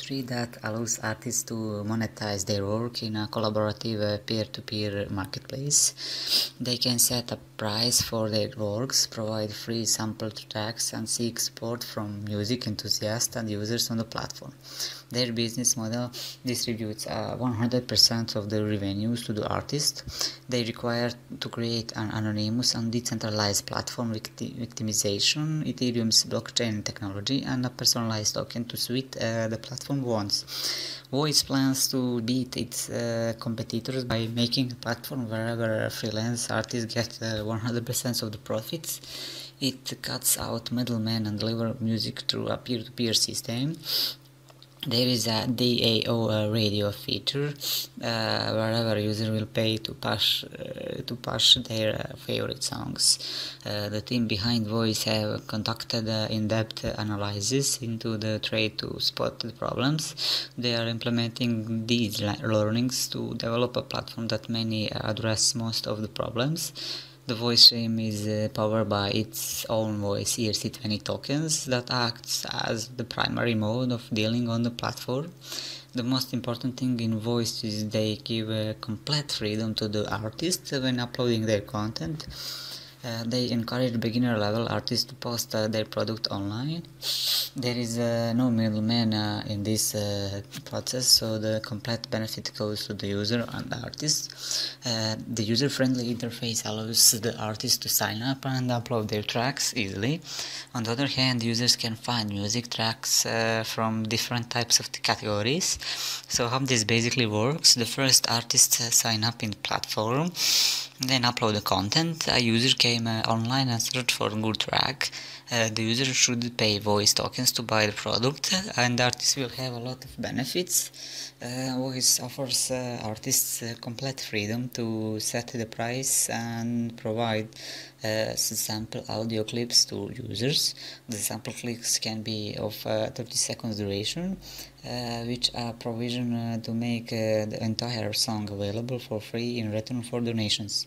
Web3 that allows artists to monetize their work in a collaborative peer-to-peer marketplace. They can set a price for their works, provide free sample tracks, and seek support from music enthusiasts and users on the platform. Their business model distributes 100% of the revenues to the artist. They require to create an anonymous and decentralized platform victimization, Ethereum's blockchain technology, and a personalized token to suit the platform wants. Voice plans to beat its competitors by making a platform wherever freelance artists get 100% of the profits. It cuts out middlemen and delivers music through a peer-to-peer system. There is a DAO radio feature wherever user will pay to push their favorite songs. The team behind Voice have conducted in-depth analysis into the trade to spot the problems. They are implementing these learnings to develop a platform that may address most of the problems. The voice stream is powered by its own voice ERC20 tokens that acts as the primary mode of dealing on the platform. The most important thing in voice is they give complete freedom to the artist when uploading their content. They encourage beginner level artists to post their product online. There is no middleman in this process, so the complete benefit goes to the user and the artist. The user-friendly interface allows the artist to sign up and upload their tracks easily. On the other hand, users can find music tracks from different types of categories. So how this basically works: the first artists sign up in the platform, then upload the content. A user came online and searched for a good track. The user should pay voice tokens to buy the product, and the artist will have a lot of benefits. Voice offers artists complete freedom to set the price and provide sample audio clips to users. The sample clips can be of 30 seconds duration, which are provision to make the entire song available for free in return for donations.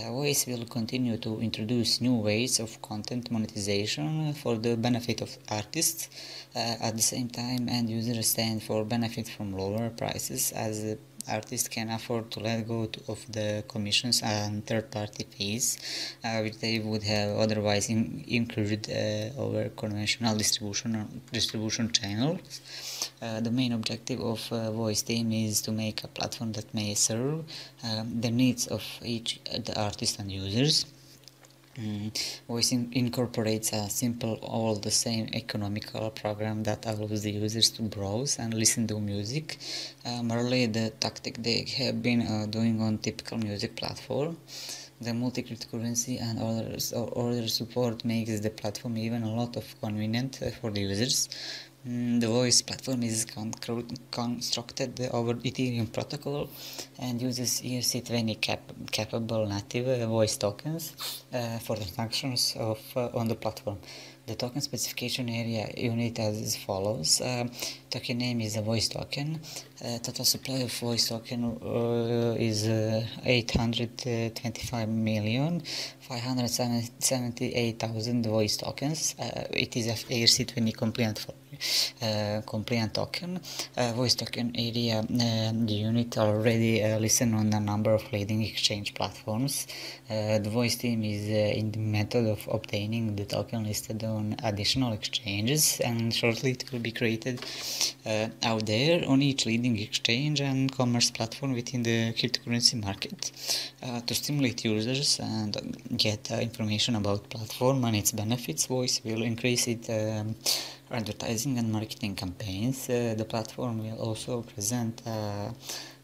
Voice will continue to introduce new ways of content monetization for the benefit of artists. At the same time, end users stand for benefit from lower prices, as artists can afford to let go of the commissions and third-party fees, which they would have otherwise incurred over conventional distribution channels. The main objective of Voice team is to make a platform that may serve the needs of each the artist and users. Voice incorporates a simple, all the same economical program that allows the users to browse and listen to music, merely the tactic they have been doing on typical music platform. The multi-cryptocurrency and other support makes the platform even a lot of convenient for the users. The Voice platform is constructed over Ethereum protocol and uses ERC20 capable native voice tokens for transactions on the platform. The token specification area unit as follows. Token name is a voice token. Total supply of voice token is 825,578,000 voice tokens. It is a ERC20 compliant token. Voice token area the unit already listen on a number of leading exchange platforms. The Voice team is in the method of obtaining the token listed on additional exchanges, and shortly it will be created out there on each leading exchange and commerce platform within the cryptocurrency market. To stimulate users and get information about platform and its benefits, Voice will increase its advertising and marketing campaigns. The platform will also present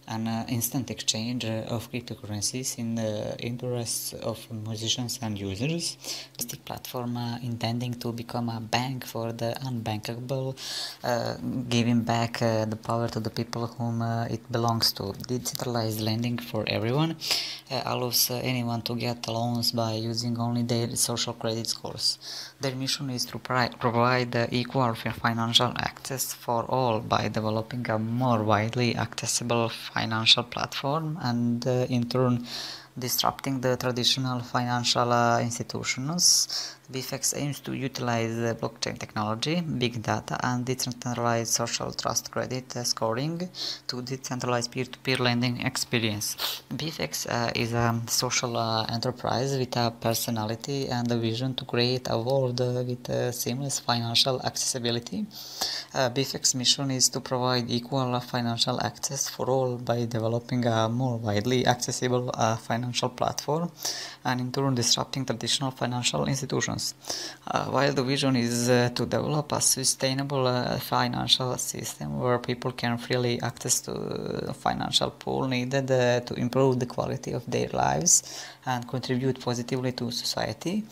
an instant exchange of cryptocurrencies in the interests of musicians and users. This platform intending to become a bank for the unbankable, giving back the power to the people whom it belongs to. Decentralized lending for everyone allows anyone to get loans by using only their social credit scores. Their mission is to provide equal financial access for all by developing a more widely accessible financial platform, and in turn Disrupting the traditional financial institutions. BFX aims to utilize blockchain technology, big data, and decentralized social trust credit scoring to decentralize peer-to-peer lending experience. BFX is a social enterprise with a personality and a vision to create a world with seamless financial accessibility. BFX mission is to provide equal financial access for all by developing a more widely accessible financial platform and in turn disrupting traditional financial institutions. While the vision is to develop a sustainable financial system where people can freely access to financial pool needed to improve the quality of their lives and contribute positively to society.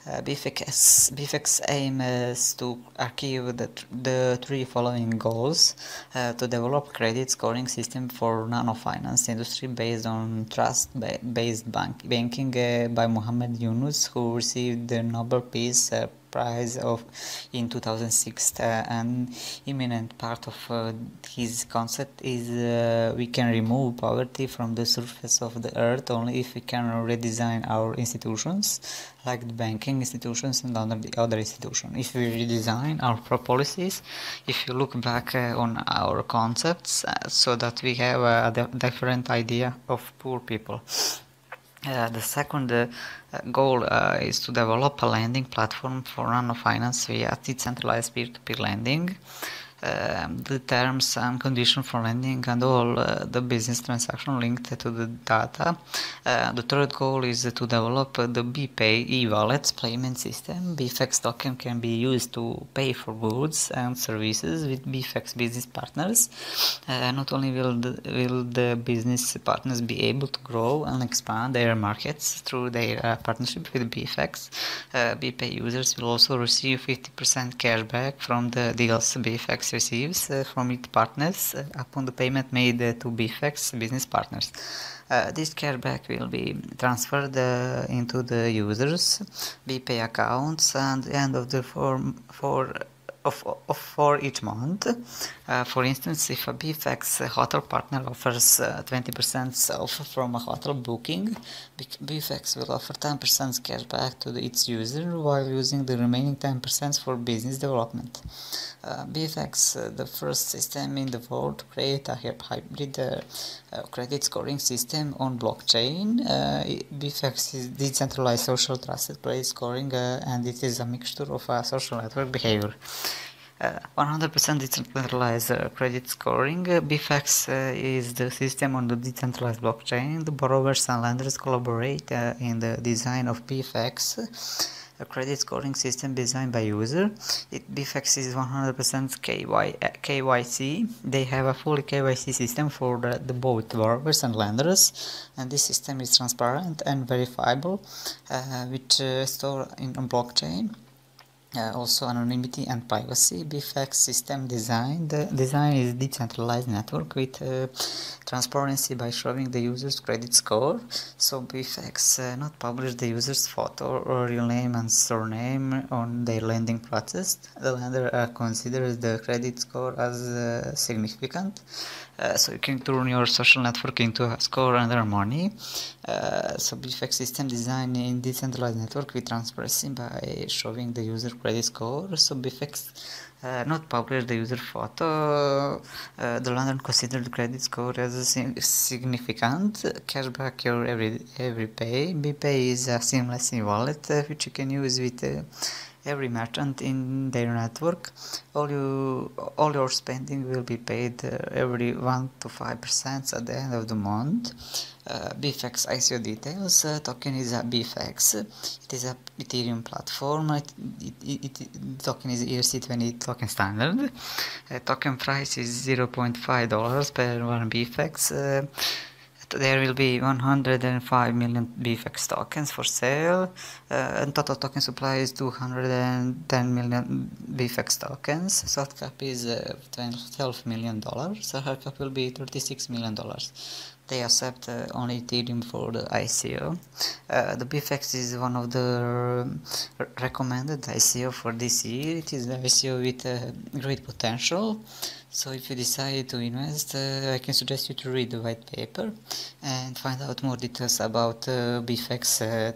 BFX aim is to achieve the three following goals: to develop credit scoring system for nano-finance industry based on trust-based banking by Mohammed Yunus, who received the Nobel Peace Prize in 2006. An imminent part of his concept is we can remove poverty from the surface of the earth only if we can redesign our institutions, like the banking institutions and other institutions. If we redesign our policies, if you look back on our concepts, so that we have a different idea of poor people. The second goal is to develop a lending platform for nano-finance via decentralized peer-to-peer lending. The terms and conditions for lending and all the business transaction linked to the data. The third goal is to develop the BPay e-wallets payment system. BFX token can be used to pay for goods and services with BFX business partners. Not only will the business partners be able to grow and expand their markets through their partnership with BFX, BPay users will also receive 50% cashback from the deals BFX receives from its partners upon the payment made to BFX business partners. This cashback will be transferred into the users' BPay accounts at the end of the for each month. For instance, if a BFX hotel partner offers 20% off from a hotel booking, BFX will offer 10% cashback to its user while using the remaining 10% for business development. BFX, the first system in the world to create a hybrid credit scoring system on blockchain. BFX is decentralized social trusted credit scoring and it is a mixture of social network behavior. 100% decentralized credit scoring. BFX is the system on the decentralized blockchain. The borrowers and lenders collaborate in the design of BFX, a credit scoring system designed by user. BFX is 100% KYC. They have a fully KYC system for the both borrowers and lenders, and this system is transparent and verifiable, which stored on blockchain. Also anonymity and privacy. BFX system design. The design is decentralized network with transparency by showing the user's credit score. So BFX not publish the user's photo or real name and surname on their lending process. The lender considers the credit score as significant. So you can turn your social network into a score and earn money. So BFX system design in decentralized network with transparency by showing the user credit score. So BFX not publish the user photo. The lender consider the credit score as significant. Cashback your every pay. BPay is a seamless wallet which you can use with every merchant in their network. All your spending will be paid every 1 to 5% at the end of the month. BFX ICO details. Token is a BFX. It is a Ethereum platform. Token is ERC20 token standard. Token price is $0.5 per one BFX. There will be 105 million BFX tokens for sale, and total token supply is 210 million BFX tokens. Soft cap is $12 million, so hard cap will be $36 million. They accept only Ethereum for the ICO. The BFX is one of the recommended ICO for this year. It is the ICO with great potential. So if you decide to invest, I can suggest you to read the white paper and find out more details about BFX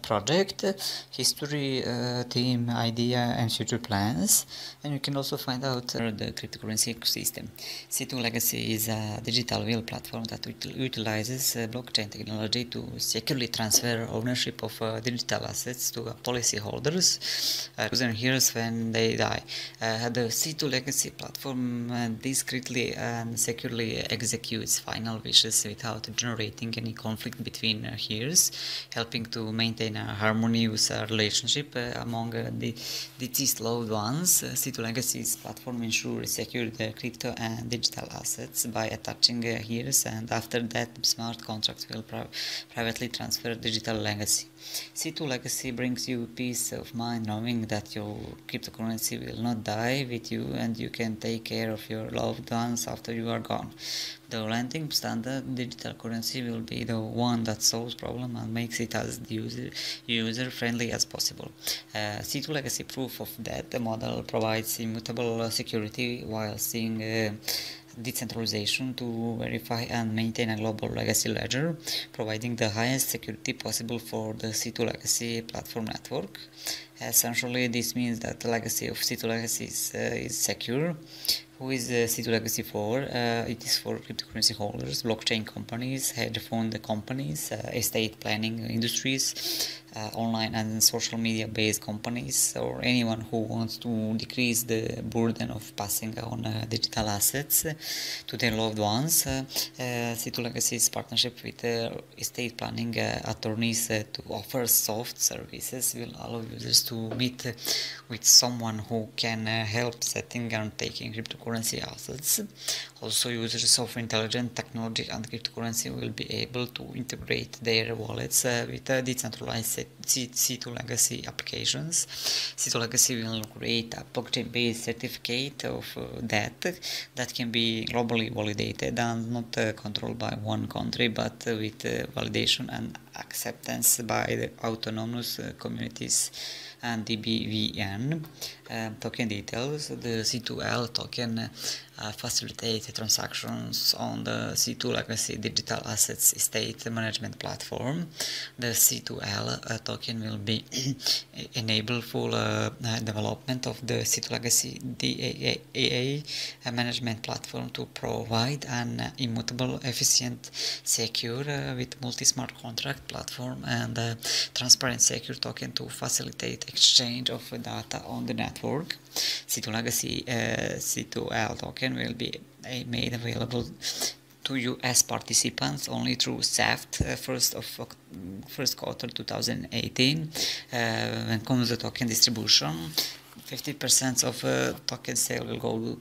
project, history, team, idea, and future plans. And you can also find out the cryptocurrency ecosystem. C2 Legacy is a digital will platform that utilizes blockchain technology to securely transfer ownership of digital assets to policyholders within years when they die. The C2 Legacy platform discreetly and securely executes final wishes without generating any conflict between heirs, helping to maintain a harmonious relationship among the deceased loved ones. C2 Legacy's platform ensures secure crypto and digital assets by attaching heirs, and after that smart contracts will privately transfer digital legacy. C2 Legacy brings you peace of mind knowing that your cryptocurrency will not die with you and you can take care of your loved ones after you are gone. The lending standard digital currency will be the one that solves problem and makes it as user-friendly as possible. C2 Legacy proof of that the model provides immutable security while seeing decentralization to verify and maintain a global legacy ledger, providing the highest security possible for the C2 Legacy platform network. Essentially, this means that the legacy of C2 Legacy is secure. Who is C2 Legacy for? It is for cryptocurrency holders, blockchain companies, hedge fund companies, estate planning industries, online and social media based companies, or anyone who wants to decrease the burden of passing on digital assets to their loved ones. C2 Legacy's partnership with estate planning attorneys to offer soft services will allow users to meet with someone who can help setting and taking cryptocurrency assets. Also, users of intelligent technology and cryptocurrency will be able to integrate their wallets with decentralized C2 Legacy applications. C2 Legacy will create a blockchain-based certificate of that can be globally validated and not controlled by one country, but with validation and acceptance by the autonomous communities and the BVN. Token details: the C2L token facilitates transactions on the C2 Legacy digital assets estate management platform. The C2L token will be enable full development of the C2 Legacy DAA management platform to provide an immutable, efficient, secure with multi-smart contract platform and transparent secure token to facilitate exchange of data on the network. C2 Legacy C2L token will be made available to US participants only through SEFT first quarter 2018. When comes the token distribution, 50% of token sale will go to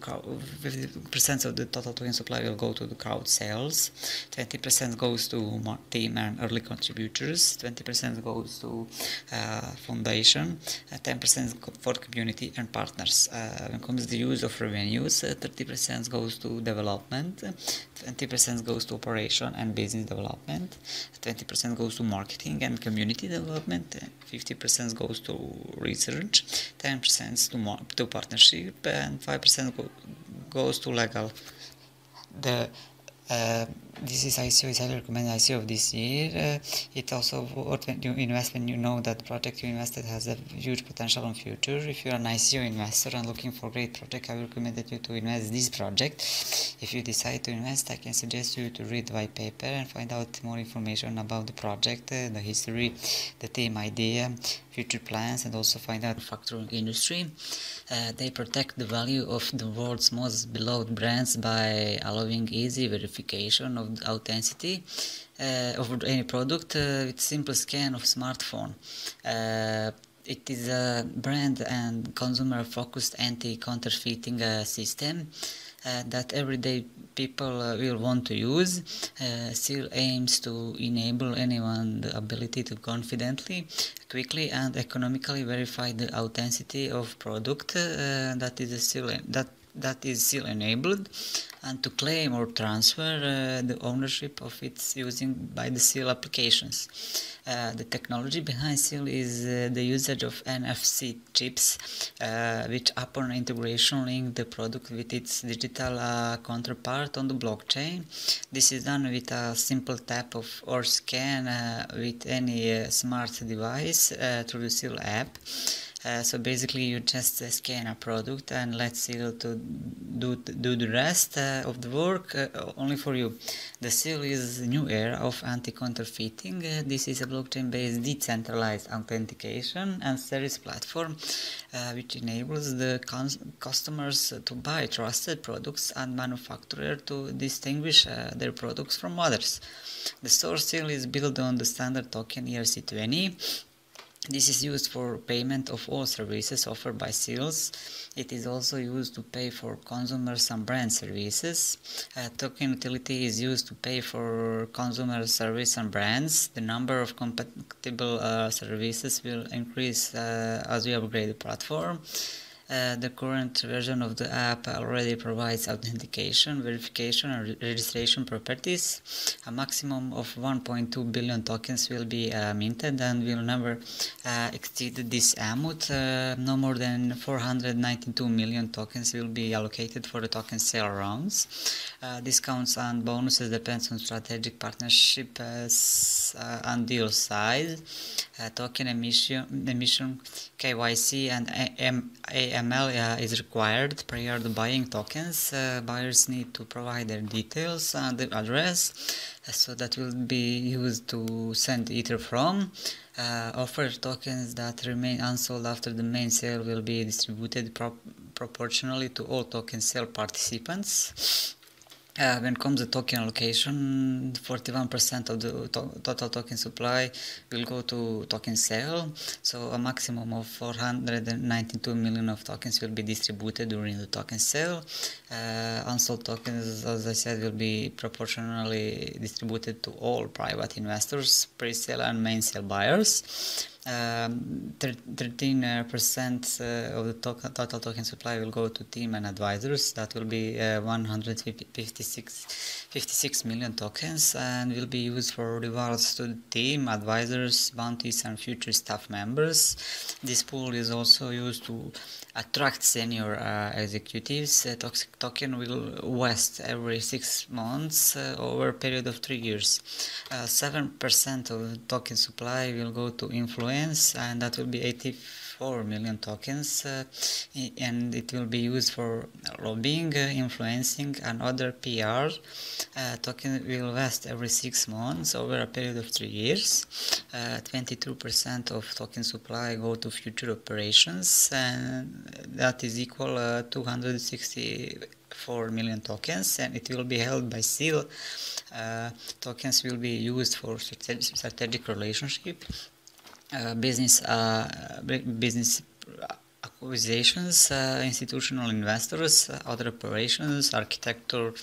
50% of the total token supply will go to the crowd sales, 20% goes to team and early contributors, 20% goes to foundation, 10% for community and partners. When it comes to the use of revenues, 30% goes to development, 20% goes to operation and business development, 20% goes to marketing and community development, 50% goes to research, 10% to partnership, and 5% goes to legal. This is ICO, is highly recommended ICO of this year. It also worth when you invest when you know that the project you invested has a huge potential in future. If you're an ICO investor and looking for a great project, I will recommend you to invest this project. If you decide to invest, I can suggest you to read the white paper and find out more information about the project, the history, the team idea, future plans, and also find out the factoring industry. They protect the value of the world's most beloved brands by allowing easy verification of the authenticity of any product with simple scan of smartphone. It is a brand and consumer-focused anti-counterfeiting system that everyday people will want to use. Still aims to enable anyone the ability to confidently, quickly and economically verify the authenticity of product that that is seal enabled, and to claim or transfer the ownership of its using by the seal applications. The technology behind seal is the usage of NFC chips, which upon integration link the product with its digital counterpart on the blockchain. This is done with a simple tap of or scan with any smart device through the seal app. So basically you just scan a product and let seal to do the rest of the work only for you. The seal is a new era of anti-counterfeiting. This is a blockchain-based decentralized authentication and service platform which enables the customers to buy trusted products and manufacturers to distinguish their products from others. The source seal is built on the standard token ERC20. This is used for payment of all services offered by seals. It is also used to pay for consumers and brand services. Token utility is used to pay for consumer service and brands. The number of compatible services will increase as we upgrade the platform. The current version of the app already provides authentication, verification and registration properties. A maximum of 1.2 billion tokens will be minted and will never exceed this amount. No more than 492 million tokens will be allocated for the token sale rounds. Discounts and bonuses depends on strategic partnership and deal size. Token emission, KYC and AML is required prior to buying tokens. Buyers need to provide their details and their address, so that will be used to send Ether from. Offered tokens that remain unsold after the main sale will be distributed proportionally to all token sale participants. When it comes to token allocation, 41% of the total token supply will go to token sale, so a maximum of 492 million of tokens will be distributed during the token sale. Unsold tokens, as I said, will be proportionally distributed to all private investors, pre-sale and main sale buyers. 13% of the total token supply will go to team and advisors. That will be 156 million tokens and will be used for rewards to the team, advisors, bounties and future staff members. This pool is also used to attract senior executives. Token will vest every 6 months over a period of 3 years. 7% of the token supply will go to influence, and that will be 84 million tokens, and it will be used for lobbying, influencing and other PR. Token will vest every 6 months over a period of 3 years. 22% of token supply go to future operations, and that is equal 264 million tokens, and it will be held by seal. Tokens will be used for strategic relationship, business acquisitions, institutional investors, other operations, architecture,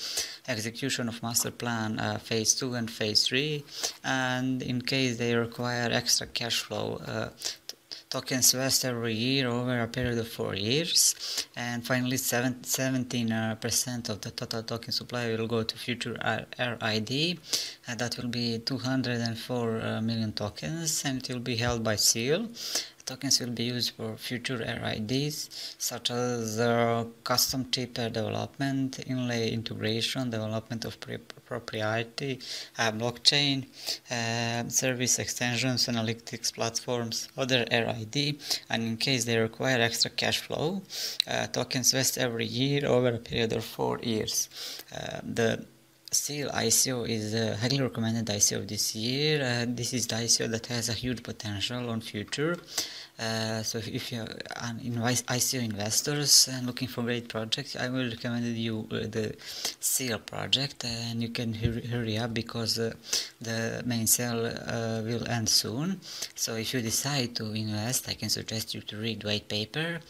execution of master plan phase 2 and phase 3, and in case they require extra cash flow, tokens vest every year over a period of 4 years. And finally, 17% of the total token supply will go to future RID, and that will be 204 million tokens, and it will be held by seal. Tokens will be used for future RIDs, such as custom chip development, inlay integration, development of proprietary blockchain, service extensions, analytics platforms, other RID, and in case they require extra cash flow, tokens vest every year over a period of 4 years. The Seal ICO is a highly recommended ICO of this year. This is the ICO that has a huge potential on future. So if you're an ICO investors and looking for great projects, I will recommend you the Seal project, and you can hurry up because the main sale will end soon. So if you decide to invest, I can suggest you to read white paper.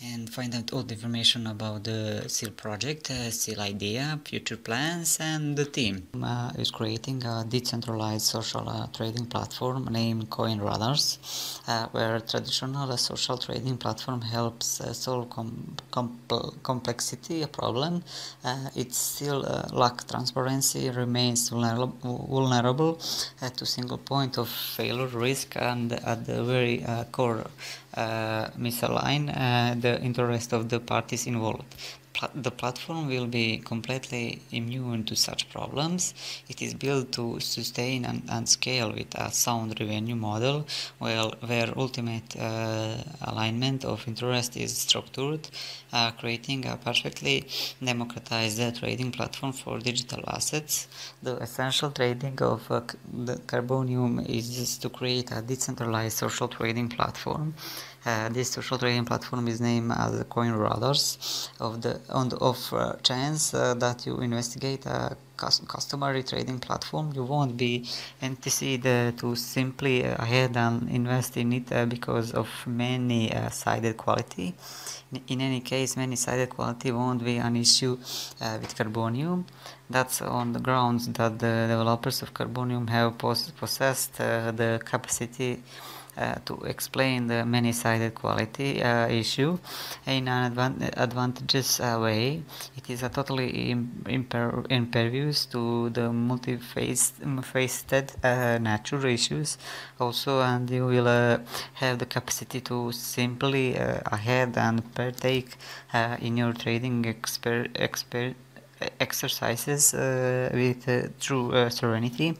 and find out all the information about the SEAL project, SEAL idea, future plans, and the team. Is creating a decentralized social trading platform named CoinRadars, where traditional social trading platform helps solve complexity problem. It still lacks transparency, remains vulnerable to single point of failure risk, and at the very core misalign the interest of the parties involved. The platform will be completely immune to such problems. It is built to sustain and scale with a sound revenue model, where ultimate alignment of interest is structured, creating a perfectly democratized trading platform for digital assets. The essential trading of the Carbonium is just to create a decentralized social trading platform. This social trading platform is named as CoinRadars. On the off chance that you investigate a customary trading platform, you won't be anticipated to simply ahead and invest in it because of many sided quality. In any case, many sided quality won't be an issue with Carbonium. That's on the grounds that the developers of Carbonium have possessed the capacity to explain the many-sided quality issue in an advantageous way. It is a totally impervious to the multifaceted nature issues also, and you will have the capacity to simply ahead and partake in your trading exercises with true serenity.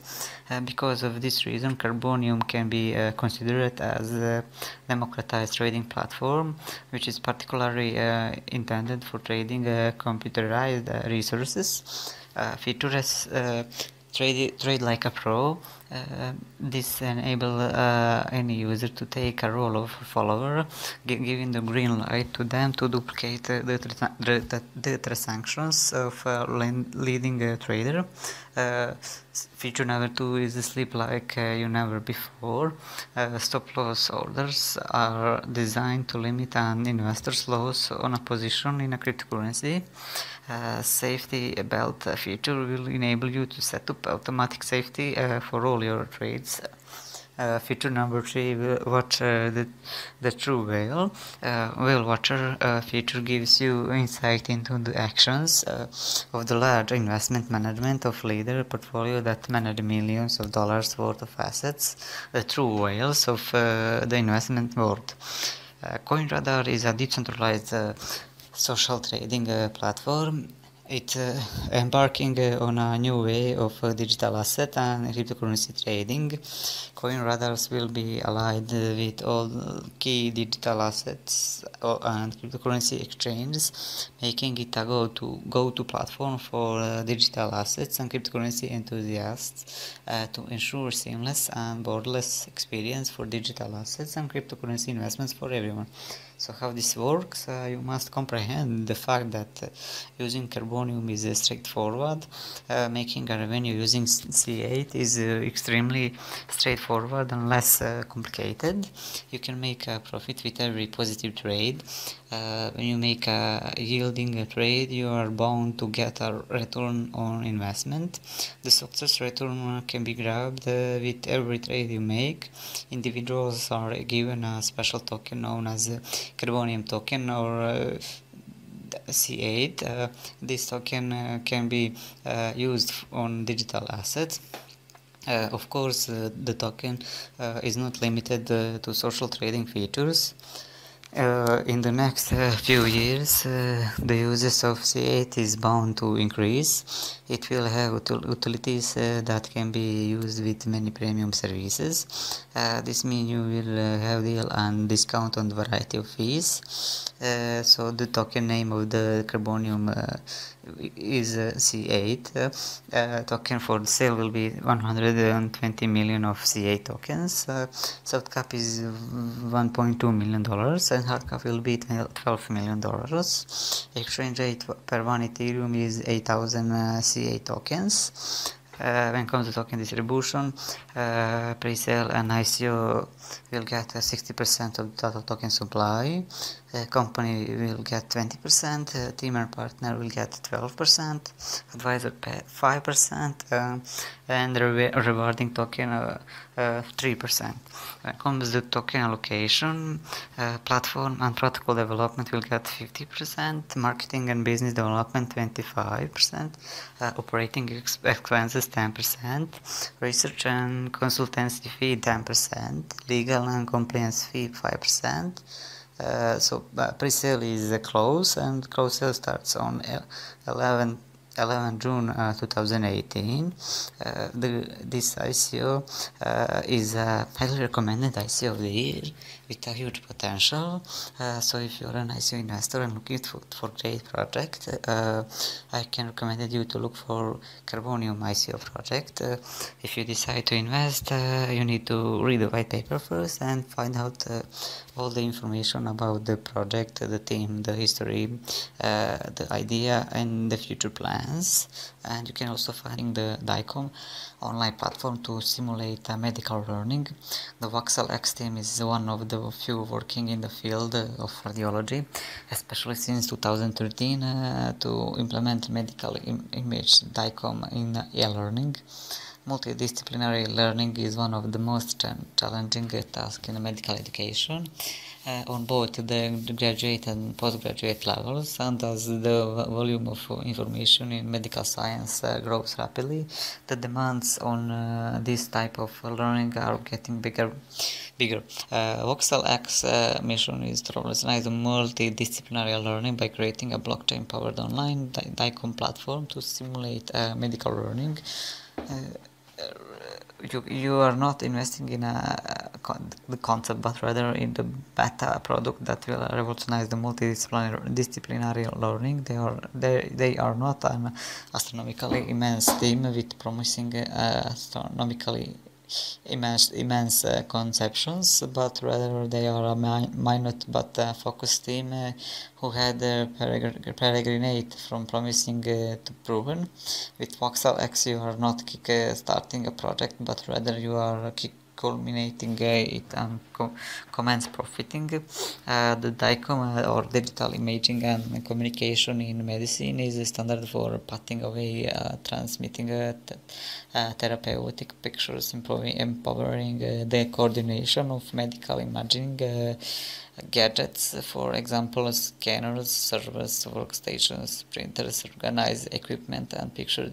Because of this reason, Carbonium can be considered as a democratized trading platform, which is particularly intended for trading computerized resources. Features trade like a pro. This enable any user to take a role of follower, giving the green light to them to duplicate the transactions of leading trader. Feature number 2 is sleep like you never before. Stop loss orders are designed to limit an investor's loss on a position in a cryptocurrency. Safety belt feature will enable you to set up automatic safety for all your trades. Feature number 3, watch the true whale. Whale watcher feature gives you insight into the actions of the large investment management of leader portfolio that manage millions of dollars worth of assets, the true whales of the investment world. CoinRadar is a decentralized social trading platform. It's embarking on a new way of digital asset and cryptocurrency trading. CoinRadars will be allied with all key digital assets and cryptocurrency exchanges, making it a go-to platform for digital assets and cryptocurrency enthusiasts to ensure seamless and borderless experience for digital assets and cryptocurrency investments for everyone. So how this works? You must comprehend the fact that using Carbonium is straightforward. Making a revenue using C8 is extremely straightforward and less complicated. You can make a profit with every positive trade. When you make a yielding trade, you are bound to get a return on investment. The success return can be grabbed with every trade you make. Individuals are given a special token known as Carbonium token or C8. This token can be used on digital assets. Of course, the token is not limited to social trading features. In the next few years, the uses of C8 is bound to increase. It will have utilities that can be used with many premium services. This means you will have deal and discount on the variety of fees. So the token name of the Carbonium is C8. Token for the sale will be 120 million of C8 tokens. Soft cap is $1.2 million and hard cap will be $12 million. Exchange rate per one Ethereum is 8,000 C8 tokens. When it comes to token distribution, pre-sale and ICO will get 60% of the total token supply. company will get 20%, team and partner will get 12%, advisor pay 5%, and rewarding token 3%. When it comes to token allocation, platform and protocol development will get 50%, marketing and business development 25%, operating expenses 10%, research and consultancy fee 10%, legal and compliance fee 5%. So pre-sale is close, and close sale starts on 11 June 2018. This ICO is a highly recommended ICO of the year with a huge potential. So if you're an ICO investor and looking for great project, I can recommend you to look for Carbonium ICO project. If you decide to invest, you need to read the white paper first and find out all the information about the project, the team, the history, the idea, and the future plans. And you can also find the DICOM online platform to simulate medical learning. The Voxel X team is one of the few working in the field of radiology, especially since 2013, to implement medical image DICOM in e-learning. Multidisciplinary learning is one of the most challenging tasks in medical education on both the graduate and postgraduate levels, and as the volume of information in medical science grows rapidly, the demands on this type of learning are getting bigger. Voxel X mission is to revolutionize multidisciplinary learning by creating a blockchain-powered online DICOM platform to simulate medical learning. You are not investing in the concept, but rather in the beta product that will revolutionize the multidisciplinary learning. They are not an astronomically immense team with promising astronomically immense conceptions, but rather they are a minute but focused team who had peregrinate from promising to proven. With Voxel X you are not starting a project, but rather you are culminating it and commence profiting. The DICOM or digital imaging and communication in medicine is a standard for patting away transmitting therapeutic pictures, empowering the coordination of medical imaging gadgets, for example scanners, servers, workstations, printers, organized equipment and picture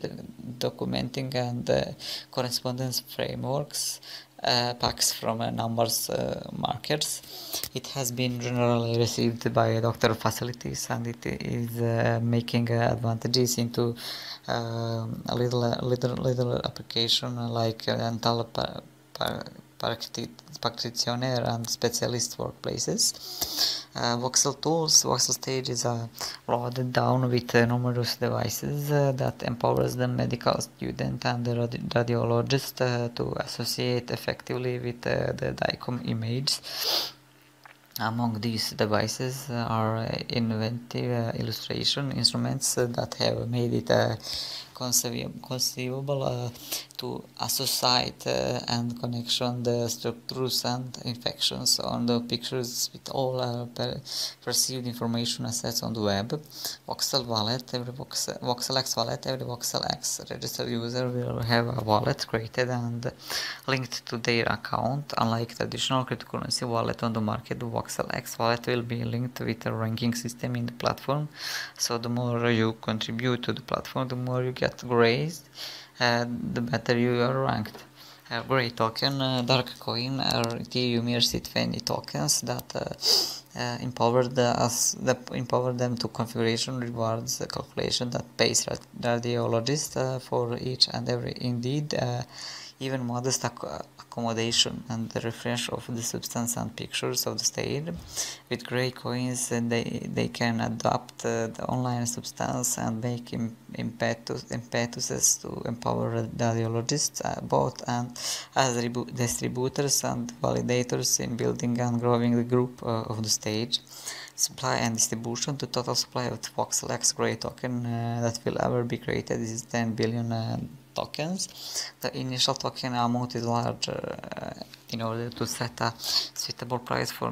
documenting and correspondence frameworks, packs from numbers markers. It has been generally received by doctor facilities, and it is making advantages into a little application like dental practitioner and specialist workplaces. Voxel tools. Voxel stage is loaded down with numerous devices that empowers the medical student and the radiologist to associate effectively with the DICOM image. Among these devices are inventive illustration instruments that have made it conceivable to associate and connection the structures and infections on the pictures with all perceived information assets on the web. Voxel wallet. Voxel X wallet. Every Voxel X registered user will have a wallet created and linked to their account. Unlike traditional cryptocurrency wallet on the market, the Voxel X wallet will be linked with a ranking system in the platform. So the more you contribute to the platform, the more you get grazed, the better you are ranked. Gray token, dark coin, or Ethereum ERC20 tokens that empower them to configuration rewards calculation that pays radiologist for each and every indeed even modest accommodation and the refresh of the substance and pictures of the stage. With gray coins, they can adopt the online substance and make impetuses to empower radiologists both and as distributors and validators in building and growing the group of the stage. Supply and distribution. The total supply of the Voxel X Gray token that will ever be created is 10 billion tokens. The initial token amount is large in order to set a suitable price for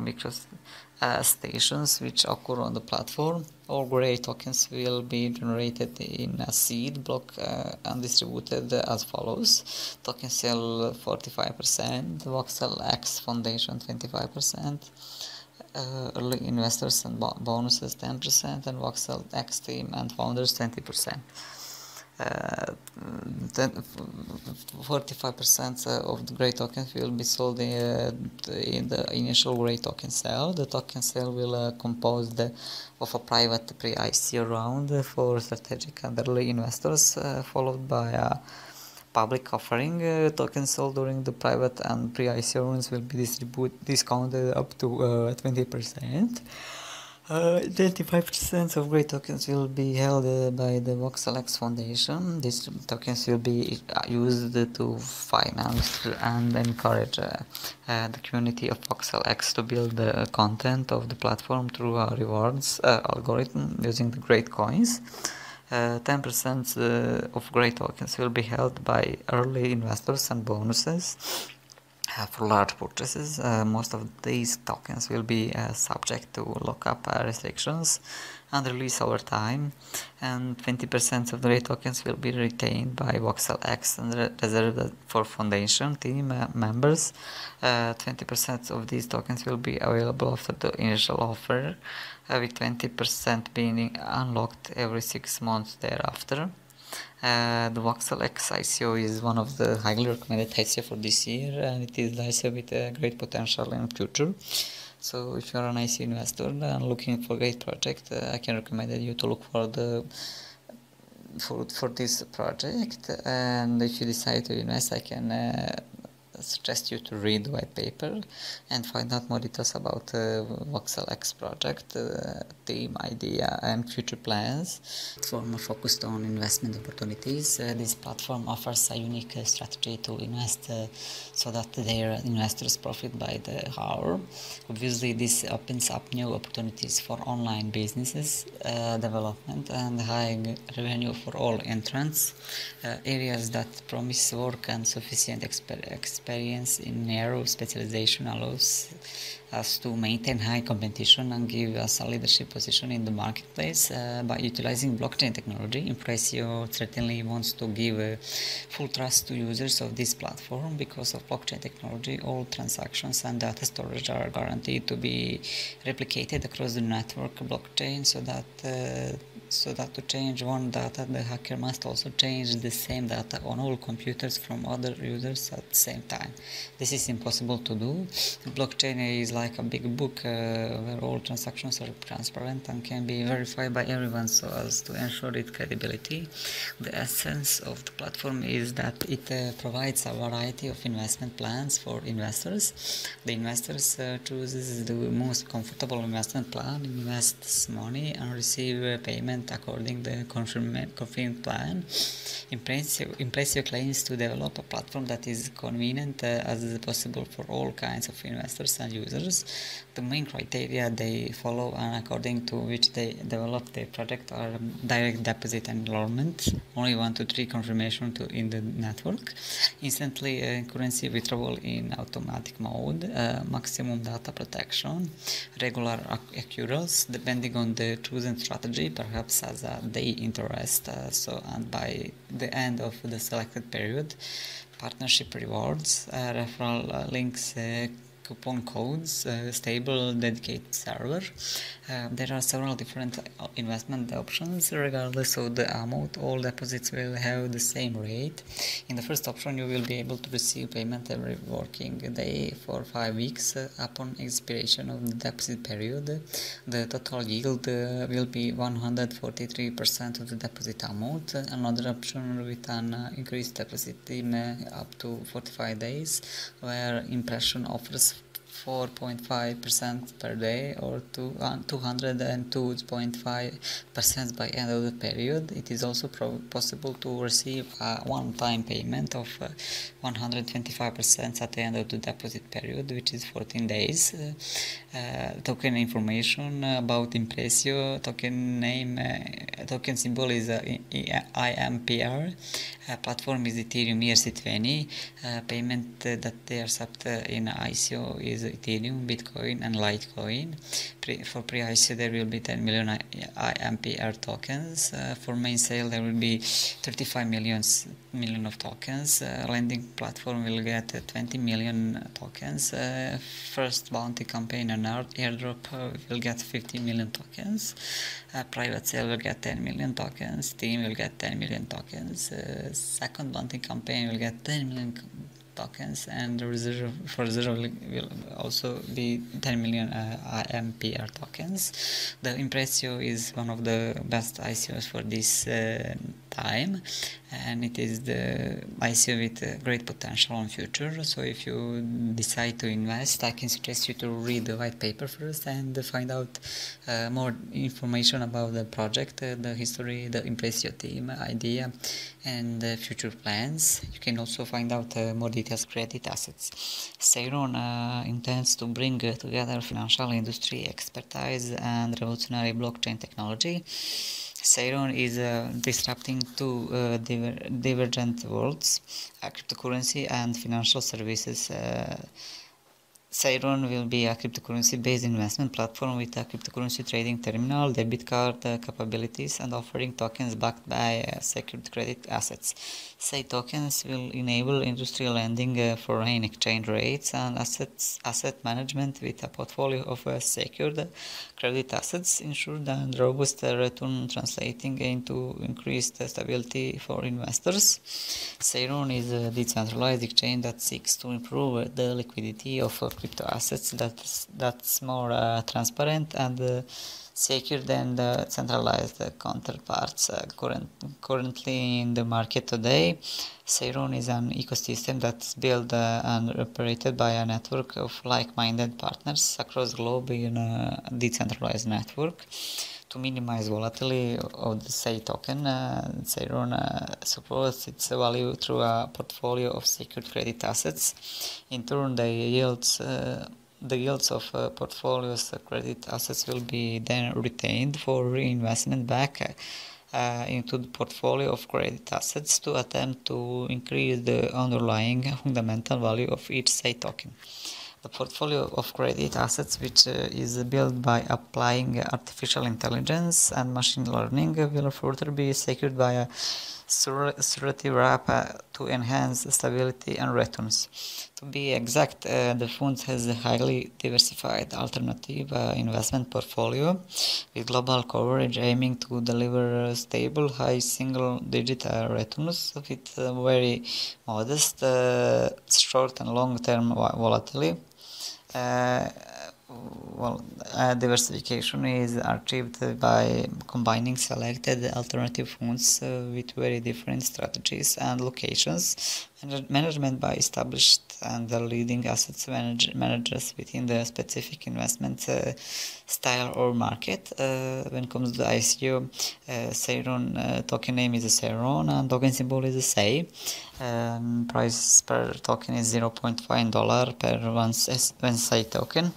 stations which occur on the platform. All gray tokens will be generated in a seed block and distributed as follows: token cell 45%, Voxel X Foundation 25%, early investors and bonuses 10%, and Voxel X team and founders 20%. 45% of the gray tokens will be sold in the initial gray token sale. The token sale will composed of a private pre-ICO round for strategic and early investors, followed by a public offering. Tokens sold during the private and pre-ICO rounds will be discounted up to 20%. 25% of gray tokens will be held by the Voxel X Foundation. These tokens will be used to finance and encourage the community of Voxel X to build the content of the platform through a rewards algorithm using the great coins. 10% of gray tokens will be held by early investors and bonuses. For large purchases, most of these tokens will be subject to lockup restrictions and release over time, and 20% of the gray tokens will be retained by Voxel X and reserved for foundation team members. 20% of these tokens will be available after the initial offer, with 20% being unlocked every 6 months thereafter. The Voxel X ICO is one of the highly recommended ICO for this year, and it is the ICO with great potential in the future. So if you are an ICO investor and looking for a great project, I can recommend you to look for this project. And if you decide to invest, I can suggest you to read the white paper and find out more details about Voxel X project, team, idea, and future plans. Platform focused on investment opportunities. This platform offers a unique strategy to invest so that their investors profit by the hour. Obviously, this opens up new opportunities for online businesses, development, and high revenue for all entrants. Areas that promise work and sufficient experience in narrow specialization allows us to maintain high competition and give us a leadership position in the marketplace. By utilizing blockchain technology, Impressio certainly wants to give full trust to users of this platform. Because of blockchain technology, all transactions and data storage are guaranteed to be replicated across the network blockchain, so that to change one data, the hacker must also change the same data on all computers from other users at the same time. This is impossible to do. Blockchain is like a big book where all transactions are transparent and can be verified by everyone so as to ensure its credibility. The essence of the platform is that it provides a variety of investment plans for investors. The investors chooses the most comfortable investment plan, invests money, and receive payment according to the confirmed plan. Impressio claims to develop a platform that is convenient as possible for all kinds of investors and users. The main criteria they follow and according to which they develop their project are direct deposit enrollment, only 1 to 3 confirmation in the network, instantly currency withdrawal in automatic mode, maximum data protection, regular accruals depending on the chosen strategy, perhaps as a day interest, and by the end of the selected period, partnership rewards, referral links, coupon codes, stable dedicated server. There are several different investment options. Regardless of the amount, all deposits will have the same rate. In the first option, you will be able to receive payment every working day for 5 weeks upon expiration of the deposit period. The total yield will be 143% of the deposit amount. Another option with an increased deposit in up to 45 days, where Impression offers 4.5% per day or 202.5% by end of the period. It is also possible to receive a one-time payment of 125% at the end of the deposit period, which is 14 days. Token information about Impressio: token name, token symbol is IMPR. Platform is Ethereum ERC20. Payment that they accept in ICO is Ethereum, Bitcoin, and Litecoin. For pre-ICO there will be 10 million IMPR tokens. For main sale there will be 35 million of tokens. Lending platform will get 20 million tokens. First bounty campaign and airdrop will get 50 million tokens. Private sale will get 10 million tokens. Team will get 10 million tokens. Second bounty campaign will get 10 million tokens, and reserve will also be 10 million IMPR tokens. The Impressio is one of the best ICOs for this time, and it is the ICO with great potential in future. So if you decide to invest, I can suggest you to read the white paper first and find out more information about the project, the history, the Impressio team, idea, and future plans. You can also find out more details credit assets. Seiron intends to bring together financial industry expertise and revolutionary blockchain technology. Seiron is disrupting two divergent worlds, cryptocurrency and financial services. Seiron will be a cryptocurrency-based investment platform with a cryptocurrency trading terminal, debit card capabilities, and offering tokens backed by secured credit assets. Sei tokens will enable industry lending, foreign exchange rates, and asset management with a portfolio of secured credit assets, ensured and robust return translating into increased stability for investors. Seiron is a decentralized exchange that seeks to improve the liquidity of crypto assets that's more transparent and secure than the centralized counterparts currently in the market today. Seiron is an ecosystem that's built and operated by a network of like-minded partners across the globe in a decentralized network. To minimize volatility of the Sei token, Seiron supports its value through a portfolio of secured credit assets. In turn, the yields of portfolio's credit assets will be then retained for reinvestment back into the portfolio of credit assets to attempt to increase the underlying fundamental value of each Sei token. The portfolio of credit assets, which is built by applying artificial intelligence and machine learning, will further be secured by a security wrap to enhance stability and returns. To be exact, the fund has a highly diversified alternative investment portfolio with global coverage aiming to deliver stable high single-digit returns with very modest short and long-term volatility. Diversification is achieved by combining selected alternative funds with very different strategies and locations, management by established and leading assets managers within the specific investment style or market. When it comes to the ICO, Seiron token name is a Seiron and token symbol is a Sei. Price per token is $0.5 per one Sei token.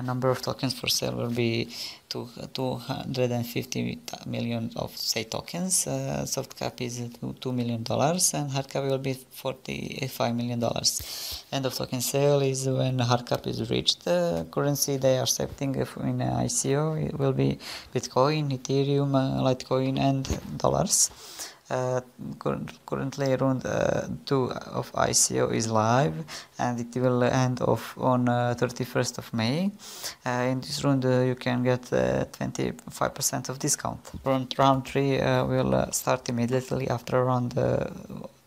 Number of tokens for sale will be 250 million of Sei tokens. Soft cap is $2 million and hard cap will be $45 million. End of token sale is when hard cap is reached. Currency they are accepting in ICO it will be Bitcoin, Ethereum, Litecoin, and dollars. Currently round 2 of ICO is live and it will end off on 31st of May. In this round you can get 25% of discount. Round 3 will start immediately after round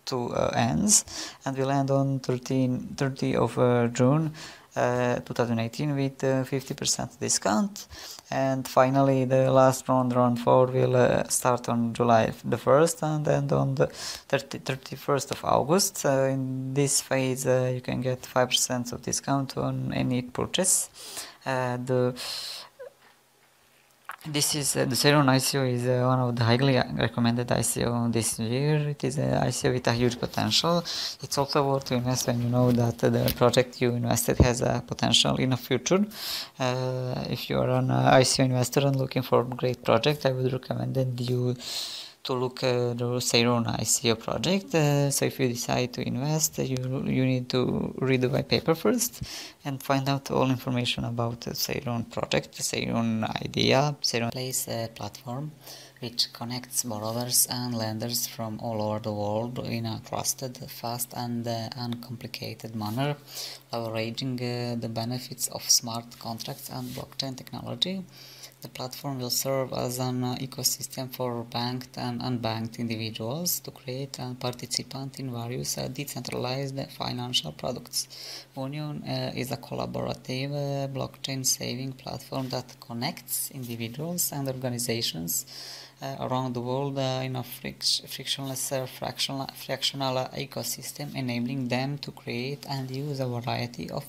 2 ends and will end on 30 of June 2018 with 50% discount. And finally the last round 4 will start on July the 1st and end on the 31st of August. In this phase you can get 5% of discount on any purchase. This is the Seiron ICO is one of the highly recommended ICO this year. It is an ICO with a huge potential. It's also worth to invest when you know that the project you invested has a potential in the future. If you are an ICO investor and looking for a great project, I would recommend that you to look the Seiron ICO project. So if you decide to invest, you need to read the white paper first and find out all information about the Seiron project, the Seiron idea. Seiron Place platform which connects borrowers and lenders from all over the world in a trusted, fast and uncomplicated manner, leveraging the benefits of smart contracts and blockchain technology. The platform will serve as an ecosystem for banked and unbanked individuals to create and participate in various decentralized financial products. Union is a collaborative blockchain saving platform that connects individuals and organizations around the world in a frictionless fractional ecosystem, enabling them to create and use a variety of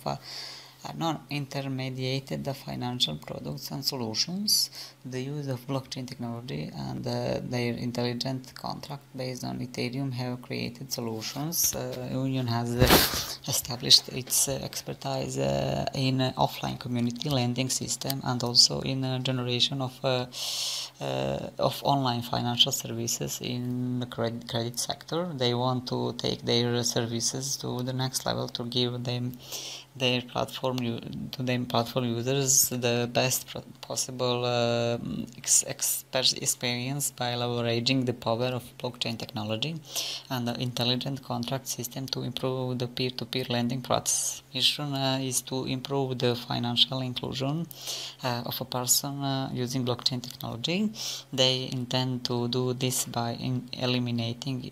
non-intermediated financial products and solutions. The use of blockchain technology and their intelligent contract based on Ethereum have created solutions. Union has established its expertise in offline community lending system and also in generation of online financial services in the credit sector. They want to take their services to the next level to give them their platform users the best possible experience by leveraging the power of blockchain technology and the intelligent contract system to improve the peer-to-peer lending process. Mission is to improve the financial inclusion of a person using blockchain technology. They intend to do this by eliminating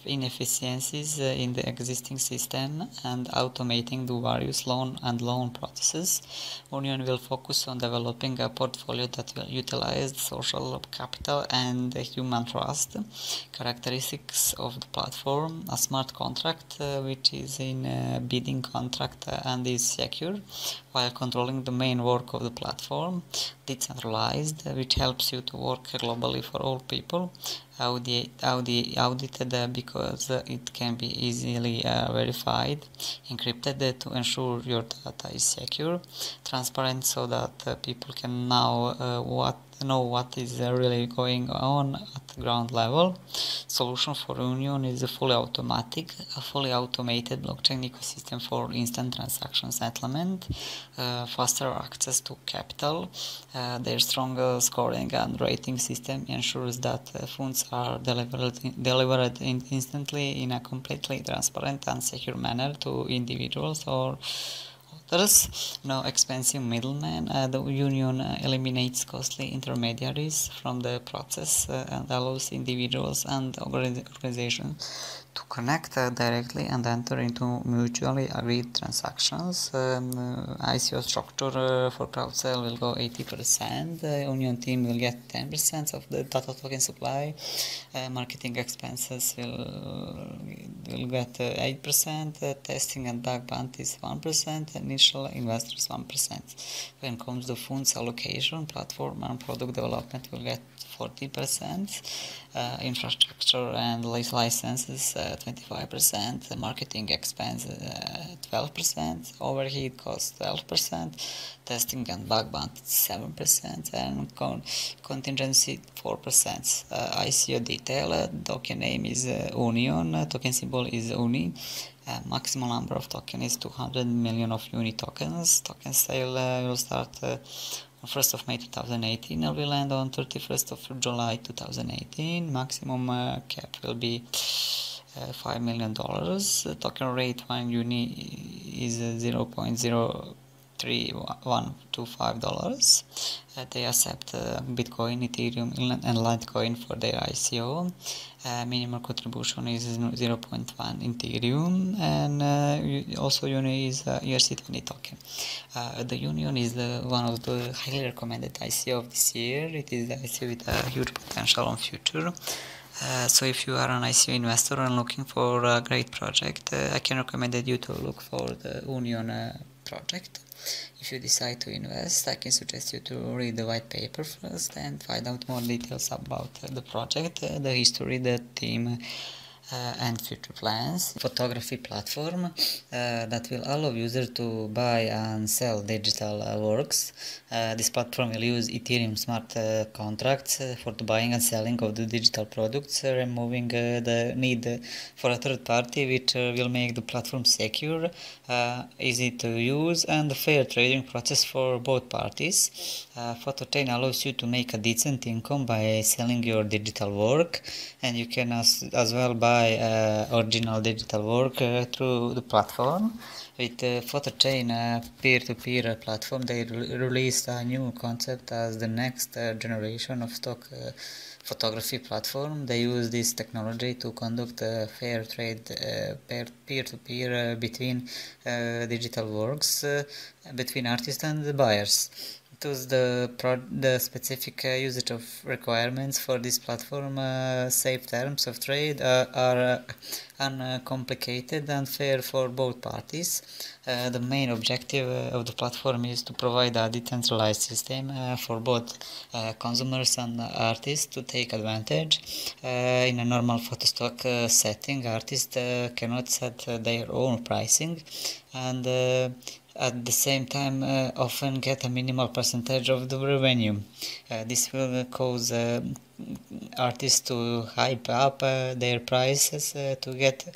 inefficiencies in the existing system and automating the various loan processes. Union will focus on developing a portfolio that will utilize social capital and human trust characteristics of the platform. A smart contract which is in a bidding contract and is secure while controlling the main work of the platform. Decentralized, which helps you to work globally for all people. Audited because it can be easily verified. Encrypted to ensure your data is secure. Transparent so that people can know what is really going on at the ground level. Solution for Union is a fully automated blockchain ecosystem for instant transaction settlement, faster access to capital. Their strong scoring and rating system ensures that funds are delivered instantly in a completely transparent and secure manner to individuals or others. No expensive middlemen. The Union eliminates costly intermediaries from the process and allows individuals and organizations to connect directly and enter into mutually agreed transactions. ICO structure for crowd sale will go 80%. Union team will get 10% of the data token supply. Marketing expenses will get 8%. Testing and bug bounty is 1%. Initial investors 1%. When it comes to funds allocation, platform and product development will get 40%, infrastructure and licenses 25%, marketing expense 12%, overhead cost 12%, testing and bug bounty 7%, and contingency 4%. ICO detail, token name is Union, token symbol is UNI. Maximum number of tokens is 200 million of UNI tokens. Token sale will start on 1st of May 2018 and will end on 31st of July 2018. Maximum cap will be $5 million. The token rate 1 UNI is $0.03125. They accept Bitcoin, Ethereum and Litecoin for their ICO. Minimum contribution is 0.1 Ethereum, and also UNI is ERC20 token. The Union is one of the highly recommended ICO of this year. It is the ICO with a huge potential on future. So if you are an ICO investor and looking for a great project, I can recommend you to look for the Union project. If you decide to invest, I can suggest you to read the white paper first and find out more details about the project, the history, the team, and future plans. Photography platform that will allow users to buy and sell digital works. This platform will use Ethereum smart contracts for the buying and selling of the digital products, removing the need for a third party, which will make the platform secure, easy to use, and a fair trading process for both parties. Photochain allows you to make a decent income by selling your digital work, and you can as well buy original digital work through the platform. With Photochain peer-to-peer platform, they released a new concept as the next generation of stock photography platform. They use this technology to conduct a fair trade peer-to-peer between digital works between artists and the buyers. Thus, the specific usage of requirements for this platform safe terms of trade are uncomplicated and fair for both parties. The main objective of the platform is to provide a decentralized system for both consumers and artists to take advantage. In a normal photo stock setting, artists cannot set their own pricing, and at the same time often get a minimal percentage of the revenue. This will cause artists to hype up their prices to get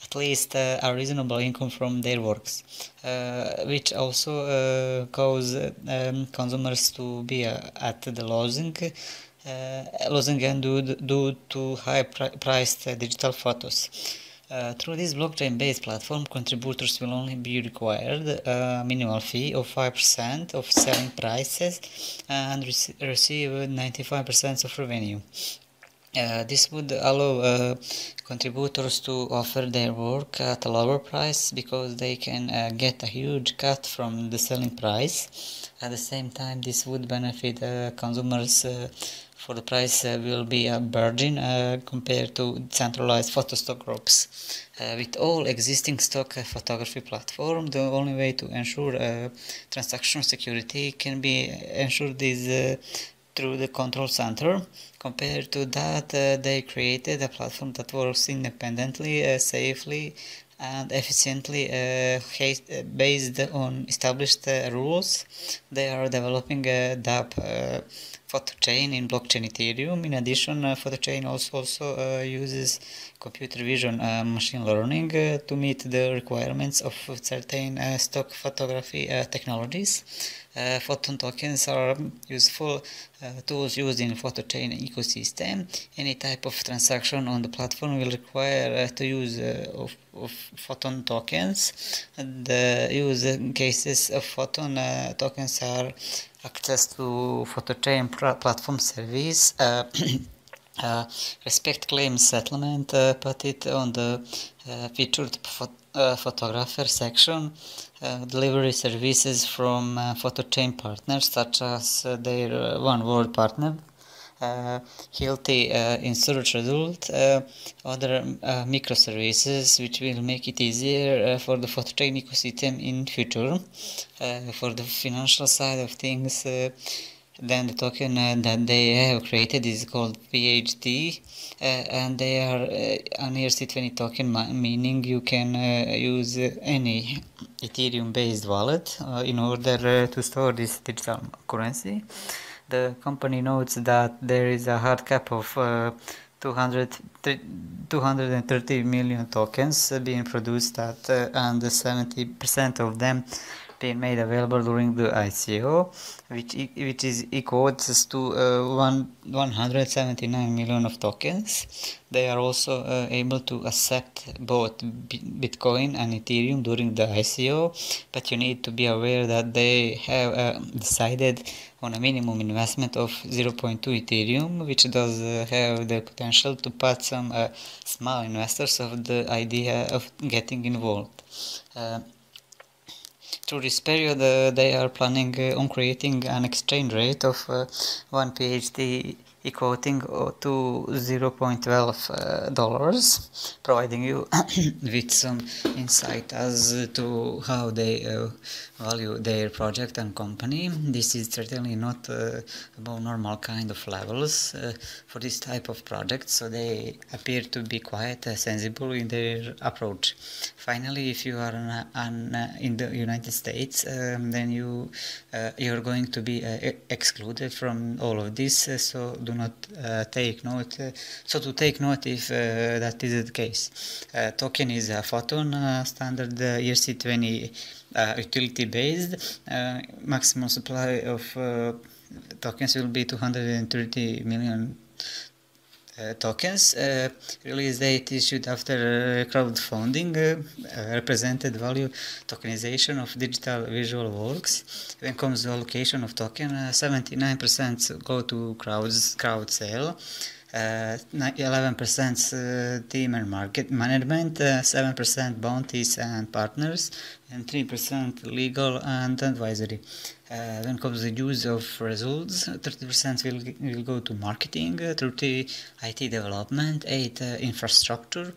at least a reasonable income from their works, which also cause consumers to be at the losing end due to high-priced digital photos. Through this blockchain-based platform, contributors will only be required a minimal fee of 5% of selling prices and receive 95% of revenue. This would allow contributors to offer their work at a lower price because they can get a huge cut from the selling price. At the same time, this would benefit consumers for the price will be a burden compared to centralized photo stock groups. With all existing stock photography platform, the only way to ensure transaction security can be ensured is through the control center. Compared to that, they created a platform that works independently, safely, and efficiently based on established rules. They are developing a DApp Photochain in blockchain Ethereum. In addition, Photochain also uses computer vision machine learning to meet the requirements of certain stock photography technologies. Photon tokens are useful tools used in Photochain ecosystem. Any type of transaction on the platform will require to use of Photon tokens. The use cases of Photon tokens are access to Photochain platform service, respect claim settlement, put it on the featured photographer section, delivery services from Photochain partners such as their One World partner, healthy in search result, other microservices which will make it easier for the Photochain ecosystem in future. For the financial side of things, then the token that they have created is called PHD, and they are an ERC20 token, meaning you can use any Ethereum based wallet in order to store this digital currency. The company notes that there is a hard cap of 230 million tokens being produced at, and 70% of them being made available during the ICO, which is equals to 179 million of tokens. They are also able to accept both Bitcoin and Ethereum during the ICO, but you need to be aware that they have decided on a minimum investment of 0.2 Ethereum, which does have the potential to put some small investors of the idea of getting involved. Through this period, they are planning on creating an exchange rate of 1 PHD equating to $0.12, providing you with some insight as to how they value their project and company. This is certainly not above normal kind of levels for this type of project, so they appear to be quite sensible in their approach. Finally, if you are in the United States, then you're going to be excluded from all of this, so do not take note. So to take note if that is the case. Token is a photon standard ERC20 utility based. Maximum supply of tokens will be 230 million tokens. Release date issued after crowdfunding. Represented value tokenization of digital visual works. When comes to allocation of token, 79% go to crowd sale. 11% team and market management, 7% bounties and partners, and 3% legal and advisory. When comes to the use of results, 30% will go to marketing, 30% IT development, 8% infrastructure,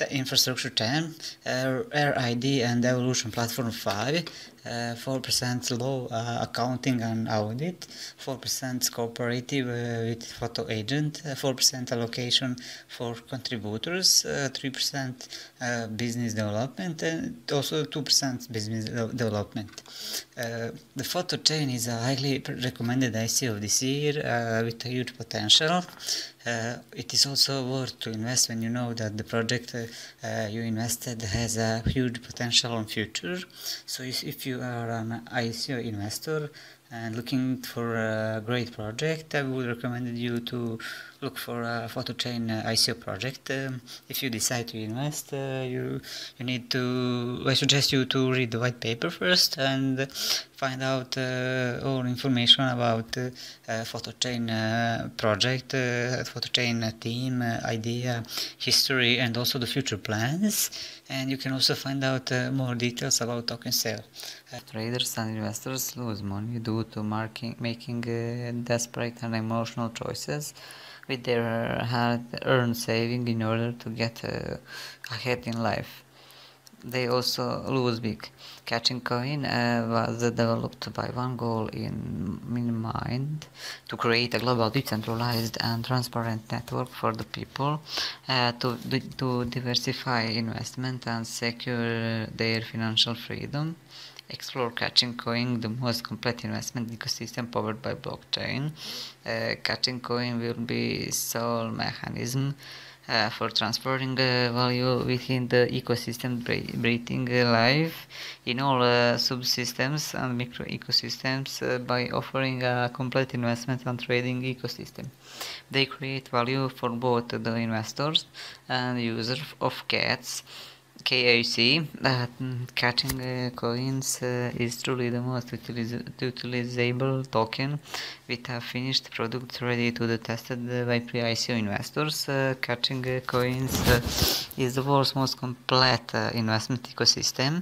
infrastructure 10, RID and evolution platform 5, 4% law, accounting and audit, 4% cooperative with photo agent, 4% allocation for contributors, 3% business development, and also 2% business development. The photo chain is a highly recommended ICO of this year with a huge potential. It is also worth to invest when you know that the project you invested has a huge potential in future. So if you are an ICO investor and looking for a great project, I would recommend you to look for a photo chain ICO project. If you decide to invest, you need to, I suggest you to read the white paper first and find out all information about photo chain project, photo chain team, idea, history, and also the future plans. And you can also find out more details about token sale. Traders and investors lose money due to making desperate and emotional choices with their hard-earned saving in order to get ahead in life. They also lose big. Catching Coin was developed by one goal in mind: to create a global, decentralized and transparent network for the people, to diversify investment and secure their financial freedom. Explore Catching Coin, the most complete investment ecosystem powered by blockchain. Catching Coin will be sole mechanism for transferring value within the ecosystem, breathing life in all subsystems and micro ecosystems by offering a complete investment and trading ecosystem. They create value for both the investors and users of CATS. KAC, Catching Coins is truly the most utilizable token with a finished product ready to be tested by pre-ICO investors. Catching Coins is the world's most complete investment ecosystem.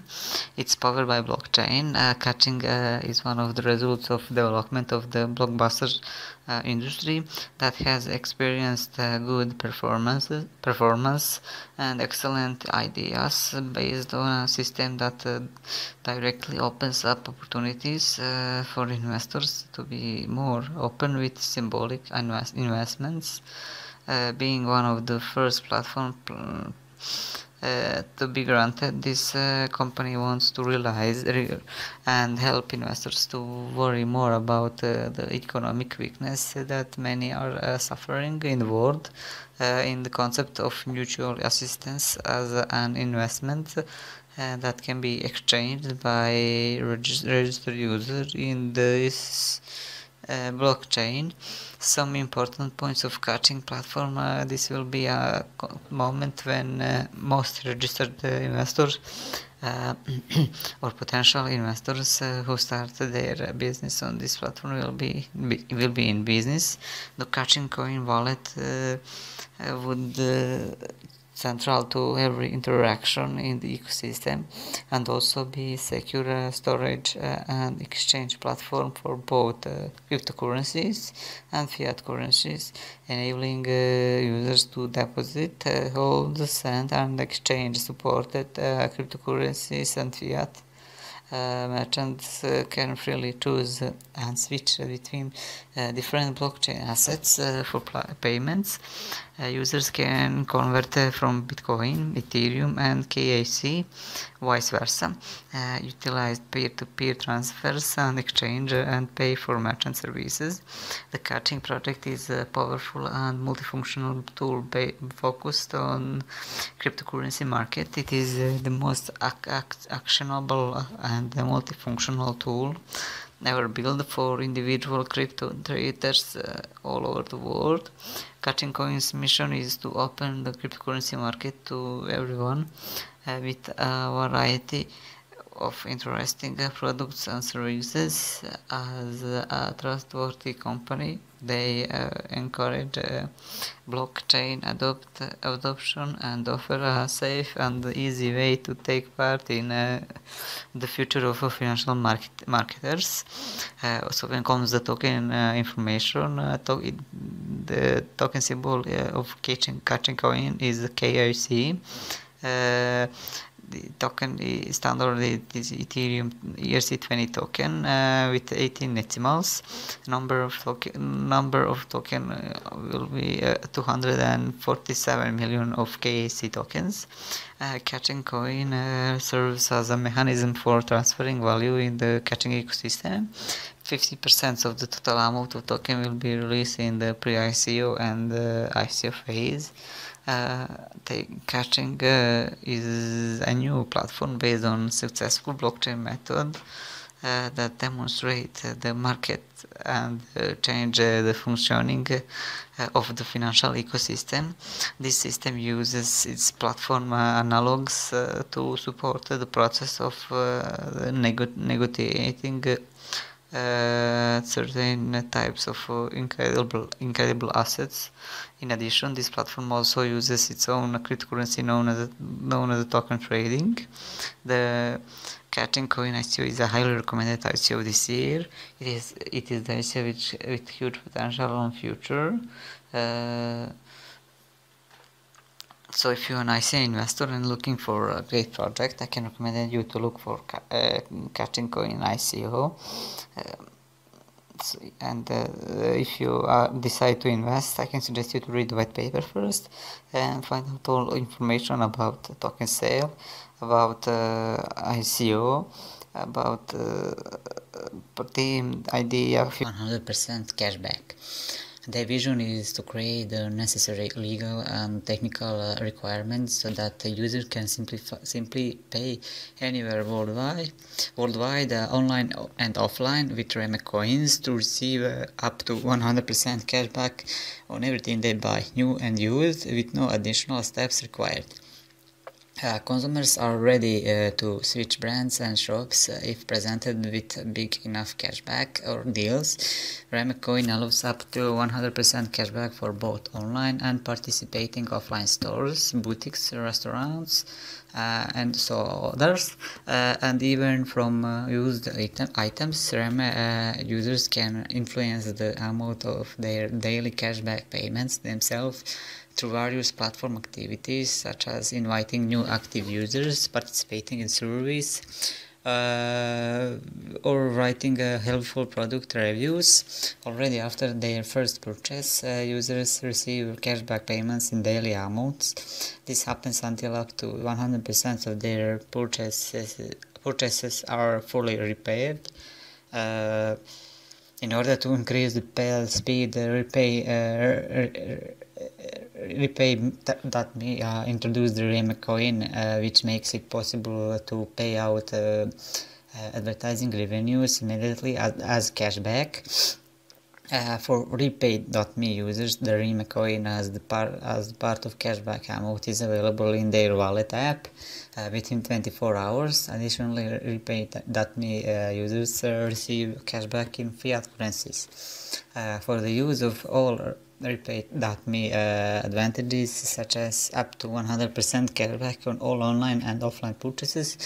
It's powered by blockchain. Catching is one of the results of development of the blockbuster industry that has experienced good performance and excellent ideas based on a system that directly opens up opportunities for investors to be more open with symbolic investments, being one of the first platforms to be granted. This company wants to realize and help investors to worry more about the economic weakness that many are suffering in the world, in the concept of mutual assistance as an investment that can be exchanged by registered user in this blockchain. Some important points of Catching platform. This will be a moment when most registered investors or potential investors who start their business on this platform will be in business. The Catching Coin wallet would central to every interaction in the ecosystem, and also be secure storage and exchange platform for both cryptocurrencies and and fiat currencies, enabling users to deposit, hold, send, and exchange supported cryptocurrencies and fiat. Merchants can freely choose and switch between different blockchain assets for payments. Users can convert from Bitcoin, Ethereum, and KAC, vice versa, utilize peer-to-peer transfers and exchange and pay for merchant services. The Catching project is a powerful and multifunctional tool focused on cryptocurrency market. It is the most actionable and multifunctional tool ever built for individual crypto traders all over the world. Catching Coin's mission is to open the cryptocurrency market to everyone with a variety of interesting products and services. As a trustworthy company, they encourage blockchain adoption and offer a safe and easy way to take part in the future of financial marketers. So when comes the token information, the token symbol of Catching Coin is KIC. The token is standard is Ethereum ERC20 token with 18 decimals. Number of token will be 247 million of KAC tokens. Catching Coin serves as a mechanism for transferring value in the catching ecosystem. 50% of the total amount of token will be released in the pre-ICO and ICO phase. Catching is a new platform based on successful blockchain method that demonstrate the market and change the functioning of the financial ecosystem. This system uses its platform analogs to support the process of negotiating certain types of incredible assets. In addition, this platform also uses its own cryptocurrency known as token trading. The Catching Coin ICO is a highly recommended ICO this year. It is the ICO with huge potential on future. So if you're an ICO investor and looking for a great project, I can recommend you to look for Catching Coin ICO. If you decide to invest, I can suggest you to read the white paper first and find out all information about token sale, about ICO, about the idea of 100% cashback. The vision is to create the necessary legal and technical requirements so that the user can simply pay anywhere worldwide, online and offline with Reme coins to receive up to 100% cashback on everything they buy, new and used, with no additional steps required. Consumers are ready to switch brands and shops if presented with big enough cashback or deals. Coin allows up to 100% cashback for both online and participating offline stores, boutiques, restaurants, and so others, and even from used items. Users can influence the amount of their daily cashback payments themselves through various platform activities, such as inviting new active users, participating in surveys, or writing helpful product reviews. Already after their first purchase, users receive cashback payments in daily amounts. This happens until up to 100% of their purchases are fully repaid. In order to increase the payout speed, Repay.me introduced the Reme coin, which makes it possible to pay out advertising revenues immediately as cashback. For Repay.me users, the Reme coin as part of cashback amount is available in their wallet app within 24 hours. Additionally, Repay.me users receive cashback in fiat currencies. For the use of all Repay.me advantages, such as up to 100% cashback on all online and offline purchases,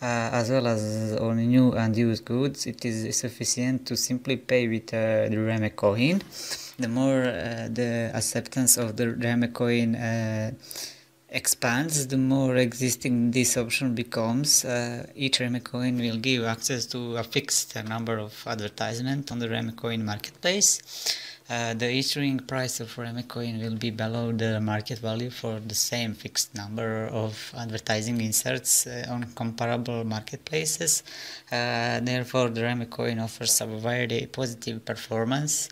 as well as on new and used goods. It is sufficient to simply pay with the Reme coin. The more the acceptance of the Reme coin expands, the more existing this option becomes. Each Reme coin will give access to a fixed number of advertisements on the Reme coin marketplace. The issuing price of Reme coin will be below the market value for the same fixed number of advertising inserts on comparable marketplaces. Therefore, the Reme coin offers a very positive performance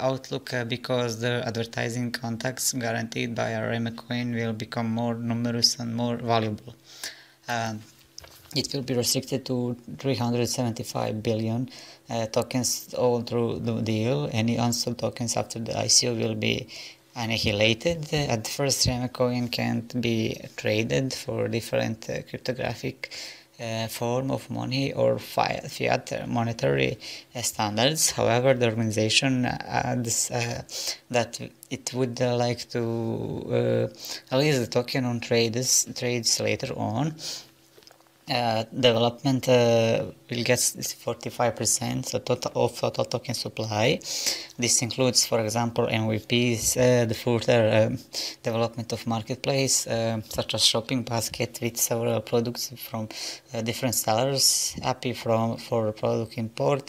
outlook because the advertising contacts guaranteed by a Reme coin will become more numerous and more valuable. It will be restricted to 375 billion tokens all through the deal. Any unsold tokens after the ICO will be annihilated. At first, Reme coin can't be traded for different cryptographic form of money or fiat monetary standards. However, the organization adds that it would like to release the token on trades later on. Development will get 45% of total token supply. This includes, for example, MVPs, the further development of marketplace, such as shopping basket with several products from different sellers, API for product import,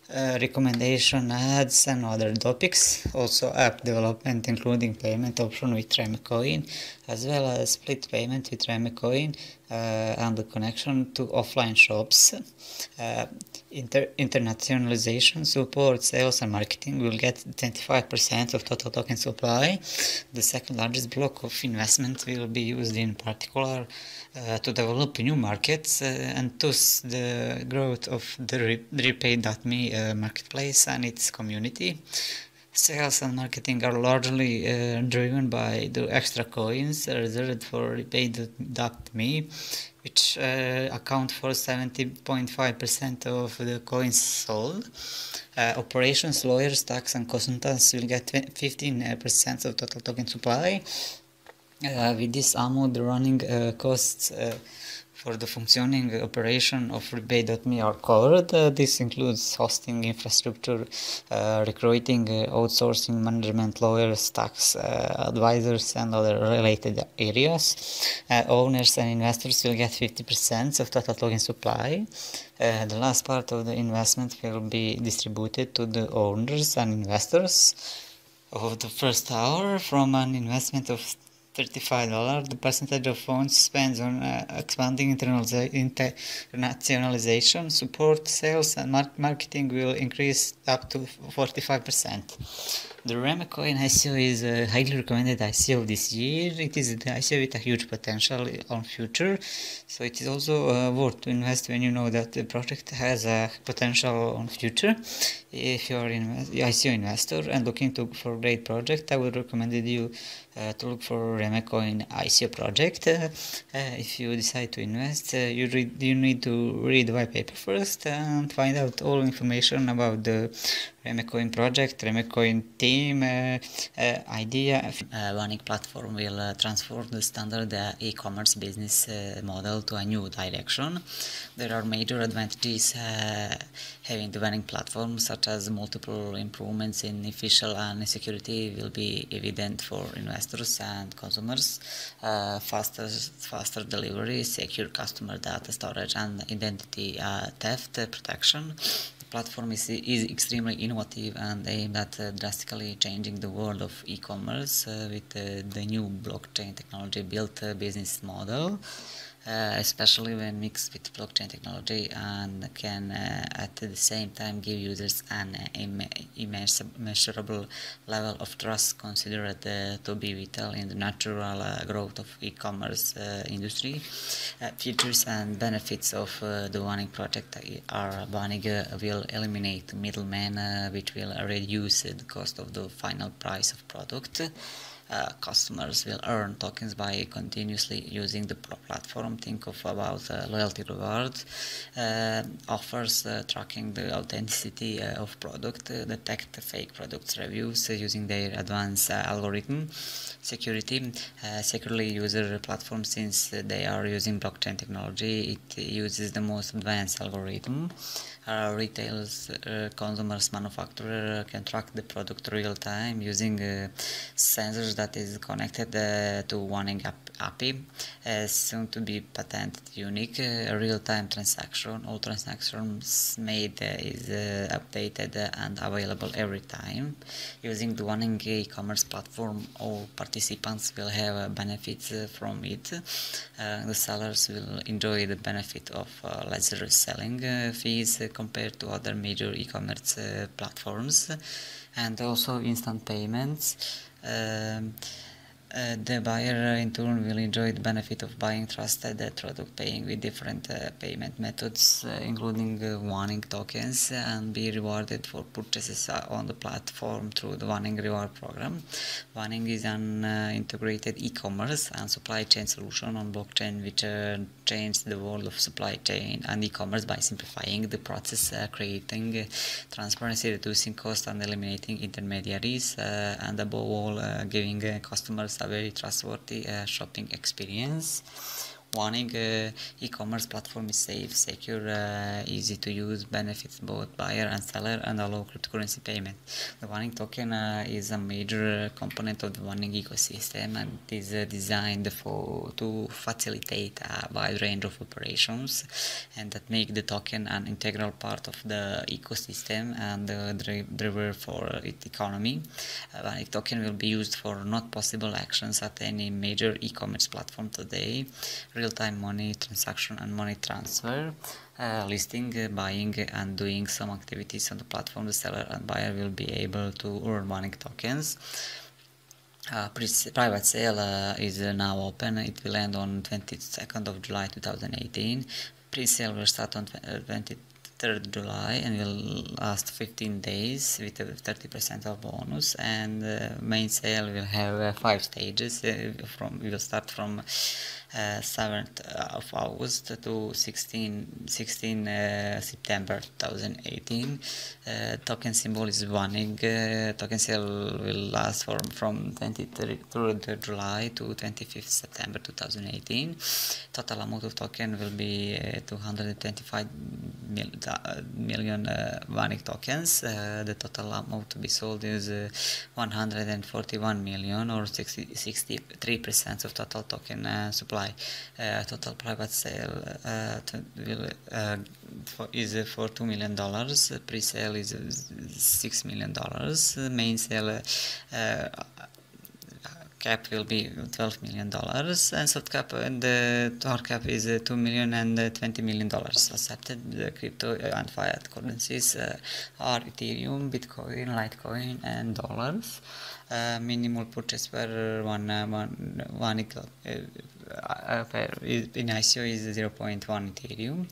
recommendation ads and other topics. Also app development including payment option with Reme coin, as well as split payment with Reme coin and the connection to offline shops. Internationalization support, sales and marketing will get 25% of total token supply. The second largest block of investment will be used in particular to develop new markets and thus the growth of the Repay.me marketplace and its community. Sales and marketing are largely driven by the extra coins reserved for Repay.me, which account for 70.5% of the coins sold. Operations, lawyers, tax and consultants will get 15% of total token supply. With this amount, the running costs for the functioning operation of Repay.me are covered. This includes hosting infrastructure, recruiting, outsourcing, management, lawyers, tax advisors and other related areas. Owners and investors will get 50% of total token supply. The last part of the investment will be distributed to the owners and investors of the first hour. From an investment of $35, the percentage of funds spent on expanding internationalization, support, sales and marketing will increase up to 45%. The Reme coin ICO is a highly recommended ICO this year. It is the ICO with a huge potential on future, so it is also worth to invest when you know that the project has a potential on future. If you are an ICO investor and looking for a great project, I would recommend you to look for Reme coin ICO project. If you decide to invest, you need to read the white paper first and find out all information about the Reme coin project, Reme coin team, idea. One platform will transform the standard e-commerce business model to a new direction. There are major advantages having the winning platform, such as multiple improvements in efficiency and security will be evident for investors and consumers. Faster delivery, secure customer data storage and identity theft protection. The platform is extremely innovative and aimed at drastically changing the world of e-commerce with the new blockchain technology built business model. Especially when mixed with blockchain technology, and can at the same time give users an immeasurable level of trust considered to be vital in the natural growth of e-commerce industry. Features and benefits of the Wanning project are Wanning will eliminate middlemen, which will reduce the cost of the final price of product. Customers will earn tokens by continuously using the platform. Think of about loyalty rewards, offers tracking the authenticity of product, detect fake products reviews using their advanced algorithm, security, securely user platform. Since they are using blockchain technology, it uses the most advanced algorithm. Retailers, consumers, manufacturer can track the product real time using sensors that is connected to one API, soon to be patented unique real-time transaction. All transactions made is updated and available every time. Using the one e-commerce platform, all participants will have benefits from it. The sellers will enjoy the benefit of lesser selling fees compared to other major e-commerce platforms, and also instant payments. The buyer in turn will enjoy the benefit of buying trusted product, paying with different payment methods, including Wanning tokens, and be rewarded for purchases on the platform through the Wanning reward program. Wanning is an integrated e-commerce and supply chain solution on blockchain, which changed the world of supply chain and e-commerce by simplifying the process, creating transparency, reducing cost, and eliminating intermediaries, and above all, giving customers a very trustworthy shopping experience. Wanning e-commerce platform is safe, secure, easy to use, benefits both buyer and seller, and allow cryptocurrency payment. The Wanning token is a major component of the Wanning ecosystem, and it is designed to facilitate a wide range of operations, and that make the token an integral part of the ecosystem and the driver for its economy. Wanning token will be used for not possible actions at any major e-commerce platform today. Real-time money transaction and money transfer, listing, buying, and doing some activities on the platform. The seller and buyer will be able to earn Wanning tokens. Private sale is now open. It will end on 22nd of July 2018. Pre-sale will start on 23rd July and will last 15 days with a 30% of bonus, and main sale will have 5 stages. We will start from 7th of August to 16 September 2018. Token symbol is Wanning. Token sale will last from 23rd July to 25th September 2018. Total amount of token will be 225 million Wanning tokens. The total amount to be sold is 141 million, or 63% of total token supply. Total private sale is for $2 million. Pre-sale is $6 million. Main sale cap will be $12 million, and soft cap and the hard cap is $2 million and $20 million. Accepted the crypto and fiat currencies are Ethereum, Bitcoin, Litecoin, and dollars. Minimal purchase per one in ICO is 0.1 Ethereum.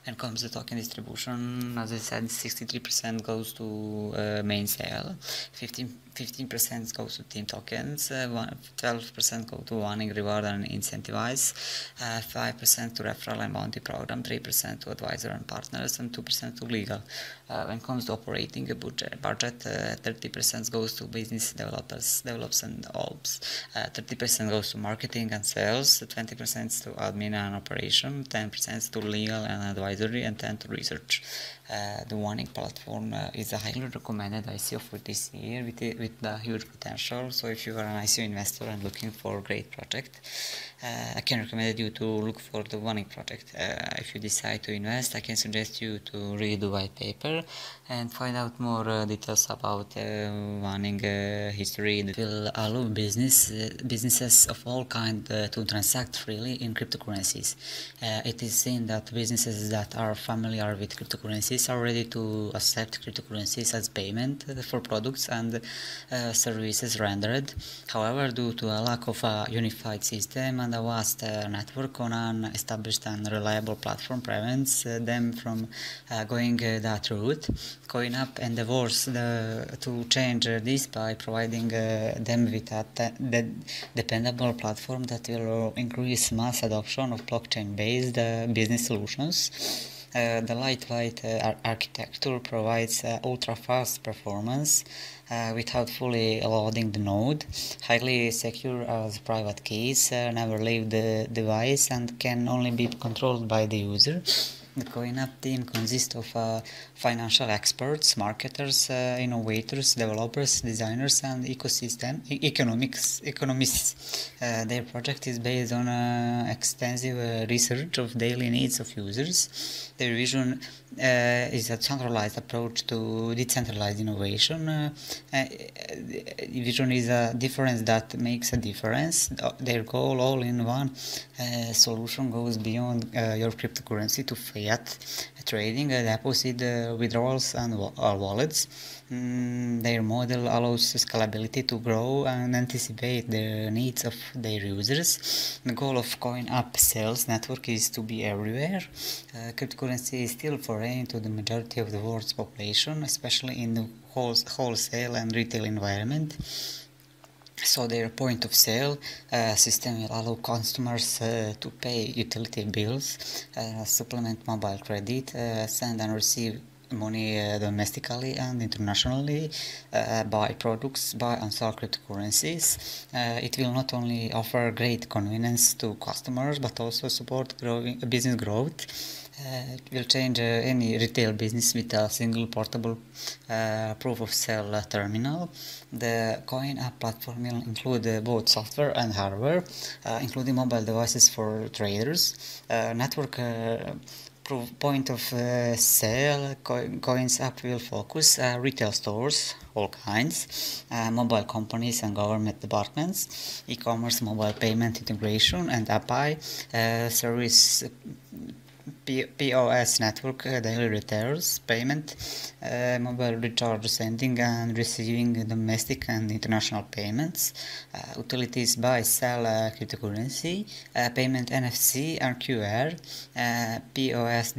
And comes the token distribution, as I said, 63% goes to main sale, 15% goes to team tokens, 12% go to Wanning reward and incentivize, 5% to referral and bounty program, 3% to advisor and partners, and 2% to legal. When it comes to operating a budget, 30% goes to business develops and ops, 30% goes to marketing and sales, 20% to admin and operation, 10% to legal and advisory, and 10% to research. The Wanning platform is a highly recommended ICO for this year with the huge potential. So if you are an ICO investor and looking for a great project, I can recommend you to look for the Wanning project. If you decide to invest, I can suggest you to read the white paper and find out more details about Wanning history. It will allow businesses of all kinds to transact freely in cryptocurrencies. It is seen that businesses that are familiar with cryptocurrencies are ready to accept cryptocurrencies as payment for products, and services rendered. However, due to a lack of a unified system and a vast network on an established and reliable platform prevents them from going that route. CoinUp endeavors to change this by providing them with a dependable platform that will increase mass adoption of blockchain-based business solutions. The lightweight architecture provides ultra-fast performance without fully loading the node, highly secure as private keys never leave the device and can only be controlled by the user. The CoinUp team consists of financial experts, marketers, innovators, developers, designers, and economists. Their project is based on extensive research of daily needs of users. Their vision is a centralized approach to decentralized innovation. Vision is a difference that makes a difference. Their goal, all in one solution, goes beyond your cryptocurrency to fiat trading, deposit, withdrawals, and wallets. Their model allows scalability to grow and anticipate the needs of their users. The goal of CoinUp sales network is to be everywhere. Cryptocurrency is still foreign to the majority of the world's population, especially in the wholesale and retail environment. So their point of sale system will allow customers to pay utility bills, supplement mobile credit, send and receive money domestically and internationally, buy products, buy and sell cryptocurrencies. It will not only offer great convenience to customers but also support business growth. It will change any retail business with a single portable proof of sale terminal. The CoinUp platform will include both software and hardware, including mobile devices for traders. Network point of sale CoinUp will focus retail stores, all kinds, mobile companies and government departments, e-commerce, mobile payment integration, and API service. POS network, daily retailers, payment, mobile recharge, sending and receiving domestic and international payments, utilities buy, sell cryptocurrency, payment NFC and QR, POS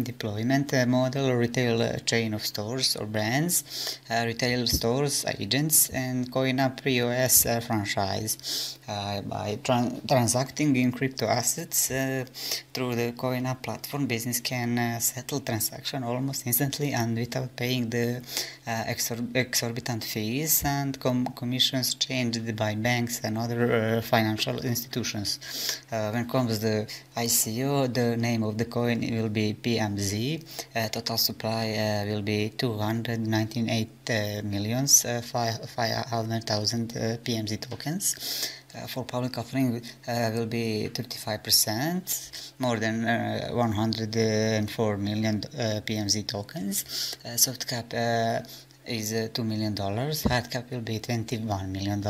deployment model, retail chain of stores or brands, retail stores, agents, and CoinUp POS franchise. By transacting in crypto assets through the CoinUp platform, business can settle transaction almost instantly and without paying the exorbitant fees and commissions charged by banks and other financial institutions. When it comes to the ICO, the name of the coin will be PMZ. Total supply will be 298 millions 500,000 PMZ tokens. For public offering will be 35%, more than 104 million PMZ tokens. Soft cap is $2 million, hard cap will be $21 million,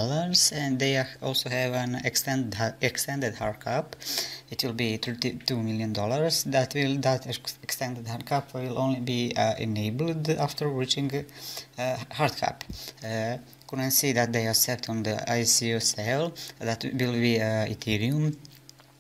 and they also have an extended hard cap. It will be $32 million. That extended hard cap will only be enabled after reaching hard cap. Currency that they accept on the ICO sale, that will be Ethereum,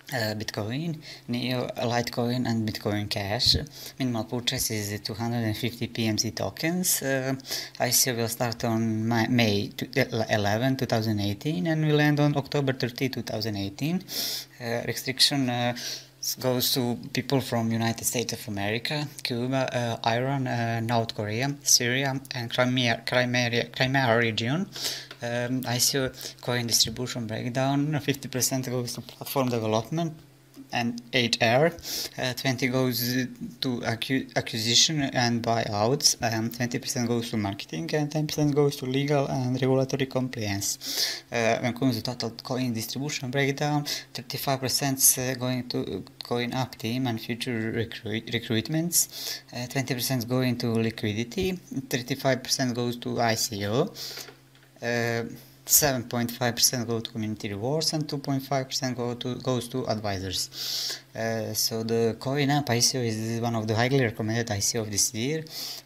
Bitcoin, Neo, Litecoin, and Bitcoin Cash. Minimal purchase is 250 PMZ tokens. ICO will start on May 11, 2018 and will end on October 30, 2018. Restriction goes to people from United States of America, Cuba, Iran, North Korea, Syria, and Crimea region. ICO coin distribution breakdown: 50% goes to platform development and HR, 20 goes to acquisition and buyouts, 20% goes to marketing, and 10% goes to legal and regulatory compliance. When it comes to total coin distribution breakdown, 35% going to CoinUp team and future recruitments, 20% going to liquidity, 35% goes to ICO. 7.5% go to community rewards and 2.5% goes to advisors. So the coin app ICO is one of the highly recommended ICO of this year.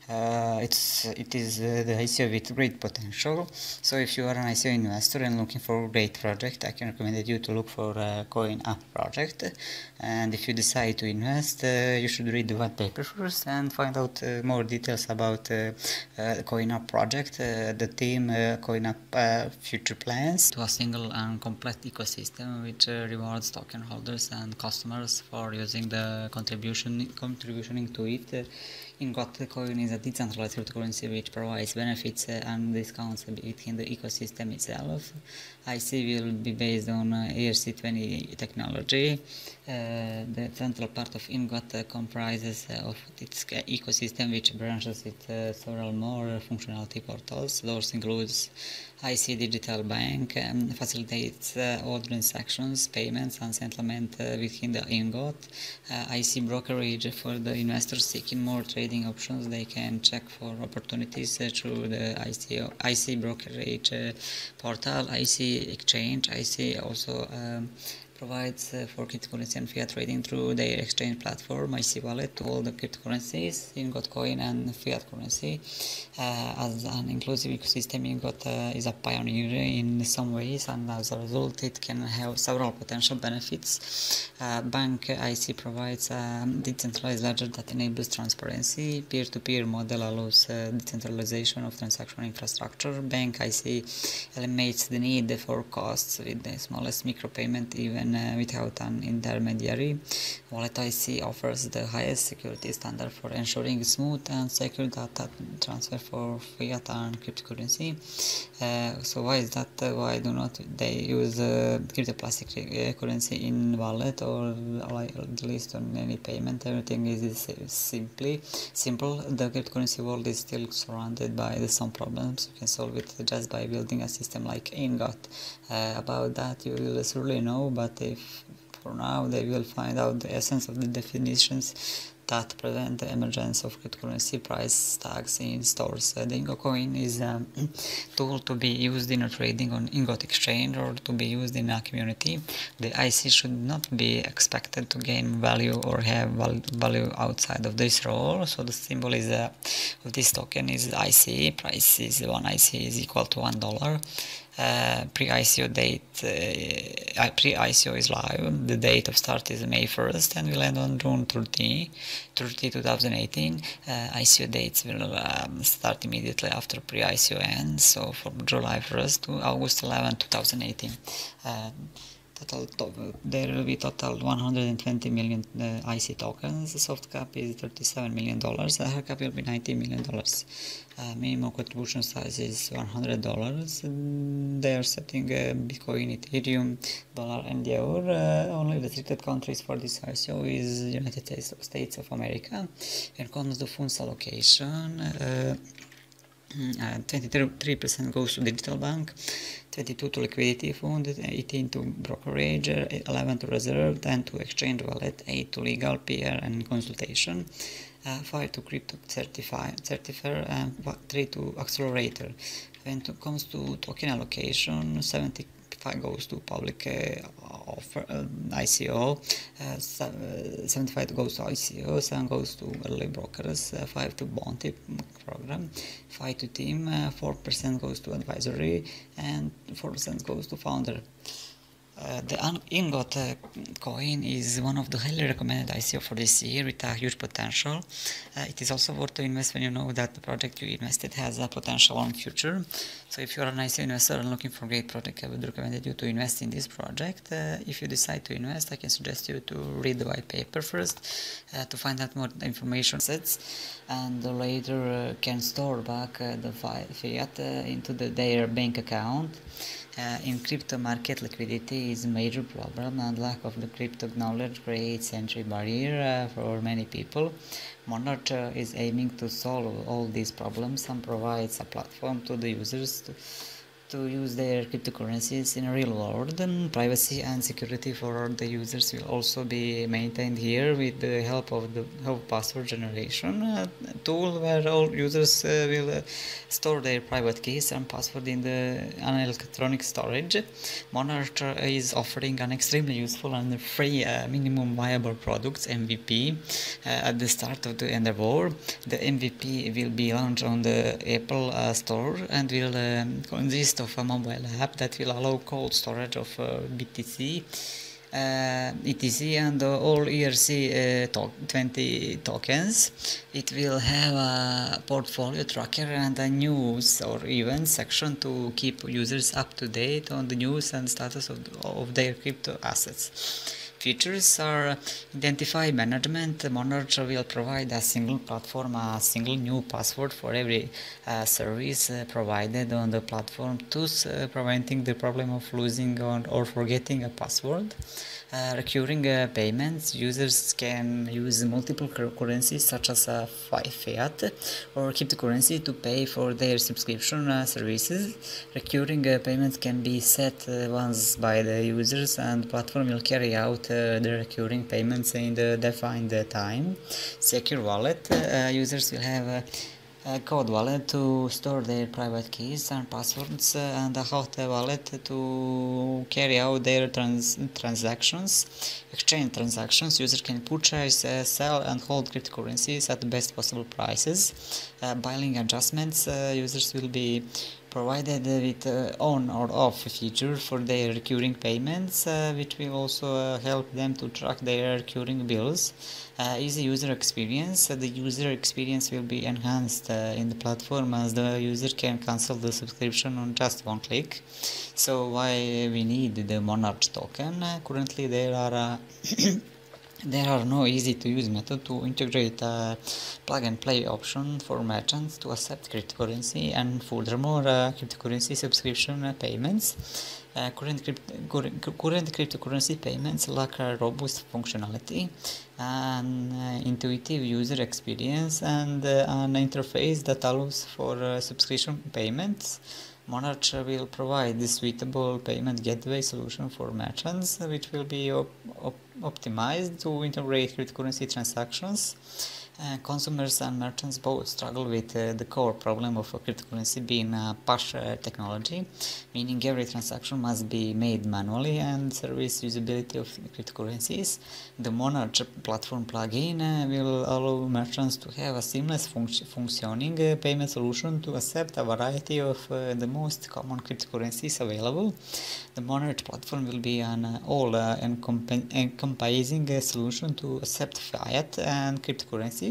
It is the ICO with great potential. So if you are an ICO investor and looking for a great project, I can recommend you to look for a coin app project. And if you decide to invest, you should read the white paper first and find out more details about the coin app project, the team, coin app future plans, to a single and complete ecosystem which rewards token holders and customers for using the contributing to it. Ingot coin is a decentralized cryptocurrency which provides benefits and discounts within the ecosystem itself. IC will be based on ERC20 technology. The central part of Ingot comprises of its ecosystem, which branches with several more functionality portals. Those includes IC Digital Bank, facilitates all transactions, payments and settlement within the Ingot. IC Brokerage for the investors seeking more trading options. They can check for opportunities through the IC Brokerage portal. IC Exchange. IC also provides for cryptocurrency and fiat trading through their exchange platform, IC Wallet, to all the cryptocurrencies, Ingot coin and fiat currency. As an inclusive ecosystem, Ingot is a pioneer in some ways, and as a result it can have several potential benefits. Bank IC provides a decentralized ledger that enables transparency. Peer-to-peer model allows decentralization of transaction infrastructure. Bank IC eliminates the need for costs with the smallest micropayment, even without an intermediary. Wallet IC offers the highest security standard for ensuring smooth and secure data transfer for fiat and cryptocurrency. So why is that? Why do not they use cryptoplastic currency in wallet, or at least on any payment? Everything is simple. The cryptocurrency world is still surrounded by some problems. You can solve it just by building a system like Ingot. About that you will surely know, but if for now they will find out the essence of the definitions that prevent the emergence of cryptocurrency price tags in stores. The Ingot coin is a tool to be used in a trading on Ingot exchange or to be used in a community. The IC should not be expected to gain value or have value outside of this role. So the symbol is of this token is IC. Price is 1 IC is equal to $1. Pre-ICO date, pre-ICO is live. The date of start is May 1st and will end on June 30, 2018. ICO dates will start immediately after pre-ICO ends, so from July 1st to August 11, 2018. There will be total 120 million IC tokens. The soft cap is $37 million. The hard cap will be $90 million. Minimum contribution size is $100. They are setting Bitcoin, Ethereum, dollar, and euro. Only restricted countries for this ICO is United States of America. When it comes to funds allocation, 23% goes to digital bank, 22 to liquidity fund, 18 to brokerage, 11 to reserve, 10 to exchange wallet, 8 to legal, PR and consultation, 5 to crypto certifier, and 3 to accelerator. When it comes to token allocation, 75 goes to public offer ICO, 75 goes to ICO, 7 goes to early brokers, 5 to bounty program, 5 to team, 4% goes to advisory, and 4% goes to founder. The Ingot coin is one of the highly recommended ICO for this year with a huge potential. It is also worth to invest when you know that the project you invested has a potential on future. So if you are an ICO investor and looking for a great project, I would recommend you to invest in this project. If you decide to invest, I can suggest you to read the white paper first to find out more information sets, and later can store back the fiat into their bank account. In crypto market, liquidity is a major problem, and lack of the crypto knowledge creates entry barrier for many people. Monarch is aiming to solve all these problems and provides a platform to the users to use their cryptocurrencies in a real world. Privacy and security for the users will also be maintained here with the help of the password generation tool, where all users will store their private keys and password in an electronic storage. Monarch is offering an extremely useful and free minimum viable products MVP at the start of the endeavor. The MVP will be launched on the Apple Store and will consist of a mobile app that will allow cold storage of BTC, ETC and all ERC20 tokens. It will have a portfolio tracker and a news or events section to keep users up to date on the news and status of their crypto assets. Features are identify management. Monarch will provide a single platform, a single new password for every service provided on the platform, thus preventing the problem of losing or forgetting a password. Recurring payments. Users can use multiple currencies such as fiat or cryptocurrency to pay for their subscription services. Recurring payments can be set once by the users, and platform will carry out the recurring payments in the defined time. Secure wallet. Users will have a code wallet to store their private keys and passwords, and a hot wallet to carry out their transactions. Exchange transactions. Users can purchase, sell and hold cryptocurrencies at the best possible prices. Billing adjustments. Users will be provided with on or off feature for their recurring payments, which will also help them to track their recurring bills. Easy user experience. The user experience will be enhanced in the platform, as the user can cancel the subscription on just one click. So why we need the Monarch token? Currently there are there are no easy to use method to integrate a plug and play option for merchants to accept cryptocurrency, and furthermore cryptocurrency subscription payments. Current cryptocurrency payments lack a robust functionality, an intuitive user experience, and an interface that allows for subscription payments. Monarch will provide the suitable payment gateway solution for merchants, which will be optimized to integrate cryptocurrency transactions. Consumers and merchants both struggle with the core problem of cryptocurrency being a push technology, meaning every transaction must be made manually and service usability of cryptocurrencies. The Monarch platform plugin will allow merchants to have a seamless functioning payment solution to accept a variety of the most common cryptocurrencies available. The Monarch platform will be an all-encompassing solution to accept fiat and cryptocurrencies,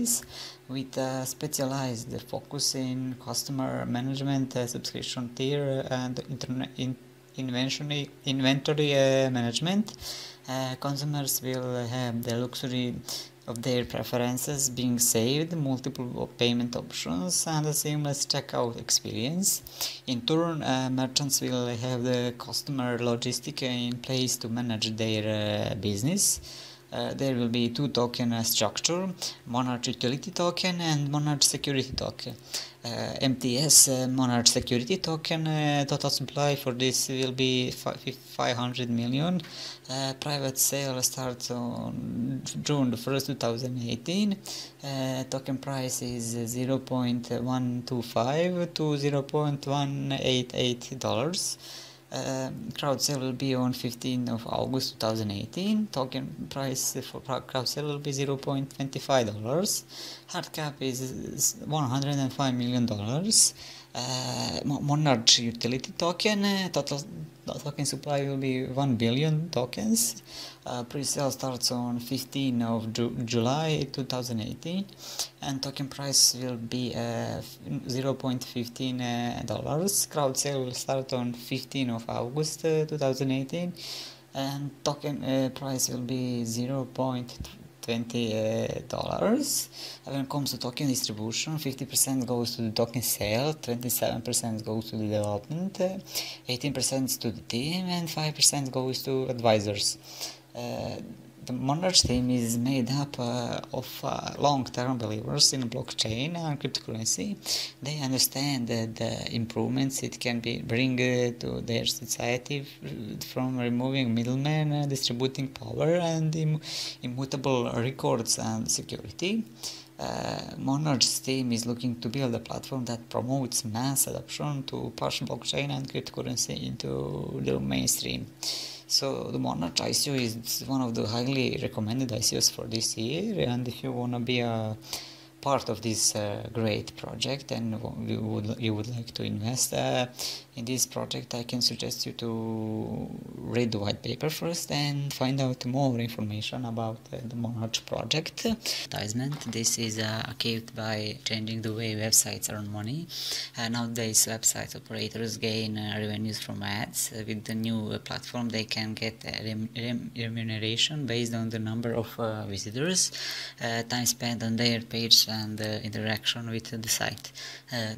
with a specialized focus in customer management, subscription tier, and inventory management. Consumers will have the luxury of their preferences being saved, multiple payment options, and a seamless checkout experience. In turn, merchants will have the customer logistic in place to manage their business. There will be two token structure, Monarch Utility Token and Monarch Security Token. MTS Monarch Security Token, total supply for this will be 500 million. Private sale starts on June 1st, 2018. Token price is $0.125 to $0.188. Crowd sale will be on 15th of August 2018. Token price for crowd sale will be $0.25. Hard cap is $105 million. Monarch Utility Token, total token supply will be 1 billion tokens. Pre-sale starts on 15th of July 2018, and token price will be $0.15. Crowd sale will start on 15th of August 2018, and token price will be $0.20. When it comes to token distribution, 50% goes to the token sale, 27% goes to the development, 18% to the team, and 5% goes to advisors. The Monarch team is made up of long-term believers in blockchain and cryptocurrency. They understand the improvements it can bring to their society from removing middlemen, distributing power, and immutable records and security. Monarch's team is looking to build a platform that promotes mass adoption to push blockchain and cryptocurrency into the mainstream. So the Monarch ICO is one of the highly recommended ICOs for this year, and if you want to be a part of this great project and you would like to invest in this project, I can suggest you to read the white paper first and find out more information about the Monarch project. Advertisement. This is achieved by changing the way websites earn money. Nowadays website operators gain revenues from ads. With the new platform they can get remuneration based on the number of visitors, time spent on their page, and interaction with the site.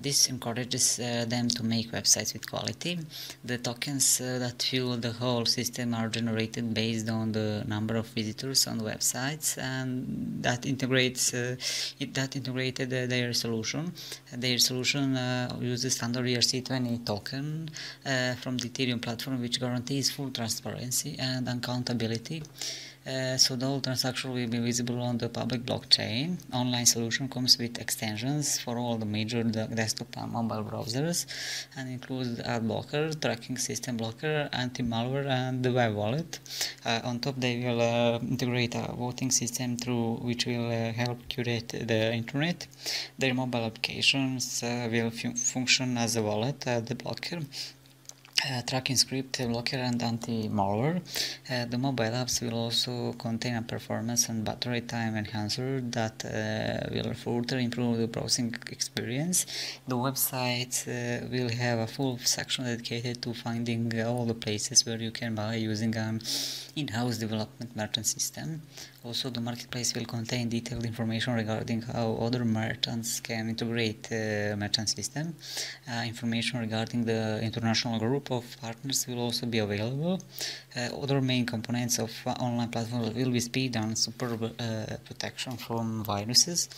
This encourages them to make websites with quality. The tokens that fuel the whole system are generated based on the number of visitors on websites, and that integrated their solution. Their solution uses standard ERC20 token from the Ethereum platform, which guarantees full transparency and accountability. So the whole transaction will be visible on the public blockchain. Online solution comes with extensions for all the major desktop and mobile browsers, and includes ad blocker, tracking system blocker, anti-malware, and the web wallet. On top they will integrate a voting system through which will help curate the internet. Their mobile applications will function as a wallet, the blocker, tracking script, blocker, and anti-malware. The mobile apps will also contain a performance and battery time enhancer that will further improve the browsing experience. The website will have a full section dedicated to finding all the places where you can buy using an in-house development merchant system. Also, the marketplace will contain detailed information regarding how other merchants can integrate merchant system. Information regarding the international group of partners will also be available. Other main components of online platform will be speed and super protection from viruses.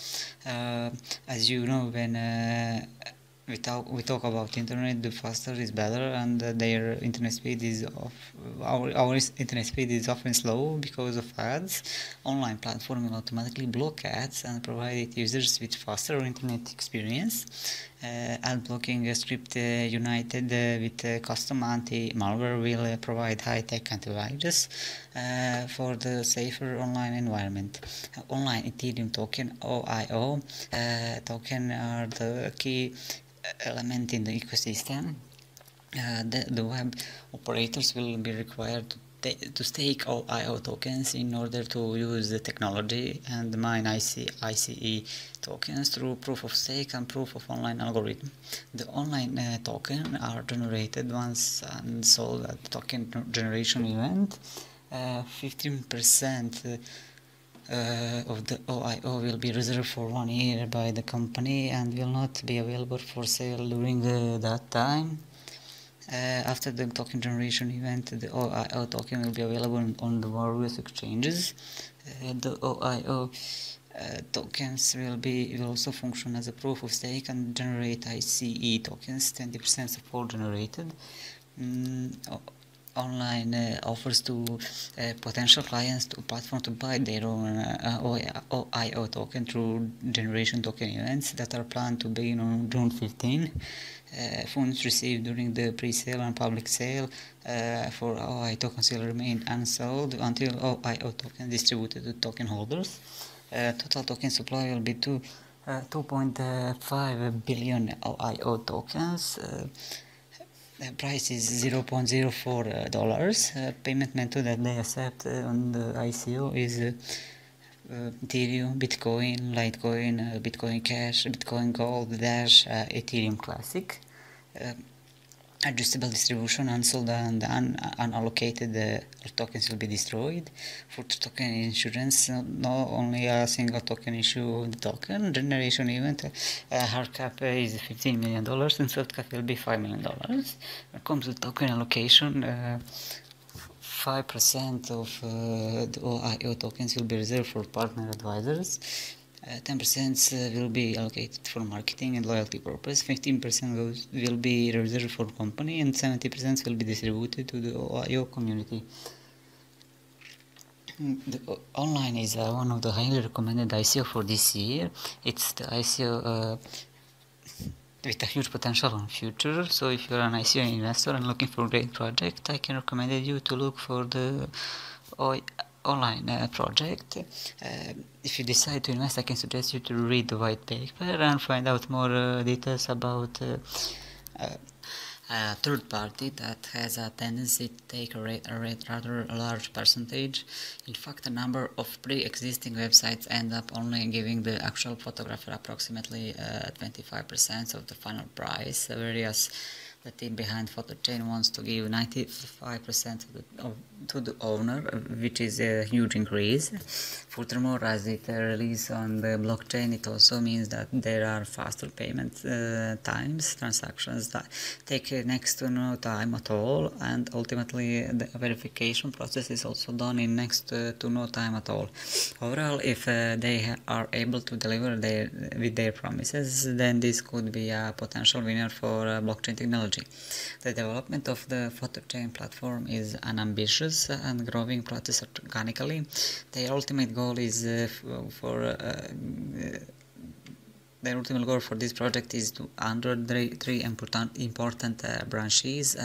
As you know, when we talk about internet, the faster is better, and their internet speed is our internet speed is often slow because of ads. Online platform will automatically block ads and provide users with faster internet experience. Ad blocking script united with custom anti-malware will provide high-tech antivirus for the safer online environment. Online Ethereum token OIO token are the key element in the ecosystem. The web operators will be required to stake OIO tokens in order to use the technology and mine ICE tokens through proof of stake and proof of online algorithm. The online token are generated once and sold at the token generation event. 15% of the OIO will be reserved for 1 year by the company and will not be available for sale during that time. After the token generation event, the OIO token will be available on the various exchanges. The OIO tokens will also function as a proof of stake and generate ICE tokens, 20% support generated. Online offers to potential clients to platform to buy their own OIO token through generation token events that are planned to begin on June 15. Funds received during the pre-sale and public sale for OIO tokens will remain unsold until OIO token distributed to token holders. Total token supply will be 2.5 billion OIO tokens. The price is $0.04. Payment method that they accept on the ICO is Ethereum, Bitcoin, Litecoin, Bitcoin Cash, Bitcoin Gold, Dash, Ethereum Classic. Adjustable distribution, unsold and unallocated tokens will be destroyed. For token insurance, not only a single token issue of the token. Generation event, hard cap is $15 million and soft cap will be $5 million. When it comes to token allocation, 5% of the OIO tokens will be reserved for partner advisors. 10% will be allocated for marketing and loyalty purpose, 15% will be reserved for company, and 70% will be distributed to the OIO community. The online is one of the highly recommended ICO for this year. It's the ICO with a huge potential in future. So if you're an ICO investor and looking for a great project, I can recommend you to look for the online project. If you decide to invest, I can suggest you to read the white paper and find out more details about a third party that has a tendency to take a rather large percentage. In fact, a number of pre-existing websites end up only giving the actual photographer approximately 25% of the final price, whereas the team behind PhotoChain wants to give 95% to the owner, which is a huge increase. Furthermore, as it releases on the blockchain, it also means that there are faster payment times. Transactions that take next to no time at all, and ultimately the verification process is also done in next to no time at all. Overall, if they are able to deliver with their promises, then this could be a potential winner for blockchain technology. The development of the PhotoChain platform is an ambitious and growing process organically. Their ultimate goal is the ultimate goal for this project is to under three important branches.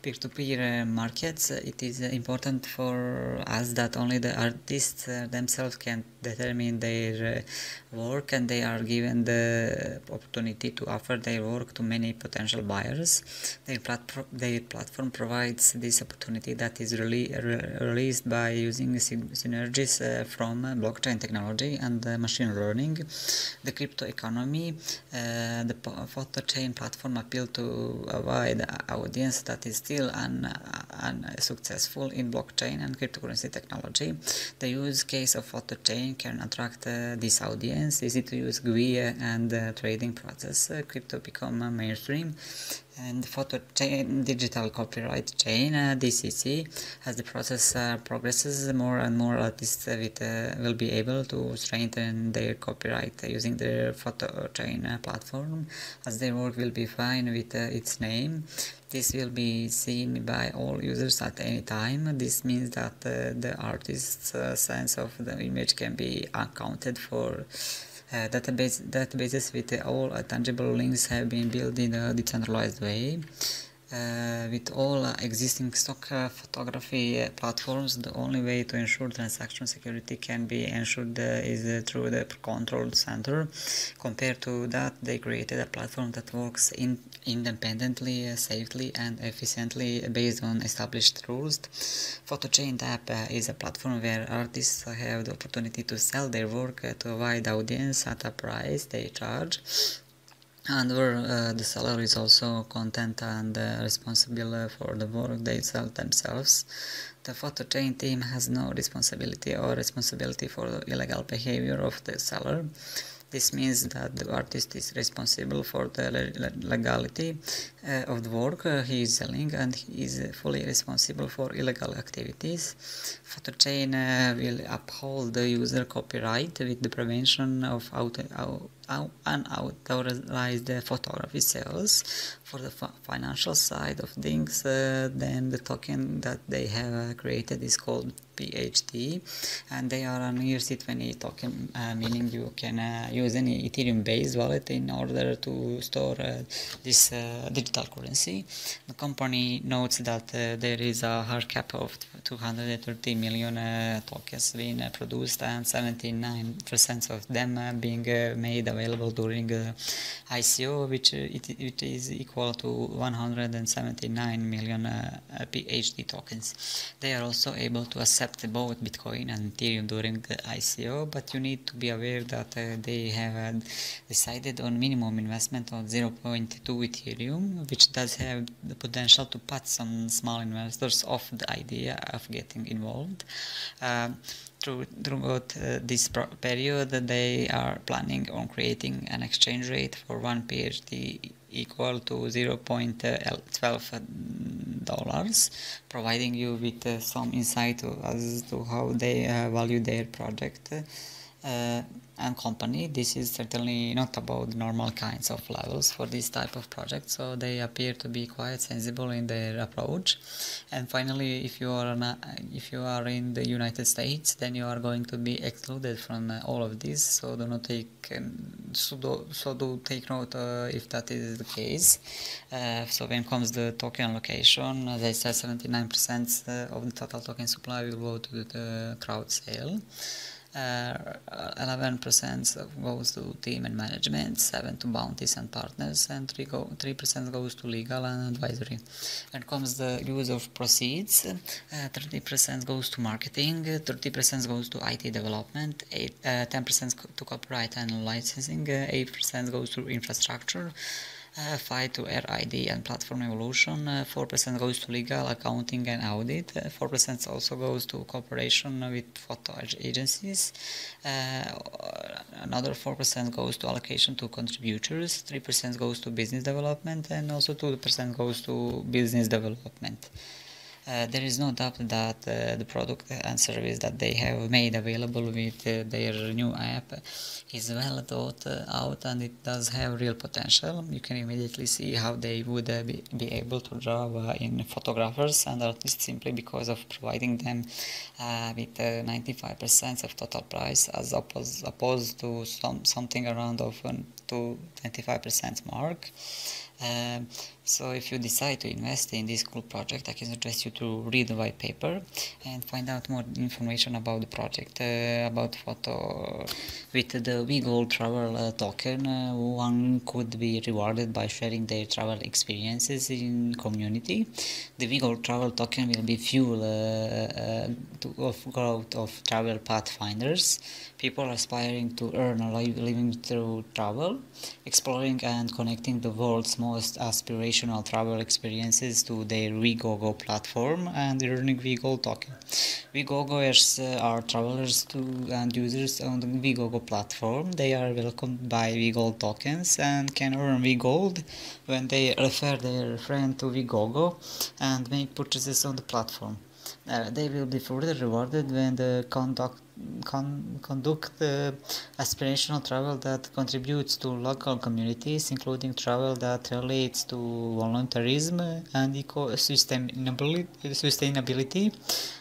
Peer-to-peer markets. It is important for us that only the artists themselves can determine their work, and they are given the opportunity to offer their work to many potential buyers. Their platform provides this opportunity that is released by using synergies from blockchain technology and machine learning. The crypto economy, the PhotoChain platform appeal to a wide audience that is still unsuccessful in blockchain and cryptocurrency technology. The use case of PhotoChain can attract this audience. Easy to use GUI and trading process. Crypto become mainstream. And PhotoChain digital copyright chain DCC, as the process progresses, more and more artists will be able to strengthen their copyright using their PhotoChain platform, as their work will be fine with its name. This will be seen by all users at any time. This means that the artist's sense of the image can be accounted for. Databases with all tangible links have been built in a decentralized way. With all existing stock photography platforms, the only way to ensure transaction security can be ensured is through the control center. Compared to that, they created a platform that works independently, safely, and efficiently based on established rules. PhotoChain app is a platform where artists have the opportunity to sell their work to a wide audience at a price they charge, and where the seller is also content and responsible for the work they sell themselves. The PhotoChain team has no responsibility for the illegal behavior of the seller. This means that the artist is responsible for the legality of the work he is selling, and he is fully responsible for illegal activities. PhotoChain will uphold the user copyright with the prevention of unauthorized photography sales. For the financial side of things, then the token that they have created is called PHD, and they are an ERC20 token, meaning you can use any Ethereum-based wallet in order to store this digital currency. The company notes that there is a hard cap of 230 million tokens being produced, and 79% of them being made available during ICO, which is equal to 179 million PHD tokens. They are also able to accept both Bitcoin and Ethereum during the ICO, but you need to be aware that they have decided on minimum investment of 0.2 Ethereum, which does have the potential to put some small investors off the idea of getting involved. Throughout this period, they are planning on creating an exchange rate for one PhD equal to $0.12, providing you with some insight as to how they value their project and company. This is certainly not about normal kinds of levels for this type of project, so they appear to be quite sensible in their approach. And finally, if you are in the United States, then you are going to be excluded from all of this, so do not take do take note if that is the case. So when comes the token allocation, as I said, 79% of the total token supply will go to the crowd sale. 11% goes to team and management, 7% to bounties and partners, and 3% goes to legal and advisory. When comes the use of proceeds, 30% goes to marketing, 30% goes to IT development, 10% to copyright and licensing, 8% goes to infrastructure, 5% to RID and platform evolution, 4% goes to legal, accounting and audit, 4% also goes to cooperation with photo agencies, another 4% goes to allocation to contributors, 3% goes to business development, and also 2% goes to business development. There is no doubt that the product and service that they have made available with their new app is well thought out, and it does have real potential. You can immediately see how they would be able to draw in photographers and artists simply because of providing them with 95% of total price as opposed to something around to 25% mark. So if you decide to invest in this cool project, I can suggest you to read the white paper and find out more information about the project, about photo. With the WeGold travel token, one could be rewarded by sharing their travel experiences in community. The WeGold travel token will be fuel of growth of travel pathfinders, people aspiring to earn a living through travel, exploring and connecting the world's most aspirational travel experiences to their WeGoGo platform and earning WeGold token. WeGoGoers are travelers and users on the WeGoGo platform. They are welcomed by WeGold tokens and can earn WeGold when they refer their friend to WeGoGo and make purchases on the platform. They will be further rewarded when they conduct aspirational travel that contributes to local communities, including travel that relates to volunteerism and sustainability.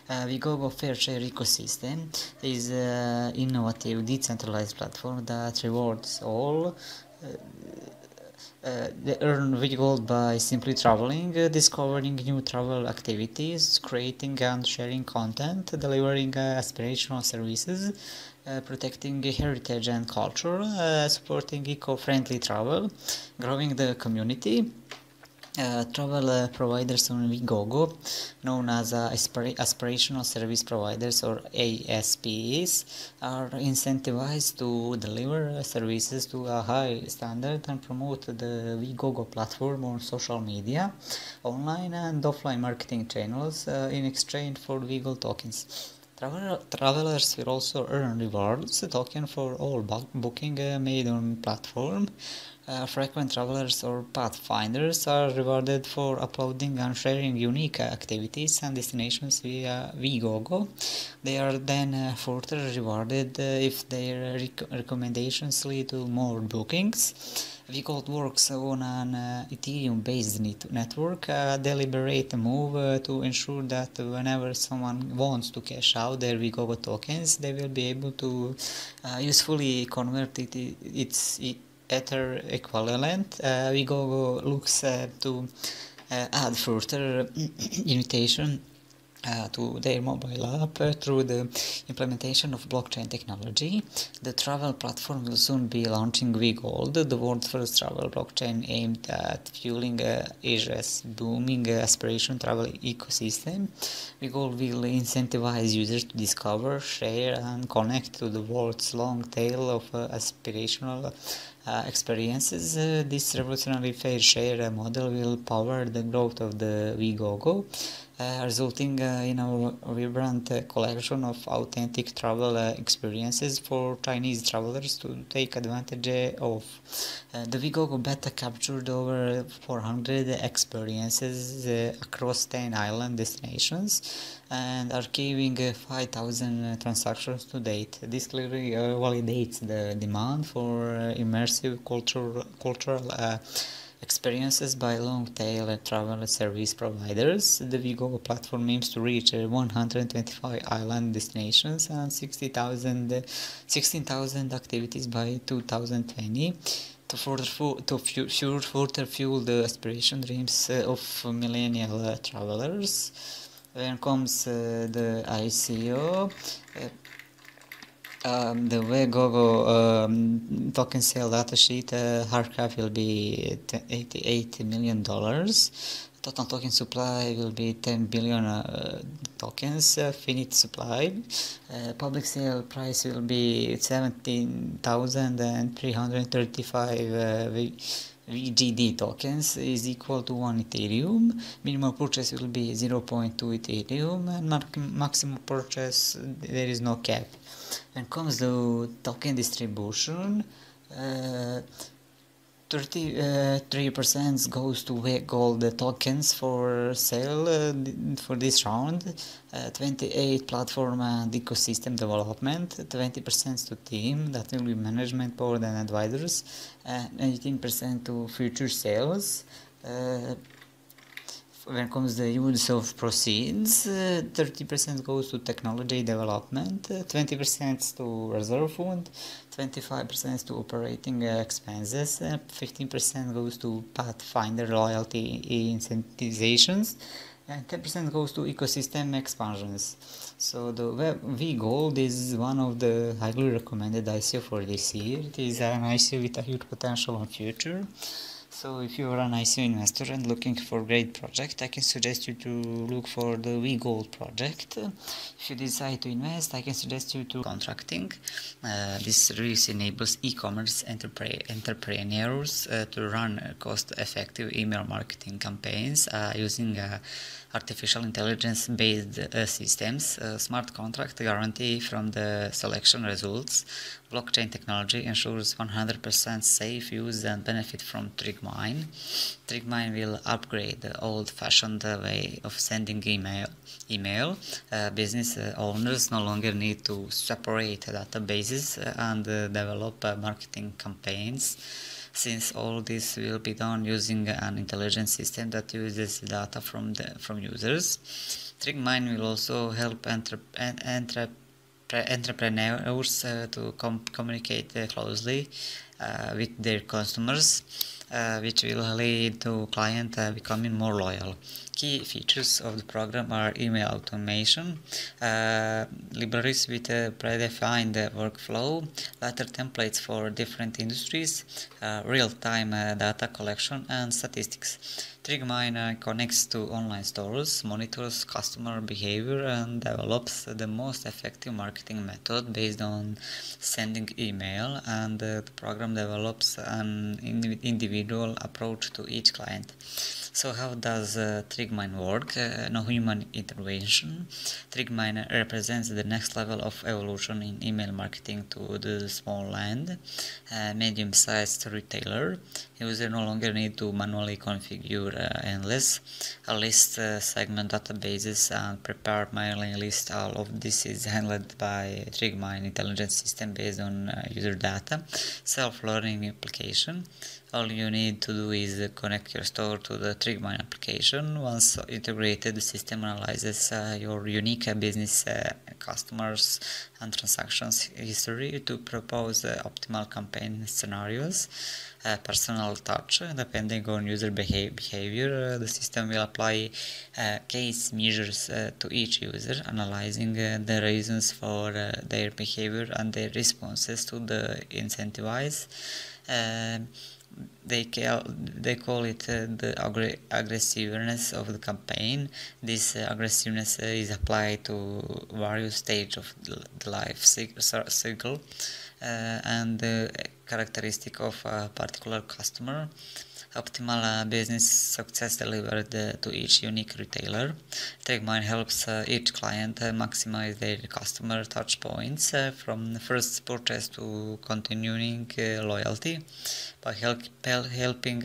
WeGoGo Fair Share Ecosystem is an innovative, decentralized platform that rewards all. They earn WeGold by simply traveling, discovering new travel activities, creating and sharing content, delivering aspirational services, protecting heritage and culture, supporting eco-friendly travel, growing the community. Travel providers on WeGoGo, known as aspirational service providers or ASPs, are incentivized to deliver services to a high standard and promote the WeGoGo platform on social media, online and offline marketing channels in exchange for WeGold tokens. Travelers will also earn rewards token for all booking made on platform. Frequent travelers or pathfinders are rewarded for uploading and sharing unique activities and destinations via WeGoGo. They are then further rewarded if their recommendations lead to more bookings. WeGold works on an Ethereum-based network, a deliberate move to ensure that whenever someone wants to cash out their WeGoGo tokens, they will be able to usefully convert its Ether equivalent. WeGoGo looks to add further invitation to their mobile app through the implementation of blockchain technology. The travel platform will soon be launching WeGold, the world's first travel blockchain aimed at fueling Asia's booming aspiration travel ecosystem. WeGold will incentivize users to discover, share, and connect to the world's long tail of aspirational experiences. This revolutionary fair share model will power the growth of the Vigogo, resulting in a vibrant collection of authentic travel experiences for Chinese travelers to take advantage of. The Vigogo beta captured over 400 experiences across 10 island destinations and archiving 5,000 transactions to date. This clearly validates the demand for immersive cultural experiences by long-tail travel service providers. The Vigo platform aims to reach 125 island destinations and 16,000 activities by 2020 to further fuel the aspiration dreams of millennial travelers. When comes the ICO, the Vigogo token sale datasheet hard cap will be $88 million. Total token supply will be 10 billion tokens, finite supply. Public sale price will be 17,335 VGD tokens is equal to 1 Ethereum. Minimum purchase will be 0.2 Ethereum and maximum purchase there is no cap. When it comes to token distribution, 33% goes to gold tokens for sale for this round, 28 platform and ecosystem development, 20% to team, that will be management board and advisors, and 18% to future sales. When it comes to the use of proceeds, 30% goes to technology development, 20% to reserve fund, 25% to operating expenses, 15% goes to Pathfinder loyalty incentivizations, and 10% goes to ecosystem expansions. So the V-Gold is one of the highly recommended ICO for this year. It is an ICO with a huge potential on future. So if you are an ICO investor and looking for a great project, I can suggest you to look for the V-Gold project. If you decide to invest, I can suggest you to contracting. This service enables e-commerce entrepreneurs to run cost-effective email marketing campaigns using artificial intelligence-based systems, smart contract guarantee from the selection results. Blockchain technology ensures 100% safe use and benefit from TrigMine. TrigMine will upgrade the old-fashioned way of sending email. Business owners no longer need to separate databases and develop marketing campaigns, since all this will be done using an intelligent system that uses data from users. TrigMine will also help entrepreneurs to communicate closely with their customers, which will lead to clients becoming more loyal. Key features of the program are email automation, libraries with a predefined workflow, letter templates for different industries, real-time data collection and statistics. TrigMine connects to online stores, monitors customer behavior and develops the most effective marketing method based on sending email, and the program develops an individual approach to each client. So how does TrigMine work? No human intervention. TrigMine represents the next level of evolution in email marketing to the small and medium-sized retailer. Users no longer need to manually configure endless list, segment databases and prepare mailing list. All of this is handled by TrigMine intelligence system based on user data, self-learning application. All you need to do is connect your store to the TrigMine application. Once integrated, the system analyzes your unique business customers and transactions history to propose optimal campaign scenarios. Personal touch, depending on user behavior, the system will apply case measures to each user, analyzing the reasons for their behavior and their responses to the incentivize. They call it the aggressiveness of the campaign. This aggressiveness is applied to various stages of the life cycle, and the characteristic of a particular customer. Optimal business success delivered to each unique retailer. TrigMine helps each client maximize their customer touch points from the first purchase to continuing loyalty by helping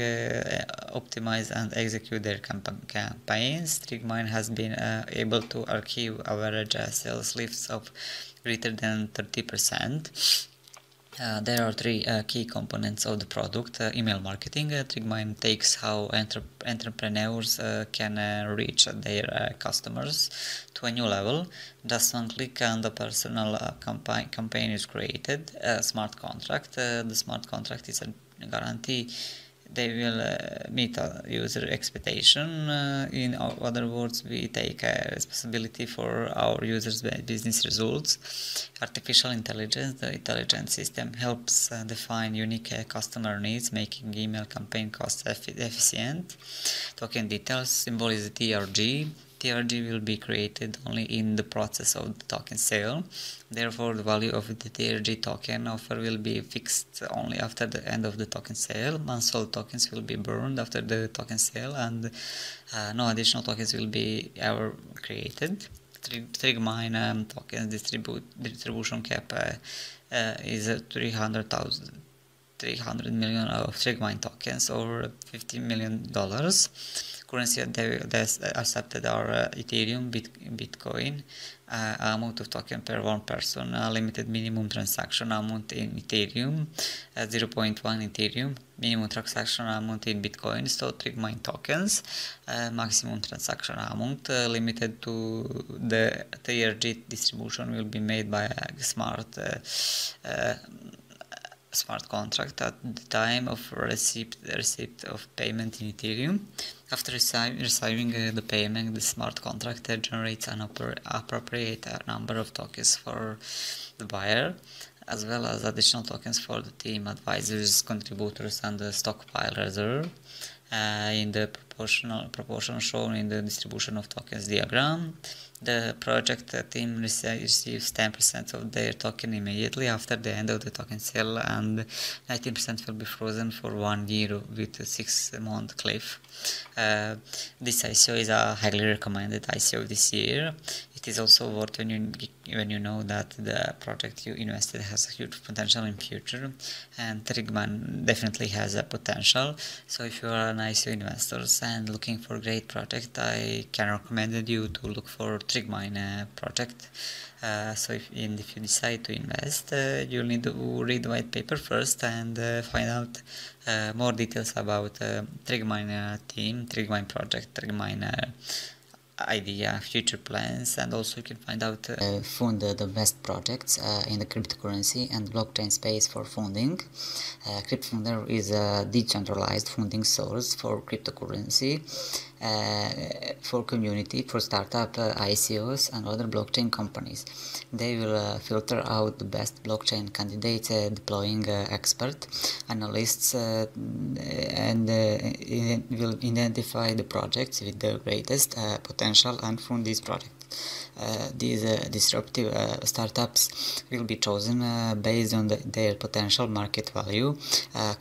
optimize and execute their campaigns. TrigMine has been able to achieve average sales lifts of greater than 30%. There are three key components of the product. Email marketing. TrigMine takes how entrepreneurs can reach their customers to a new level. Just one click and the personal campaign is created. Smart contract. The smart contract is a guarantee they will meet a user expectation. In other words, we take responsibility for our users' business results. Artificial intelligence, the intelligent system helps define unique customer needs, making email campaign cost efficient. Token details, symbol is TRG. TRG will be created only in the process of the token sale. Therefore, the value of the TRG token offer will be fixed only after the end of the token sale. Unsold tokens will be burned after the token sale, and no additional tokens will be ever created. TrigMine tokens distribution cap is 300 million of TrigMine tokens, or $50 million. Currency accepted are Ethereum, Bitcoin, amount of token per one person, limited minimum transaction amount in Ethereum, 0.1 Ethereum, minimum transaction amount in Bitcoin, so TrigMine tokens, maximum transaction amount limited to the TRG distribution will be made by a smart contract at the time of receipt of payment in Ethereum. After receiving the payment, the smart contract generates an appropriate number of tokens for the buyer, as well as additional tokens for the team, advisors, contributors, and the stockpile reserve. In the proportion shown in the distribution of tokens diagram, the project team receives 10% of their token immediately after the end of the token sale, and 19% will be frozen for 1 year with a 6-month cliff. This ICO is a highly recommended ICO this year. It is also worth when you know that the project you invested has a huge potential in future, and TrigMine definitely has a potential. So if you are an ICO investor and looking for a great project, I can recommend you to look for TrigMine project. So if you decide to invest, you'll need to read the white paper first and find out more details about TrigMine team, TrigMine project, TrigMine idea, future plans, and also you can find out fund the best projects in the cryptocurrency and blockchain space for funding. CryptFunder is a decentralized funding source for cryptocurrency, for community, for startup ICOs and other blockchain companies. They will filter out the best blockchain candidates, deploying expert analysts, and will identify the projects with the greatest potential and fund these projects. These disruptive startups will be chosen based on their potential market value,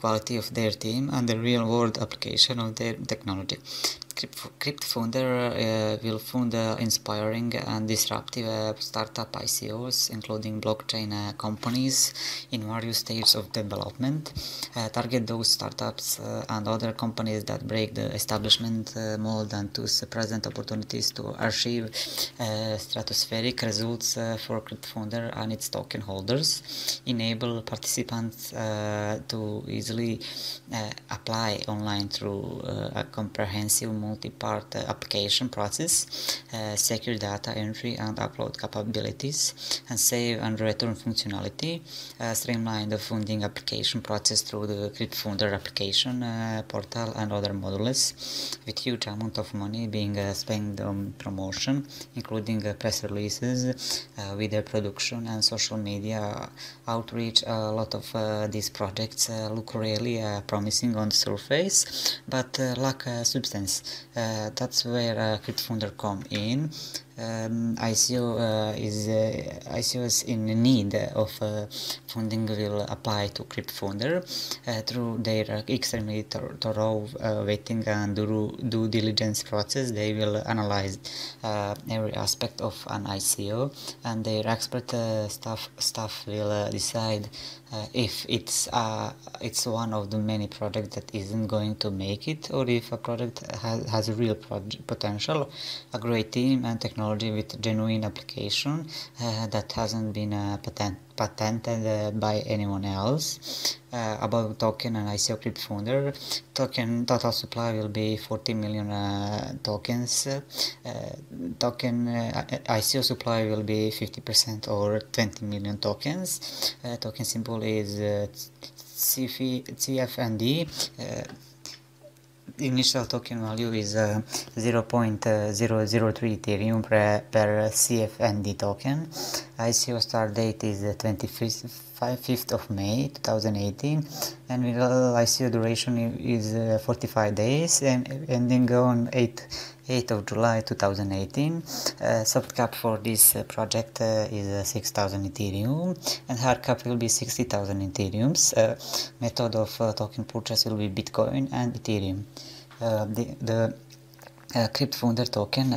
quality of their team, and the real-world application of their technology. CryptFunder will fund inspiring and disruptive startup ICOs, including blockchain companies in various stages of development. Target those startups and other companies that break the establishment mold and to present opportunities to achieve stratospheric results for CryptFunder and its token holders. Enable participants to easily apply online through a comprehensive multi-part application process, secure data entry and upload capabilities, and save and return functionality. Streamline the funding application process through the CryptFunder application portal and other modules, with huge amount of money being spent on promotion, including press releases, video production, and social media outreach. A lot of these projects look really promising on the surface, but lack substance. That's where CryptFunder come in. ICO is in need of funding will apply to CryptFounder through their extremely thorough vetting and due diligence process. They will analyze every aspect of an ICO, and their expert staff will decide if it's one of the many projects that isn't going to make it, or if a project has a real potential, a great team and technology with genuine application that hasn't been patented by anyone else. About token and ICO CryptFounder, token total supply will be 40 million tokens. Token ICO supply will be 50% or 20 million tokens. Token symbol is CFND. The initial token value is 0.003 Ethereum per CFND token. ICO start date is 25th of May 2018, and ICO duration is 45 days and ending on 8th of July 2018. Soft cap for this project is 6,000 Ethereum, and hard cap will be 60,000 Ethereums. Method of token purchase will be Bitcoin and Ethereum. The CryptFounder token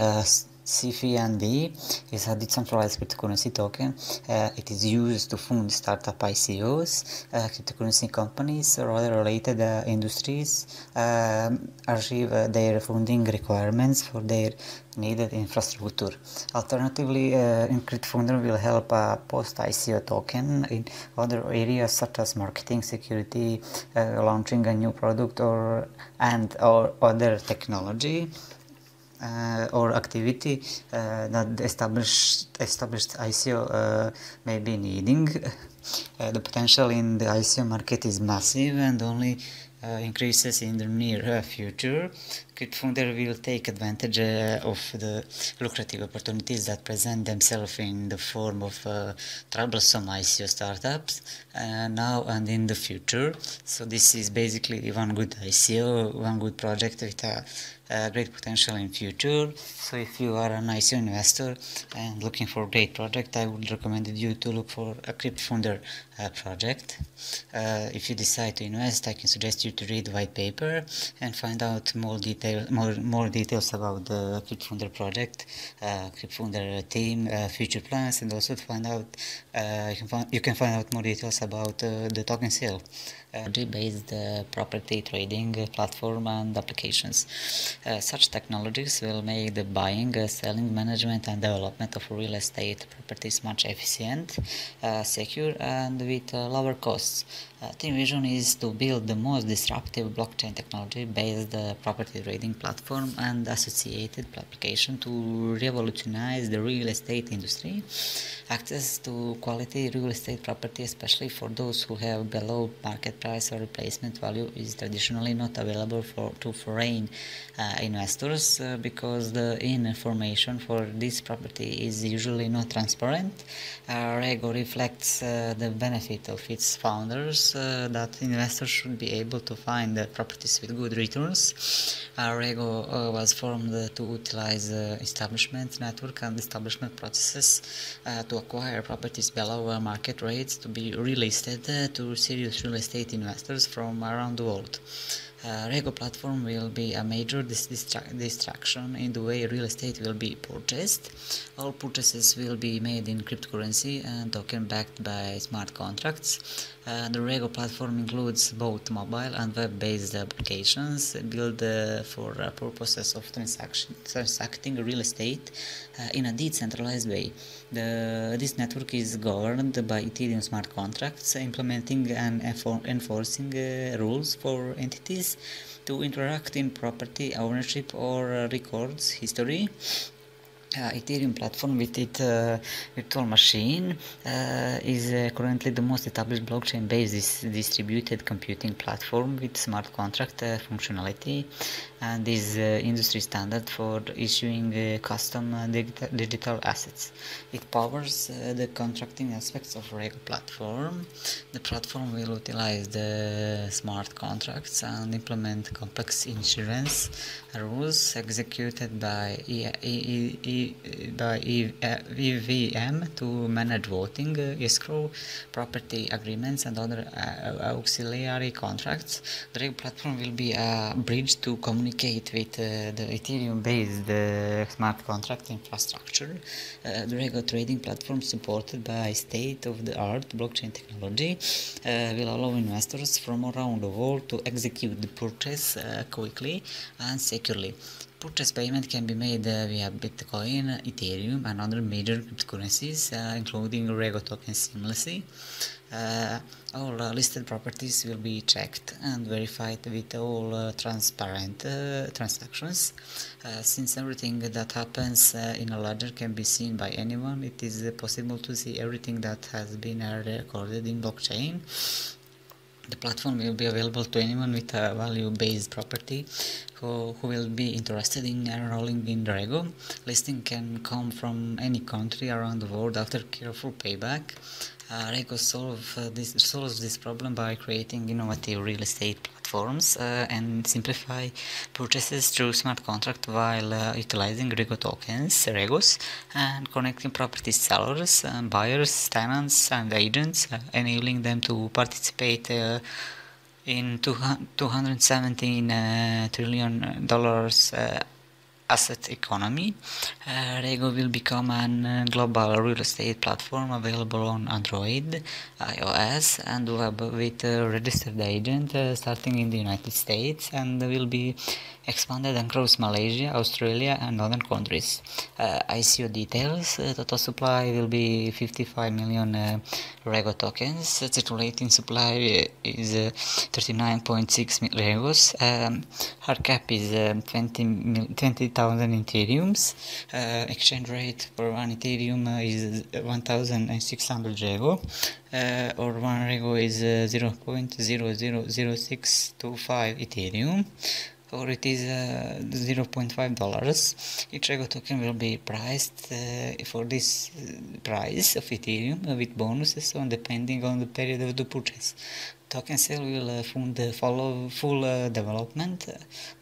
CFND is a decentralized cryptocurrency token. It is used to fund startup ICOs. Cryptocurrency companies or other related industries achieve their funding requirements for their needed infrastructure. Alternatively, CryptFounder will help post-ICO token in other areas such as marketing, security, launching a new product, or other technology or activity that the established ICO may be needing. The potential in the ICO market is massive and only increases in the near future. CryptFounder will take advantage of the lucrative opportunities that present themselves in the form of troublesome ICO startups now and in the future. So this is basically one good ICO, one good project with a great potential in future. So if you are an ICO investor and looking for a great project, I would recommend you to look for a CryptFounder project. If you decide to invest, I can suggest you to read the white paper and find out more details about the CryptFounder project, CryptFounder team, future plans, and also to find out you can find out more details about the token sale. Based property trading platform and applications. Such technologies will make the buying, selling, management and development of real estate properties much efficient, secure and with lower costs. Team vision is to build the most disruptive blockchain technology based property trading platform and associated application to revolutionize the real estate industry. Access to quality real estate property, especially for those who have below market price or replacement value, is traditionally not available to foreign investors because the information for this property is usually not transparent. Rego reflects the benefit of its founders that investors should be able to find properties with good returns. Rego was formed to utilize establishment network and establishment processes to acquire properties below market rates to be relisted to serious real estate investors from around the world. Rego platform will be a major distraction in the way real estate will be purchased. All purchases will be made in cryptocurrency and token backed by smart contracts. The Rego platform includes both mobile and web-based applications built for purposes of transacting real estate in a decentralized way. This network is governed by Ethereum smart contracts, implementing and enforcing rules for entities to interact in property ownership or records history. Ethereum platform with its virtual machine is currently the most established blockchain-based distributed computing platform with smart contract functionality, and is industry standard for issuing custom digital assets. It powers the contracting aspects of Rego platform. The platform will utilize the smart contracts and implement complex insurance rules executed by EVM to manage voting, escrow, property agreements, and other auxiliary contracts. The Rego platform will be a bridge to communicate with the Ethereum-based smart contract infrastructure. The Rego trading platform, supported by state-of-the-art blockchain technology, will allow investors from around the world to execute the purchase quickly and securely. Purchase payment can be made via Bitcoin, Ethereum, and other major cryptocurrencies, including Rego tokens seamlessly. All listed properties will be checked and verified with all transparent transactions. Since everything that happens in a ledger can be seen by anyone, it is possible to see everything that has been recorded in blockchain. The platform will be available to anyone with a value-based property who will be interested in enrolling in Rego. Listing can come from any country around the world after careful payback. Rego solves this problem by creating innovative real estate platforms and simplify purchases through smart contract while utilizing Rego tokens, Regos, and connecting property sellers, buyers, tenants, and agents, enabling them to participate in $217 trillion asset economy. Rego will become a global real estate platform available on Android, iOS, and web with a registered agent starting in the United States, and will be expanded across Malaysia, Australia, and other countries. ICO details: total supply will be 55 million Rego tokens. Circulating supply is 39.6 Regos. Hard cap is 20,000 Ethereums. Exchange rate for one Ethereum is 1,600 Rego, or one Rego is 0.000625 Ethereum, or it is $0.5. Each Rego token will be priced for this price of Ethereum with bonuses on depending on the period of the purchase. Token sale will fund the full development,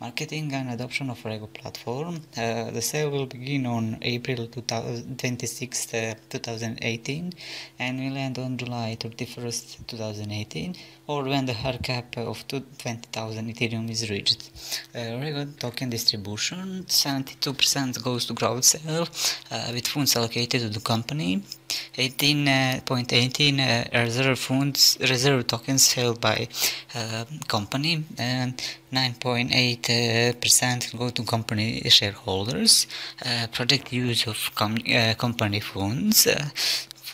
marketing, and adoption of Rego platform. The sale will begin on April 26, 2018, and will end on July 31st, 2018, or when the hard cap of 20,000 Ethereum is reached. Rego token distribution: 72% goes to crowd sale, with funds allocated to the company. 18.18 reserve tokens held by company, and 9.8% go to company shareholders. Project use of company funds: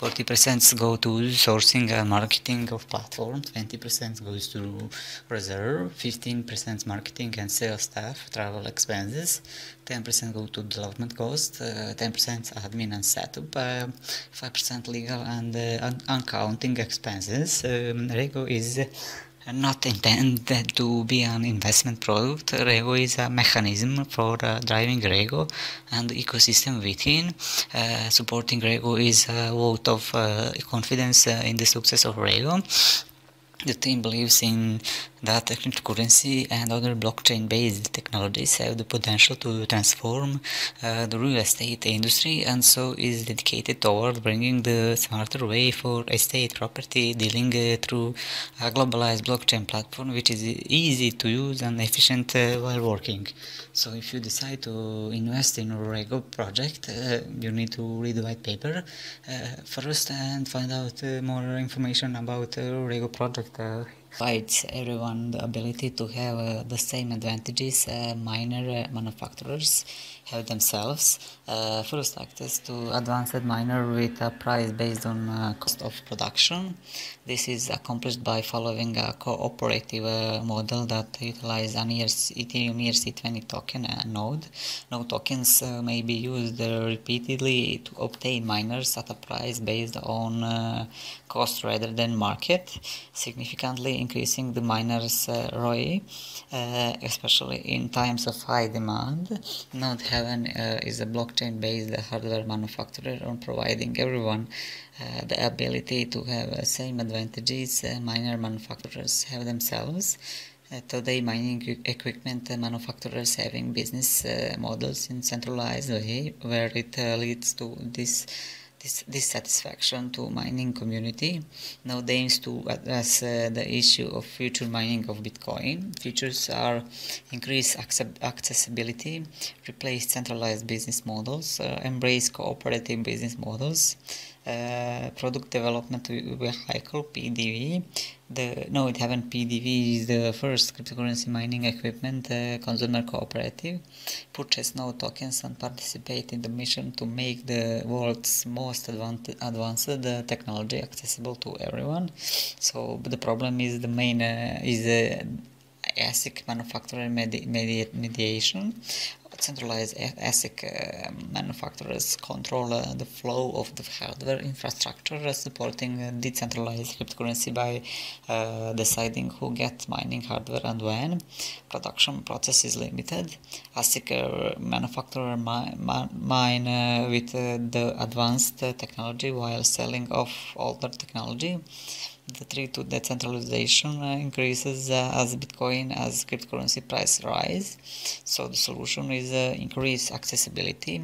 40% go to sourcing and marketing of platform, 20% goes to reserve, 15% marketing and sales staff, travel expenses, 10% go to development cost, 10% admin and setup, 5% legal and accounting expenses. Rego is not intended to be an investment product. Rego is a mechanism for driving Rego and the ecosystem within. Supporting Rego is a vote of confidence in the success of Rego. The team believes in that cryptocurrency and other blockchain-based technologies have the potential to transform the real estate industry, and so is dedicated toward bringing the smarter way for estate property dealing through a globalized blockchain platform which is easy to use and efficient while working. So if you decide to invest in a Rego project, you need to read the white paper first and find out more information about the Rego project. Provides everyone the ability to have the same advantages miner manufacturers have themselves. First, access to advanced miner with a price based on cost of production. This is accomplished by following a cooperative model that utilizes an Ethereum ERC20 token node. Node tokens may be used repeatedly to obtain miners at a price based on cost rather than market, significantly increasing the miners' ROI, especially in times of high demand. Node Heaven is a blockchain-based hardware manufacturer on providing everyone the ability to have the same advantages miner manufacturers have themselves. Today, mining equipment manufacturers having business models in centralized way, where it leads to dissatisfaction to mining community. Now they aims to address the issue of future mining of Bitcoin. Features are increase accessibility, replace centralized business models, embrace cooperative business models, product development vehicle (PDV). The node Heaven PDV is the first cryptocurrency mining equipment consumer cooperative. Purchase node tokens and participate in the mission to make the world's most advanced technology accessible to everyone. So the problem is the main ASIC manufacturer mediation. Centralized ASIC manufacturers control the flow of the hardware infrastructure, supporting decentralized cryptocurrency by deciding who gets mining hardware and when. Production process is limited. ASIC manufacturer mine with the advanced technology while selling off older technology. The threat to decentralization increases as Bitcoin as cryptocurrency price rise. So the solution is increase accessibility.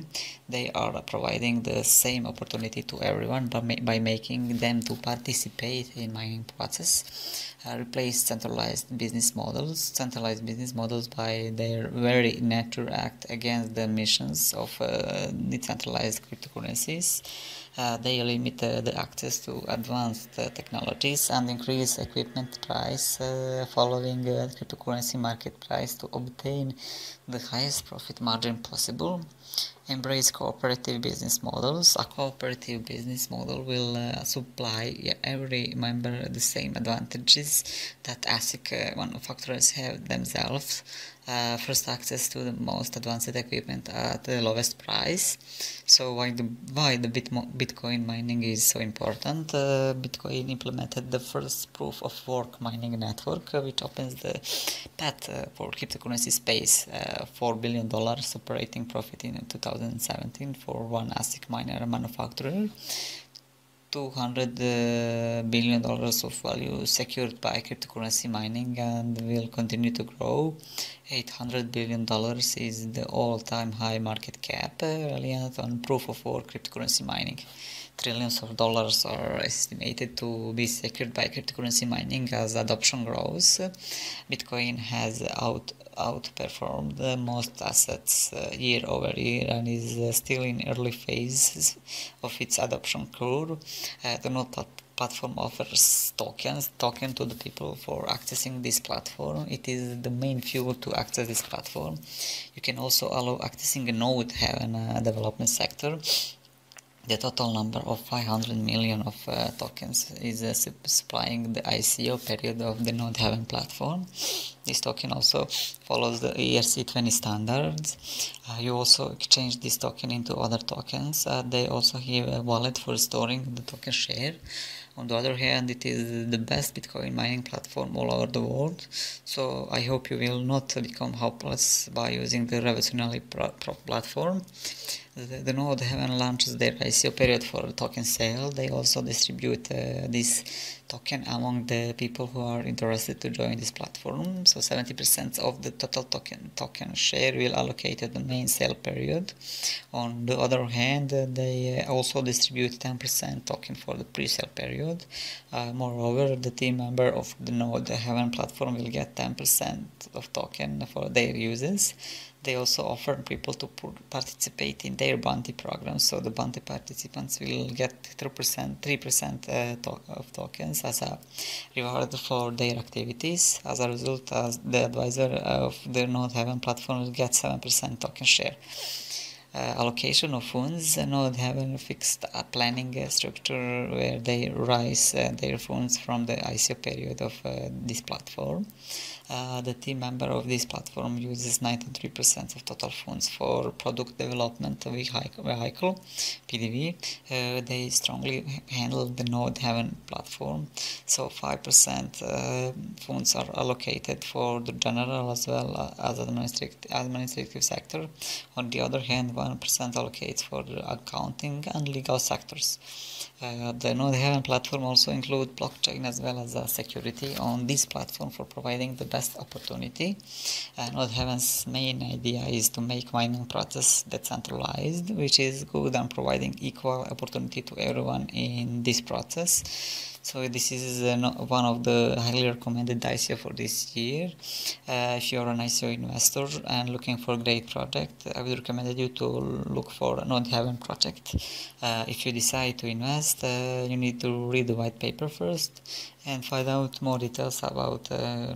They are providing the same opportunity to everyone by making them to participate in mining process. Replace centralized business models. Centralized business models by their very nature act against the missions of decentralized cryptocurrencies. They limit the access to advanced technologies and increase equipment price following cryptocurrency market price to obtain the highest profit margin possible. Embrace cooperative business models. A cooperative business model will supply every member the same advantages that ASIC manufacturers have themselves. First, access to the most advanced equipment at the lowest price. So why the Bitcoin mining is so important? Bitcoin implemented the first proof of work mining network, which opens the path for cryptocurrency space. $4 billion operating profit in 2017 for one ASIC miner manufacturer. $200 billion of value secured by cryptocurrency mining and will continue to grow. $800 billion is the all-time high market cap reliant on proof of work cryptocurrency mining. Trillions of dollars are estimated to be secured by cryptocurrency mining as adoption grows. Bitcoin has outperformed most assets year over year and is still in early phases of its adoption curve. The node platform offers token to the people for accessing this platform. It is the main fuel to access this platform. You can also allow accessing a node Heaven development sector. The total number of 500 million of tokens is supplying the ICO period of the Node Heaven platform. This token also follows the ERC20 standards. You also exchange this token into other tokens. They also have a wallet for storing the token share. On the other hand, it is the best Bitcoin mining platform all over the world. So I hope you will not become hopeless by using the revolutionary platform. The Node Heaven launches their ICO period for token sale. They also distribute this token among the people who are interested to join this platform. So 70% of the total token share will allocate to the main sale period. On the other hand, they also distribute 10% token for the pre-sale period. Moreover, the team member of the Node Heaven platform will get 10% of token for their uses. They also offer people to participate in their bounty programs, so the bounty participants will get 3% of tokens as a reward for their activities. As a result, the advisor of the Node Heaven platform will get 7% token share. Allocation of funds. Node Heaven fixed a planning structure where they raise their funds from the ICO period of this platform. The team member of this platform uses 93% of total funds for product development vehicle (PDV). They strongly handle the Node Heaven platform, so 5% funds are allocated for the general as well as administrative sector. On the other hand, 1% allocates for the accounting and legal sectors. The Node Heaven platform also includes blockchain as well as security on this platform for providing the best opportunity. Node Heaven's main idea is to make mining process decentralized, which is good and providing equal opportunity to everyone in this process. So this is one of the highly recommended ICO for this year. If you're an ICO investor and looking for a great project, I would recommend you to look for a Node Heaven project. If you decide to invest, you need to read the white paper first and find out more details about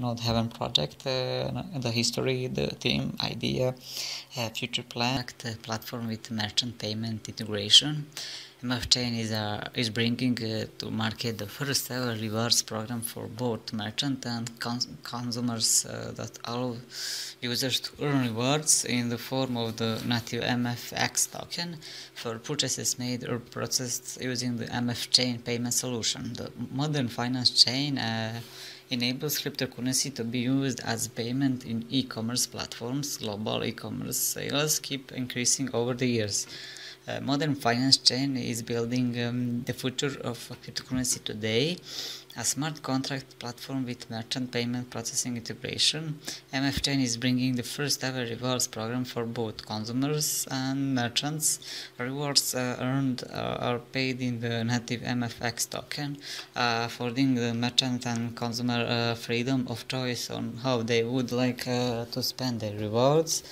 Node Heaven project, the history, the team, idea, future plan, platform with merchant payment integration. MF Chain is bringing to market the first ever rewards program for both merchant and consumers that allow users to earn rewards in the form of the native MFX token for purchases made or processed using the MF Chain payment solution. The modern finance chain enables cryptocurrency to be used as payment in e-commerce platforms. Global e-commerce sales keep increasing over the years. Modern finance chain is building the future of cryptocurrency today. A smart contract platform with merchant payment processing integration, MF Chain is bringing the first ever rewards program for both consumers and merchants. Rewards earned are paid in the native MFX token, affording the merchant and consumer freedom of choice on how they would like to spend their rewards.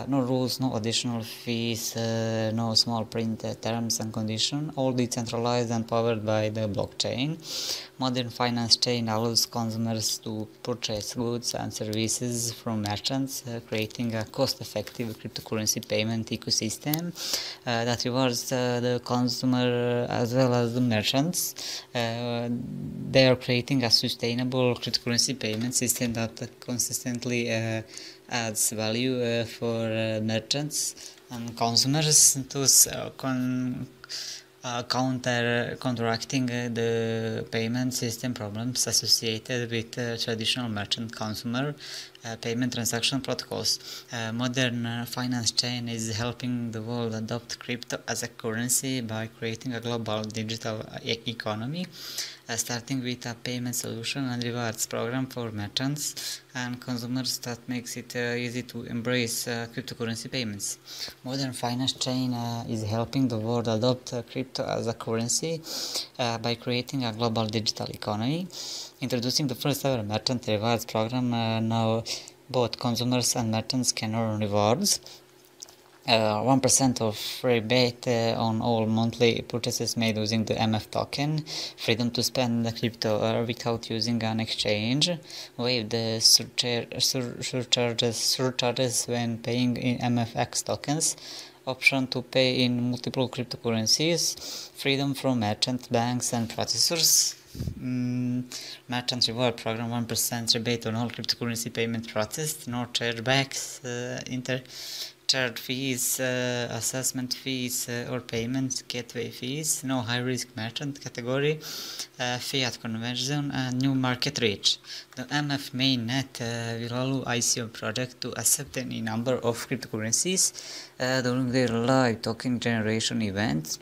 No rules, no additional fees, no small print terms and conditions, all decentralized and powered by the blockchain. Modern finance chain allows consumers to purchase goods and services from merchants, creating a cost-effective cryptocurrency payment ecosystem that rewards the consumer as well as the merchants. They are creating a sustainable cryptocurrency payment system that consistently adds value for merchants and consumers, thus counteracting the payment system problems associated with traditional merchant consumer payment transaction protocols. Modern finance chain is helping the world adopt crypto as a currency by creating a global digital economy, starting with a payment solution and rewards program for merchants and consumers that makes it easy to embrace cryptocurrency payments. Modern finance chain is helping the world adopt crypto as a currency by creating a global digital economy, introducing the first ever merchant rewards program. Now both consumers and merchants can earn rewards. 1% of rebate on all monthly purchases made using the MF token, freedom to spend the crypto without using an exchange, waive the surcharges when paying in MFX tokens, option to pay in multiple cryptocurrencies, freedom from merchant banks and processors. Merchant reward program, 1% rebate on all cryptocurrency payment processed, no chargebacks, intercharge fees, assessment fees or payment gateway fees, no high risk merchant category, fiat conversion and new market reach. The MF mainnet will allow ICO project to accept any number of cryptocurrencies during their live token generation events.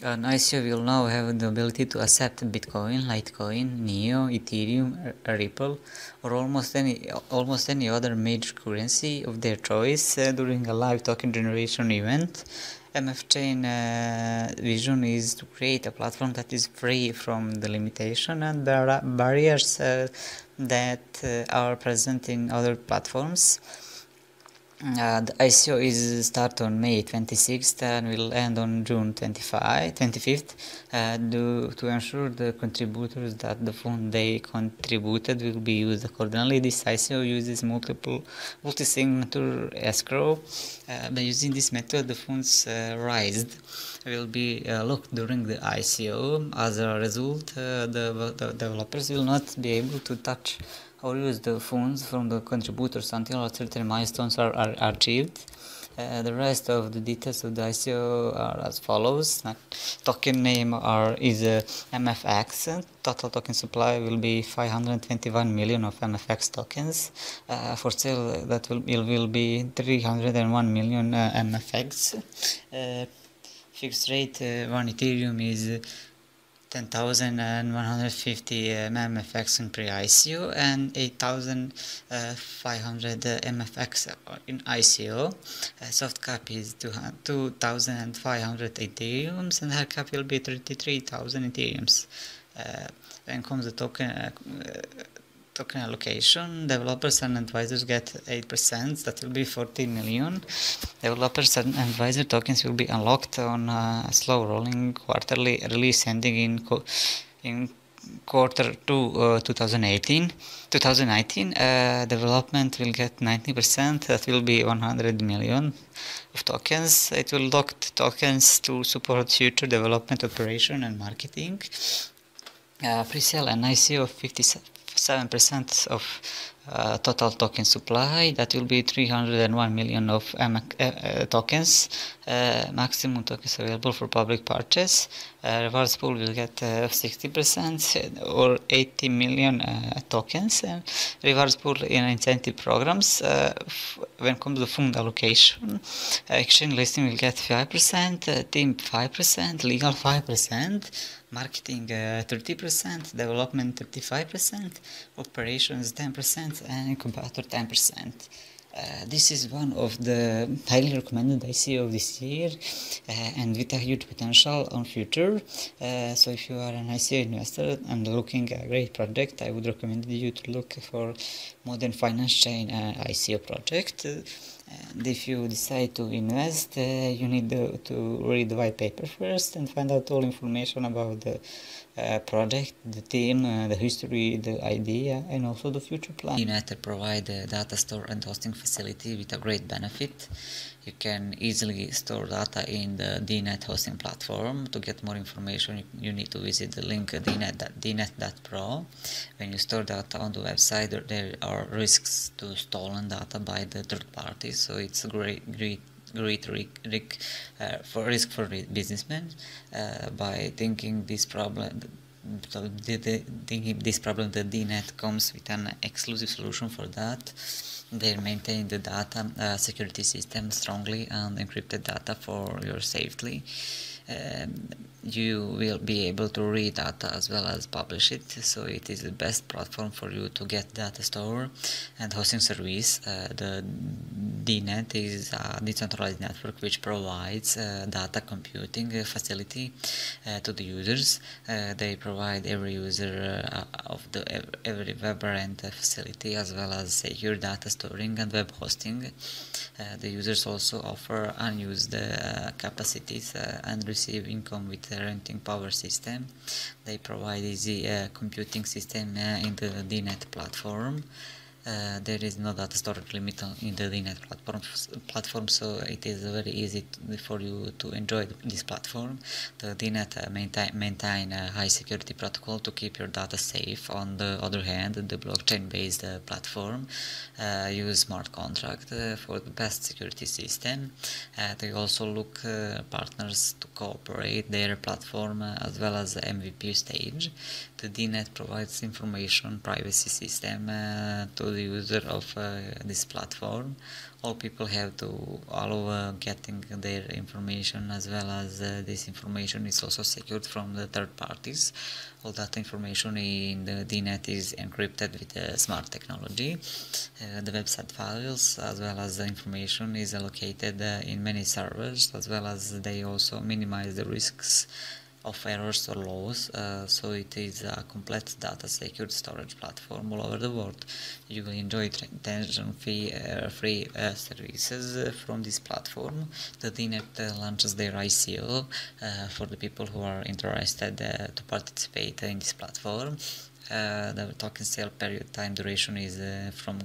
An ICO will now have the ability to accept Bitcoin, Litecoin, Neo, Ethereum, Ripple, or almost any other major currency of their choice during a live token generation event. MF Chain vision is to create a platform that is free from the limitation and barriers that are present in other platforms. The ICO is start on May 26th and will end on June 25th to ensure the contributors that the fund they contributed will be used accordingly. This ICO uses multi-signature escrow. By using this method, the funds raised will be locked during the ICO. As a result, the developers will not be able to touch or use the funds from the contributors until certain milestones are achieved. The rest of the details of the ICO are as follows. Token name is MFX. Total token supply will be 521 million of MFX tokens. For sale, that will be 301 million MFX. Fixed rate 1 Ethereum is 10,150 MFX in pre-ICO and 8,500 MFX in ICO. Soft cap is 2,500 Ethereums and hard cap will be 33,000 Ethereums. When comes the token allocation, developers and advisors get 8%, that will be 14 million. Developers and advisor tokens will be unlocked on a slow rolling quarterly release ending in quarter 2 2019. Development will get 90%, that will be 100 million of tokens. It will lock tokens to support future development, operation and marketing. Pre-sale and ICO of 57% of total token supply, that will be 301 million of tokens. Maximum tokens available for public purchase. Rewards pool will get 60% or 80 million tokens. Rewards pool in incentive programs. When it comes to fund allocation, exchange listing will get 5%, team 5%, legal 5%. Marketing 30%, development 35%, operations 10%, and incubator 10%. This is one of the highly recommended ICO of this year and with a huge potential on future. So if you are an ICO investor and looking at a great project, I would recommend you to look for Modern Finance Chain ICO project. And if you decide to invest, you need to read the white paper first and find out all information about the project, the team, the history, the idea, and also the future plan. DNet provide a data store and hosting facility with a great benefit. You can easily store data in the DNet hosting platform. To get more information, you need to visit the link dnet.pro. When you store data on the website, there are risks to stolen data by the third parties, so it's a great risk for businessmen. By thinking this problem, the DNet comes with an exclusive solution for that. They maintain the data security system strongly and encrypted data for your safety. You will be able to read data as well as publish it, so it is the best platform for you to get data store and hosting service. The DNet is a decentralized network which provides data computing facility to the users. They provide every user of every web rent facility as well as secure data storing and web hosting. The users also offer unused capacities and receive income with the renting power system. They provide easy computing system in the DNet platform. There is no data storage limit in the DNet platform, so it is very easy for you to enjoy this platform. The DNet maintain a high security protocol to keep your data safe. On the other hand, the blockchain-based platform use smart contract for the best security system. They also look partners to cooperate their platform as well as the MVP stage. The DNet provides information privacy system to the user of this platform. All people have to allow getting their information, as well as this information is also secured from the third parties. All that information in the DNet is encrypted with smart technology. The website files as well as the information is allocated in many servers, as well as they also minimize the risks of errors or loss, so it is a complete data secured storage platform all over the world. You will enjoy tension-free free services from this platform. The DNet launches their ICO for the people who are interested to participate in this platform. The token sale period time duration is from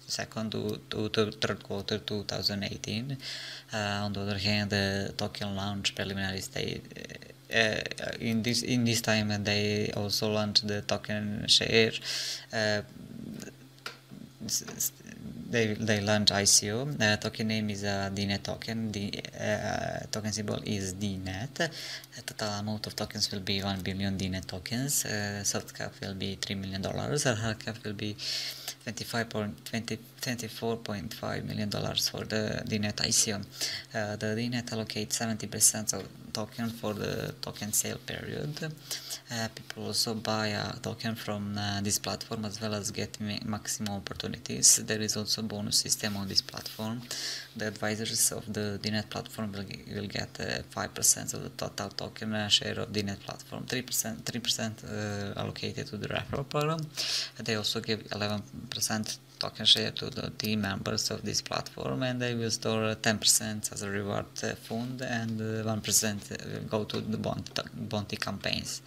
second to third quarter 2018. On the other hand, the token launch preliminary stage in this time, they also launched the token share. they launch ICO. Token name is DNet token. The token symbol is DNet. Total amount of tokens will be 1 billion DNet tokens. Soft cap will be $3 million. Hard cap will be $24.5 million for the DNet ICO. The DNet allocates 70% of token for the token sale period. People also buy a token from this platform as well as get maximum opportunities. There is also a bonus system on this platform. The advisors of the DNet platform will get 5% of the total token share of DNet platform, 3% allocated to the referral program. They also give 11% token share to the team members of this platform, and they will store 10% as a reward fund, and 1% will go to the bounty campaigns.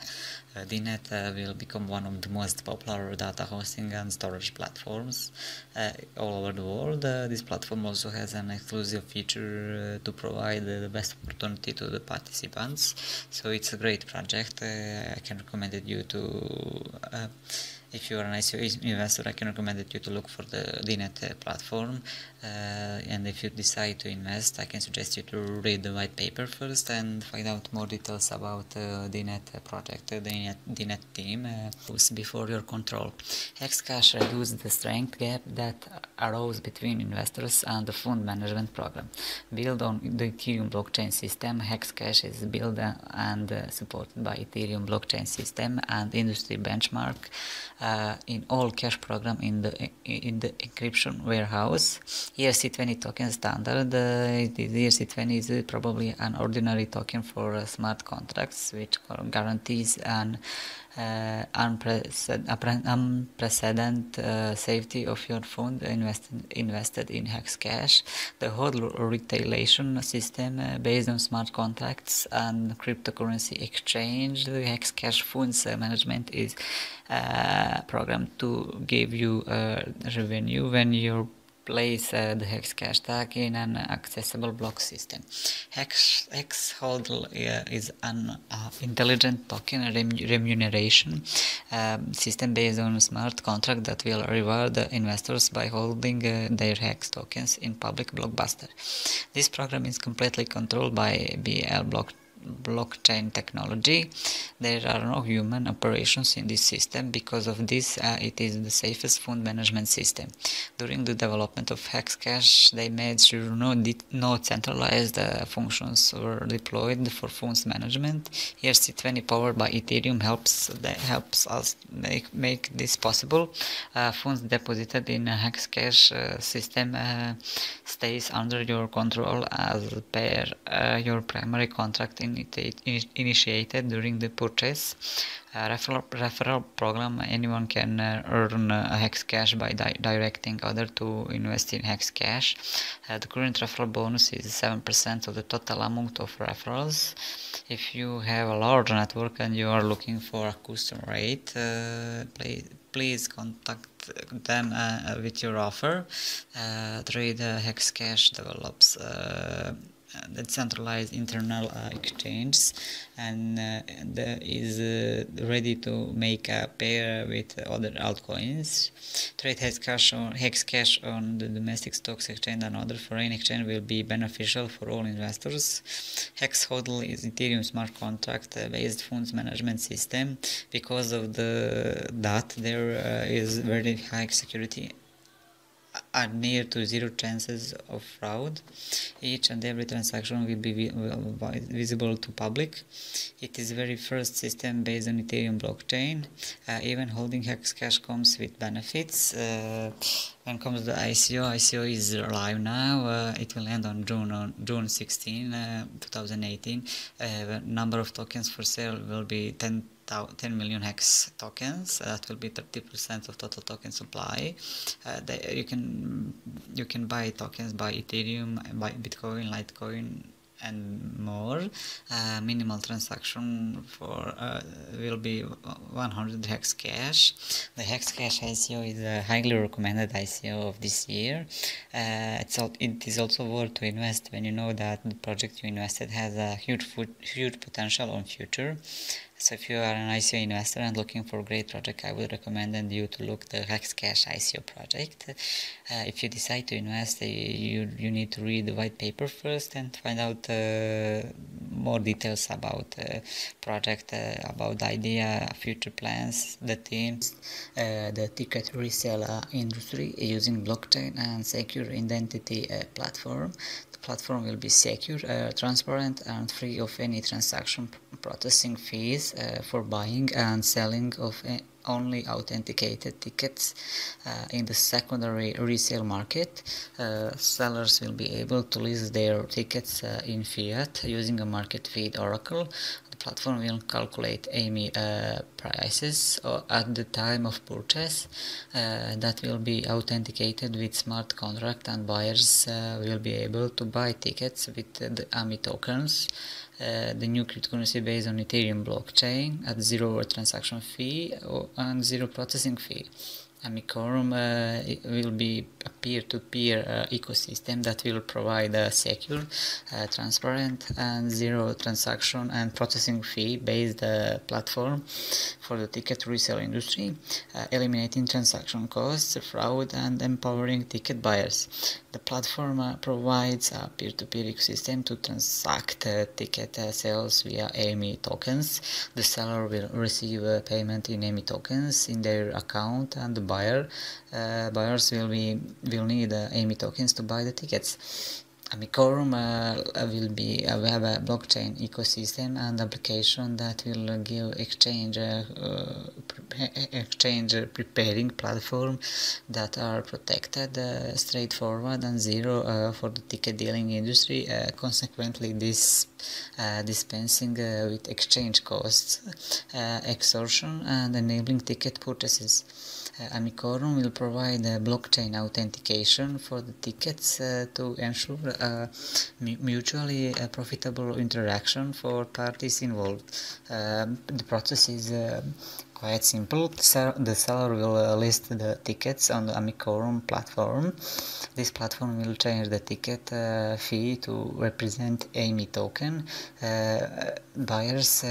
DNet will become one of the most popular data hosting and storage platforms all over the world. This platform also has an exclusive feature to provide the best opportunity to the participants, so it's a great project. I can recommend it you to if you are an ICO investor, I can recommend you to look for the DNet platform, and if you decide to invest, I can suggest you to read the white paper first and find out more details about the DNet project, the DNet team before your control. Hexcash reduces the strength gap that arose between investors and the fund management program. Built on the Ethereum blockchain system, Hexcash is built and supported by Ethereum blockchain system and industry benchmark in all cash program in the encryption warehouse. ERC20 token standard. The ERC20 is probably an ordinary token for smart contracts, which guarantees an unprecedented safety of your fund invested in Hexcash. The whole retailation system based on smart contracts and cryptocurrency exchange. The Hexcash funds management is programmed to give you revenue when you place the Hexcash tag in an accessible block system. HexHodl is an intelligent token remuneration system based on a smart contract that will reward investors by holding their Hex tokens in public blockbuster. This program is completely controlled by BL blockchain technology. There are no human operations in this system. Because of this, it is the safest fund management system. During the development of Hexcash, they made sure no centralized functions were deployed for funds management. ERC20 powered by Ethereum helps us make this possible. Funds deposited in a Hexcash system stays under your control as per your primary contract initiated during the purchase. Referral program. Anyone can earn Hexcash by directing others to invest in Hexcash. The current referral bonus is 7% of the total amount of referrals. If you have a large network and you are looking for a custom rate, please contact them with your offer. Trade Hexcash develops decentralized internal exchange and is ready to make a pair with other altcoins. Trade Hexcash on the domestic stocks exchange and other foreign exchange will be beneficial for all investors. HexHodl is Ethereum smart contract based funds management system. Because of that there is very high security and near to zero chances of fraud. Each and every transaction will be visible to public. It is the very first system based on Ethereum blockchain. Even holding Hexcash comes with benefits. When it comes to the ICO is live now. It will end on June 16, 2018. The number of tokens for sale will be 10 million Hex tokens. That will be 30% of total token supply. You can buy tokens by Ethereum, by Bitcoin, Litecoin, and more. Minimal transaction for will be 100 Hexcash. The Hexcash ICO is a highly recommended ICO of this year. It is also worth to invest when you know that the project you invested has a huge potential on future. So if you are an ICO investor and looking for a great project, I would recommend you to look the Hexcash ICO project. If you decide to invest, you need to read the white paper first and find out more details about the project, about the idea, future plans, the team. The ticket resale industry using blockchain and secure identity platform. The platform will be secure, transparent, and free of any transaction processing fees for buying and selling of only authenticated tickets. In the secondary resale market, sellers will be able to list their tickets in fiat using a market feed oracle. The platform will calculate AMI prices at the time of purchase that will be authenticated with smart contract, and buyers will be able to buy tickets with the AMI tokens. The new cryptocurrency based on Ethereum blockchain at zero transaction fee and zero processing fee. Amicorum will be a peer-to-peer ecosystem that will provide a secure, transparent, and zero transaction and processing fee based platform for the ticket resale industry, eliminating transaction costs, fraud, and empowering ticket buyers. The platform provides a peer-to-peer ecosystem to transact ticket sales via AMI tokens. The seller will receive payment in AMI tokens in their account, and the buyers will need AMI tokens to buy the tickets. Amicorum will be a web blockchain ecosystem and application that will give exchange preparing platform that are protected, straightforward, and zero for the ticket dealing industry. Consequently, this dispensing with exchange costs, extortion, and enabling ticket purchases. Amicorum will provide blockchain authentication for the tickets to ensure mutually profitable interaction for parties involved. The process is quite simple. The seller will list the tickets on the Amicorum platform. This platform will change the ticket fee to represent AMI token. Buyers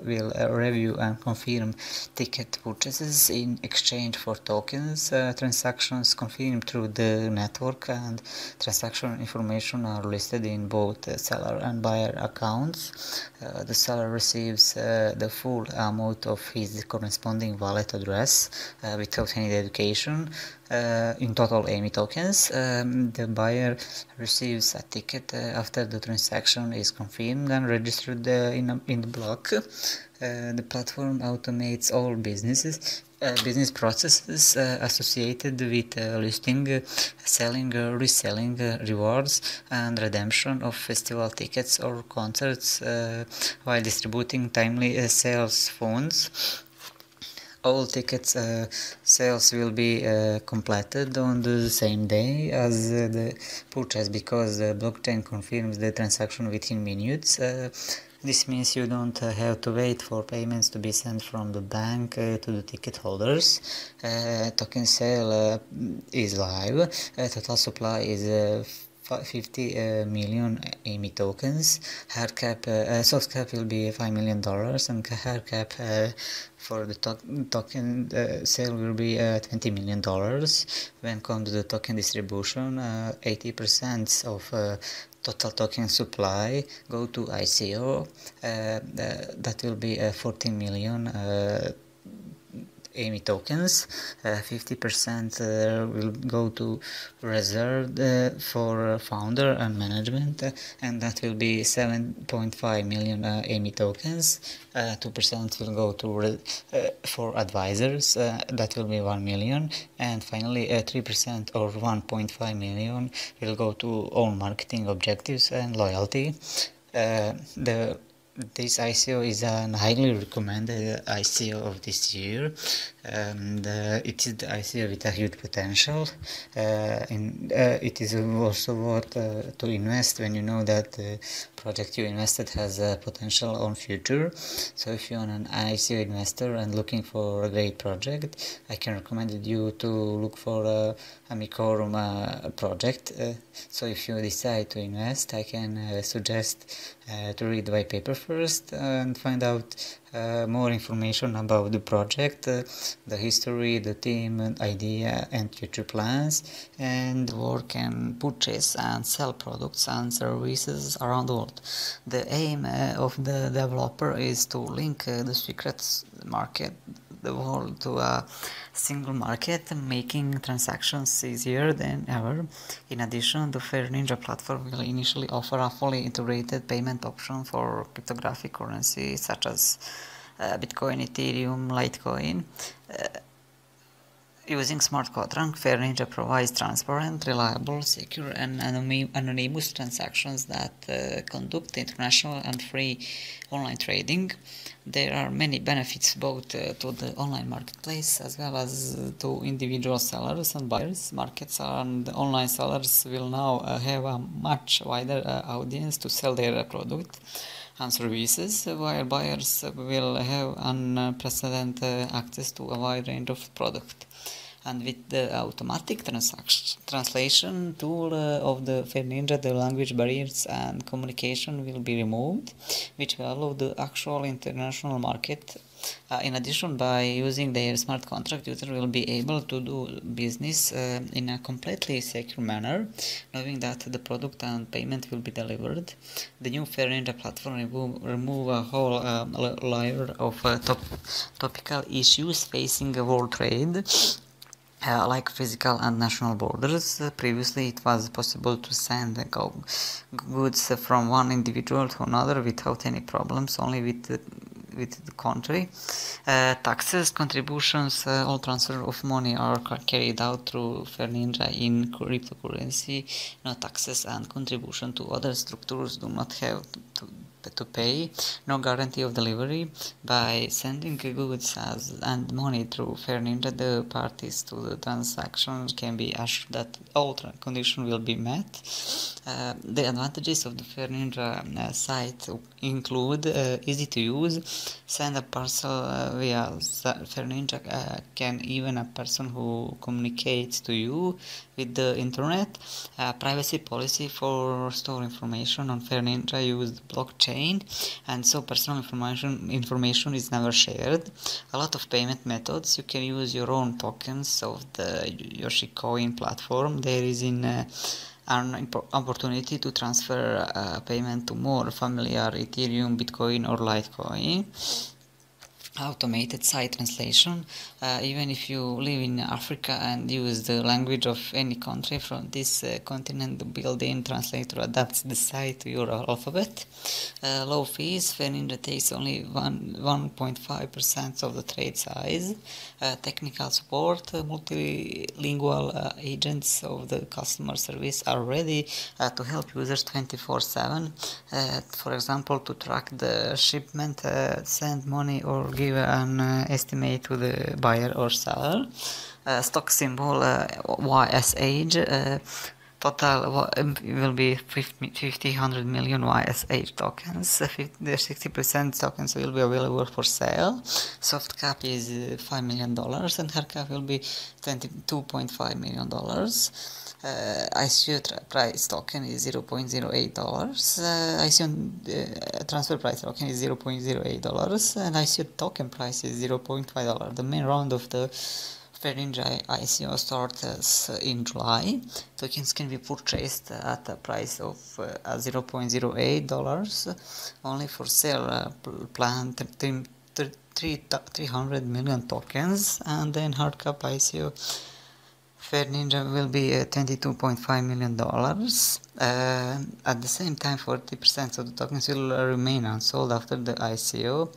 will review and confirm ticket purchases in exchange for tokens. Transactions confirmed through the network and transaction information are listed in both seller and buyer accounts. The seller receives the full amount of his corresponding wallet address without any dedication. In total AMI tokens. The buyer receives a ticket after the transaction is confirmed and registered in the block. The platform automates all business processes associated with listing, selling, reselling, rewards, and redemption of festival tickets or concerts while distributing timely sales funds. All tickets sales will be completed on the same day as the purchase, because the blockchain confirms the transaction within minutes. This means you don't have to wait for payments to be sent from the bank to the ticket holders. Token sale is live. Total supply is 50 million AMI tokens. Hard cap, soft cap will be $5 million, and hard cap for the token sale will be $20 million. When comes to the token distribution, 80% of total token supply go to ICO. That will be 14 million AMI tokens. 50% will go to reserved for founder and management, and that will be 7.5 million AMI tokens. 2% will go to for advisors, that will be 1 million, and finally 3% or 1.5 million will go to own marketing objectives and loyalty. This ICO is an highly recommended ICO of this year, and it is the ICO with a huge potential. It is also worth to invest when you know that the project you invested has potential on future. So if you're an ICO investor and looking for a great project, I can recommend you to look for a Amicorum project. So if you decide to invest, I can suggest to read the white paper first and find out more information about the project, the history, the team, idea, and future plans, and work and purchase and sell products and services around the world. The aim of the developer is to link the secret market, the world, to a single market, making transactions easier than ever. In addition, the Fair Ninja platform will initially offer a fully integrated payment option for cryptographic currency such as Bitcoin, Ethereum, Litecoin. Using smart contract, Fair Ninja provides transparent, reliable, secure, and anonymous transactions that conduct international and free online trading. There are many benefits both to the online marketplace as well as to individual sellers and buyers. Markets and online sellers will now have a much wider audience to sell their product and services, while buyers will have unprecedented access to a wide range of products. And with the automatic translation tool of the Fair Ninja, the language barriers and communication will be removed, which will allow the actual international market. In addition, by using their smart contract, user will be able to do business in a completely secure manner, knowing that the product and payment will be delivered. The new Fair Ninja platform remove a whole layer of topical issues facing world trade. Like physical and national borders. Previously it was possible to send goods from one individual to another without any problems, only with the country. Taxes, contributions, all transfer of money are carried out through Fair Ninja in cryptocurrency. No taxes and contribution to other structures do not have to pay, no guarantee of delivery. By sending goods and money through Fair Ninja, the parties to the transaction can be assured that all conditions will be met. The advantages of the Fair Ninja site include easy to use, send a parcel via Fair Ninja can even a person who communicates to you with the internet. Privacy policy for store information on Fair Ninja use blockchain, and so personal information is never shared. A lot of payment methods. You can use your own tokens of the Yoshi-Coin platform. There is an opportunity to transfer payment to more familiar Ethereum, Bitcoin, or Litecoin. Automated site translation. Even if you live in Africa and use the language of any country from this continent, the built-in translator adapts the site to your alphabet. Low fees. Fair Ninja takes only 1.5% of the trade size. Technical support. Multilingual agents of the customer service are ready to help users 24/7. For example, to track the shipment, send money, or give an estimate to the buyer or seller. Stock symbol YSH. Total will be 100 million YSH tokens. 60% tokens will be available for sale. Soft cap is $5 million and hard cap will be $22.5 million. ICO price token is $0.08. ICO transfer price token is $0.08 and ICO token price is $0.5. The main round of the Fair Ninja ICO starts in July. Tokens can be purchased at a price of $0.08. Only for sale planned 300 million tokens, and then hard cap ICO Fair Ninja will be $22.5 million. At the same time, 40% of the tokens will remain unsold after the ICO.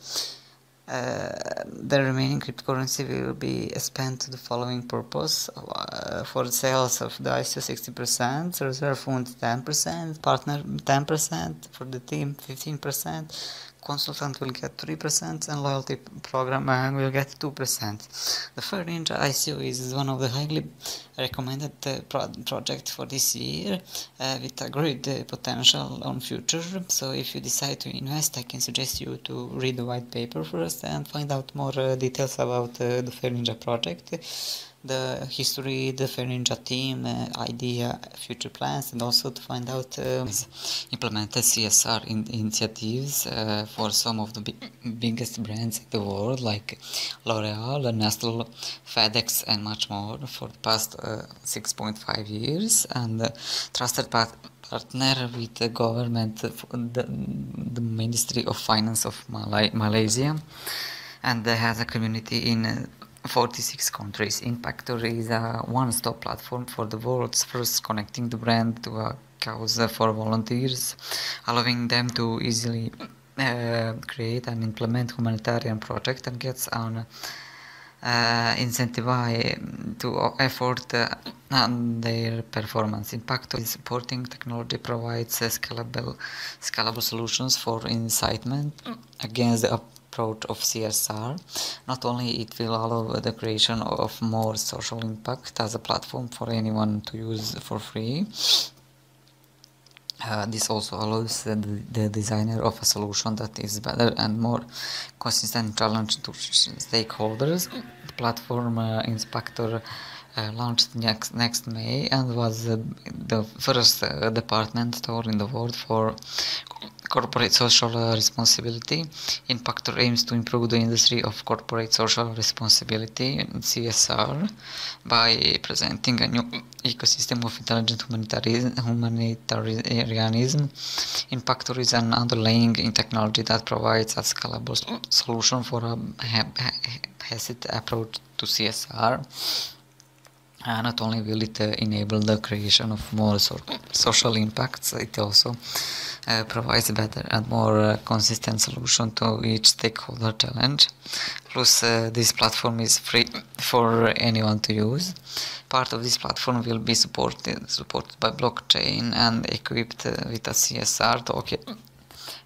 The remaining cryptocurrency will be spent to the following purpose: for sales of the ICO 60%, reserve fund 10%, partner 10%, for the team 15%, consultant will get 3%, and loyalty program will get 2%. The Fair Ninja ICO is one of the highly recommended projects for this year, with a great potential on future. So if you decide to invest, I can suggest you to read the white paper first and find out more details about the Fair Ninja project. the history, the Ferinja team, idea, future plans, and also to find out implemented CSR initiatives for some of the biggest brands in the world, like L'Oreal, Nestle, FedEx, and much more for the past 6.5 years, and trusted partner with the government, the Ministry of Finance of Malaysia, and has a community in 46 countries. Impactor is a one-stop platform for the world's first connecting the brand to a cause for volunteers, allowing them to easily create and implement humanitarian projects and gets on incentivized to effort and their performance. Impactor is supporting technology provides scalable solutions for incitement against the approach of CSR. Not only it will allow the creation of more social impact as a platform for anyone to use for free. This also allows the designer of a solution that is better and more consistent challenge to stakeholders. The platform Inspector launched next May and was the first department store in the world for corporate social responsibility. Impactor aims to improve the industry of corporate social responsibility (CSR) by presenting a new ecosystem of intelligent humanitarianism. Impactor is an underlying in technology that provides a scalable solution for a hesitant approach to CSR. Not only will it enable the creation of more social impacts, it also provides a better and more consistent solution to each stakeholder challenge. Plus, this platform is free for anyone to use. Part of this platform will be supported by blockchain and equipped with a CSR token,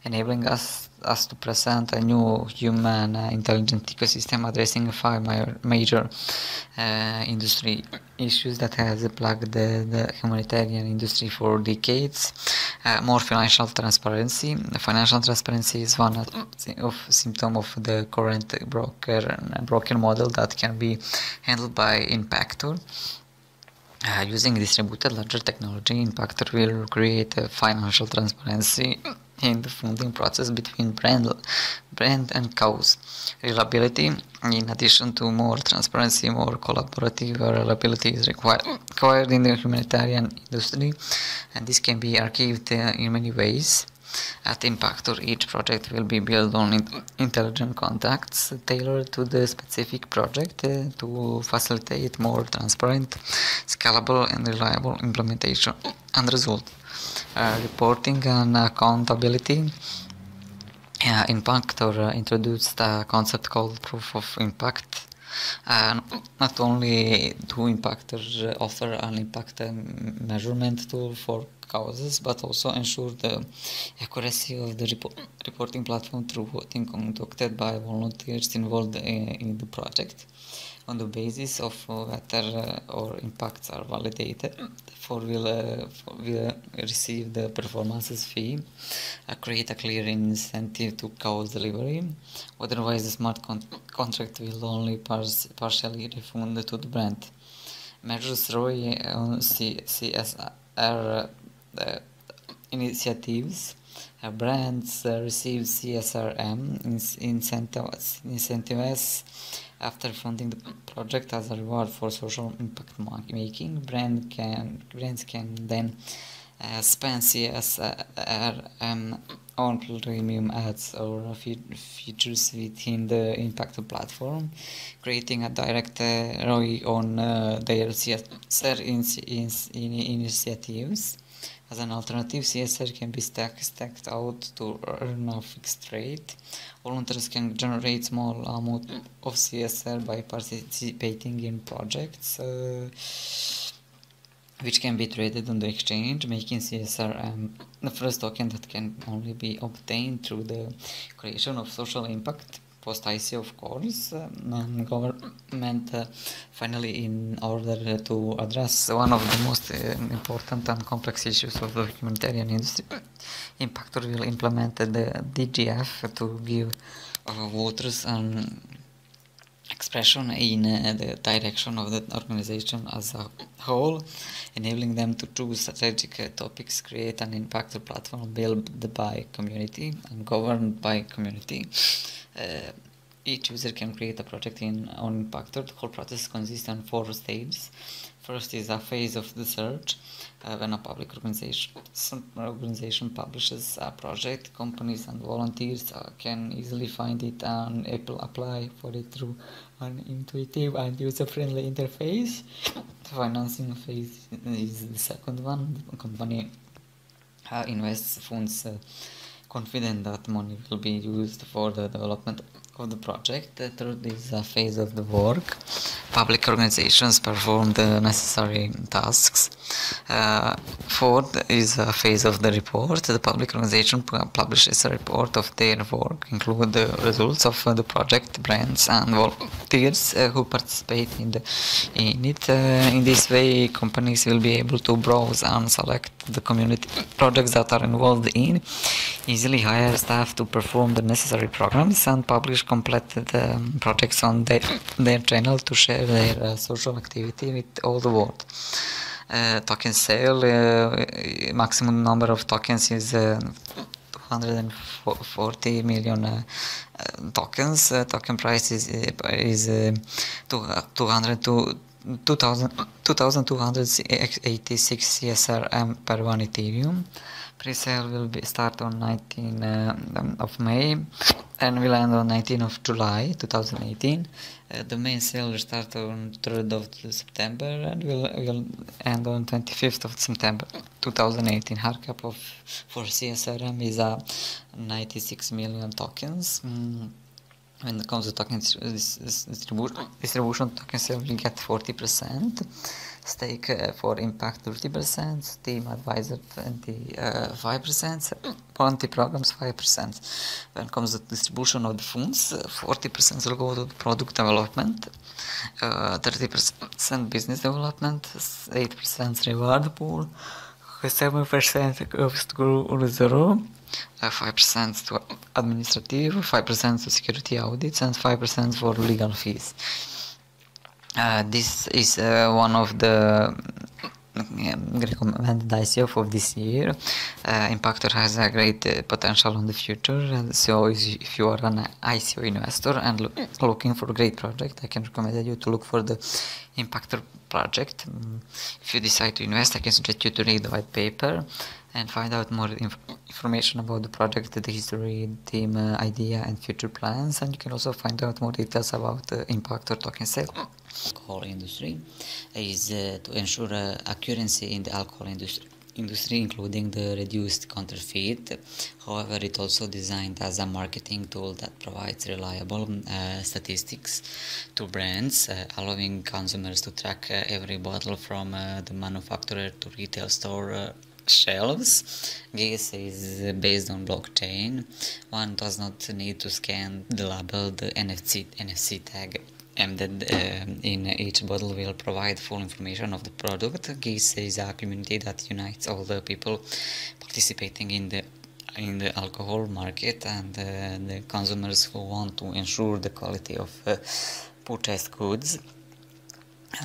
enabling us to present a new human intelligent ecosystem addressing 5 major industry issues that has plagued the humanitarian industry for decades. More financial transparency. Financial transparency is one of symptom of the current broken model that can be handled by Impactor. Using distributed ledger technology, Impactor will create financial transparency in the funding process between brand and cause. Reliability, in addition to more transparency, more collaborative reliability is required in the humanitarian industry, and this can be achieved in many ways. At Impactor, each project will be built on intelligent contracts tailored to the specific project to facilitate more transparent, scalable, and reliable implementation and result. Reporting and accountability. Impactor introduced a concept called proof of impact. Not only do impactors offer an impact measurement tool for causes, but also ensure the accuracy of the reporting platform through voting conducted by volunteers involved in the project. On the basis of whether or impacts are validated, therefore will receive the performances fee, create a clear incentive to cause delivery. Otherwise, the smart contract will only partially refund to the brand. Measures ROI on CSR initiatives. Brands receive CSRM incentives after funding the project as a reward for social impact making. Brands can then spend CSRM on premium ads or features within the Impactor platform, creating a direct ROI on their CSR initiatives. As an alternative, CSR can be stacked out to earn a fixed rate. Volunteers can generate small amount of CSR by participating in projects, which can be traded on the exchange, making CSR the first token that can only be obtained through the creation of social impact. Post-IC, of course, and government finally, in order to address one of the most important and complex issues of the humanitarian industry, Impactor will implement the DGF to give voters and expression in the direction of the organization as a whole, enabling them to choose strategic topics, create an impactful platform built by community and governed by community. Each user can create a project on Impactor. The whole process consists on 4 stages. First is a phase of the search. When a public organization publishes a project, companies and volunteers can easily find it and apply for it through an intuitive and user-friendly interface. The financing phase is the second one. The company invests funds confident that money will be used for the development of the project. The third is a phase of the work. Public organizations perform the necessary tasks. Fourth is a phase of the report. The public organization publishes a report of their work, include the results of the project, brands and volunteers who participate in it. In this way, companies will be able to browse and select the community projects that are involved in, easily hire staff to perform the necessary programs, and publish completed projects on their channel to share their social activity with all the world. Token sale, maximum number of tokens is 240 million tokens. Token price is 2,286 CSRM per 1 Ethereum. Pre-sale will start on 19 of May and will end on 19 of July 2018. The main sale will start on 3rd of September and will end on 25th of September 2018. Hard cap for CSRM is 96 million tokens. When it comes to token distribution, token sale will get 40%, stake for impact 30%, team advisor 25%, bounty programs 5%. When it comes to distribution of the funds, 40% will go to product development, 30% business development, 8% reward pool, 7% goes to reserve, 5% to administrative, 5% to security audits, and 5% for legal fees. This is one of the recommended ICO of this year. Impactor has a great potential in the future, so if you are an ICO investor and looking for a great project, I can recommend you to look for the Impactor project. If you decide to invest, I can suggest you to read the white paper and find out more information about the project, the history, team, idea and future plans, and you can also find out more details about the Impactor token sale. Alcohol industry is to ensure accuracy in the alcohol industry, including the reduced counterfeit. However, it also designed as a marketing tool that provides reliable statistics to brands, allowing consumers to track every bottle from the manufacturer to retail store shelves. GIS is based on blockchain. One does not need to scan the label. The NFC tag embedded in each bottle will provide full information of the product. GIS is a community that unites all the people participating in the alcohol market and the consumers who want to ensure the quality of purchased goods,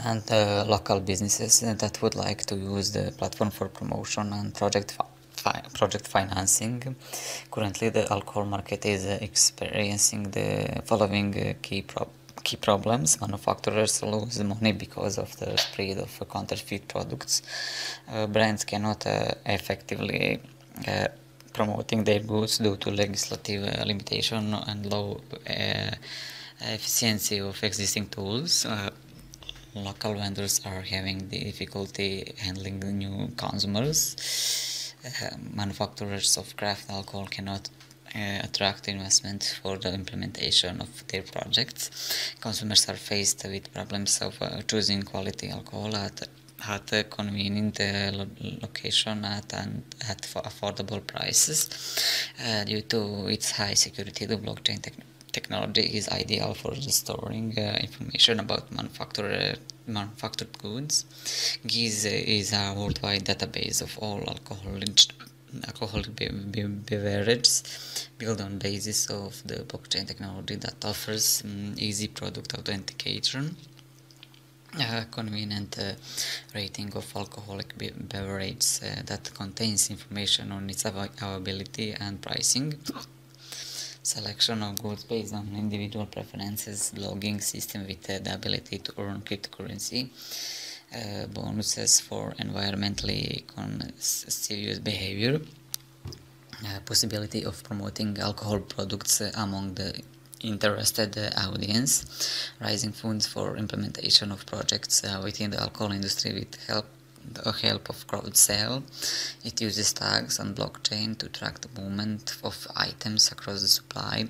and local businesses that would like to use the platform for promotion and project financing. Currently, the alcohol market is experiencing the following key problems. Manufacturers lose money because of the spread of counterfeit products. Brands cannot effectively promoting their goods due to legislative limitation and low efficiency of existing tools. Local vendors are having difficulty handling the new consumers. Manufacturers of craft alcohol cannot attract investment for the implementation of their projects. Consumers are faced with problems of choosing quality alcohol at a convenient location at affordable prices. Due to its high security, the blockchain technology is ideal for storing information about manufactured goods. GIS is a worldwide database of all alcohol alcoholic beverages built on basis of the blockchain technology that offers easy product authentication, convenient rating of alcoholic beverage that contains information on its availability and pricing, selection of goods based on individual preferences, logging system with the ability to earn cryptocurrency, bonuses for environmentally conscious behavior, possibility of promoting alcohol products among the interested audience, rising funds for implementation of projects within the alcohol industry with the help of crowd sale. It uses tags on blockchain to track the movement of items across the supply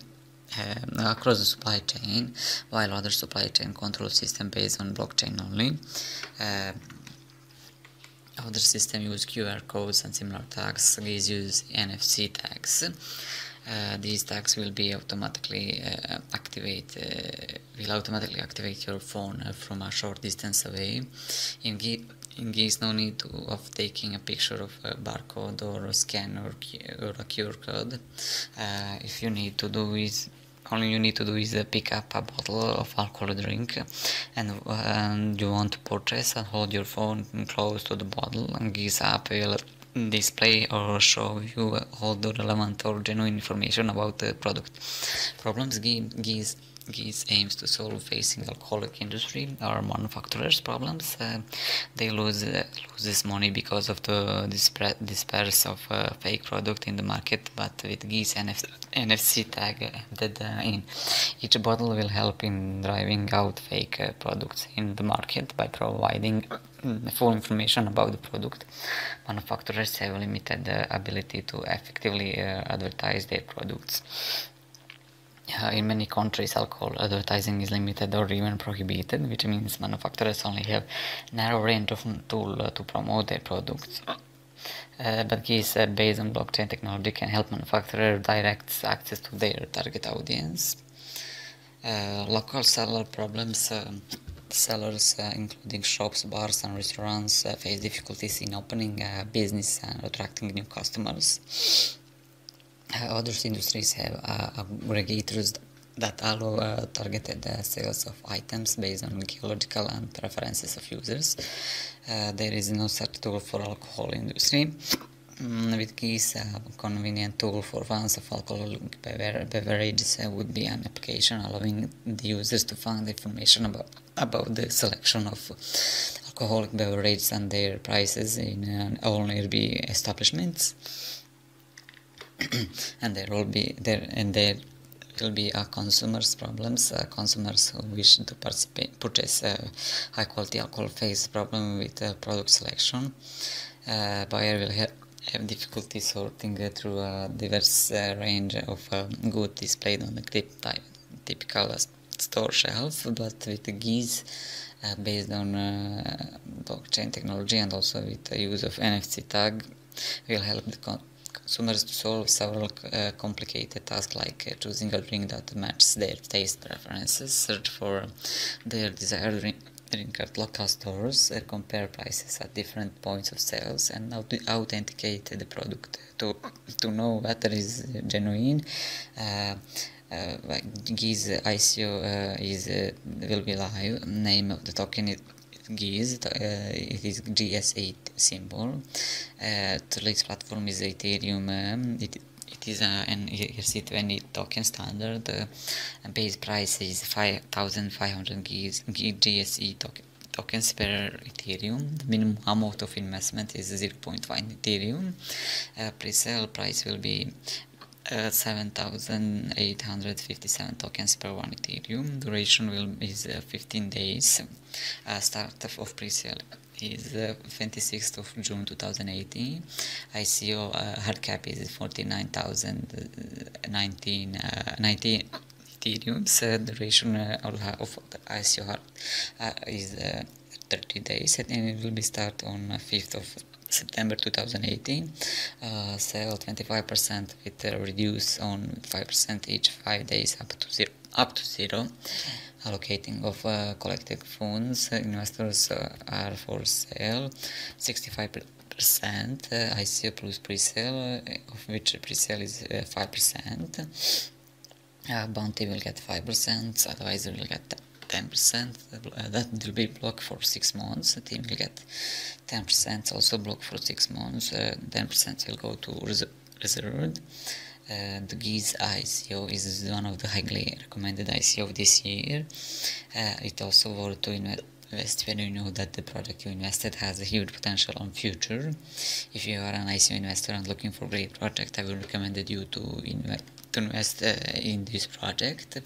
chain, while other supply chain control system based on blockchain only. Other systems use QR codes and similar tags. These use NFC tags. These tags will be automatically activate your phone from a short distance away. In case no need of taking a picture of a barcode or a scan or a QR code. If you need to do is all you need to do is pick up a bottle of alcohol drink and you want to purchase, and hold your phone close to the bottle, and this app will display or show you all the relevant or genuine information about the product. Problems GIS aims to solve facing alcoholic industry or manufacturers problems. They lose this money because of the disperse of fake product in the market, but with GIS NFC tag embedded in each bottle will help in driving out fake products in the market by providing full information about the product. Manufacturers have limited ability to effectively advertise their products. In many countries, alcohol advertising is limited or even prohibited, which means manufacturers only have narrow range of tools to promote their products. But GIS based on blockchain technology can help manufacturers direct access to their target audience. Local seller problems. Sellers, including shops, bars and restaurants, face difficulties in opening a business and attracting new customers. Other industries have aggregators that allow targeted sales of items based on geological and preferences of users. There is no such tool for alcohol industry. With GIS, a convenient tool for fans of alcoholic beverages would be an application allowing the users to find information about the selection of alcoholic beverages and their prices in all nearby establishments. And there will be consumers problems. Consumers who wish to purchase high quality alcohol face problem with product selection. Buyer will have difficulty sorting through a diverse range of goods displayed on the typical store shelf, but with the GIS based on blockchain technology and also with the use of NFC tag will help the consumers to solve several complicated tasks like choosing a drink that matches their taste preferences, search for their desired drink at local stores, compare prices at different points of sales, and authenticate the product to know whether it is genuine. GIS ICO will be live. Name of the token is GIS. It is GS8 symbol. Today's platform is Ethereum. It is an ERC20 token standard. Base price is 5,500 GSE tokens per Ethereum. The minimum amount of investment is 0.5 Ethereum. Pre-sale price will be 7,857 tokens per 1 Ethereum. Duration is 15 days. Start of pre-sale is 26th of June 2018. ICO hard cap is 49,019 Ethereum. Duration of the ICO hard is 30 days, and it will be start on 5th of September 2018. Sell 25% with reduce on 5% each 5 days up to zero. Allocating of collected funds, investors are for sale. 65% 10% ICO plus pre-sale, of which pre-sale is 5%. Bounty will get 5%, advisor will get 10%, that will be blocked for 6 months. The team will get 10%, also blocked for 6 months. 10% will go to reserved. The GIZ ICO is one of the highly recommended ICO of this year. It also worth to invest when you know that the project you invested has a huge potential on future. If you are an ICO investor and looking for a great project, I will recommend you to invest in this project.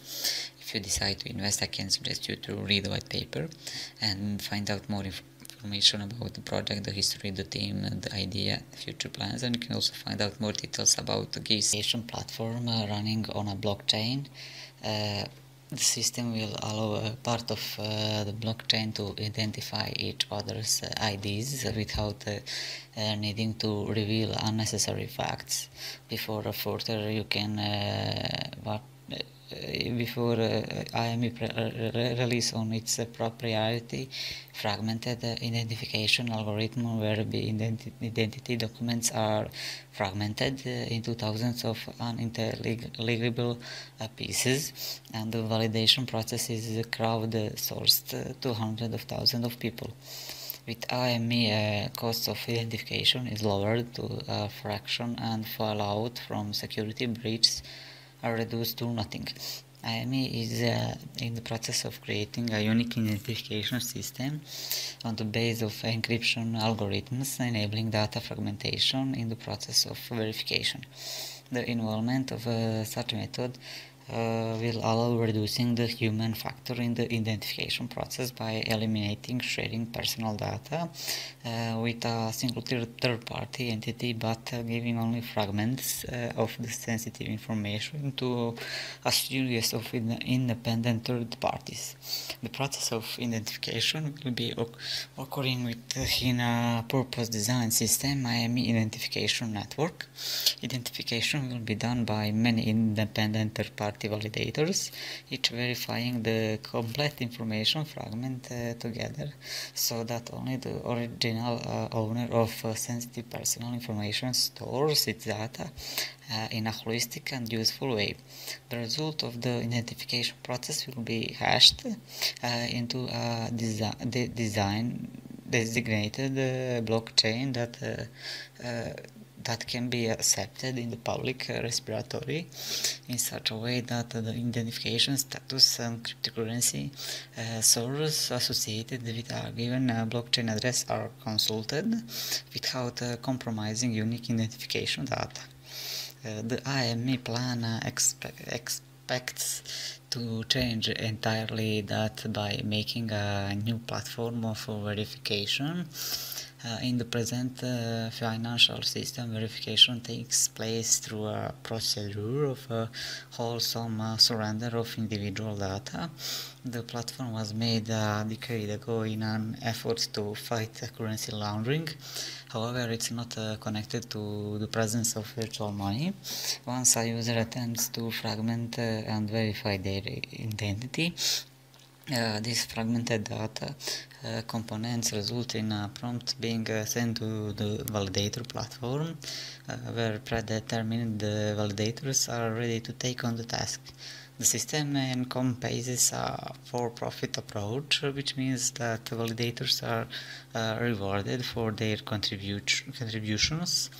If you decide to invest, I can suggest you to read the white paper and find out more information about the project, the history, the team, the idea, future plans, and you can also find out more details about the GIS platform running on a blockchain. The system will allow a part of the blockchain to identify each other's IDs without needing to reveal unnecessary facts. Before further, you can before IME release on its proprietary fragmented identification algorithm, where the identity documents are fragmented into thousands of unintelligible pieces, and the validation process is crowdsourced to hundreds of thousands of people. With IME, cost of identification is lowered to a fraction, and fallout from security breaches are reduced to nothing. IME is in the process of creating a unique identification system on the base of encryption algorithms, enabling data fragmentation in the process of verification. The involvement of such method will allow reducing the human factor in the identification process by eliminating sharing personal data with a single third-party entity, but giving only fragments of the sensitive information to a series of independent third parties. The process of identification will be occurring within a purpose-designed system, IME Identification Network. Identification will be done by many independent third-party validators, each verifying the complete information fragment together, so that only the original owner of sensitive personal information stores its data in a holistic and useful way. The result of the identification process will be hashed into a designated blockchain that can be accepted in the public repository in such a way that the identification status and cryptocurrency source associated with a given blockchain address are consulted without compromising unique identification data. The IME plan expects to change entirely that by making a new platform of verification. In the present financial system, verification takes place through a procedure of wholesome surrender of individual data. The platform was made a decade ago in an effort to fight currency laundering. However, it's not connected to the presence of virtual money. Once a user attempts to fragment and verify their identity, these fragmented data components result in a prompt being sent to the validator platform, where predetermined validators are ready to take on the task. The system encompasses a for-profit approach, which means that validators are rewarded for their contributions.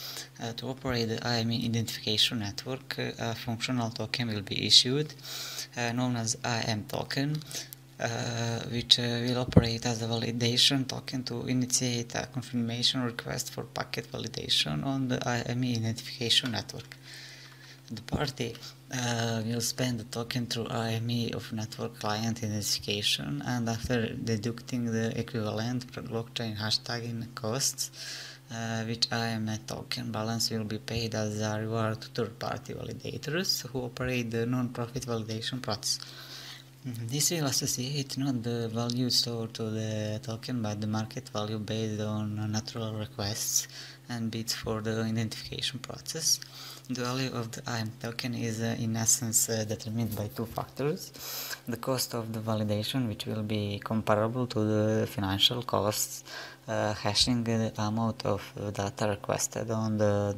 To operate the IME identification network, a functional token will be issued, known as IM token, which will operate as a validation token to initiate a confirmation request for packet validation on the IME identification network. The party will spend the token through IME of network client identification, and after deducting the equivalent blockchain hashtagging costs, which IME token balance will be paid as a reward to third-party validators who operate the non-profit validation process. This will associate not the value stored to the token, but the market value based on natural requests and bids for the identification process. The value of the IM token is in essence determined by two factors: the cost of the validation, which will be comparable to the financial costs, hashing the amount of data requested on the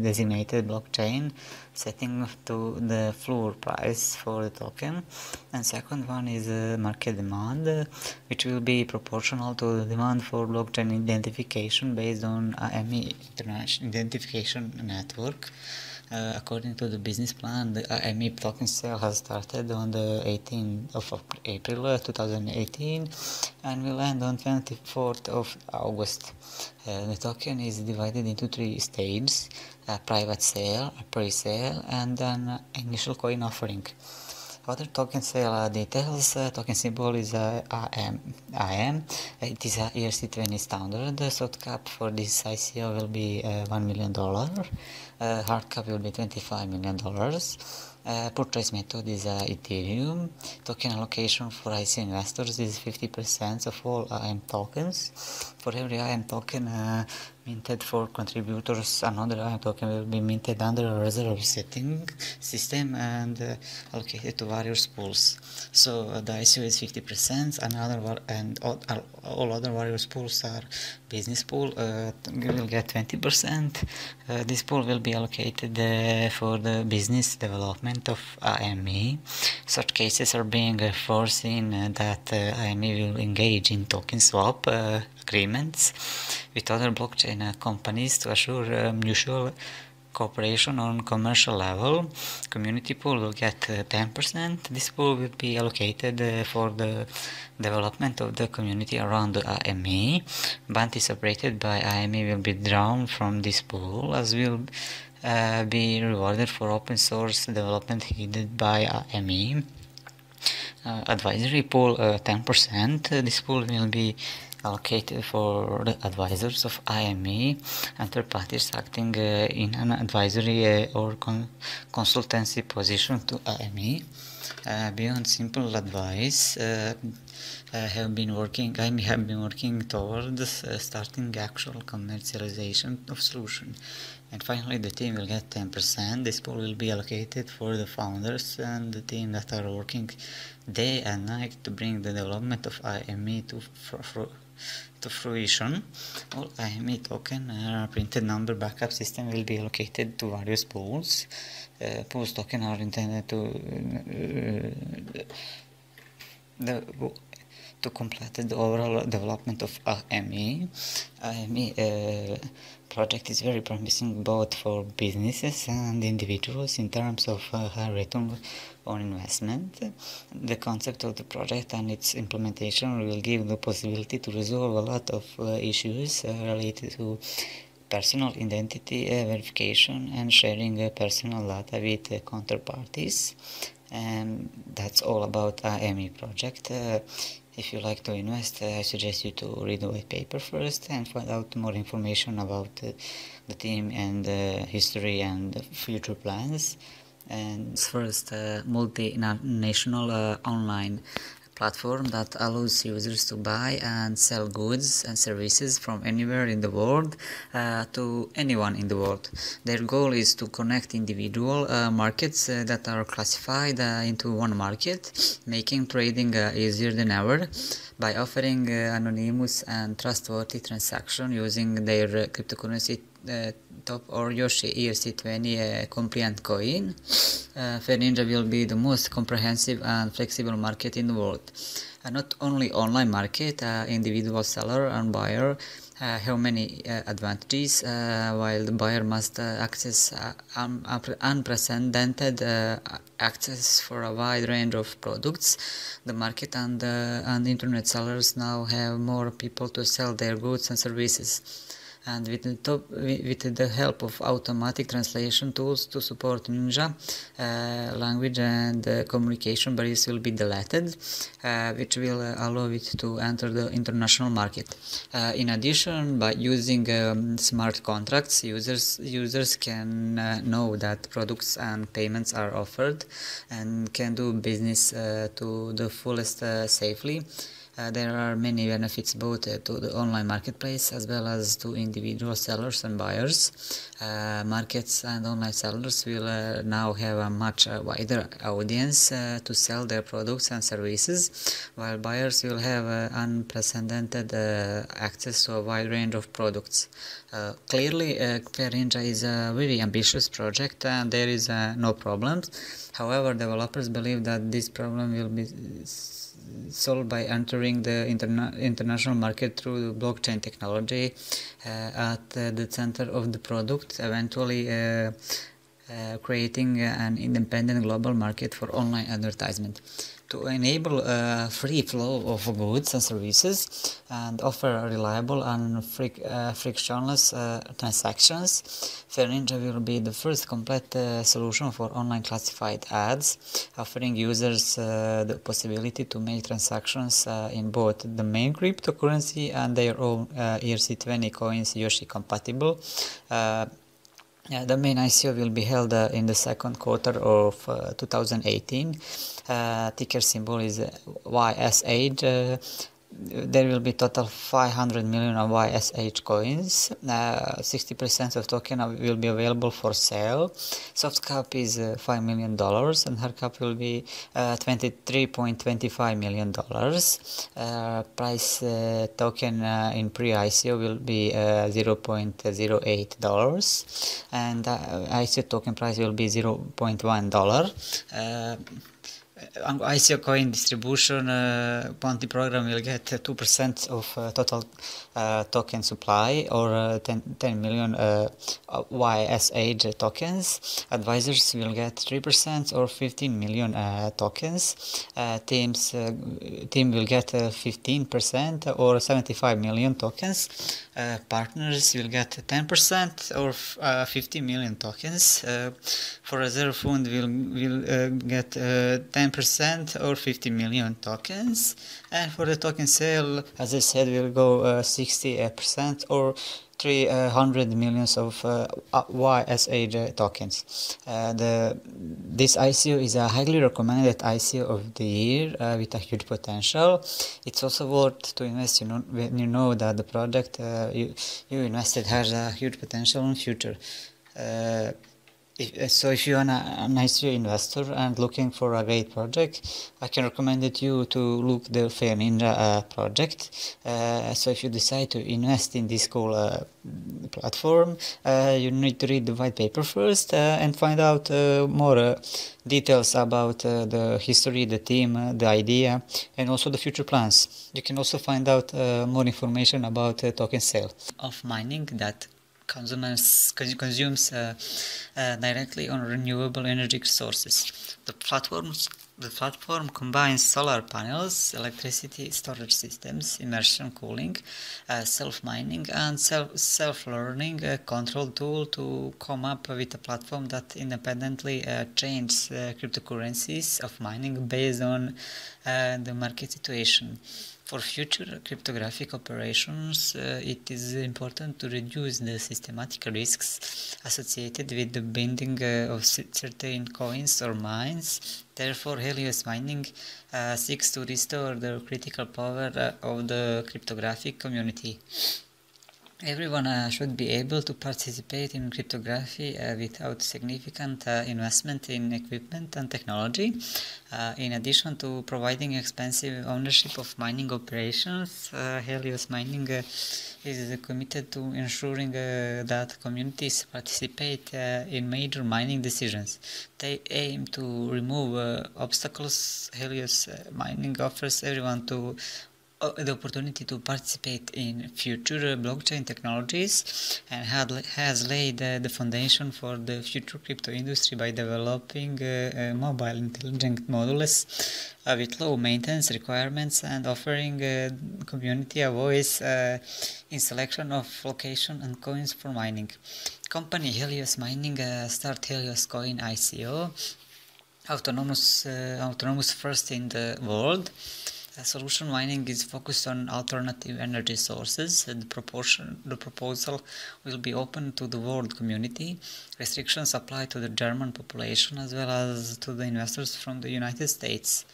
designated blockchain, setting to the floor price for the token, and second one is market demand, which will be proportional to the demand for blockchain identification based on AMI International Identification Network. According to the business plan, the AMI token sale has started on the 18th of April 2018 and will end on 24th of August. The token is divided into three stages: a private sale, a pre-sale, and an initial coin offering. Other token sale details: token symbol is IM. It is a ERC20 standard. The soft cap for this ICO will be $1 million. Hard cap will be $25 million. Purchase method is Ethereum. Token allocation for ICO investors is 50% of all IM tokens. For every IM token minted for contributors, another IM token will be minted under a reserve setting system and allocated to various pools. So the ICO is 50%, and all other various pools are business pool will get 20%. This pool will be allocated for the business development of AME. Such cases are being foreseen that AME will engage in token swap agreements with other blockchain companies to assure mutual cooperation on commercial level. Community pool will get 10%. This pool will be allocated for the development of the community around the AME. Bounty separated by AME will be drawn from this pool, as will be rewarded for open source development headed by AME. Advisory pool 10%. This pool will be allocated for the advisors of IME and third parties acting in an advisory or consultancy position to IME. Beyond simple advice, IME have been working towards starting actual commercialization of solution. And finally, the team will get 10%. This pool will be allocated for the founders and the team that are working day and night to bring the development of IME to fruition. All IME token printed number backup system will be allocated to various pools. Pools token are intended to complete the overall development of IME. IME project is very promising both for businesses and individuals in terms of high return on investment. The concept of the project and its implementation will give the possibility to resolve a lot of issues related to personal identity verification and sharing personal data with counterparties. And that's all about IME project. If you like to invest, I suggest you to read the white paper first and find out more information about the team and history and future plans. And first, multinational online platform that allows users to buy and sell goods and services from anywhere in the world to anyone in the world. Their goal is to connect individual markets that are classified into one market, making trading easier than ever by offering anonymous and trustworthy transaction using their cryptocurrency top or Yoshi ERC20 compliant coin. Ninja will be the most comprehensive and flexible market in the world. Not only online market, individual seller and buyer have many advantages, while the buyer must access unprecedented access for a wide range of products. The market and internet sellers now have more people to sell their goods and services. And with the help of automatic translation tools to support Ninja, language and communication barriers will be deleted, which will allow it to enter the international market. In addition, by using smart contracts, users can know that products and payments are offered and can do business to the fullest safely. There are many benefits both to the online marketplace as well as to individual sellers and buyers. Markets and online sellers will now have a much wider audience to sell their products and services, while buyers will have unprecedented access to a wide range of products. Clearly, Fair Ninja is a very ambitious project and there is no problems. However, developers believe that this problem will be solved by entering the international market through blockchain technology at the center of the product, eventually creating an independent global market for online advertisement. To enable a free flow of goods and services and offer reliable and frictionless transactions, Fair Ninja will be the first complete solution for online classified ads, offering users the possibility to make transactions in both the main cryptocurrency and their own ERC20 coins Yoshi compatible. The main ICO will be held in the second quarter of 2018. Ticker symbol is YSH. There will be total 500 million of YSH coins. 60% of token will be available for sale. Soft cap is $5 million and hard cap will be $23.25 million. Price token in pre-ICO will be $0.08 and ICO token price will be $0.1. ICO coin distribution bounty program will get 2% of total token supply or 10 million YSH tokens. Advisors will get 3% or 15 million tokens. Team will get 15% or 75 million tokens. Partners will get 10% or 50 million tokens. For reserve fund will get 10% or 50 million tokens, and for the token sale, as I said, will go 60% or 300 millions of YSH tokens. This ICO is a highly recommended ICO of the year with a huge potential. It's also worth to invest when you know that the project you invested has a huge potential in future. So if you are an ICO investor and looking for a great project, I can recommend you to look the Fair Ninja project. So if you decide to invest in this cool platform, you need to read the white paper first and find out more details about the history, the team, the idea, and also the future plans. You can also find out more information about token sale of mining that consumes directly on renewable energy sources. The platform combines solar panels, electricity storage systems, immersion cooling, self-mining, and self-learning control tool to come up with a platform that independently changes cryptocurrencies of mining based on the market situation. For future cryptographic operations, it is important to reduce the systematic risks associated with the binding of certain coins or mines. Therefore, Helios Mining seeks to restore the critical power of the cryptographic community. Everyone should be able to participate in cryptography without significant investment in equipment and technology. In addition to providing expensive ownership of mining operations, Helios Mining is committed to ensuring that communities participate in major mining decisions. They aim to remove obstacles. Helios Mining offers everyone the opportunity to participate in future blockchain technologies and has laid the foundation for the future crypto industry by developing mobile intelligent modules with low maintenance requirements and offering community a voice in selection of location and coins for mining. Company Helios Mining start Helios Coin ICO, autonomous first in the world. Solution mining is focused on alternative energy sources. The proposal will be open to the world community. Restrictions apply to the German population as well as to the investors from the United States.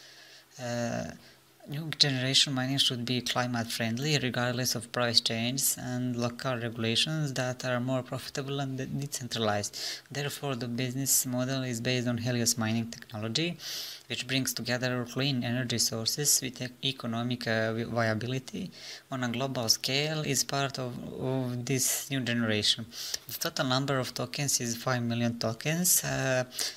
New generation mining should be climate friendly regardless of price changes and local regulations that are more profitable and decentralized. Therefore, the business model is based on Helios mining technology, which brings together clean energy sources with economic viability on a global scale is part of this new generation. The total number of tokens is 5 million tokens.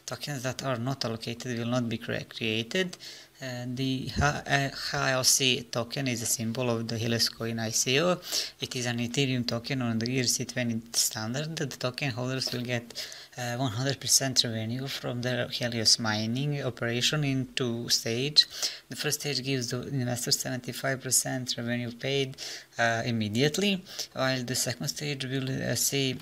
Tokens that are not allocated will not be created. The HLC token is a symbol of the Helios coin ICO. It is an Ethereum token on the ERC20 standard. The token holders will get 100% revenue from their Helios mining operation in two stages. The first stage gives the investors 75% revenue paid immediately, while the second stage will see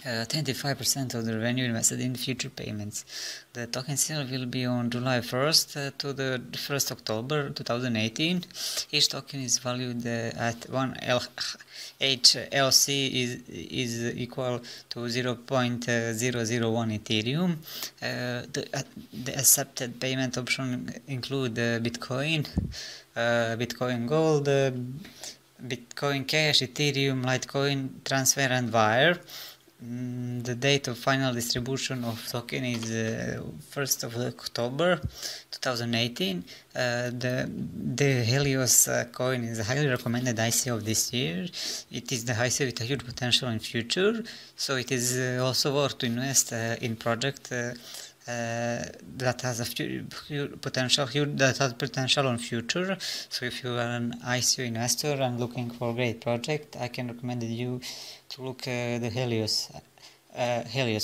25% of the revenue invested in future payments. The token sale will be on July 1st to the 1st October 2018. Each token is valued at 1 HLC is equal to 0.001 Ethereum. The accepted payment option include Bitcoin, Bitcoin Gold, Bitcoin Cash, Ethereum, Litecoin, Transfer and Wire. The date of final distribution of token is 1st of October 2018. The Helios coin is a highly recommended ICO of this year. It is the ICO with a huge potential in future, so it is also worth to invest in project that has a huge potential on future. So if you are an ICO investor and looking for a great project, I can recommend you to look the Helios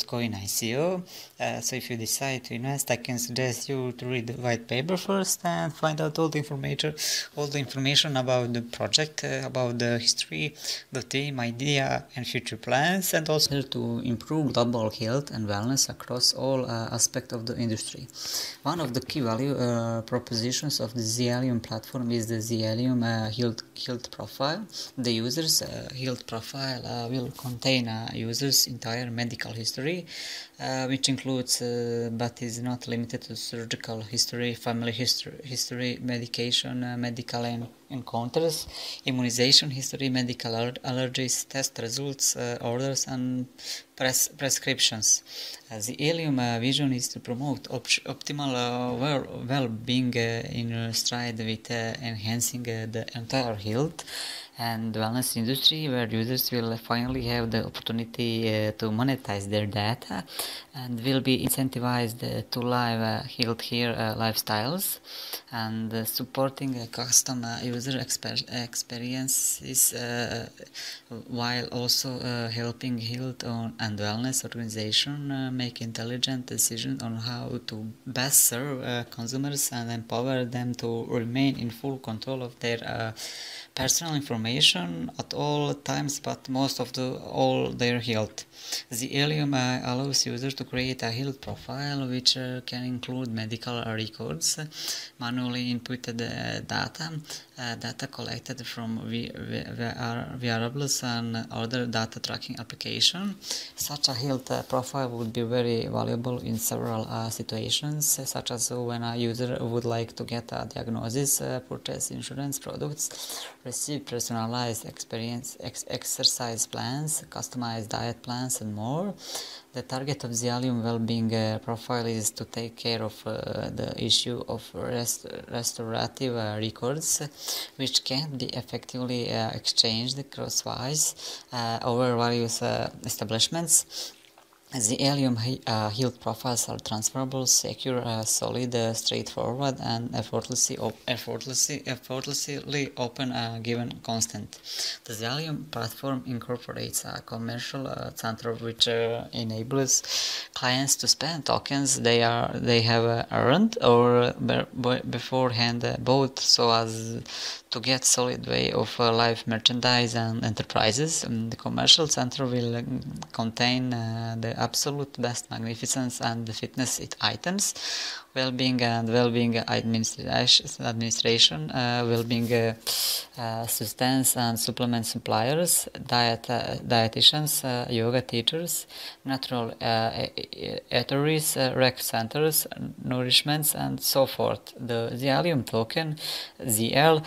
coin ICO. So if you decide to invest, I can suggest you to read the white paper first and find out all the information about the project, about the history, the team, idea and future plans, and also to improve global health and wellness across all aspects of the industry. One of the key value propositions of the Zealium platform is the Zealium health profile. The user's health profile will contain user's entire medical history, which includes but is not limited to surgical history, family history, medication, medical encounters, immunization history, medical allergies, test results, orders and prescriptions. The Helium vision is to promote optimal well-being in stride with enhancing the entire health and wellness industry, where users will finally have the opportunity to monetize their data and will be incentivized to live healthier lifestyles, and supporting custom user experiences while also helping health and wellness organization make intelligent decisions on how to best serve consumers and empower them to remain in full control of their personal information at all times, but most of all their health. The Helium allows users to create a health profile which can include medical records, manually inputted data collected from wearables and other data tracking applications. Such a health profile would be very valuable in several situations, such as when a user would like to get a diagnosis, purchase insurance products, receive personalized exercise plans, customized diet plans and more. The target of Zealium well-being profile is to take care of the issue of restorative records, which can be effectively exchanged crosswise over various establishments. The Helium health profiles are transferable, secure, solid, straightforward, and effortlessly open given constant. The Helium platform incorporates a commercial center which enables clients to spend tokens they have earned or beforehand bought, so as to get solid way of live merchandise and enterprises. The commercial center will contain the absolute best magnificence and fitness items, well-being and well-being administration, well-being substance and supplement suppliers, dietitians, yoga teachers, natural eateries, rec centers, nourishments, and so forth. The Zealium token, ZL,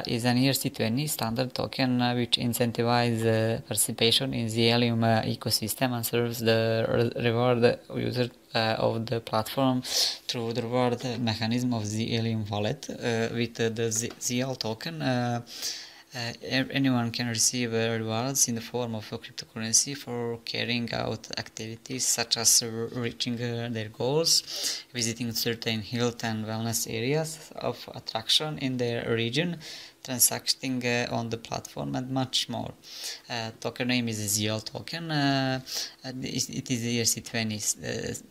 is an ERC20 standard token which incentivizes participation in Zealium ecosystem and serves the reward user of the platform through the reward mechanism of the Alien wallet. With the ZL token, anyone can receive rewards in the form of a cryptocurrency for carrying out activities such as reaching their goals, visiting certain health and wellness areas of attraction in their region, transacting on the platform, and much more. Token name is ZL token. It is the ERC20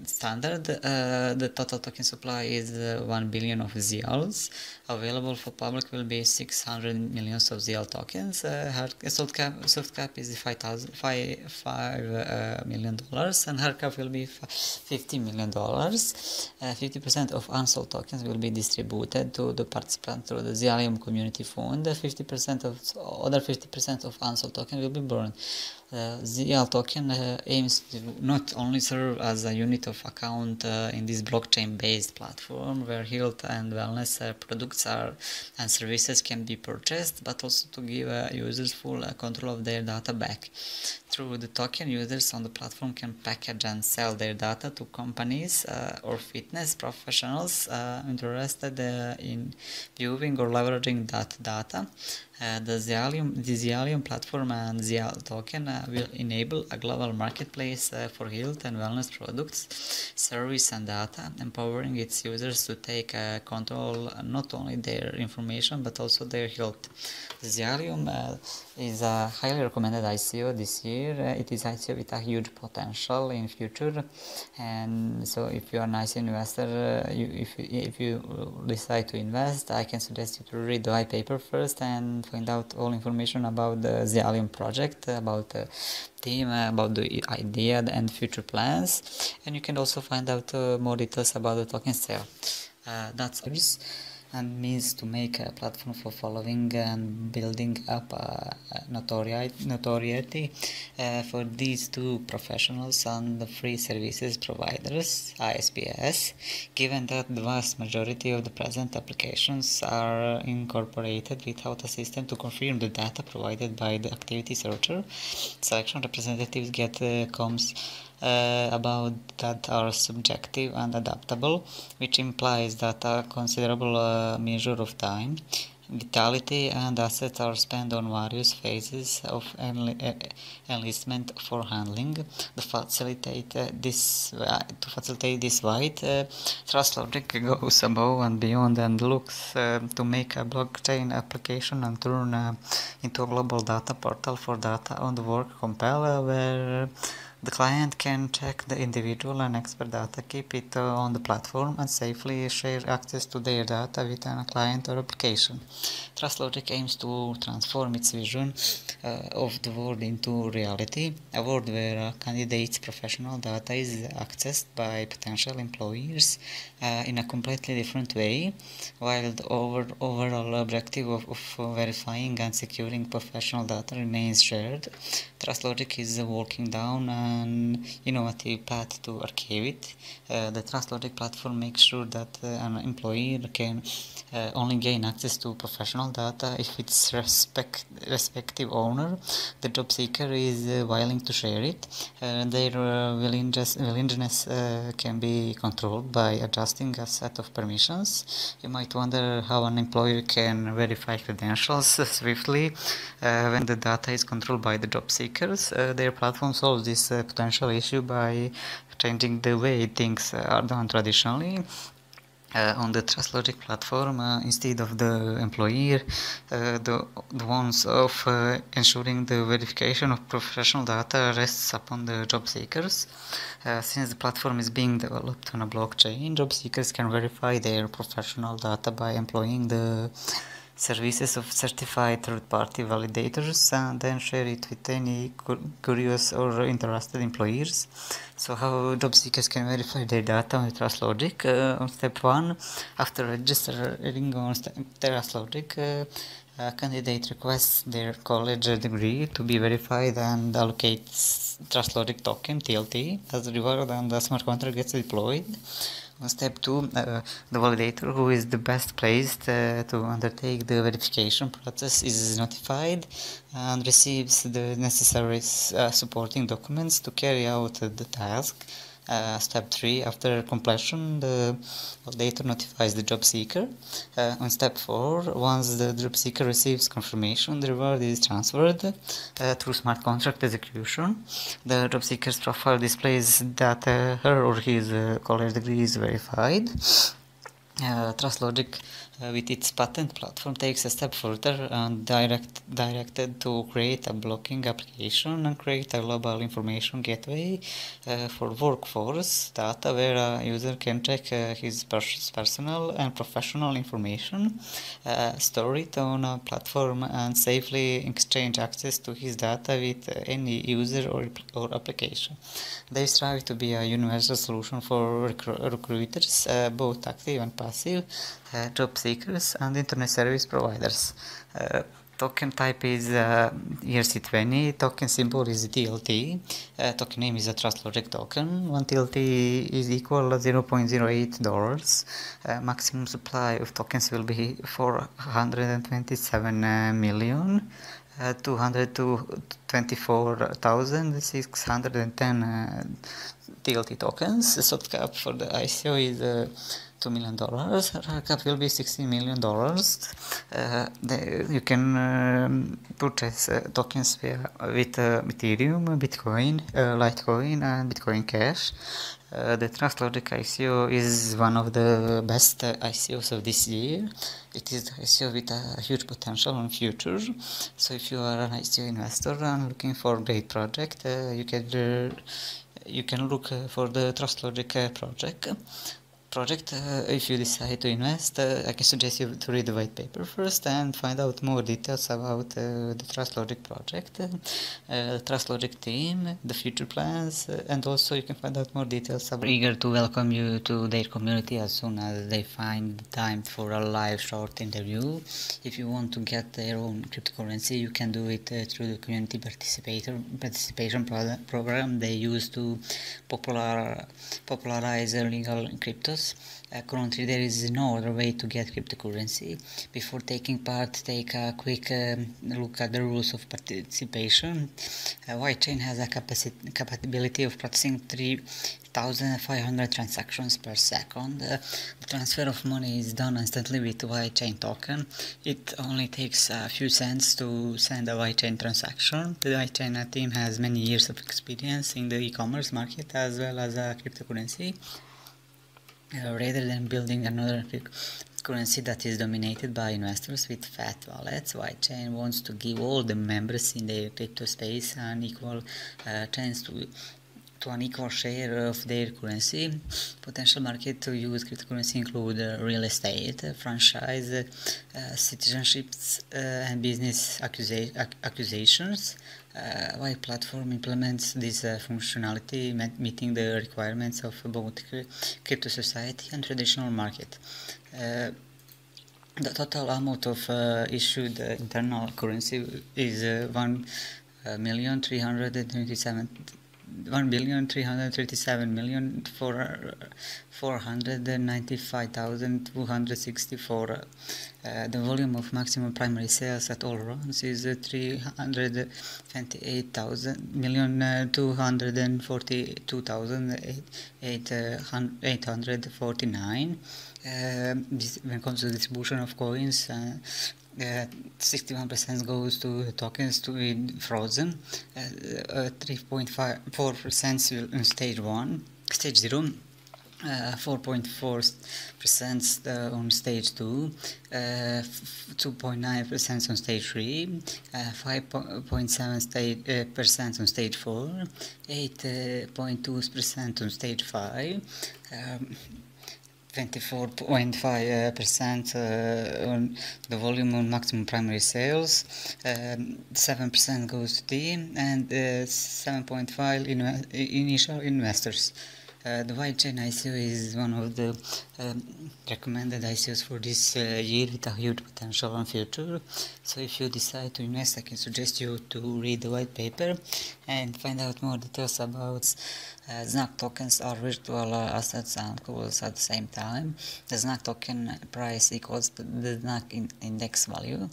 standard. The total token supply is 1 billion of ZLs. Available for public will be 600 millions of ZL tokens. Soft cap is $5 million, and hard cap will be $50 million. 50% of unsold tokens will be distributed to the participants through the Zealium Community Fund. 50% of unsold tokens will be burned. ZL token aims to not only serve as a unit of account in this blockchain-based platform where health and wellness products and services can be purchased, but also to give users full control of their data back. Through the token, users on the platform can package and sell their data to companies or fitness professionals interested in viewing or leveraging that data. The Zealium platform and ZL token will enable a global marketplace for health and wellness products, service and data, empowering its users to take control not only their information but also their health. The Zealium is a highly recommended ICO this year. It is ICO with a huge potential in future, and so if you are an ICO investor, if you decide to invest, I can suggest you to read the white paper first and find out all information about the Zealium project, about the team, about the idea and future plans, and you can also find out more details about the token sale. That's and means to make a platform for following and building up notoriety for these two professionals and the free services providers, ISPs, given that the vast majority of the present applications are incorporated without a system to confirm the data provided by the activity searcher. Selection representatives get comms about that are subjective and adaptable, which implies that a considerable measure of time, vitality, and assets are spent on various phases of enlistment for handling. To facilitate this wide, Trust Logic goes above and beyond and looks to make a blockchain application and turn into a global data portal for data on the work compile, where the client can check the individual and expert data, keep it on the platform, and safely share access to their data with a client or application. TrustLogic aims to transform its vision of the world into reality, a world where a candidate's professional data is accessed by potential employers in a completely different way, while the overall objective of verifying and securing professional data remains shared. TrustLogic is working down an innovative path to archive it. The TrustLogic platform makes sure that an employer can only gain access to professional data if its respective owner, the job seeker, is willing to share it. Their willingness can be controlled by adjusting a set of permissions. You might wonder how an employer can verify credentials swiftly when the data is controlled by the job seekers. Their platform solves this potential issue by changing the way things are done traditionally. On the TrustLogic platform, instead of the employer, the ones of ensuring the verification of professional data rests upon the job seekers. Since the platform is being developed on a blockchain, job seekers can verify their professional data by employing the services of certified third-party validators and then share it with any curious or interested employers. So how job seekers can verify their data with TrustLogic? On step 1, after registering on TrustLogic, a candidate requests their college degree to be verified and allocates TrustLogic token TLT as a reward, and the smart contract gets deployed. On step 2, the validator, who is the best placed to undertake the verification process, is notified and receives the necessary supporting documents to carry out the task. Step 3, after completion, the validator notifies the job seeker. On step 4, once the job seeker receives confirmation, the reward is transferred through smart contract execution. The job seeker's profile displays that her or his college degree is verified. TrustLogic, with its patent platform, takes a step further and directed to create a blocking application and create a global information gateway for workforce data, where a user can check his personal and professional information, store it on a platform, and safely exchange access to his data with any user or application. They strive to be a universal solution for recruiters, both active and passive, job seekers, and internet service providers. Token type is ERC20, token symbol is TLT, token name is a TrustLogic token, 1 TLT is equal to $0.08, maximum supply of tokens will be 427 million. 224,610 TLT tokens. The soft cap for the ICO is $2 million. Hard cap will be $16 million. You can purchase tokens with Ethereum, Bitcoin, Litecoin, and Bitcoin Cash. The TrustLogic ICO is one of the best ICOs of this year. It is the ICO with a huge potential in future. So if you are an ICO investor and looking for a great project, you can look for the TrustLogic project. If you decide to invest, I can suggest you to read the white paper first and find out more details about the TrustLogic project, the TrustLogic team, the future plans, and also you can find out more details about. Eager to welcome you to their community as soon as they find time for a live short interview. If you want to get their own cryptocurrency, you can do it through the community participation program they use to popularize legal cryptos. Currently there is no other way to get cryptocurrency. Before taking part, take a quick look at the rules of participation. Whitechain has a capability of processing 3,500 transactions per second. The transfer of money is done instantly with Whitechain token. It only takes a few cents to send a Whitechain transaction. The Whitechain team has many years of experience in the e-commerce market as well as cryptocurrency. Rather than building another currency that is dominated by investors with fat wallets, Whitechain wants to give all the members in the crypto space an equal chance to an equal share of their currency. Potential market to use cryptocurrency include real estate, franchise, citizenships, and business acquisitions. While platform implements this functionality, meeting the requirements of both crypto society and traditional market. The total amount of issued internal currency is 1,337,495,264. The volume of maximum primary sales at all runs is 328,242,849. When it comes to distribution of coins, 61% goes to tokens to be frozen, 3.4% in stage 0, 4.4% on stage 2, 2.9% on stage 3, 5.7% on stage 4, 8.2% on stage 5, 24.5% on the volume on maximum primary sales, 7% goes to team, and 7.5 initial investors. The wide chain ICO is one of the recommended ICOs for this year with a huge potential and future. So if you decide to invest, I can suggest you to read the white paper and find out more details about ZNAC tokens are virtual assets and pools at the same time. The ZNAC token price equals the ZNAC index value.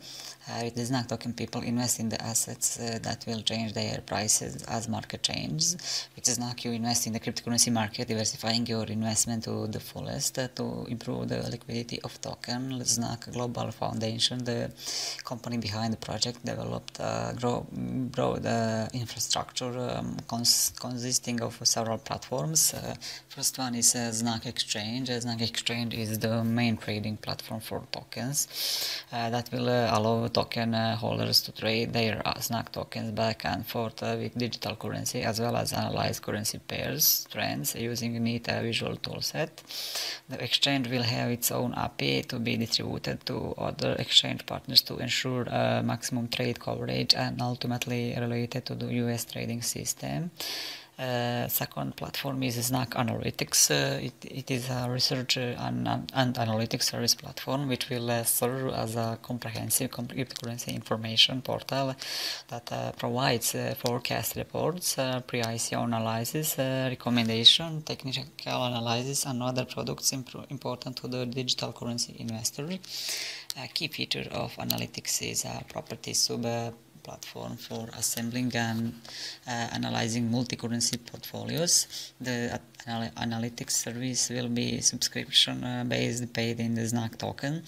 With the ZNAC token, people invest in the assets that will change their prices as market changes. With ZNAC, you invest in the cryptocurrency market, diversifying your investment to the fullest to improve the liquidity of token. ZNAC Global Foundation, the company behind the project, developed a broad infrastructure consisting of several platforms. First one is ZNAC Exchange. ZNAC Exchange is the main trading platform for tokens that will allow token holders to trade their ZNAC tokens back and forth with digital currency, as well as analyze currency pairs trends using a neat visual toolset. The exchange will have its own API to be distributed to other exchange partners to ensure maximum trade coverage and ultimately related to the US trading system. Second platform is ZNAC Analytics. It is a research and analytics service platform which will serve as a comprehensive cryptocurrency information portal that provides forecast reports, pre-ICO analysis, recommendation, technical analysis, and other products important to the digital currency investor. A key feature of analytics is a property platform for assembling and analyzing multi-currency portfolios. The analytics service will be subscription-based, paid in the ZNAC token.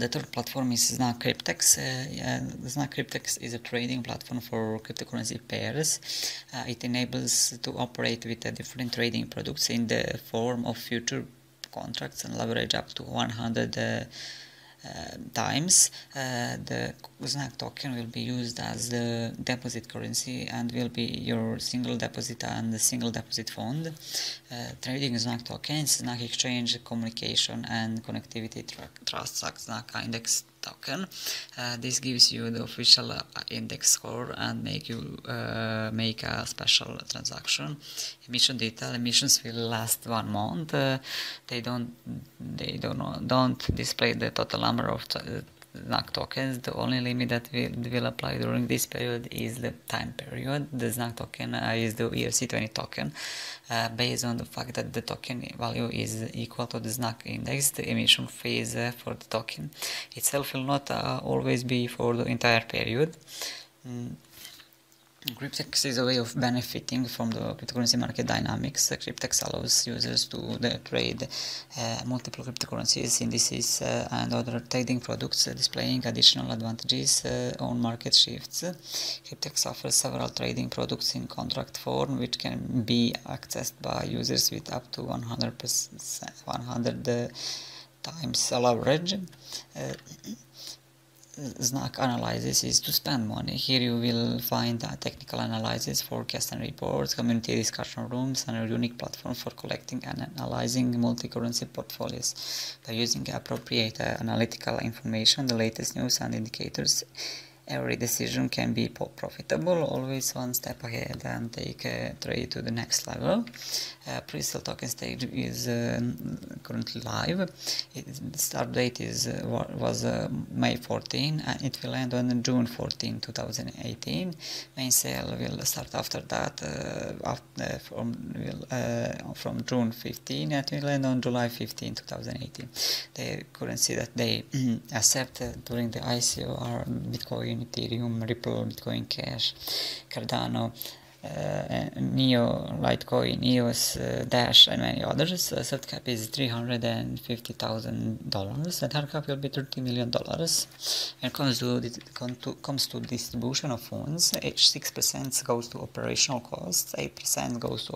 The third platform is ZNAC Cryptex. ZNAC Cryptex is a trading platform for cryptocurrency pairs. It enables to operate with different trading products in the form of future contracts and leverage up to 100 times. The ZNAC token will be used as the deposit currency and will be your single deposit and the single deposit fund. Trading ZNAC tokens, ZNAC exchange communication and connectivity trusts ZNAC index token. This gives you the official index score and make you make a special transaction. Emission detail: emissions will last 1 month. They don't display the total number of ZNAC tokens. The only limit that will apply during this period is the time period. The ZNAC token is the ERC20 token. Based on the fact that the token value is equal to the ZNAC index, the emission phase for the token itself will not always be for the entire period. Cryptex is a way of benefiting from the cryptocurrency market dynamics. Cryptex allows users to trade multiple cryptocurrencies, indices, and other trading products, displaying additional advantages on market shifts. Cryptex offers several trading products in contract form, which can be accessed by users with up to 100 times leverage. ZNAC analysis is to spend money. Here you will find technical analysis, forecasts and reports, community discussion rooms, and a unique platform for collecting and analyzing multi-currency portfolios. By using appropriate analytical information, the latest news and indicators, every decision can be profitable, always one step ahead and take a trade to the next level. Pre-sale token stage is currently live. The start date was May 14 and it will end on June 14, 2018. Main sale will start after that, from June 15 and it will end on July 15, 2018. The currency that they accept during the ICO are Bitcoin, Ethereum, Ripple, Bitcoin Cash, Cardano, Neo, Litecoin, EOS, Dash, and many others. Soft cap is $350,000 and hard cap will be $30 million. When it comes to distribution of funds, 6% goes to operational costs, 8% goes to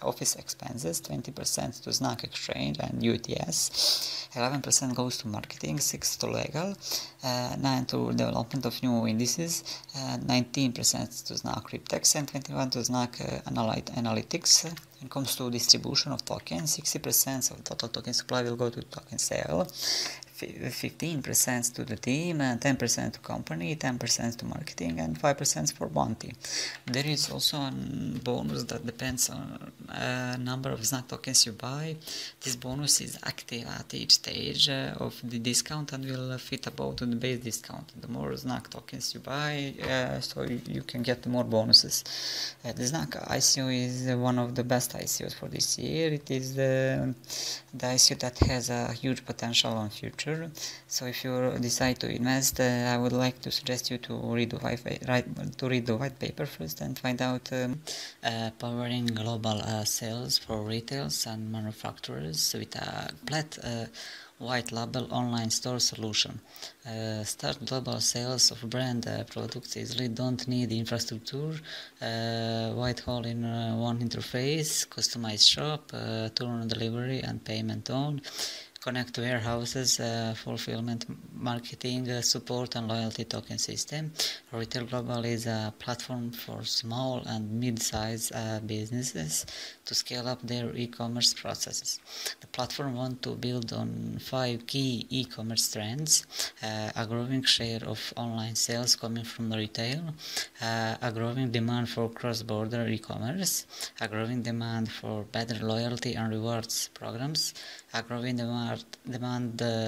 office expenses, 20% to ZNAC exchange and UTS, 11% goes to marketing, 6% to legal, 9% to development of new indices, 19% to ZNAC Cryptex, and 21% to Znak analytics. When it comes to distribution of tokens, 60% of total token supply will go to token sale, 15% to the team, 10% to company, 10% to marketing, and 5% for bounty. There is also a bonus that depends on number of Znak tokens you buy. This bonus is active at each stage of the discount and will fit above to the base discount. The more Znak tokens you buy, so you can get more bonuses. The Znak ICO is one of the best ICOs for this year. It is the ICO that has a huge potential on future. So if you decide to invest, I would like to suggest you to read the white paper first and find out powering global sales for retailers and manufacturers with a flat white label online store solution. Start global sales of brand products easily, don't need infrastructure, white hole in one interface, customized shop, turn delivery and payment on, connect warehouses, fulfillment, marketing, support and loyalty token system. Retail Global is a platform for small and mid-sized businesses to scale up their e-commerce processes. The platform wants to build on 5 key e-commerce trends: a growing share of online sales coming from retail, a growing demand for cross-border e-commerce, a growing demand for better loyalty and rewards programs, a growing demand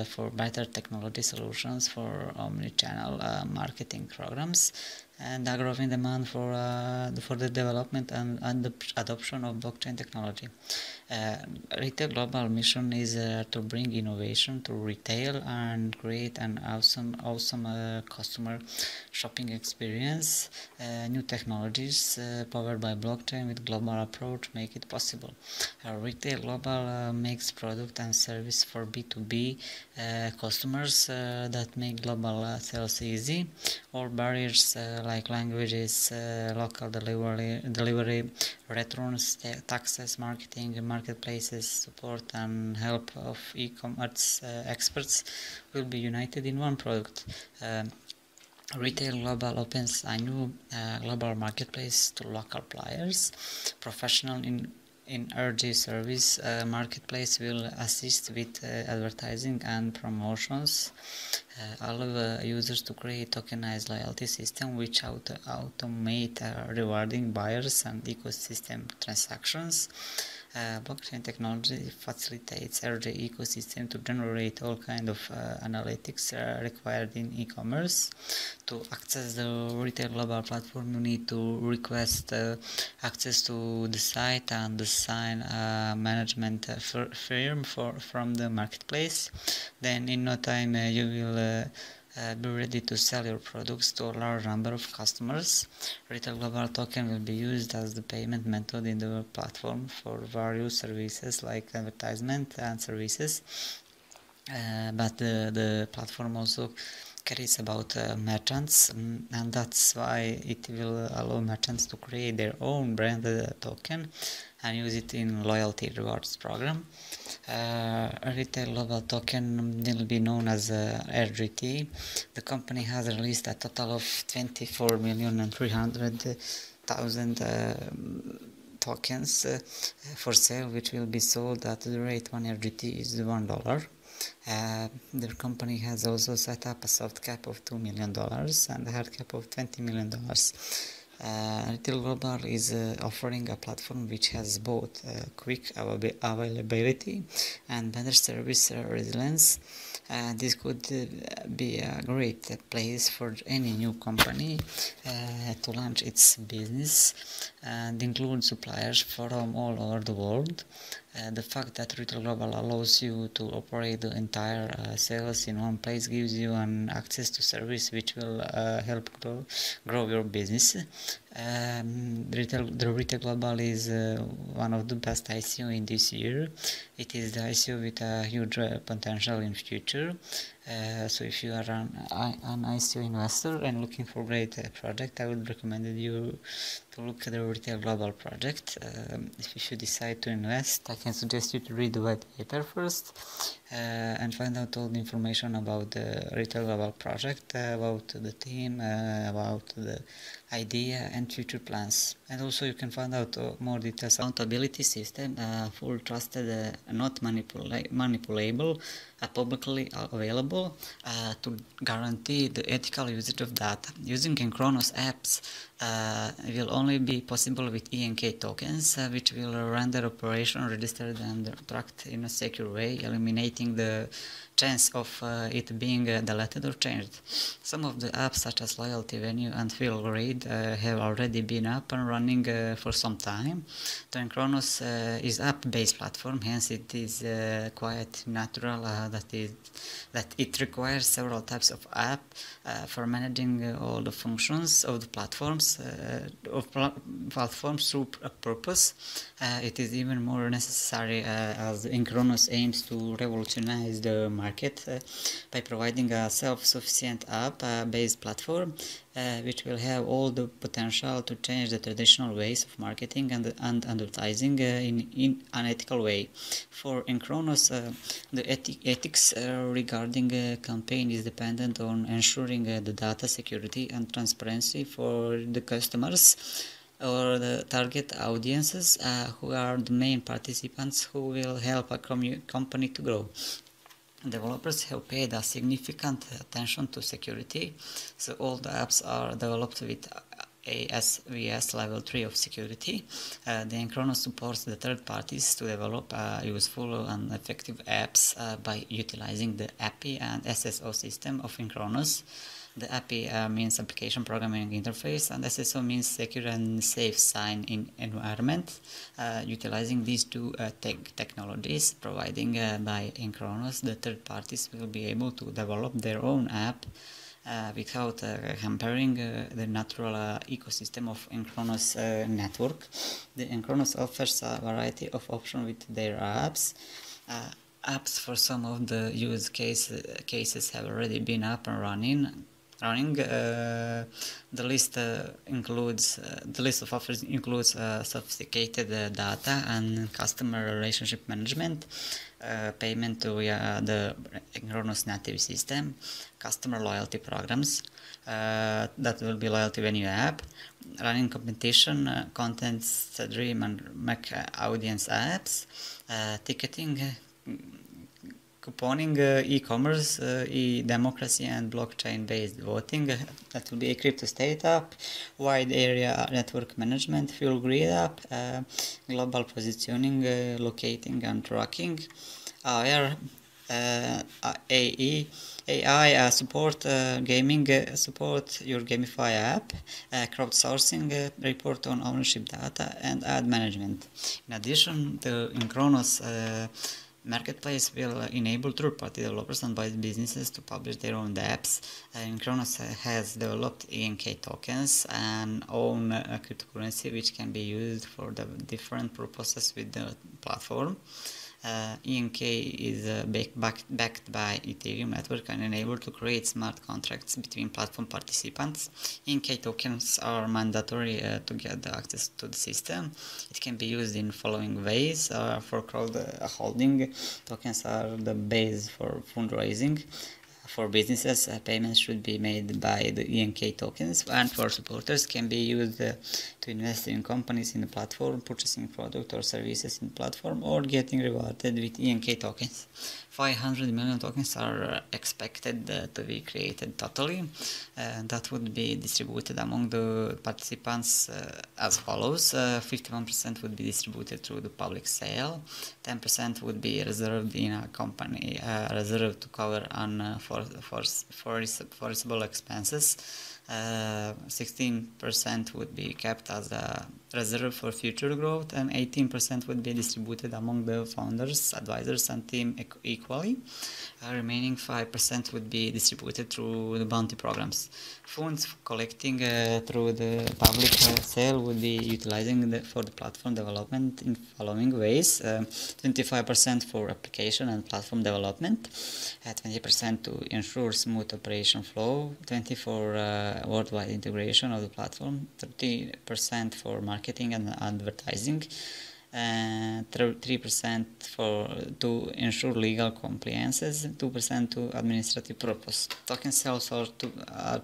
for better technology solutions for omni-channel marketing programs, and a growing demand for the development and the adoption of blockchain technology. Retail Global mission is to bring innovation to retail and create an awesome customer shopping experience. New technologies powered by blockchain with global approach make it possible. Retail Global makes product and service for B2B customers that make global sales easy. All barriers like languages, local delivery, returns, taxes, marketing, marketplaces, support and help of e-commerce experts will be united in one product. Retail Global opens a new global marketplace to local players. Professional in RG service marketplace will assist with advertising and promotions, allow users to create tokenized loyalty system which automate rewarding buyers and ecosystem transactions. Blockchain technology facilitates RJ ecosystem to generate all kind of analytics required in e-commerce. To access the Retail Global platform, you need to request access to the site and assign a management firm from the marketplace. Then in no time you will be ready to sell your products to a large number of customers. Retail Global token will be used as the payment method in the platform for various services like advertisement and services. But the platform also cares about merchants, and that's why it will allow merchants to create their own branded token and use it in loyalty rewards program. Retail Global token will be known as RGT. The company has released a total of 24,300,000 tokens for sale, which will be sold at the rate 1 RGT is $1. Their company has also set up a soft cap of $2 million and a hard cap of $20 million. Retail Global is offering a platform which has both quick availability and better service resilience. This could be a great place for any new company to launch its business and include suppliers from all over the world. The fact that Retail Global allows you to operate the entire sales in one place gives you an access to service which will help grow your business. The Retail Global is one of the best ICO in this year. It is the ICO with a huge potential in future. So if you are an ICO investor and looking for a great project, I would recommend you to look at the Retail Global project. If you decide to invest, I can suggest you to read the white paper first and find out all the information about the Retail Global project, about the team, about the idea and future plans. And also you can find out more details. Accountability system, full trusted, not manipulable, publicly available to guarantee the ethical usage of data. Using Enchronos apps will only be possible with ENK tokens, which will render operation registered and tracked in a secure way, eliminating the chance of it being deleted or changed. Some of the apps such as Loyalty Venue and Feel Great have already been up and running for some time. The Enchronos is app-based platform, hence it is quite natural that it requires several types of app for managing all the functions of the platforms through a purpose. It is even more necessary as Enchronos aims to revolutionize the market by providing a self-sufficient app-based platform which will have all the potential to change the traditional ways of marketing and advertising in an ethical way. For Enchronos, the ethics regarding campaign is dependent on ensuring the data security and transparency for the customers or the target audiences who are the main participants who will help a company to grow. Developers have paid a significant attention to security, so all the apps are developed with ASVS level 3 of security. The Enchronos supports the third parties to develop useful and effective apps by utilizing the API and SSO system of Enchronos. The API means Application Programming Interface, and SSO means Secure and Safe Sign-in Environment. Utilizing these two technologies providing by Enchronos, the third parties will be able to develop their own app without hampering the natural ecosystem of Enchronos network. The Enchronos offers a variety of options with their apps. Apps for some of the use cases have already been up and running. The list of offers includes sophisticated data and customer relationship management, payment via the Enchronos native system, customer loyalty programs, that will be Loyalty Venue app, running competition, content stream and Mac audience apps, ticketing, couponing, e-commerce, e-democracy and blockchain-based voting. That will be a crypto state app, wide area network management, fuel grid app, global positioning, locating and tracking, AR, AI support, gaming support, your Gamify app, crowdsourcing, report on ownership data and ad management. In addition, the Enchronos Marketplace will enable third-party developers and businesses to publish their own apps. Enchronos has developed ENK tokens and own cryptocurrency which can be used for the different purposes with the platform. ENK is backed by Ethereum network and enabled to create smart contracts between platform participants. ENK tokens are mandatory to get the access to the system. It can be used in following ways. For crowd holding, tokens are the base for fundraising. For businesses, payments should be made by the ENK tokens, and for supporters can be used to invest in companies in the platform, purchasing product or services in the platform, or getting rewarded with ENK tokens. 500 million tokens are expected to be created totally. That would be distributed among the participants as follows. 51% would be distributed through the public sale, 10% would be reserved in a company reserved to cover unforeseeable expenses, 16% would be kept as a reserve for future growth, and 18% would be distributed among the founders, advisors and team equally. Remaining 5% would be distributed through the bounty programs. Funds collecting through the public sale would be utilizing for the platform development in following ways: 25% for application and platform development, 20% to ensure smooth operation flow, 20% for worldwide integration of the platform, 30% for marketing and advertising, 3% to ensure legal compliances, 2% to administrative purpose. Token sales are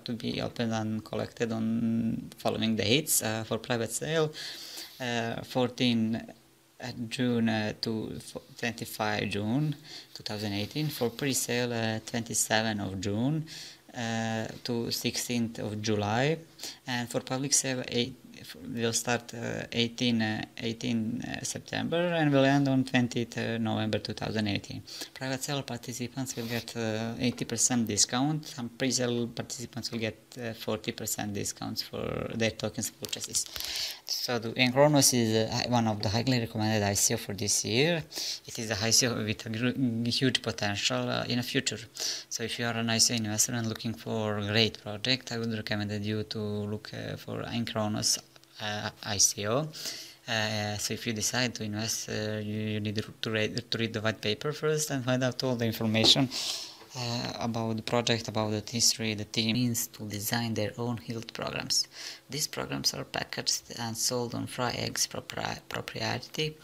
to be opened and collected on following dates. For private sale, 14 June to 25 June 2018. For pre-sale, 27 of June to 16th of July, and for public sale, will start 18 September and will end on 20th November 2018. Private sale participants will get 80% discount, and pre-sale participants will get 40% discounts for their tokens purchases. So the Enchronos is one of the highly recommended ICO for this year. It is a ICO with a huge potential in the future. So if you are an ICO investor and looking for a great project, I would recommend you to look for Enchronos ICO. So if you decide to invest, you need to read the white paper first and find out all the information about the project, about the history, the team, means to design their own yield programs. These programs are packaged and sold on FryEgg's proprietary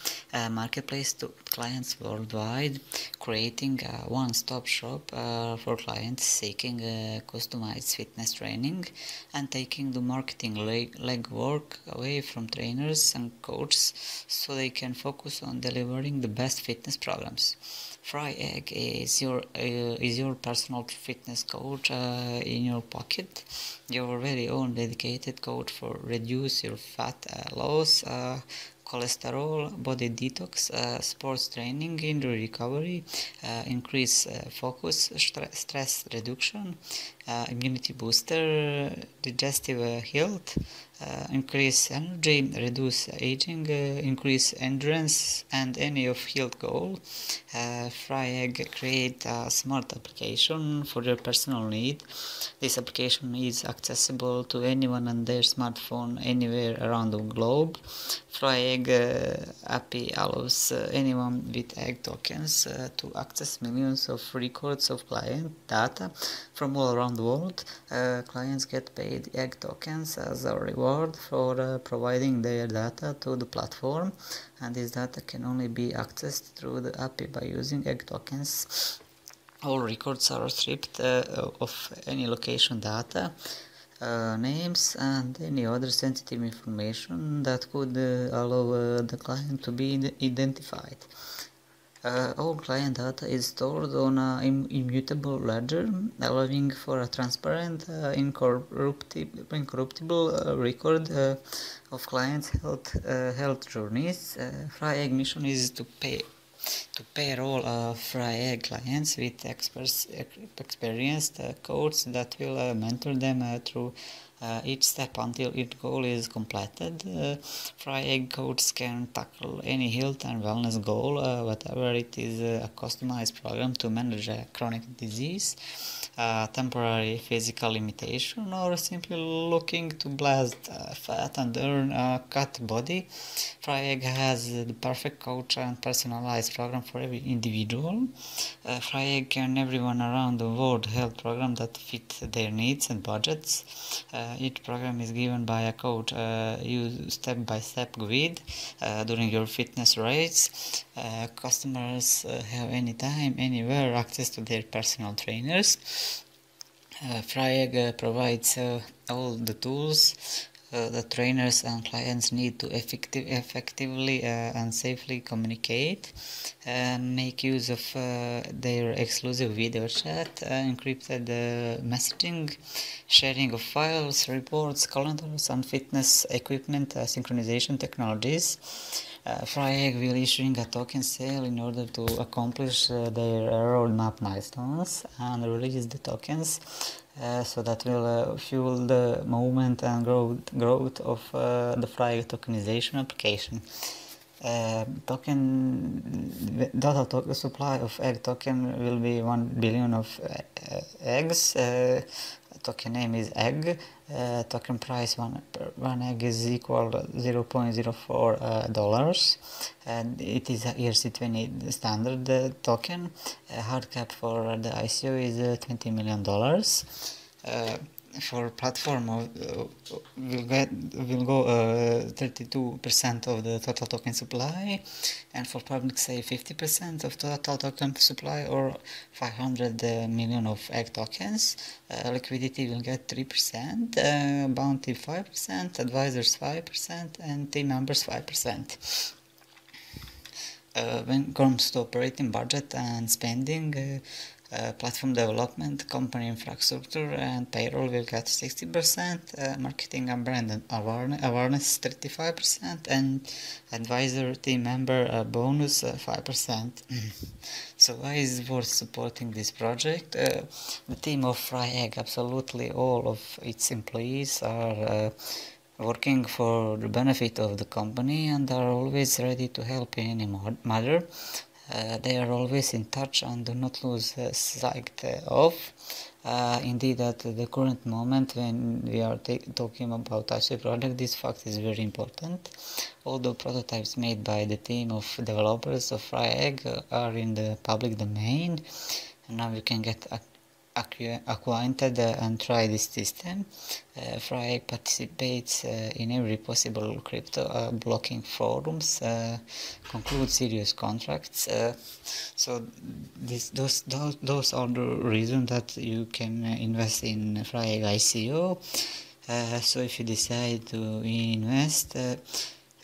marketplace to clients worldwide, creating a one-stop shop for clients seeking customized fitness training and taking the marketing legwork away from trainers and coaches so they can focus on delivering the best fitness programs. FryEgg is your personal fitness coach in your pocket, your very own dedicated coach for reduce your fat loss, cholesterol, body detox, sports training, injury recovery, increase focus, stress reduction, immunity booster, digestive health, increase energy, reduce aging, increase endurance, and any of health goal. FryEgg create a smart application for your personal need. This application is accessible to anyone on their smartphone anywhere around the globe. FryEgg API allows anyone with egg tokens to access millions of records of client data from all around the world. Clients get paid egg tokens as a reward for providing their data to the platform, and this data can only be accessed through the API by using egg tokens. All records are stripped of any location data, names, and any other sensitive information that could allow the client to be identified. All client data is stored on an immutable ledger, allowing for a transparent, incorruptible record of clients' health journeys. FryEgg mission is to pair all FryEgg clients with experienced coaches that will mentor them through each step until each goal is completed. FryEgg coaches can tackle any health and wellness goal, whatever it is, a customized program to manage a chronic disease, temporary physical limitation, or simply looking to blast fat and earn a cut body. FryEgg has the perfect coach and personalized program for every individual. FryEgg can everyone around the world health program that fit their needs and budgets. Each program is given by a coach. Use step-by-step guide during your fitness rates. Customers have anytime, anywhere access to their personal trainers. FryEgg provides all the tools that trainers and clients need to effectively and safely communicate, make use of their exclusive video chat, encrypted messaging, sharing of files, reports, calendars, and fitness equipment synchronization technologies. FryEgg will issuing a token sale in order to accomplish their roadmap milestones and release the tokens. So that will fuel the movement and growth of the FryEgg tokenization application. Total supply of egg token will be 1 billion of eggs. Token name is egg. Token price one egg is equal to $0.04, and it is a ERC20 standard token. Hard cap for the ICO is $20 million. for platform will go 32% of the total token supply, and for public say 50% of total token supply, or 500 million of egg tokens. Liquidity will get 3%, bounty 5%, advisors 5%, and team members 5%. When it comes to operating budget and spending, platform development, company infrastructure, and payroll will get 60%, marketing and brand awareness 35%, and advisor team member bonus 5%. So why is it worth supporting this project? The team of FryEgg, absolutely all of its employees are working for the benefit of the company and are always ready to help in any matter. They are always in touch and do not lose sight of. Indeed, at the current moment when we are talking about IC project, this fact is very important. All the prototypes made by the team of developers of FryEgg are in the public domain, and now you can get acquainted and try this system. FryEgg participates in every possible crypto blocking forums, conclude serious contracts. So those are the reasons that you can invest in FryEgg ICO. So if you decide to invest,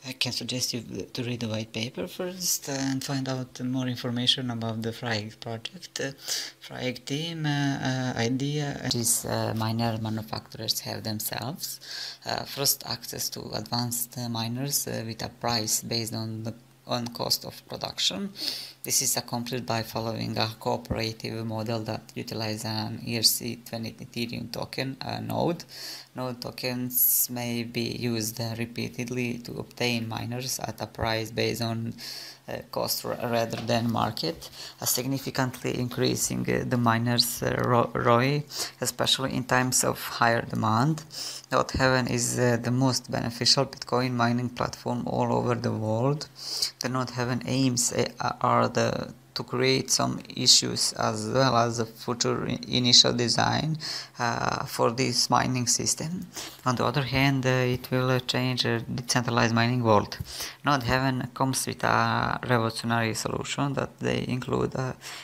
I can suggest you to read the white paper first and find out more information about the FryEgg project. FryEgg team idea is miner manufacturers have themselves. First, access to advanced miners with a price based on cost of production. This is accomplished by following a cooperative model that utilizes an ERC20 Ethereum token node. Node tokens may be used repeatedly to obtain miners at a price based on cost rather than market, significantly increasing the miners' ROI, especially in times of higher demand. Node Heaven is the most beneficial Bitcoin mining platform all over the world. The Node Heaven aims are to create some issues as well as a future initial design for this mining system. On the other hand, it will change a decentralized mining world. Node Heaven comes with a revolutionary solution that they include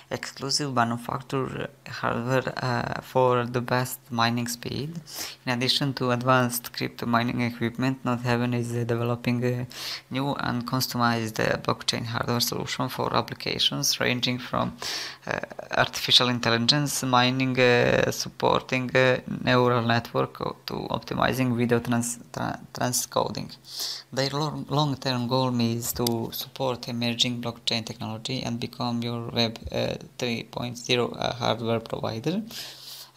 exclusive manufactured hardware for the best mining speed. In addition to advanced crypto mining equipment, Node Heaven is developing a new and customized blockchain hardware solution for applications ranging from artificial intelligence mining, supporting neural network, to optimizing video transcoding. Their long-term goal is to support emerging blockchain technology and become your Web 3.0 hardware provider.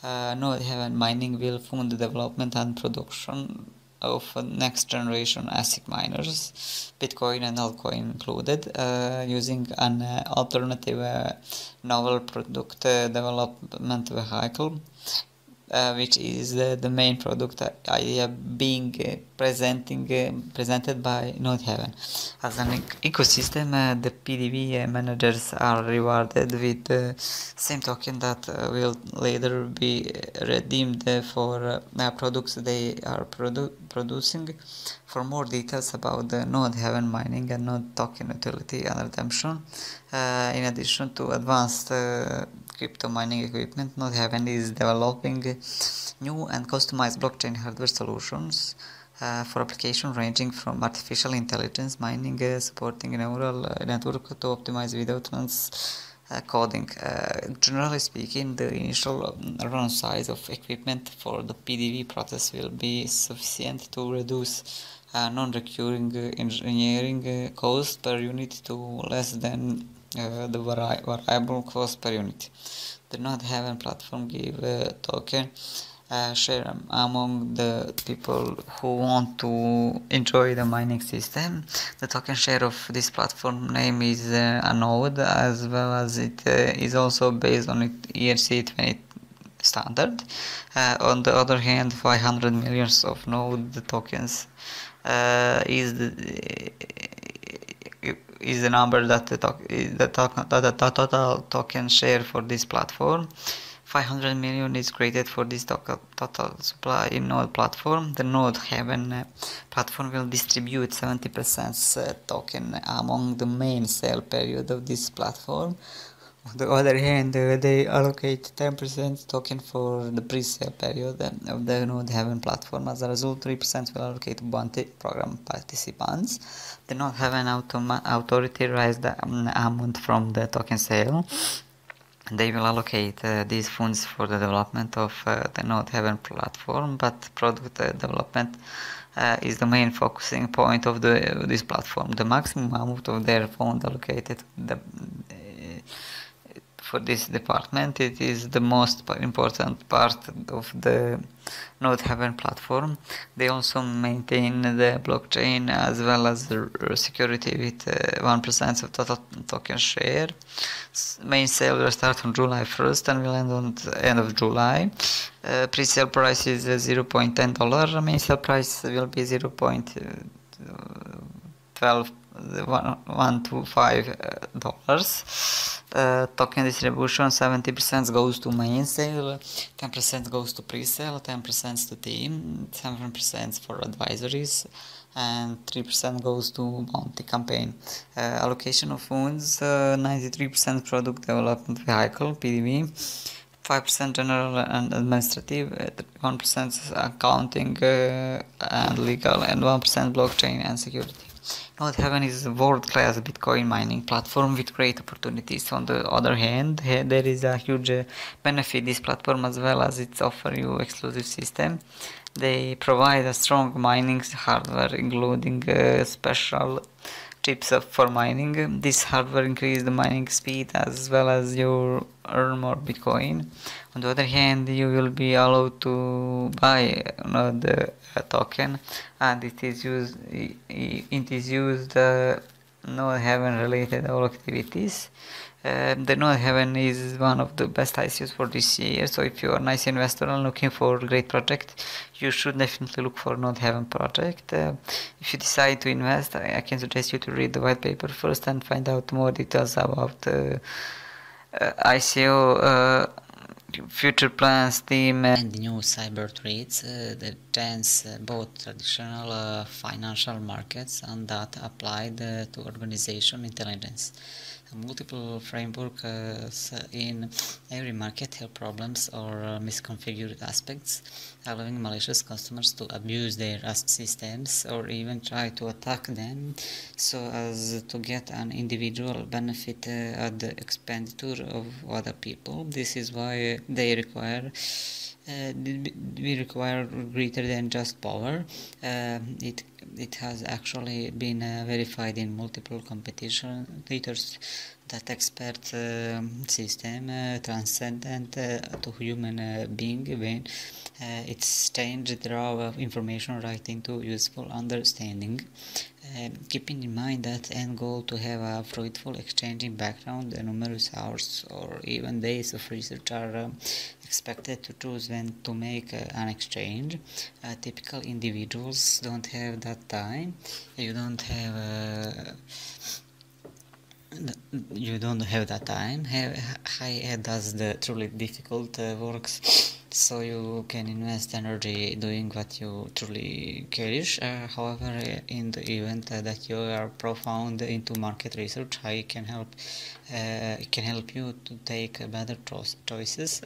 Node Heaven Mining will fund the development and production of next generation ASIC miners, Bitcoin and altcoin included, using an alternative novel product development vehicle, which is the main product idea being presented by Node Heaven. As an ecosystem, the PDV managers are rewarded with the same token that will later be redeemed for products they are producing. For more details about the Node Heaven mining and Node token utility and redemption, in addition to advanced crypto mining equipment, Node Heaven is developing new and customized blockchain hardware solutions for application ranging from artificial intelligence mining, supporting neural network to optimize video transcoding. Generally speaking, the initial run size of equipment for the PDV process will be sufficient to reduce non-recurring engineering cost per unit to less than the variable cost per unit. The Node Heaven platform give token share among the people who want to enjoy the mining system. The token share of this platform name is a node, as well as it is also based on ERC20 standard. On the other hand, 500 millions of node tokens is the number that the total token share for this platform. 500 million is created for this total supply in node platform. The node Heaven platform will distribute 70% token among the main sale period of this platform. On the other hand, they allocate 10% token for the pre-sale period of the Node Heaven platform. As a result, 3% will allocate to bounty program participants. The Node Heaven authority raised the amount from the token sale. They will allocate these funds for the development of the Node Heaven platform, but product development is the main focusing point of this platform. The maximum amount of their fund allocated for this department, it is the most important part of the Node Heaven platform. They also maintain the blockchain as well as the security with 1% of total token share. Main sale will start on July 1st and will end on the end of July. Pre-sale price is $0.10. Main sale price will be $0.125. Token distribution: 70% goes to main sale, 10% goes to pre-sale, 10% to team, 7% for advisories, and 3% goes to bounty campaign. Allocation of funds: 93% product development vehicle (PDV), 5% general and administrative, 1% accounting and legal, and 1% blockchain and security. Node Heaven is a world-class Bitcoin mining platform with great opportunities. On the other hand, there is a huge benefit this platform, as well as its offer you exclusive system. They provide a strong mining hardware, including special chips for mining. This hardware increases the mining speed as well as you earn more Bitcoin. On the other hand, you will be allowed to buy the token, and it is used Node Heaven related all activities. The Node Heaven is one of the best ICOs for this year, so if you are a nice investor and looking for a great project, you should definitely look for Node Heaven project. If you decide to invest, I can suggest you to read the white paper first and find out more details about ICO, future plans, team, and new cyber threats that dance both traditional financial markets and that applied to organization intelligence. Multiple frameworks in every market have problems or misconfigured aspects, allowing malicious customers to abuse their systems or even try to attack them so as to get an individual benefit at the expenditure of other people. This is why they require greater than just power. It has actually been verified in multiple competitors that expert system transcendent to human being when it's changed raw information right into useful understanding. Keeping in mind that end goal to have a fruitful exchanging background, numerous hours or even days of research are expected to choose when to make an exchange. Typical individuals don't have that time. You don't have that time. How does the truly difficult works, so you can invest energy doing what you truly cherish. However, in the event that you are profound into market research, it can help you to take better choices.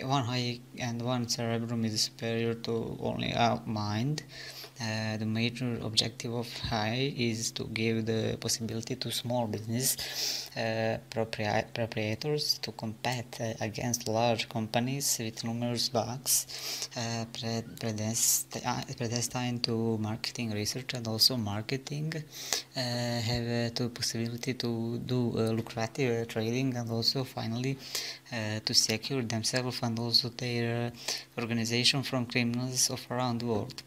One high and one cerebrum is superior to only a mind. The major objective of HI is to give the possibility to small business proprietors to compete against large companies with numerous bugs predestined to marketing research and also marketing, have the possibility to do lucrative trading and also finally to secure themselves and also their organization from criminals of around the world.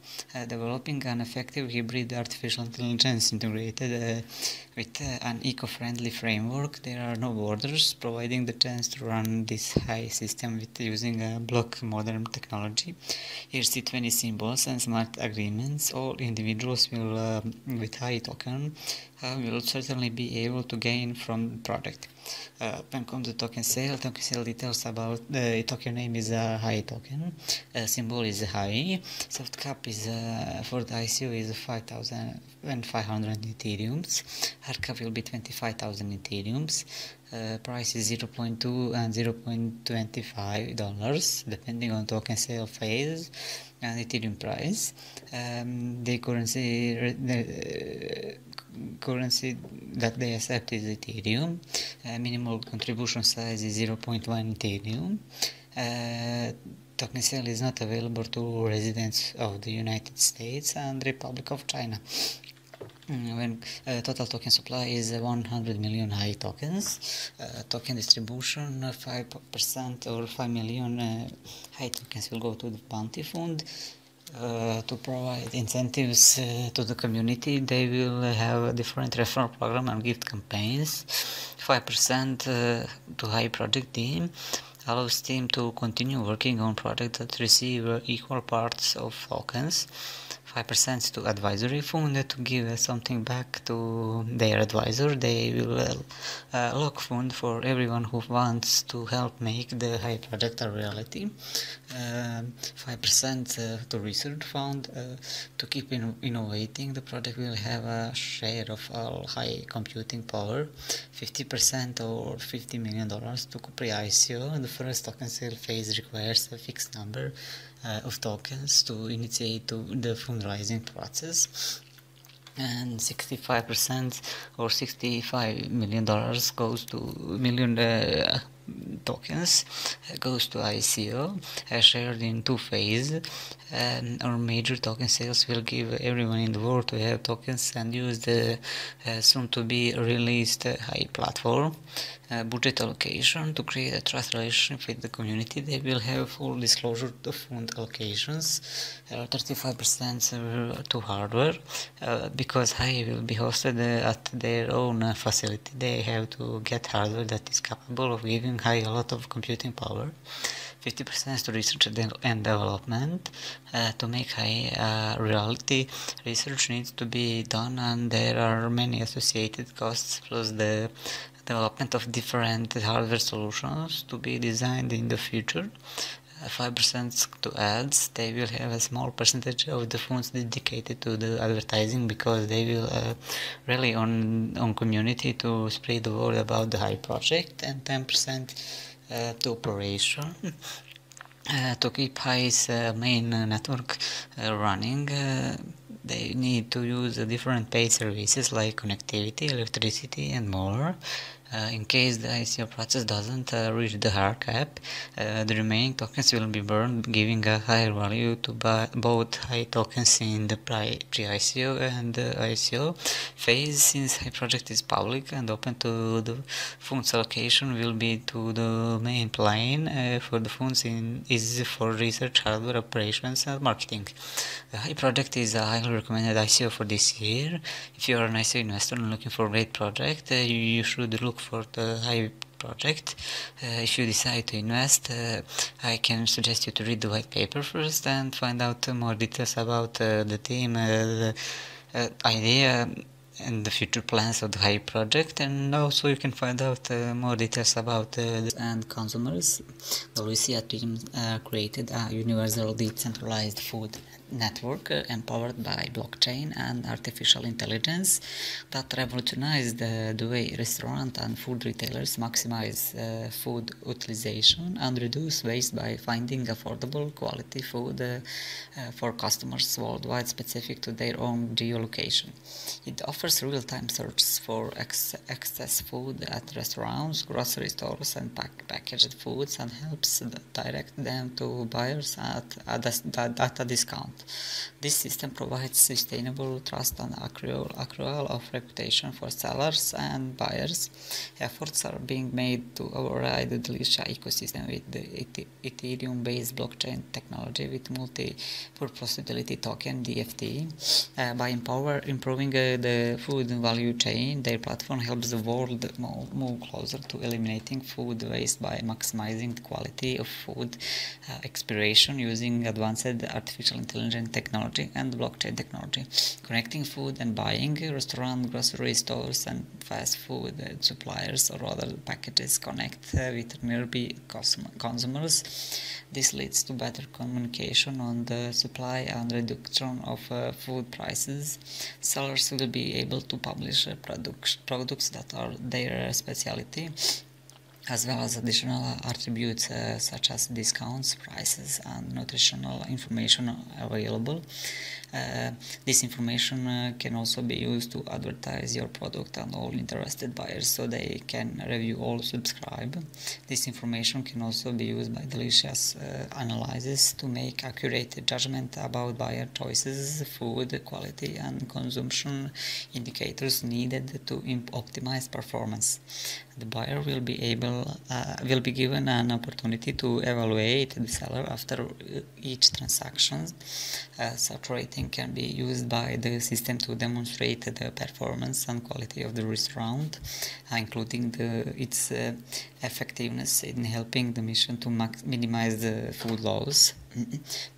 Developing an effective hybrid artificial intelligence integrated with an eco-friendly framework. There are no borders, providing the chance to run this high system with using a block modern technology, ERC20 symbols and smart agreements. All individuals will with high token will certainly be able to gain from the project. When comes to token sale details about the token name is a high token, symbol is high, soft cap is for the ICO is 5,500 Ethereums, hard cap will be 25,000 Ethereums, price is 0.2 and $0.25 depending on token sale phase and Ethereum price. The currency that they accept is Ethereum. Minimal contribution size is 0.1 Ethereum. Token sale is not available to residents of the United States and Republic of China. When total token supply is 100 million high tokens, token distribution 5% or 5 million high tokens will go to the bounty fund. To provide incentives to the community, they will have a different referral program and gift campaigns. 5% to high project team allows team to continue working on projects that receive equal parts of tokens. 5% to advisory fund to give something back to their advisor. They will lock fund for everyone who wants to help make the high project a reality. 5% to research fund to keep innovating. The project will have a share of all high computing power. 50% or $50 million to pre-ICO. The first token sale phase requires a fixed number of tokens to initiate the fundraising process, and 65% or $65 million goes to tokens goes to ICO, shared in two phases. Our major token sales will give everyone in the world to have tokens and use the soon to be released high platform. Budget allocation to create a trust relationship with the community. They will have full disclosure of fund allocations. 35% to hardware because high will be hosted at their own facility. They have to get hardware that is capable of giving high a lot of computing power. 50% to research and development. To make high reality, research needs to be done, and there are many associated costs, plus the development of different hardware solutions to be designed in the future. 5% to ads. They will have a small percentage of the funds dedicated to the advertising because they will rely on community to spread the word about the high project, and 10% to operation. To keep High's main network running, they need to use different paid services like connectivity, electricity, and more. In case the ICO process doesn't reach the hard cap, the remaining tokens will be burned, giving a higher value to both high tokens in the pre-ICO and the ICO phase. Since high project is public and open to the funds allocation will be to the main plane for the funds is for research, hardware, operations, and marketing. The high project is a highly recommended ICO for this year. If you are an ICO investor and looking for a great project, you should look for the high project. If you decide to invest, I can suggest you to read the white paper first and find out more details about the team, the idea, and the future plans of the high project, and also you can find out more details about and consumers. The Lucia team created a universal decentralized food network empowered by blockchain and artificial intelligence that revolutionized the way restaurant and food retailers maximize food utilization and reduce waste by finding affordable quality food for customers worldwide specific to their own geolocation. It offers real-time searches for excess food at restaurants, grocery stores, and packaged foods, and helps direct them to buyers at a discount. This system provides sustainable trust and accrual of reputation for sellers and buyers. Efforts are being made to override the Lucia ecosystem with the Ethereum-based blockchain technology with multi-purpose utility token (DFT). By improving the food value chain, their platform helps the world move closer to eliminating food waste by maximizing the quality of food expiration using advanced artificial intelligence intelligent technology and blockchain technology, connecting food and buying. Restaurant, grocery stores, and fast food suppliers or other packages connect with nearby consumers. This leads to better communication on the supply and reduction of food prices. Sellers will be able to publish products that are their specialty, as well as additional attributes such as discounts, prices, and nutritional information available. This information can also be used to advertise your product, and all interested buyers so they can review or subscribe. This information can also be used by Delicious analysis to make accurate judgment about buyer choices, food quality, and consumption indicators needed to optimize performance. The buyer will be given an opportunity to evaluate the seller after each transaction. Such rating can be used by the system to demonstrate the performance and quality of the restaurant, including its effectiveness in helping the mission to minimize the food loss.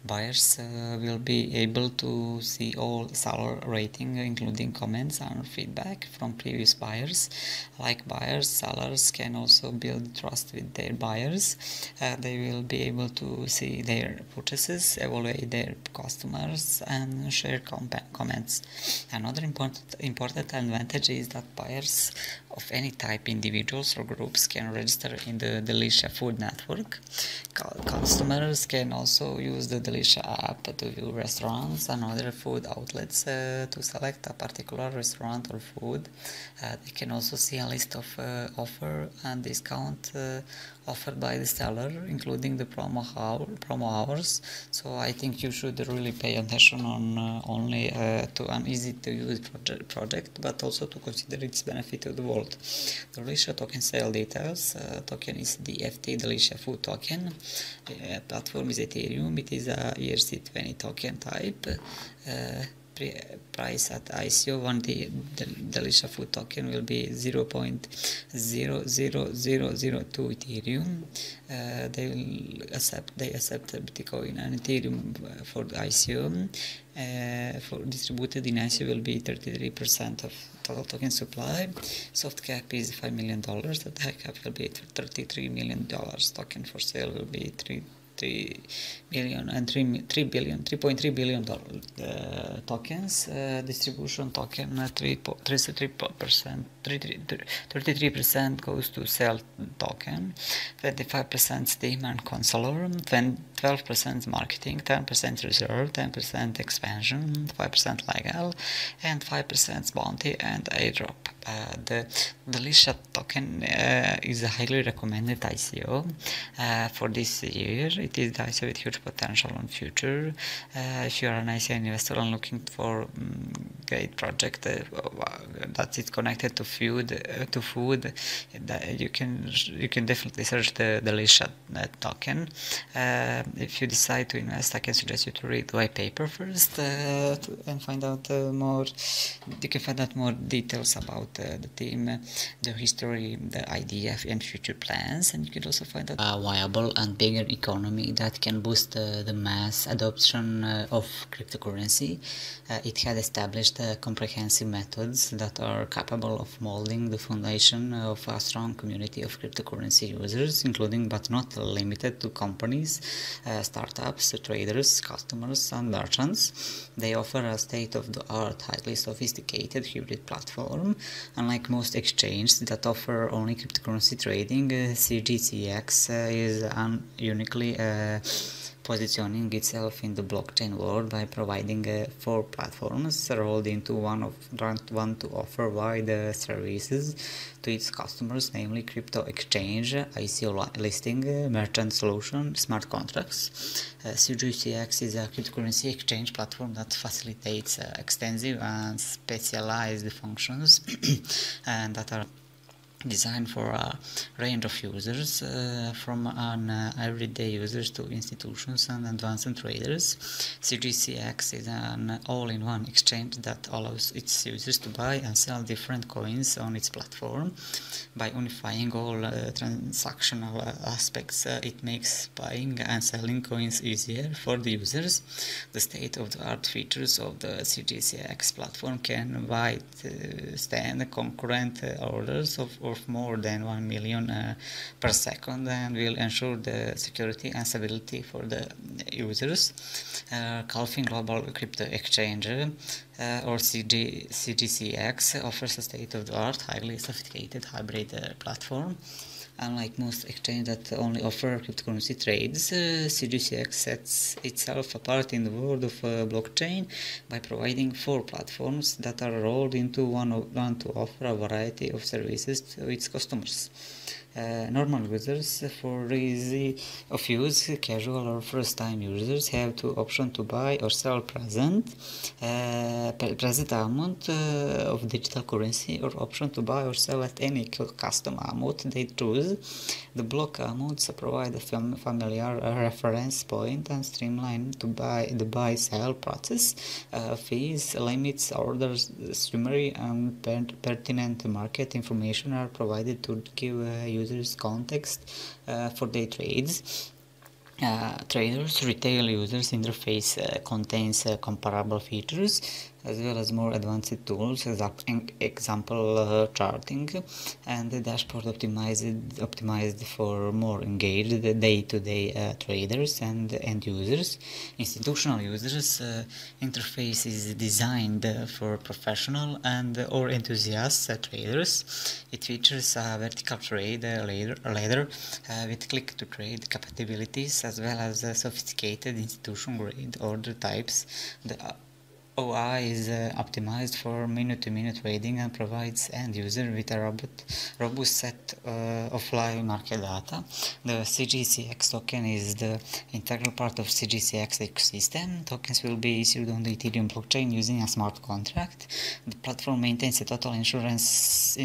Buyers will be able to see all seller rating, including comments and feedback from previous buyers. Like buyers, sellers can also build trust with their buyers. They will be able to see their purchases, evaluate their customers, and share comments. Another important advantage is that buyers of any type, individuals or groups, can register in the Delicia Food Network. Customers can also use the Delicia app to view restaurants and other food outlets to select a particular restaurant or food. They can also see a list of offer and discount offered by the seller, including the promo hours. So I think you should really pay attention on only to an easy to use project, but also to consider its benefit to the world. The Delicia token sale details. Token is the FT Delicia Food Token. Platform is Ethereum. It is a ERC20 token type. Price at ICO, one Delicia Food Token will be 0.00002 Ethereum. They accept Bitcoin and Ethereum for the ICO. For distributed in ICO will be 33% of total token supply. Soft cap is $5 million. The high cap will be $33 million. Token for sale will be 3.3 billion tokens. Distribution token 33% goes to sell token, 25% Steam and consular, 12% marketing, 10% reserve, 10% expansion, 5% legal, and 5% bounty and airdrop. The Delicia token is a highly recommended ICO for this year. It is the ICO with huge potential in future. If you are an ICO investor and looking for great project that is connected to food, that you can definitely search the Delicia token. If you decide to invest, I can suggest you to read the white paper first and find out more. You can find out more details about the team, the history, the idea, and future plans, and you can also find out a viable and bigger economy that can boost the mass adoption of cryptocurrency. It had established comprehensive methods that are capable of molding the foundation of a strong community of cryptocurrency users, including but not limited to companies, startups, traders, customers, and merchants. They offer a state-of-the-art, highly sophisticated hybrid platform. Unlike most exchanges that offer only cryptocurrency trading, CGCX is uniquely positioning itself in the blockchain world by providing 4 platforms rolled into one to offer wide services to its customers, namely crypto exchange, ICO listing, merchant solution, smart contracts. CGCX is a cryptocurrency exchange platform that facilitates extensive and specialized functions and that are designed for a range of users, from an everyday users to institutions and advanced traders. CGCX is an all-in-one exchange that allows its users to buy and sell different coins on its platform. By unifying all transactional aspects, it makes buying and selling coins easier for the users. The state-of-the-art features of the CGCX platform can withstand concurrent orders of more than 1 million per second, and will ensure the security and stability for the users. Calfin Global Crypto Exchange, or CGCX, offers a state-of-the-art, highly sophisticated hybrid platform. Unlike most exchanges that only offer cryptocurrency trades, CGCX sets itself apart in the world of blockchain by providing 4 platforms that are rolled into one to offer a variety of services to its customers. Normal users, for easy of use, casual or first-time users have 2 options to buy or sell present amount of digital currency, or option to buy or sell at any custom amount they choose. The block amounts provide a familiar reference point and streamline the buy-sell process. Fees, limits, orders, summary, and pertinent market information are provided to give users context for their trades. Traders' retail users interface contains comparable features as well as more advanced tools, example charting, and the dashboard optimized for more engaged day-to-day traders and end users. Institutional users interface is designed for professional and or enthusiast traders. It features a vertical trade ladder with click-to-trade capabilities, as well as sophisticated institution-grade order types. The OI is optimized for minute-to-minute trading and provides end-user with a robust set of live market data. The CGCX token is the integral part of CGCX ecosystem. Tokens will be issued on the Ethereum blockchain using a smart contract. The platform maintains a total issuance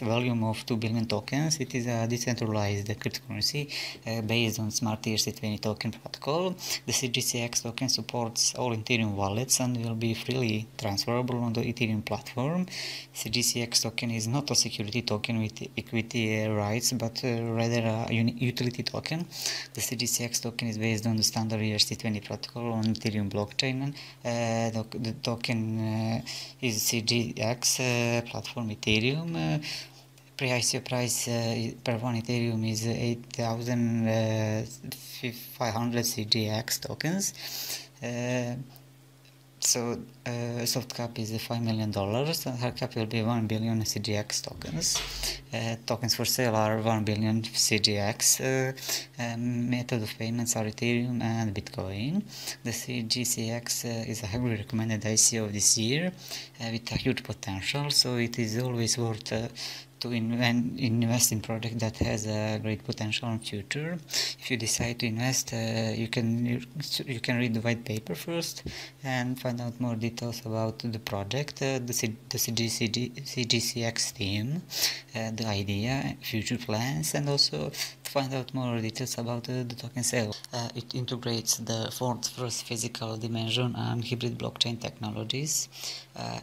volume of 2 billion tokens. It is a decentralized cryptocurrency based on smart ERC20 token protocol. The CGCX token supports all Ethereum wallets and will be freely transferable on the Ethereum platform. CGCX token is not a security token with equity rights, but rather a utility token. The CGCX token is based on the standard ERC20 protocol on Ethereum blockchain. The token is CGX platform Ethereum. Pre-ICO price per 1 Ethereum is 8,500 CGX tokens. So soft cap is $5 million, and hard cap will be 1 billion CGX tokens. Tokens for sale are 1 billion CGX. Method of payments are Ethereum and Bitcoin. The CGCX is a heavily recommended ICO this year with a huge potential, so it is always worth to invest in project that has a great potential in future. If you decide to invest, you can read the white paper first and find out more details about the project, the CGCX team, the idea, future plans, and also to find out more details about the token sale. It integrates the first physical dimension and hybrid blockchain technologies.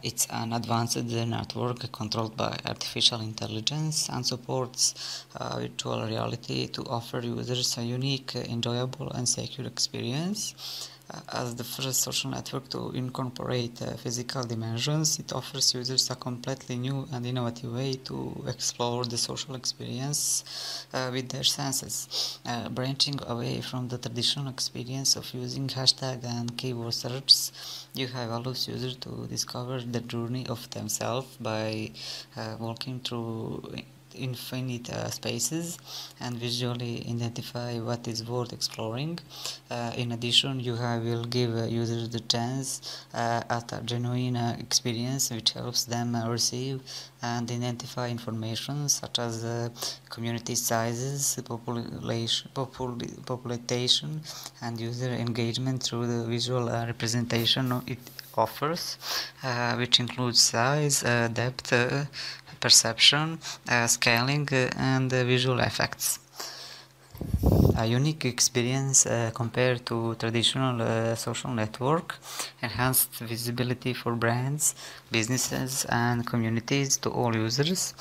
It's an advanced network controlled by artificial intelligence and supports virtual reality to offer users a unique, enjoyable, and secure experience. As the first social network to incorporate physical dimensions, it offers users a completely new and innovative way to explore the social experience with their senses. Branching away from the traditional experience of using hashtag and keyword search, YouHive allows users to discover the journey of themselves by walking through infinite spaces and visually identify what is worth exploring. In addition, YouHive will give users the chance at a genuine experience which helps them receive and identify information such as community sizes, population, and user engagement through the visual representation it offers, which includes size, depth, perception, scaling, and visual effects. A unique experience compared to traditional social network, enhanced visibility for brands, businesses, and communities to all users,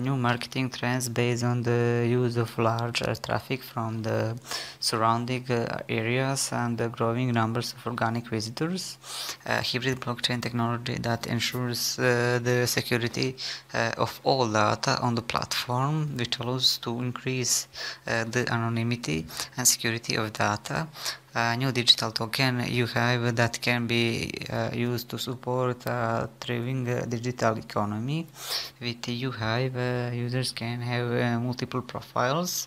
new marketing trends based on the use of large traffic from the surrounding areas and the growing numbers of organic visitors, hybrid blockchain technology that ensures the security of all data on the platform, which allows to increase the anonymity and security of data. A new digital token you have that can be used to support a thriving digital economy. With UHive, users can have multiple profiles.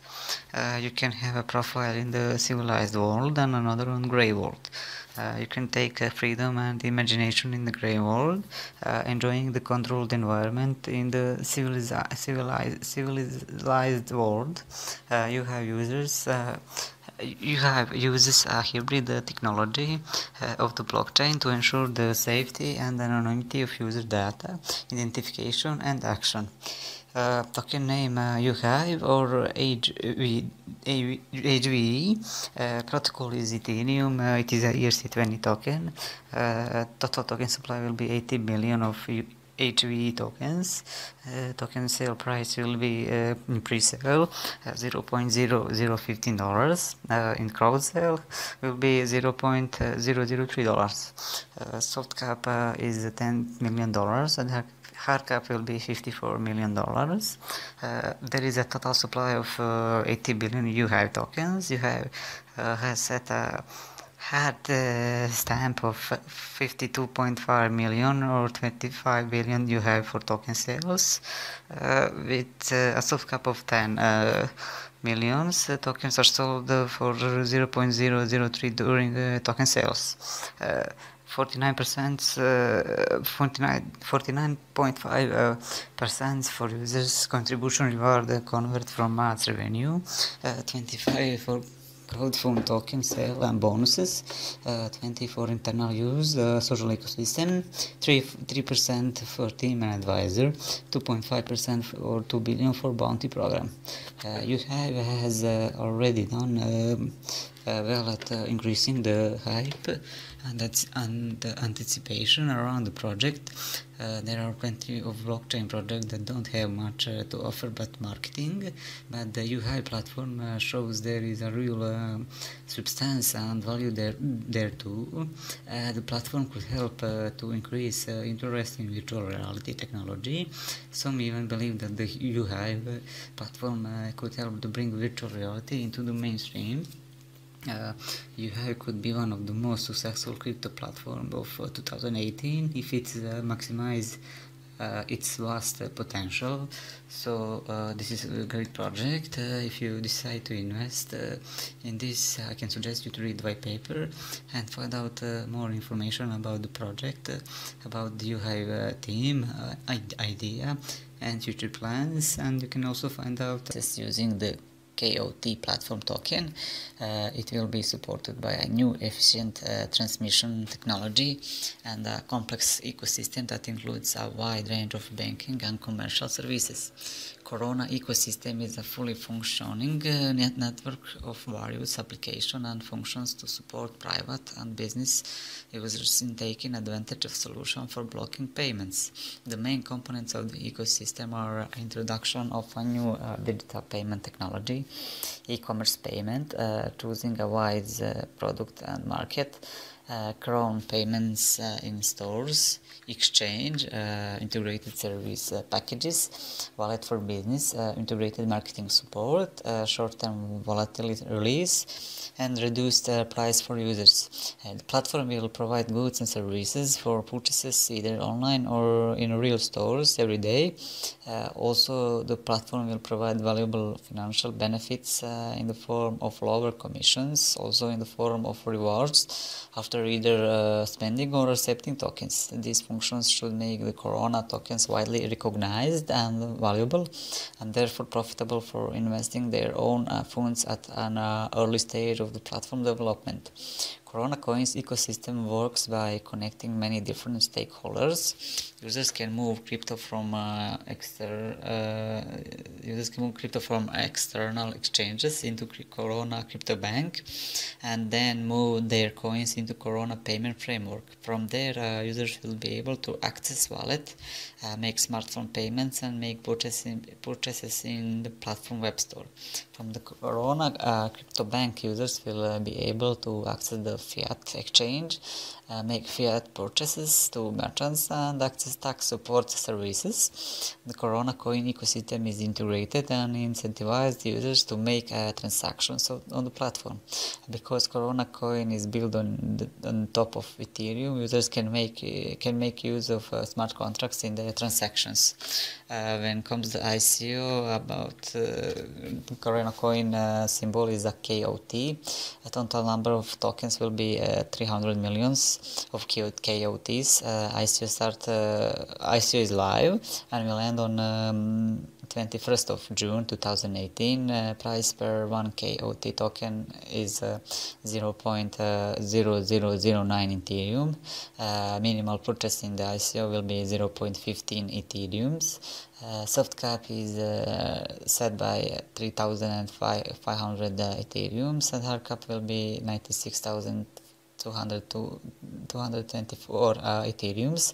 You can have a profile in the civilized world and another on grey world. You can take freedom and imagination in the grey world, enjoying the controlled environment in the civilized world. You have uses a hybrid technology of the blockchain to ensure the safety and anonymity of user data, identification and action. Token name UHive or HVE. Protocol is Ethereum. It is a ERC20 token. Total token supply will be 80 million of HVE tokens. Token sale price will be in pre-sale $0.0015. In crowd sale will be $0.003. Soft cap is $10 million and hard cap will be $54 million. There is a total supply of 80 billion UHive tokens. UHive has set a hard stamp of 52.5 million or 25 billion UHive for token sales, with a soft cap of 10 millions. Tokens are sold for 0.003 during token sales. 49.5% for users contribution reward convert from ads revenue, 25 for crowdfund token sale and bonuses, 20 for internal use, social ecosystem, 3% for team and advisor, 2.5% or 2 billion for bounty program. UHive has already done well at increasing the hype and the anticipation around the project. There are plenty of blockchain projects that don't have much to offer but marketing, but the UHive platform shows there is a real substance and value there too. The platform could help to increase interest in virtual reality technology. Some even believe that the UHive platform could help to bring virtual reality into the mainstream. UHive could be one of the most successful crypto platforms of 2018 if it maximizes its vast potential. So this is a great project. If you decide to invest in this, I can suggest you to read the white paper and find out more information about the project, about the UHive team, idea and future plans, and you can also find out just using the KOT platform token. It will be supported by a new efficient transmission technology and a complex ecosystem that includes a wide range of banking and commercial services. Corona ecosystem is a fully functioning network of various applications and functions to support private and business users in taking advantage of solutions for blocking payments. The main components of the ecosystem are introduction of a new digital payment technology, e-commerce payment, choosing a wide product and market, Chrome payments in stores, exchange, integrated service packages, wallet for business, integrated marketing support, short-term volatility release, and reduced price for users. The platform will provide goods and services for purchases either online or in real stores every day. Also, the platform will provide valuable financial benefits in the form of lower commissions, also in the form of rewards after either spending or accepting tokens. These functions should make the Corona tokens widely recognized and valuable, and therefore profitable for investing their own funds at an early stage of the platform development. Corona Coins ecosystem works by connecting many different stakeholders. Users can move crypto from external exchanges into Corona Crypto Bank, and then move their coins into Corona Payment Framework. From there, users will be able to access wallet, make smartphone payments, and make purchases in the platform web store. From the Corona Crypto Bank, users will be able to access the fiat exchange, make fiat purchases to merchants, and access tax support services. The Corona Coin ecosystem is integrated and incentivizes users to make transactions on the platform. Because Corona Coin is built on top of Ethereum, users can make use of smart contracts in their transactions. When it comes to ICO, about Corona Coin symbol is a KOT. A total number of tokens will be 300 millions of KOTs. ICO is live and will end on 21st of June 2018. Price per 1 KOT token is 0.0009 Ethereum. Minimal purchase in the ICO will be 0.15 Ethereums. Soft cap is set by 3,500 Ethereums, and hard cap will be 96,224 Ethereums.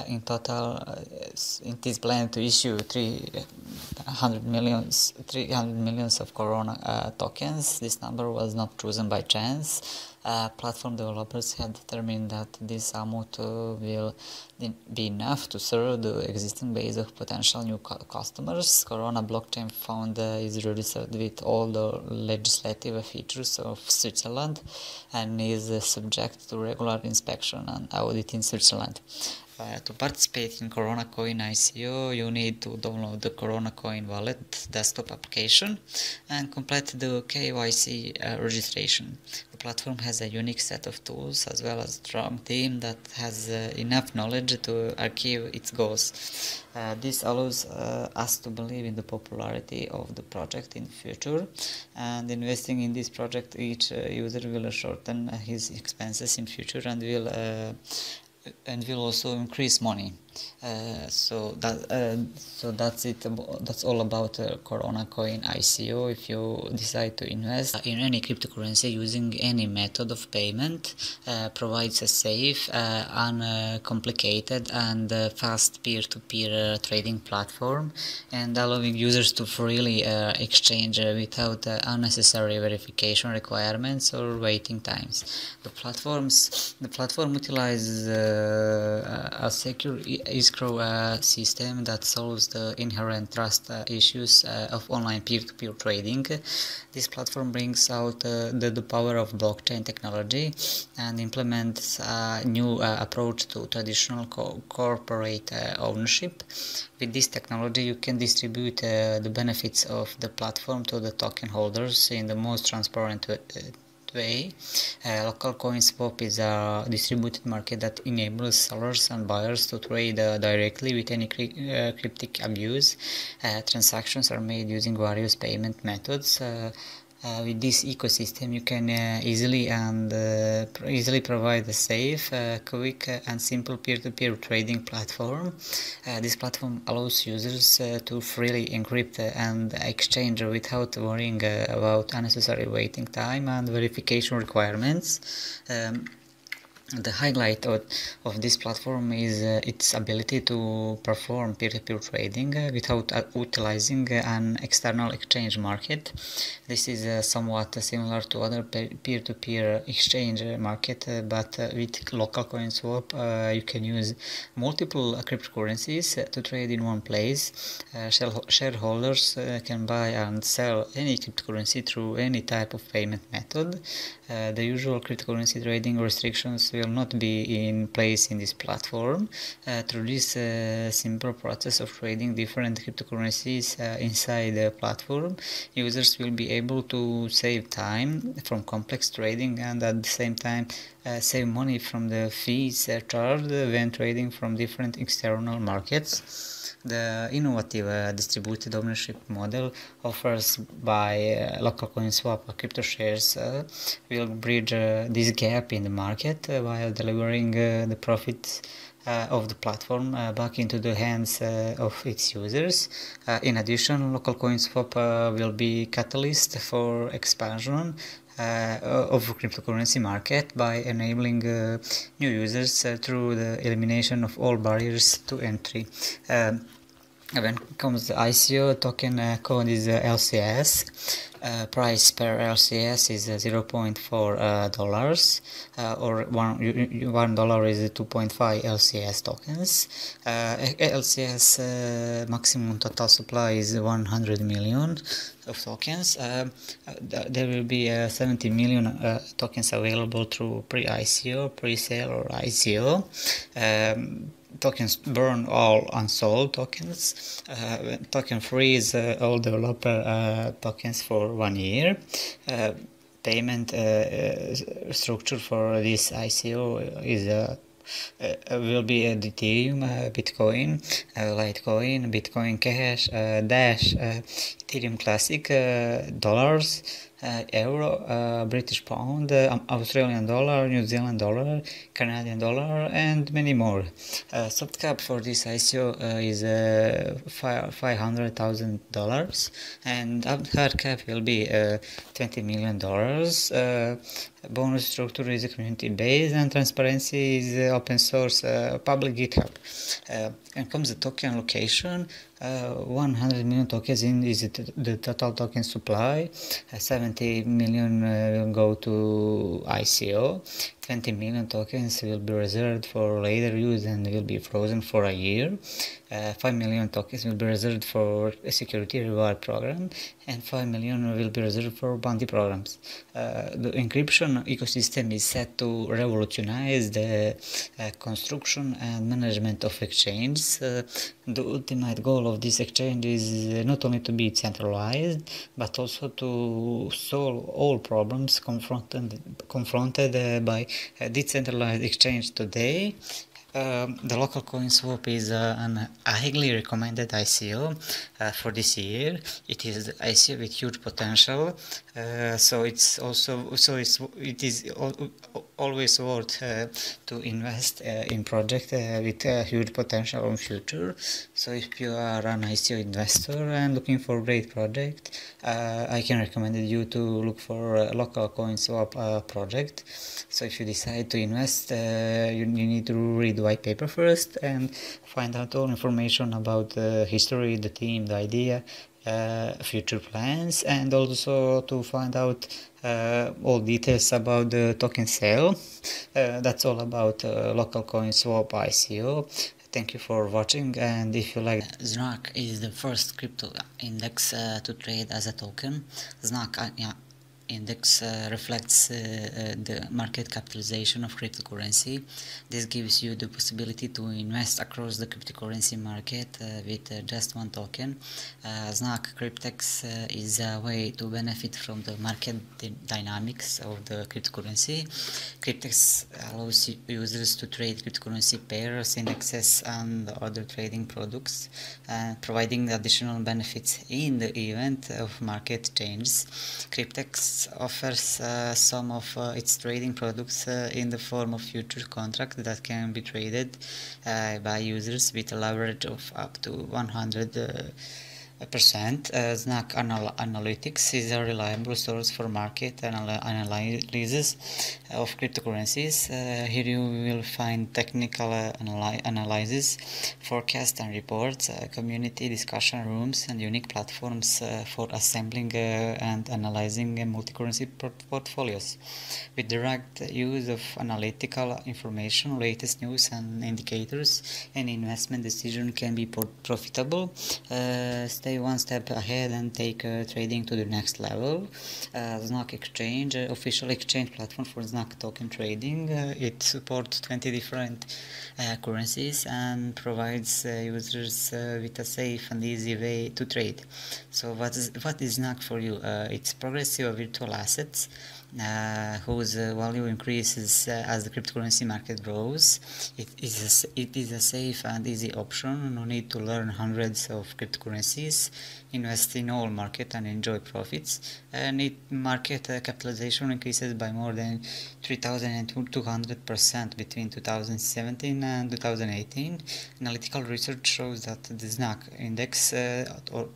In total, it is planned to issue 300 millions of Corona tokens. This number was not chosen by chance. Platform developers have determined that this amount will be enough to serve the existing base of potential new customers. Corona blockchain fund is registered with all the legislative features of Switzerland and is subject to regular inspection and audit in Switzerland. To participate in Corona Coin ICO, you need to download the Corona Coin wallet desktop application and complete the KYC registration. The platform has a unique set of tools as well as a strong team that has enough knowledge to achieve its goals. This allows us to believe in the popularity of the project in the future, and investing in this project, each user will shorten his expenses in future and will also increase money. That's it. That's all about Corona Coin ICO. If you decide to invest in any cryptocurrency using any method of payment, provides a safe, uncomplicated, and fast peer-to-peer trading platform, and allowing users to freely exchange without unnecessary verification requirements or waiting times. The platform utilizes a secure escrow system that solves the inherent trust issues of online peer-to-peer trading. This platform brings out the power of blockchain technology and implements a new approach to traditional corporate ownership. With this technology, you can distribute the benefits of the platform to the token holders in the most transparent way. Local coin swap is a distributed market that enables sellers and buyers to trade directly with any cryptic abuse. Transactions are made using various payment methods. With this ecosystem, you can easily provide a safe, quick, and simple peer-to-peer trading platform. This platform allows users to freely encrypt and exchange without worrying about unnecessary waiting time and verification requirements. The highlight of this platform is its ability to perform peer-to-peer trading without utilizing an external exchange market. This is somewhat similar to other peer-to-peer exchange market, but with local coin swap you can use multiple cryptocurrencies to trade in one place. Shareholders can buy and sell any cryptocurrency through any type of payment method. The usual cryptocurrency trading restrictions will not be in place in this platform. Through this simple process of trading different cryptocurrencies inside the platform, users will be able to save time from complex trading and at the same time save money from the fees charged when trading from different external markets. The innovative distributed ownership model offers by local coin swap crypto shares will bridge this gap in the market while delivering the profits of the platform back into the hands of its users. In addition, local coin swap will be catalyst for expansion of cryptocurrency market by enabling new users through the elimination of all barriers to entry. When it comes to ICO, token code is LCS. Price per LCS is $0.4 dollars, or $1 is 2.5 LCS tokens. LCS maximum total supply is 100 million of tokens. There will be 70 million tokens available through pre-ICO, pre-sale, or ICO. Tokens burn all unsold tokens. Token freeze all developer tokens for 1 year. Payment structure for this ICO is will be Ethereum, Bitcoin, Litecoin, Bitcoin Cash, Dash, Ethereum Classic, dollars, euro, British pound, Australian dollar, New Zealand dollar, Canadian dollar, and many more. Soft cap for this ICO is $500,000, and hard cap will be $20 million. Bonus structure is community based, and transparency is open source, public GitHub. And comes the token allocation. 100 million tokens is the total token supply. 70 million will go to ICO. 20 million tokens will be reserved for later use and will be frozen for a year. 5 million tokens will be reserved for a security reward program, and 5 million will be reserved for bounty programs. The encryption ecosystem is set to revolutionize the construction and management of exchanges. The ultimate goal of this exchange is not only to be centralized, but also to solve all problems confronted by decentralized exchange today. The local coin swap is an highly recommended ICO for this year. It is the ICO with huge potential, so it is always worth to invest in project with huge potential in future. So if you are an ICO investor and looking for a great project, I can recommend you to look for a local coin swap project. So if you decide to invest, you need to read the white paper first and find out all information about the history, the team, the idea, future plans, and also to find out all details about the token sale. That's all about local coin swap ICO. Thank you for watching, and if you like, ZNAK is the first crypto index to trade as a token. ZNAK index reflects the market capitalization of cryptocurrency. This gives you the possibility to invest across the cryptocurrency market with just one token. ZNAK Cryptex is a way to benefit from the market dynamics of the cryptocurrency. Cryptex allows users to trade cryptocurrency pairs, indexes, and other trading products, providing additional benefits in the event of market changes. Cryptex offers some of its trading products in the form of future contracts that can be traded by users with a leverage of up to 100%. ZNAK Analytics is a reliable source for market analysis of cryptocurrencies. Here you will find technical analysis, forecasts and reports, community discussion rooms, and unique platforms for assembling and analyzing multi-currency portfolios. With direct use of analytical information, latest news and indicators, any investment decision can be profitable. Stay one step ahead and take trading to the next level. ZNAK Exchange, official exchange platform for ZNAK token trading. It supports 20 different currencies and provides users with a safe and easy way to trade. So what is ZNAK for you? It's progressive virtual assets. whose value increases as the cryptocurrency market grows. It is a safe and easy option. No need to learn hundreds of cryptocurrencies. Invest in all market and enjoy profits. Market capitalization increases by more than 3,200% between 2017 and 2018. Analytical research shows that the ZNAC index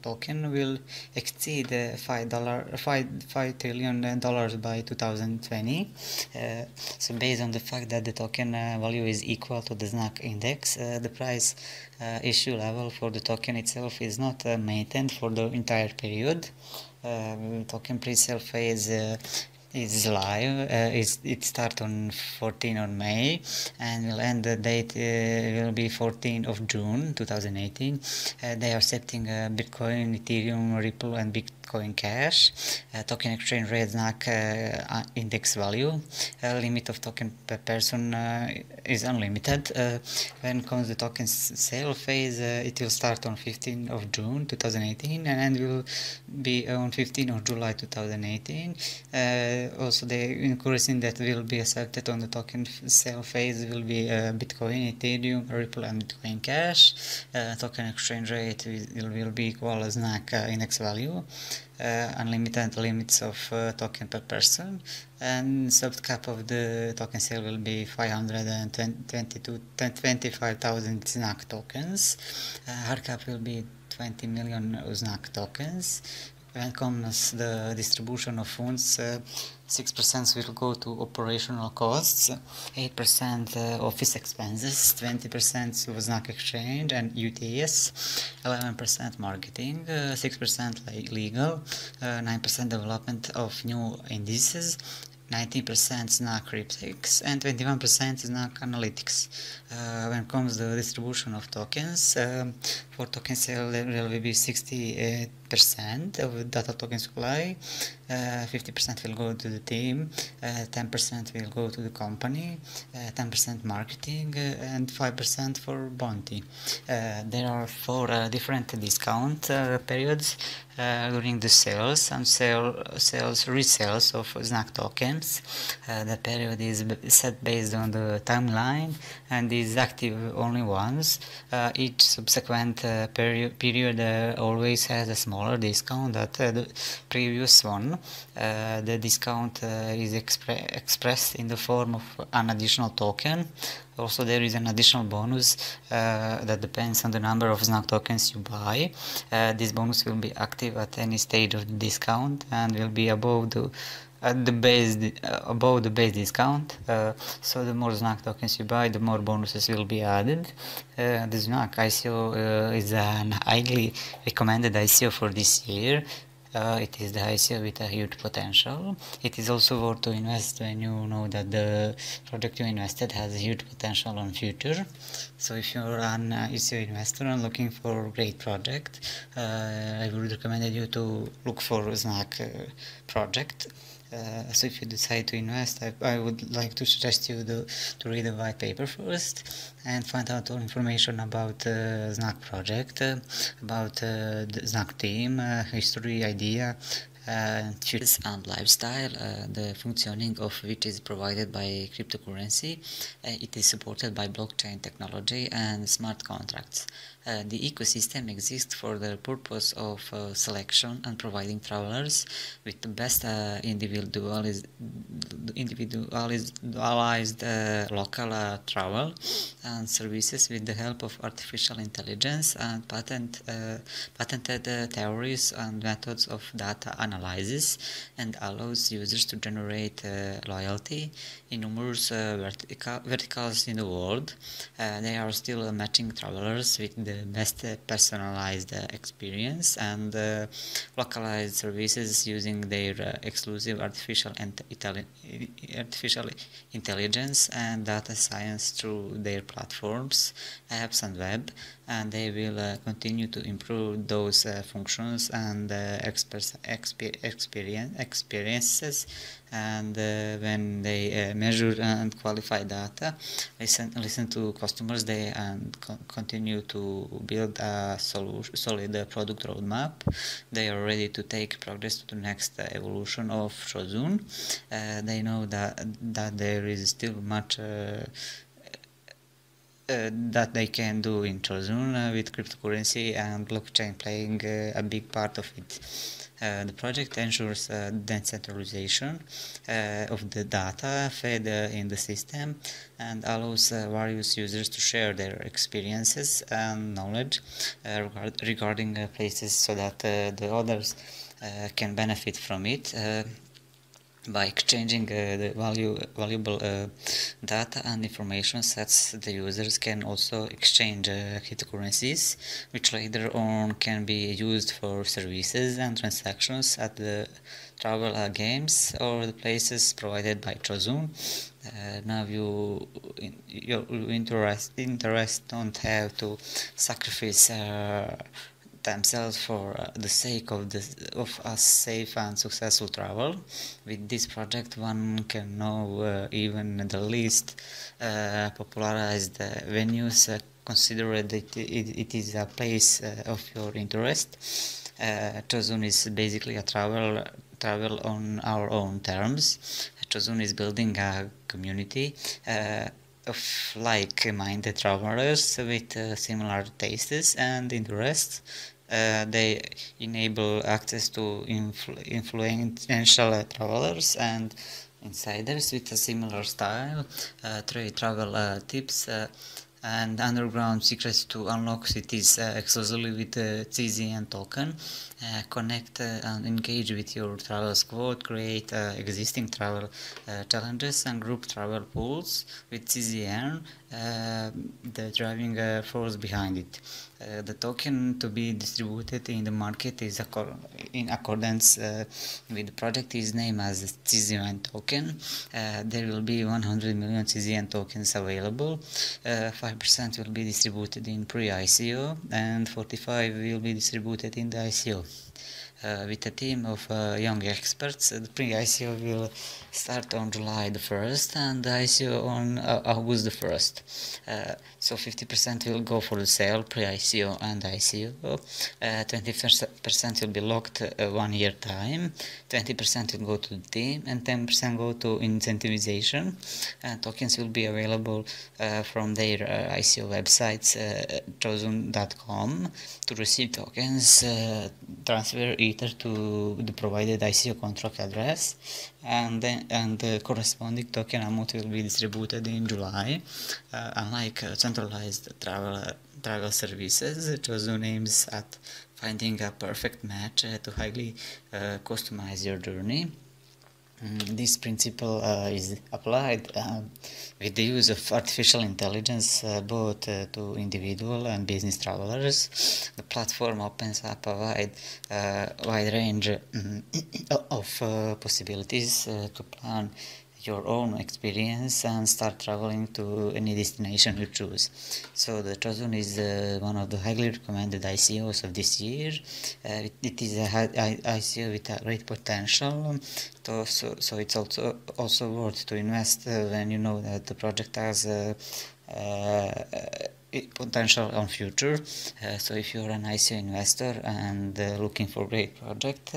token will exceed $5 trillion by 2020. So based on the fact that the token value is equal to the ZNAC index, the price issue level for the token itself is not maintained for the entire period. Token pre-sale phase is live. It starts on 14 on May and will end the date will be 14 of June 2018. They are setting Bitcoin, Ethereum, Ripple and Bitcoin Cash. Token exchange rate ZNAC index value. Limit of token per person is unlimited. When comes the token sale phase, it will start on 15 of June 2018 and will be on 15 of July 2018. Also, the currency that will be accepted on the token sale phase will be Bitcoin, Ethereum, Ripple, and Bitcoin Cash. Token exchange rate will be equal as ZNAC index value. Unlimited limits of token per person, and soft cap of the token sale will be 525,000 ZNAC tokens. Hard cap will be 20 million ZNAC tokens. When comes the distribution of funds, 6% will go to operational costs, 8% office expenses, 20% was ZNAC exchange and UTS, 11% marketing, 6% legal, 9% development of new indices, 19% ZNAC cryptics and 21% ZNAC analytics. When comes the distribution of tokens, for token sale there will be 60% of data token supply, 50% will go to the team, 10% will go to the company, 10% marketing, and 5% for bounty. There are 4 different discount periods during the sales and resales of ZNAC tokens. The period is set based on the timeline and is active only once. Each subsequent period always has a smaller discount than the previous one. The discount is expressed in the form of an additional token. Also, there is an additional bonus that depends on the number of ZNAC tokens you buy. This bonus will be active at any stage of the discount and will be above the base discount. So the more ZNAC tokens you buy, the more bonuses will be added. The ZNAC ICO is an highly recommended ICO for this year. It is the ICO with a huge potential. It is also worth to invest when you know that the project you invested has a huge potential on future. So if you're an ICO investor and looking for a great project, I would recommend you to look for a ZNAC project. So if you decide to invest, I would like to suggest you to read the white paper first and find out all information about the ZNAC project, about the ZNAC team, history, idea, futures and lifestyle, the functioning of which is provided by cryptocurrency. It is supported by blockchain technology and smart contracts. The ecosystem exists for the purpose of selection and providing travelers with the best individualized local travel and services with the help of artificial intelligence and patented theories and methods of data analysis, and allows users to generate loyalty in numerous verticals in the world. They are still matching travelers with the best personalized experience and localized services using their exclusive artificial intelligence and data science through their platforms, apps and web, and they will continue to improve those functions and experience experiences, and when they measure and qualify data, listen to customers, they continue to build a solid product roadmap. They are ready to take progress to the next evolution of Chozun. They know that there is still much that they can do in Chozun with cryptocurrency and blockchain playing a big part of it. The project ensures decentralization of the data fed in the system and allows various users to share their experiences and knowledge regarding places, so that the others can benefit from it. By exchanging the valuable data and information sets, the users can also exchange cryptocurrencies, which later on can be used for services and transactions at the travel games or the places provided by Chozun. Now your interest don't have to sacrifice themselves for the sake of a safe and successful travel. With this project, one can know even the least popularized venues, consider that it is a place of your interest. Chozun is basically a travel on our own terms. Chozun is building a community of like-minded travelers with similar tastes and interests. They enable access to influential travelers and insiders with a similar style, trade travel tips, and underground secrets to unlock cities exclusively with the TZN token. Connect and engage with your travel squad, create existing travel challenges and group travel pools with TZN, the driving force behind it. The token to be distributed in the market is in accordance with the project is named as TZN token. There will be 100 million TZN tokens available. 5% will be distributed in pre-ICO and 45 will be distributed in the ICO. With a team of young experts, the pre-ICO will start on July the 1st and the ICO on August the 1st. So 50% will go for the sale, pre-ICO and ICO, 20% will be locked 1 year time, 20% will go to the team, and 10% go to incentivization. Tokens will be available from their ICO websites, chozun.com. To receive tokens, transfer Ether to the provided ICO contract address, and the corresponding token amount will be distributed in July. Unlike centralized travel services, Chozun aims at finding a perfect match to highly customize your journey. This principle is applied with the use of artificial intelligence both to individual and business travelers. The platform opens up a wide range of possibilities to plan your own experience and start traveling to any destination you choose. So the Chozun is one of the highly recommended ICOs of this year. It is a ICO with a great potential, so it's also worth to invest when you know that the project has potential on future. So if you're an ICO investor and looking for a great project,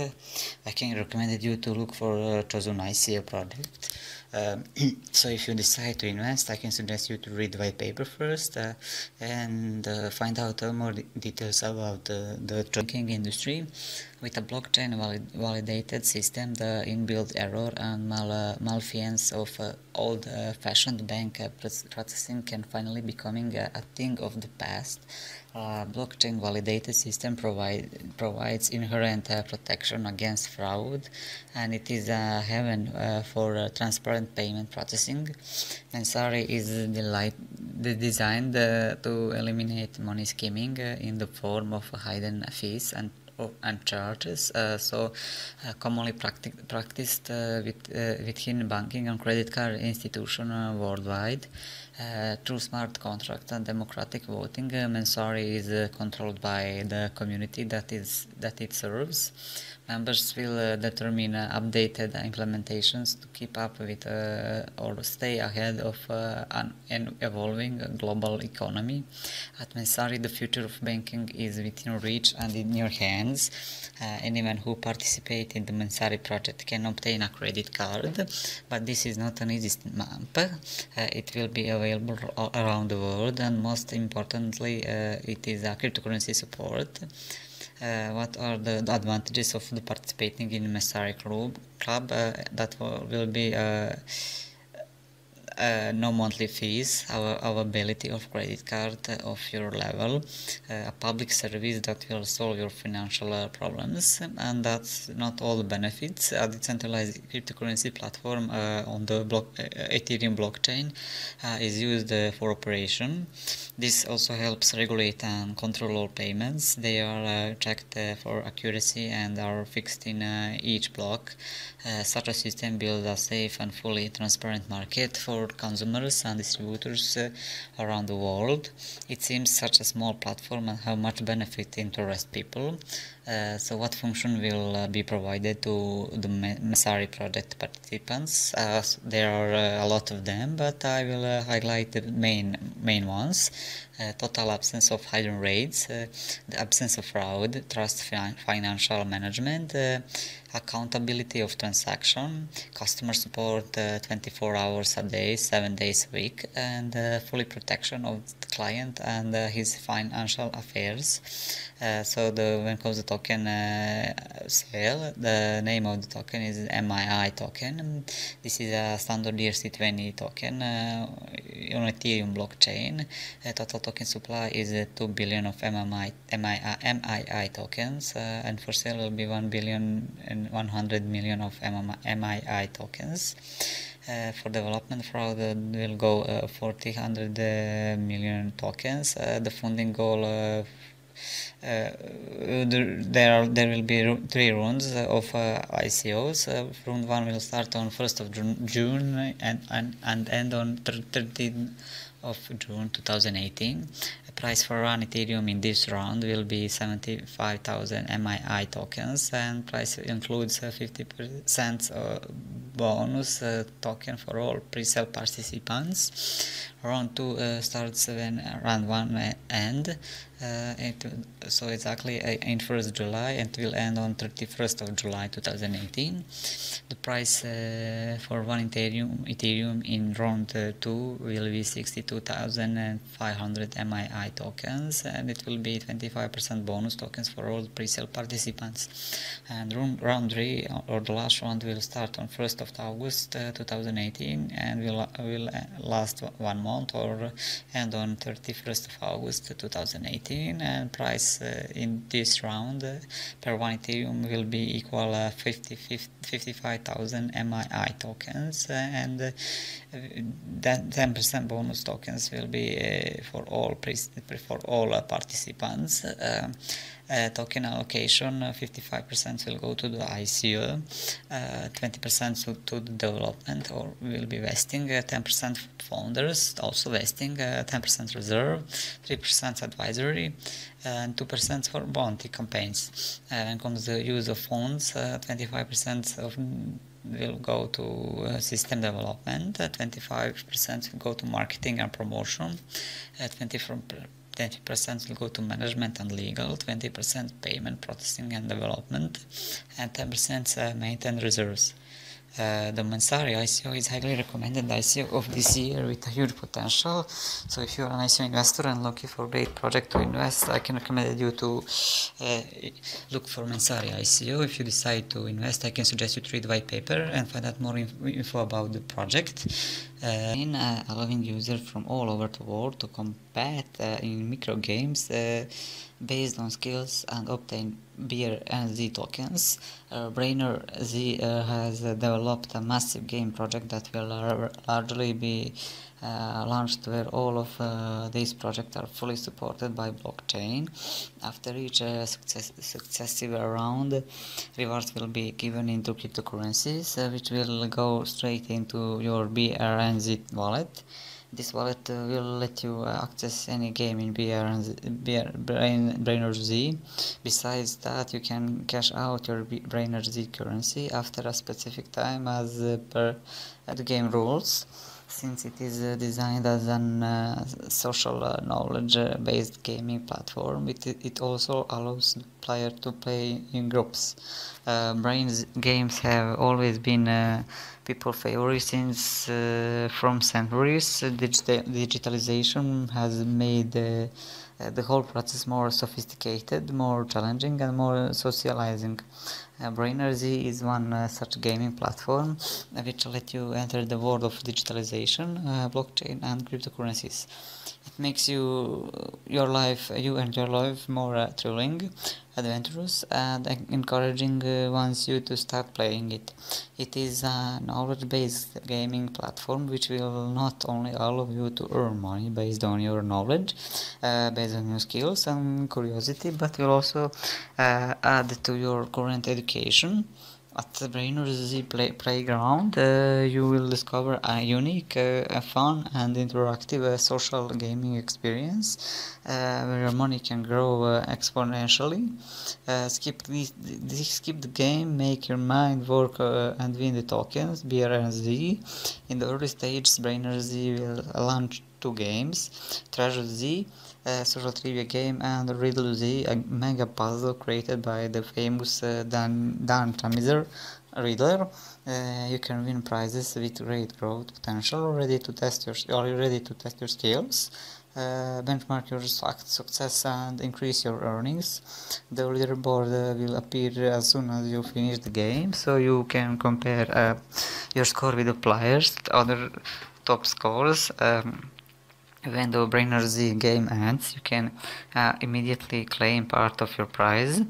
I can recommend you to look for Chozun ICO project. So if you decide to invest, I can suggest you to read the white paper first and find out more details about the banking industry. With a blockchain validated system, the inbuilt error and malfeasance of old-fashioned bank processing can finally becoming a thing of the past. Blockchain validated system provides inherent protection against fraud, and it is a heaven for transparent payment processing. Ansari is designed to eliminate money skimming in the form of hidden fees and charges, commonly practiced within banking and credit card institutions worldwide. Through smart contracts and democratic voting, Mensari is controlled by the community that it serves. Members will determine updated implementations to keep up with or stay ahead of an evolving global economy. At Mensari, the future of banking is within reach and in your hands. Anyone who participates in the Mensari project can obtain a credit card, but this is not an easy map. It will be available all around the world, and most importantly, it is a cryptocurrency support. What are the advantages of the participating in Messari club? That will be no monthly fees, availability of credit card of your level, a public service that will solve your financial problems, and that's not all the benefits. A decentralized cryptocurrency platform on the Ethereum blockchain is used for operation. This also helps regulate and control all payments. They are checked for accuracy and are fixed in each block. Such a system builds a safe and fully transparent market for consumers and distributors around the world. It seems such a small platform and how much benefit interest people. So what function will be provided to the Messari project participants? There are a lot of them, but I will highlight the main ones. Total absence of hidden rates, the absence of fraud, trust financial management, accountability of transaction, customer support 24 hours a day, 7 days a week, and fully protection of the client and his financial affairs. So when it comes to token sale, the name of the token is MII token. This is a standard ERC20 token on Ethereum blockchain. Total token supply is 2 billion of MII tokens, and for sale will be 1 billion and 100 million of MII tokens. For development fraud will go 100 million tokens. The funding goal there will be 3 rounds of ICOs. Round 1 will start on 1st of June and end on 30th of June 2018. The price for one Ethereum in this round will be 75,000 MII tokens, and price includes 50% bonus token for all pre-sale participants. Round 2 starts when round 1 ends. So exactly in 1st July and will end on 31st of July 2018. The price for one Ethereum in round 2 will be 62,500 MII tokens, and it will be 25% bonus tokens for all pre-sale participants. And round 3 or the last round will start on 1st of August 2018 and will last 1 month or end on 31st of August 2018. And price in this round per one Ethereum will be equal 55,000 MII tokens, and that 10% bonus tokens will be for all participants. Token allocation 55% will go to the ICO, 20% to the development or will be vesting, 10% founders also vesting, 10% reserve, 3% advisory, and 2% for bounty campaigns. And comes the use of funds, 25% of will go to system development, 25% will go to marketing and promotion, 20% will go to management and legal, 20% payment processing and development, and 10% maintain reserves. The Mensari ICO is highly recommended ICO of this year with a huge potential. So if you're an ICO investor and looking for a great project to invest, I can recommend you to look for Mensari ICO. If you decide to invest, I can suggest you to read the white paper and find out more info about the project. Allowing users from all over the world to compete in micro games based on skills and obtain BRNZ tokens. Brainer Z has developed a massive game project that will largely be launched, where all of these projects are fully supported by blockchain. After each successive round, rewards will be given into cryptocurrencies, which will go straight into your BRNZ wallet. This wallet will let you access any game in Brainer Z. Besides that, you can cash out your Brainer Z currency after a specific time as per the game rules. Since it is designed as an social knowledge-based gaming platform, it also allows the player to play in groups. Brains games have always been people favorite since from centuries. Digitalization has made the whole process more sophisticated, more challenging, and more socializing. Brainer Z is one such gaming platform which let you enter the world of digitalization, blockchain, and cryptocurrencies. It makes you and your life more thrilling, adventurous, and encouraging once you to start playing it. It is a knowledge-based gaming platform which will not only allow you to earn money based on your knowledge, based on your skills and curiosity, but will also add to your current education. At the Brainer Z Playground, you will discover a unique, fun, and interactive social gaming experience where your money can grow exponentially. Skip the game, make your mind work, and win the tokens. BRZ. In the early stages, Brainer Z will launch two games: Treasure Z, social trivia game, and Riddle Z, a mega puzzle created by the famous Dan Tamizer Riddler. You can win prizes with great growth potential. Are you ready to test your skills? Benchmark your success and increase your earnings. The leaderboard will appear as soon as you finish the game, so you can compare your score with the players, other top scores. When the Brainer Z game ends, you can immediately claim part of your prize.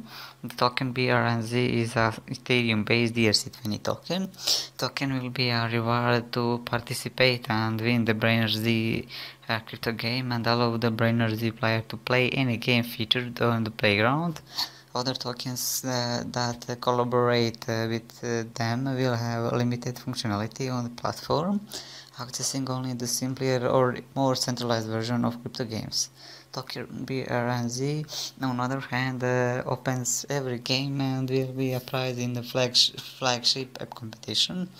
The token BRNZ is a Ethereum-based ERC20 token. Token will be a reward to participate and win the Brainer Z crypto game and allow the Brainer Z player to play any game featured on the playground. Other tokens that collaborate with them will have limited functionality on the platform, accessing only the simpler or more centralized version of crypto games. Token BRNZ, on the other hand, opens every game and will be a prize in the flagship app competition.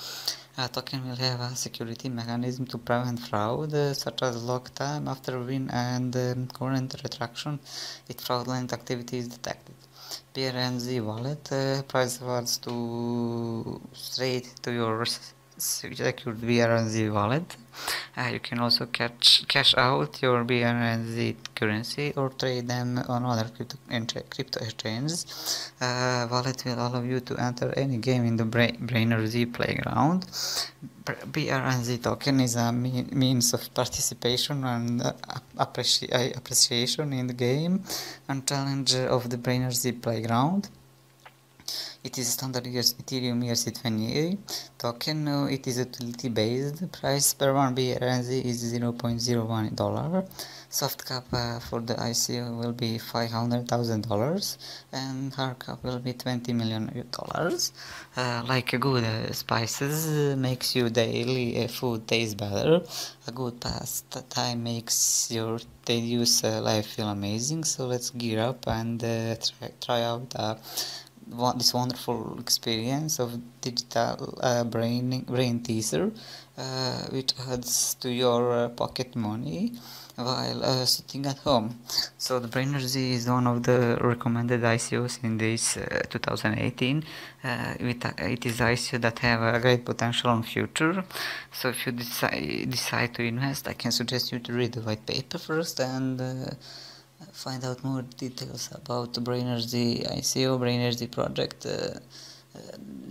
Token will have a security mechanism to prevent fraud, such as lock time after win and current retraction if fraudulent activity is detected. BRNZ wallet price rewards to straight to your secured BRNZ wallet. You can also cash out your BRNZ currency or trade them on other crypto exchanges. Wallet will allow you to enter any game in the Brainer Z playground. BRNZ token is a means of participation and appreciation in the game and challenge of the Brainer Z playground. It is standard Ethereum ERC20 token. It is utility based. Price per one BRNZ is $0.01. Soft cap for the ICO will be $500,000 and hard cap will be $20 million. Like a good spices makes your daily food taste better. A good pastime makes your tedious life feel amazing. So let's gear up and try out this wonderful experience of digital brain teaser, which adds to your pocket money while sitting at home. So the Brainer Z is one of the recommended ICOs in this 2018. It is ICO that have a great potential on future. So if you decide to invest, I can suggest you to read the white paper first and find out more details about the Brainer Z ICO, Brainer Z project,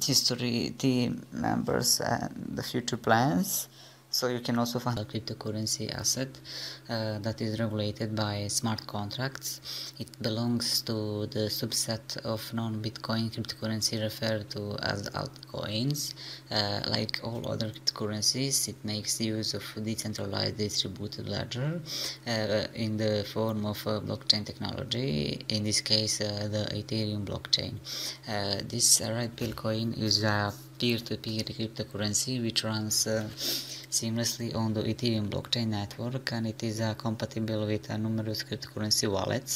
history, team members, and the future plans. So you can also find a cryptocurrency asset that is regulated by smart contracts. It belongs to the subset of non-Bitcoin cryptocurrency referred to as altcoins. Like all other cryptocurrencies, it makes use of decentralized distributed ledger in the form of blockchain technology, in this case the Ethereum blockchain. This red pill coin is a peer-to-peer cryptocurrency which runs seamlessly on the Ethereum blockchain network, and it is compatible with numerous cryptocurrency wallets.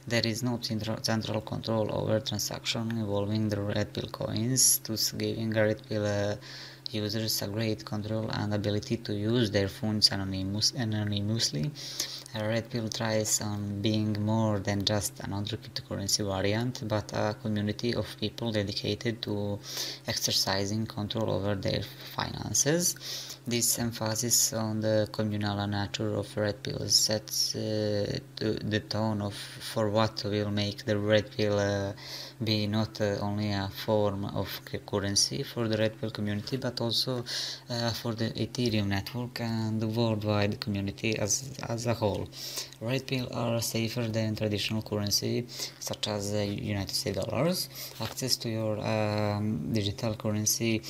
There is no central control over transactions involving the red pill coins, thus giving red pill users a great control and ability to use their funds anonymously. Red Pill tries on being more than just another cryptocurrency variant, but a community of people dedicated to exercising control over their finances. This emphasis on the communal nature of Red Pill sets the tone for what will make the Red Pill be not only a form of currency for the Red Pill community, but also for the Ethereum network and the worldwide community as a whole. Red Pill are safer than traditional currency such as United States dollars. Access to your digital currency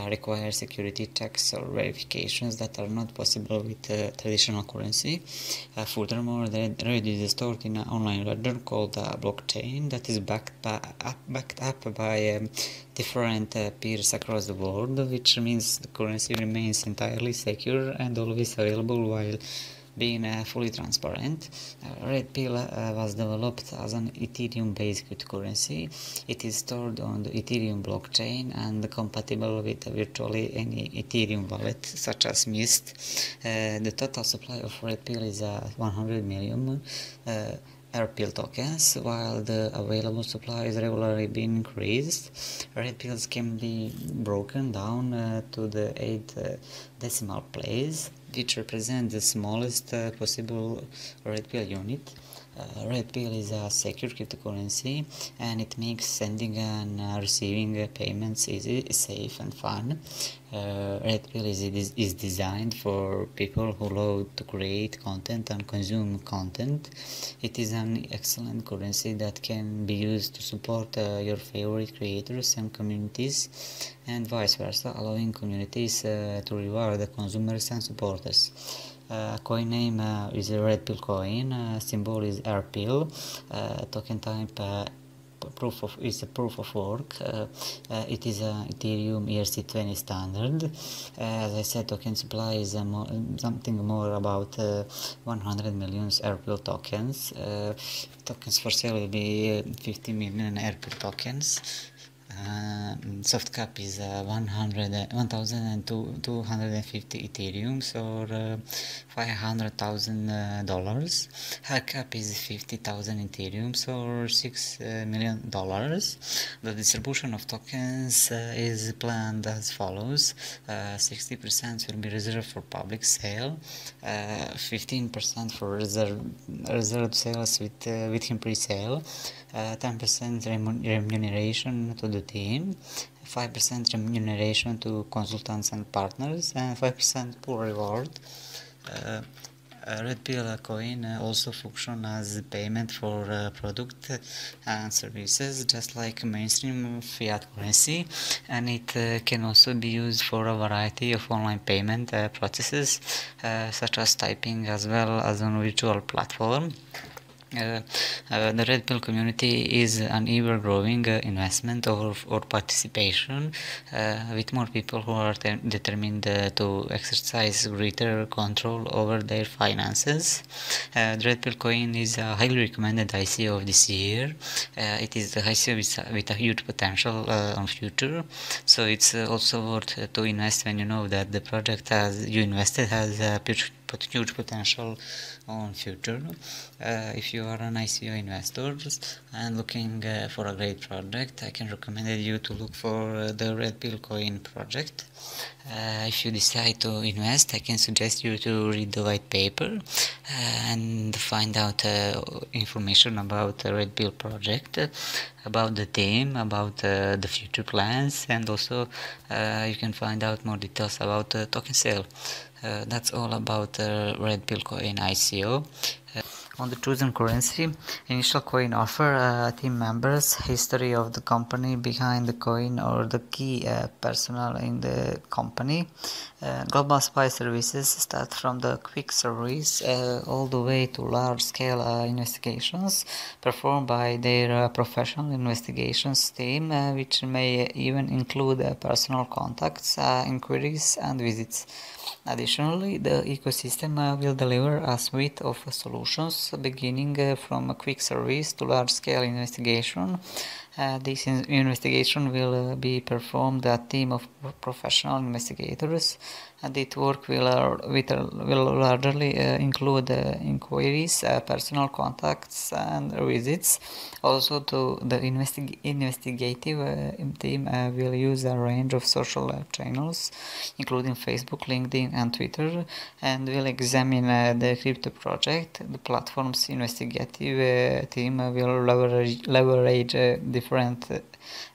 requires security checks or verifications that are not possible with traditional currency. Furthermore, the Red is stored in an online ledger called a blockchain that is backed up by different peers across the world, which means the currency remains entirely secure and always available while being fully transparent. Red Pill was developed as an Ethereum-based cryptocurrency. It is stored on the Ethereum blockchain and compatible with virtually any Ethereum wallet, such as Mist. The total supply of Red Pill is 100 million Red Pill tokens, while the available supply is regularly being increased. Red Pills can be broken down to the 8 decimal place, which represent the smallest possible Red Pill unit. Red Pill is a secure cryptocurrency, and it makes sending and receiving payments easy, safe, and fun. Red Pill is designed for people who love to create content and consume content. It is an excellent currency that can be used to support your favorite creators and communities, and vice versa, allowing communities to reward the consumers and supporters. Coin name is a Red Pill coin, symbol is RPill, token type is a proof of work. It is a Ethereum ERC20 standard. As I said, token supply is something more about 100 million RPill tokens. Tokens for sale will be 50 million RPill tokens. Soft cap is 1,250 Ethereums, or $500,000. Hard cap is 50,000 Ethereums, or $6 million. The distribution of tokens is planned as follows: 60% will be reserved for public sale, 15% for reserved sales within pre-sale, 10% remuneration to the team, 5% remuneration to consultants and partners, and 5% pool reward. Red Pill coin also function as payment for product and services, just like mainstream fiat currency, and it can also be used for a variety of online payment processes, such as typing, as well as on virtual platform. The Red Pill community is an ever-growing investment or participation, with more people who are determined to exercise greater control over their finances. The Red Pill coin is a highly recommended ICO of this year. It is the ICO with a huge potential on future, so it's also worth to invest when you know that the project you invested has huge potential on future. If you are an ICO investor and looking for a great project, I can recommend you to look for the Red Pill coin project. If you decide to invest, I can suggest you to read the white paper and find out information about the Red Pill project, about the team, about the future plans, and also you can find out more details about token sale. That's all about Red Pill coin ICO. On the chosen currency, initial coin offer team members history of the company behind the coin or the key personnel in the company. Global spy services start from the quick surveys all the way to large-scale investigations performed by their professional investigations team, which may even include personal contacts, inquiries, and visits. Additionally, the ecosystem will deliver a suite of solutions beginning from a quick service to large-scale investigation. This investigation will be performed by a team of professional investigators, and its work will largely include inquiries, personal contacts, and visits. Also, the investigative team will use a range of social channels, including Facebook, LinkedIn, and Twitter, and will examine the crypto project. The platform's investigative team will leverage different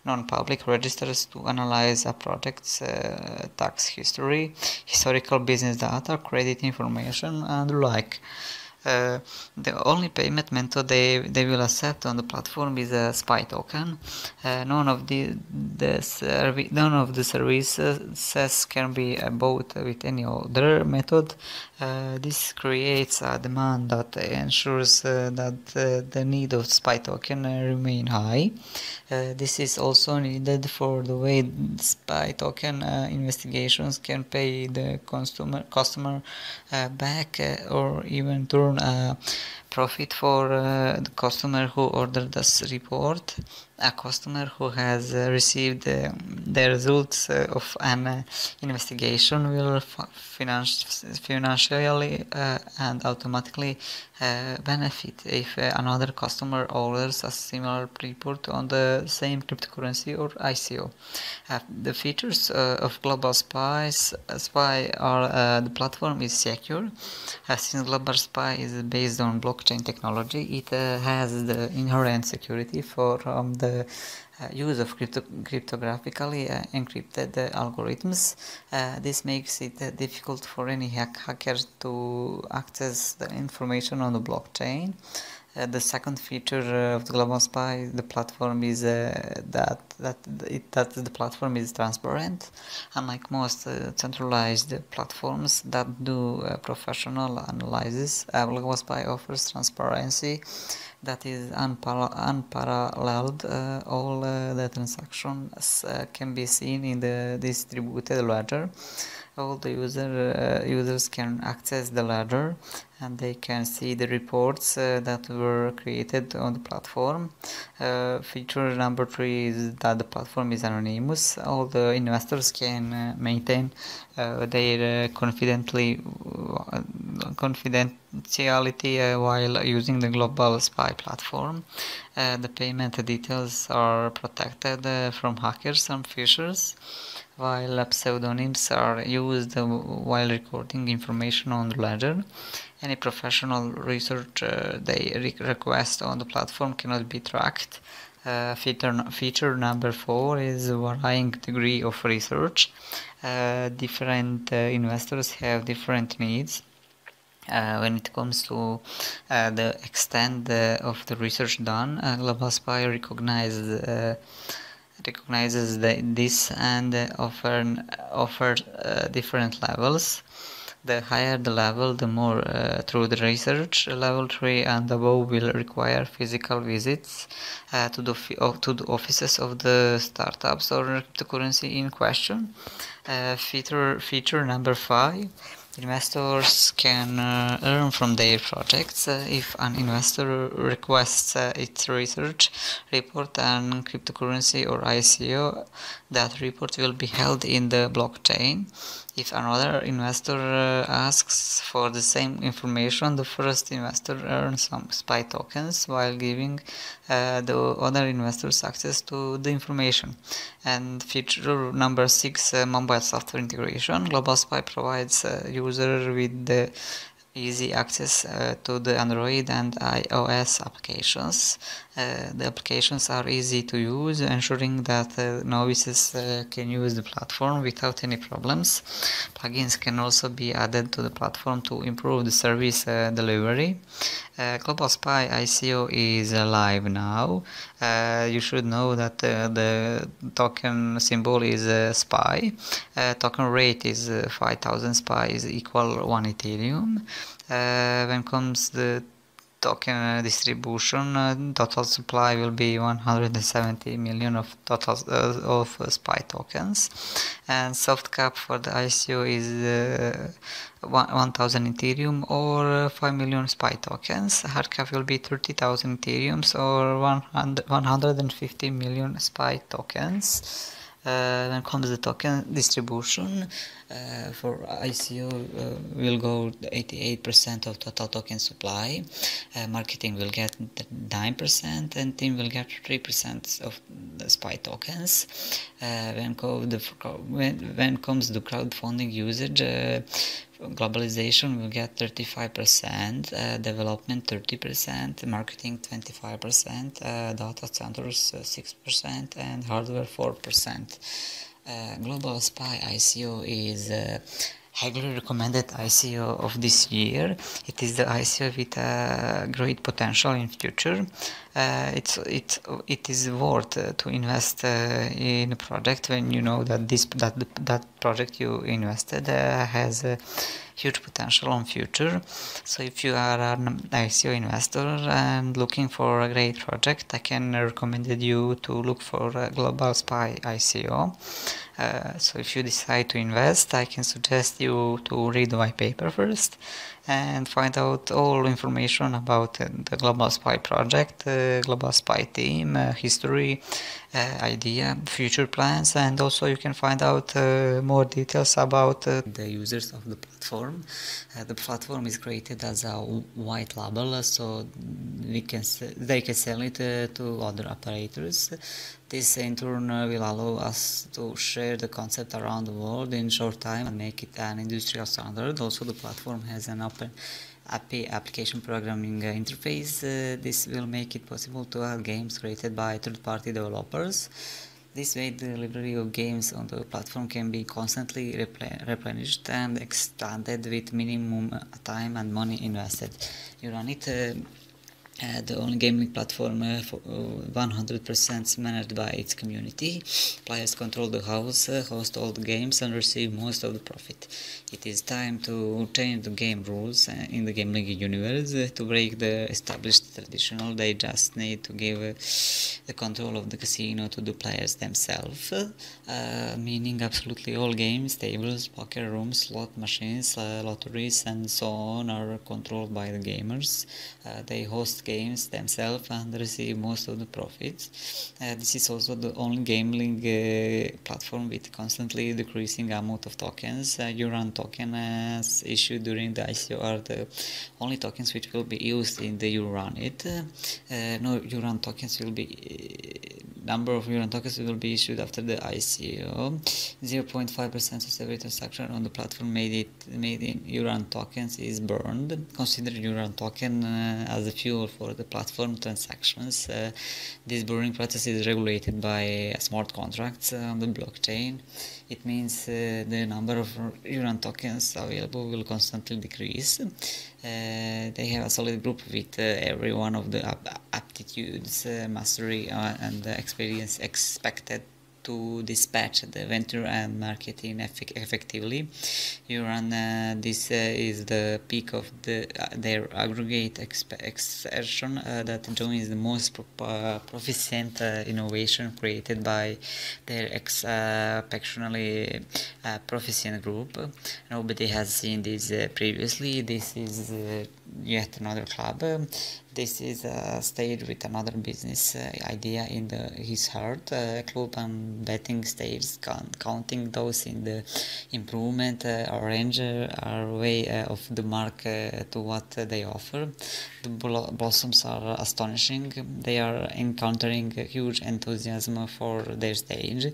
non-public registers to analyze a project's tax history, historical business data, credit information, and the like. The only payment method they will accept on the platform is a SPY token. None of the services can be bought with any other method. This creates a demand that ensures that the need of SPY token remain high. This is also needed for the way SPY token investigations can pay the customer back or even turn a profit for the customer who ordered this report. A customer who has received the results of an investigation will financially and automatically benefit if another customer orders a similar report on the same cryptocurrency or ICO. The features of Global Spy are the platform is secure. Since Global Spy is based on blockchain technology, it has the inherent security for the use of cryptographically encrypted algorithms. This makes it difficult for any hacker to access the information on the blockchain. The second feature of the Global Spy, the platform is that the platform is transparent. Unlike most centralized platforms that do professional analysis, Global Spy offers transparency that is unparalleled. All the transactions can be seen in the distributed ledger. All the users can access the ledger, and they can see the reports that were created on the platform. Feature number 3 is that the platform is anonymous. All the investors can maintain their confidentiality while using the Global Spy platform. The payment details are protected from hackers and phishers, while pseudonyms are used while recording information on the ledger. Any professional research they request on the platform cannot be tracked. Feature number 4 is varying degree of research. Different investors have different needs. When it comes to the extent of the research done, Global Spy recognizes this and offer different levels. The higher the level, the more through the research. Level 3 and above will require physical visits to the offices of the startups or cryptocurrency in question. Feature number 5. Investors can earn from their projects. If an investor requests its research report on cryptocurrency or ICO, that report will be held in the blockchain. If another investor asks for the same information, the first investor earns some SPY tokens while giving the other investors access to the information. And feature number 6, mobile software integration. Global Spy provides user with the easy access to the Android and iOS applications. The applications are easy to use, ensuring that novices can use the platform without any problems. Plugins can also be added to the platform to improve the service delivery. Global Spy ICO is live now. You should know that the token symbol is SPY. Token rate is 5000 SPY is equal 1 Ethereum. When comes the token distribution, total supply will be 170 million of total of SPY tokens, and soft cap for the ICO is 1000 Ethereum or 5 million SPY tokens. Hard cap will be 30,000 Ethereums or 150 million SPY tokens. When comes the token distribution, for ICO will go 88% of total token supply. Marketing will get 9% and team will get 3% of the SPY tokens. When comes the crowdfunding usage, globalization will get 35%, development 30%, marketing 25%, data centers 6%, and hardware 4%. Global Spy ICO is highly recommended ICO of this year. It is the ICO with great potential in future. It is worth to invest in a project when you know that that project you invested has a huge potential on future. So if you are an ICO investor and looking for a great project, I can recommend you to look for a Global Spy ICO. So if you decide to invest, I can suggest you to read the white paper first and find out all information about the Global Spy project, Global Spy team, history, idea, future plans, and also you can find out more details about the users of the platform. The platform is created as a white label, so they can sell it to other operators. This in turn will allow us to share the concept around the world in short time and make it an industrial standard. Also, the platform has an open API application programming interface. This will make it possible to add games created by third-party developers. This way, the library of games on the platform can be constantly replenished and expanded with minimum time and money invested. You run it the only gaming platform 100% managed by its community. Players control the house, host all the games and receive most of the profit. It is time to change the game rules in the gambling universe. To break the established traditional, they just need to give the control of the casino to the players themselves, meaning absolutely all games, tables, poker rooms, slot machines, lotteries and so on are controlled by the gamers. They host games themselves and receive most of the profits. This is also the only gambling platform with constantly decreasing amount of tokens. Uran tokens issued during the ICO are the only tokens which will be used in the Uran. No Uran tokens will be number of Uran tokens will be issued after the ICO. 0.5% of every transaction on the platform made in Uran tokens is burned. Consider Uran token as a fuel for the platform transactions. This burning process is regulated by smart contracts on the blockchain. It means the number of Uran tokens available will constantly decrease. They have a solid group with every one of the aptitudes, mastery and experience expected to dispatch the venture and marketing effectively. This is the peak of their aggregate exertion that joins the most proficient innovation created by their exceptionally proficient group. Nobody has seen this previously. This is yet another club. This is a stage with another business idea in his heart. Club and betting stages, counting those in the improvement range are way of the mark to what they offer. The blossoms are astonishing. They are encountering huge enthusiasm for their stage.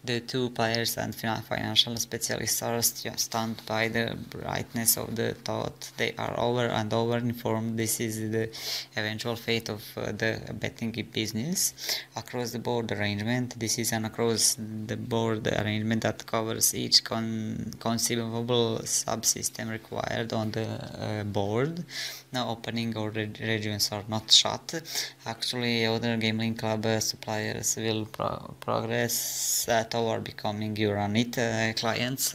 The two players and financial specialists are stunned by the brightness of the thought. They are over and over informed this is the eventual fate of the betting business. Across the board arrangement. This is an across the board arrangement that covers each conceivable subsystem required on the board. Now opening or regions are not shut. Actually, other gambling club suppliers will progress toward becoming Uranit clients,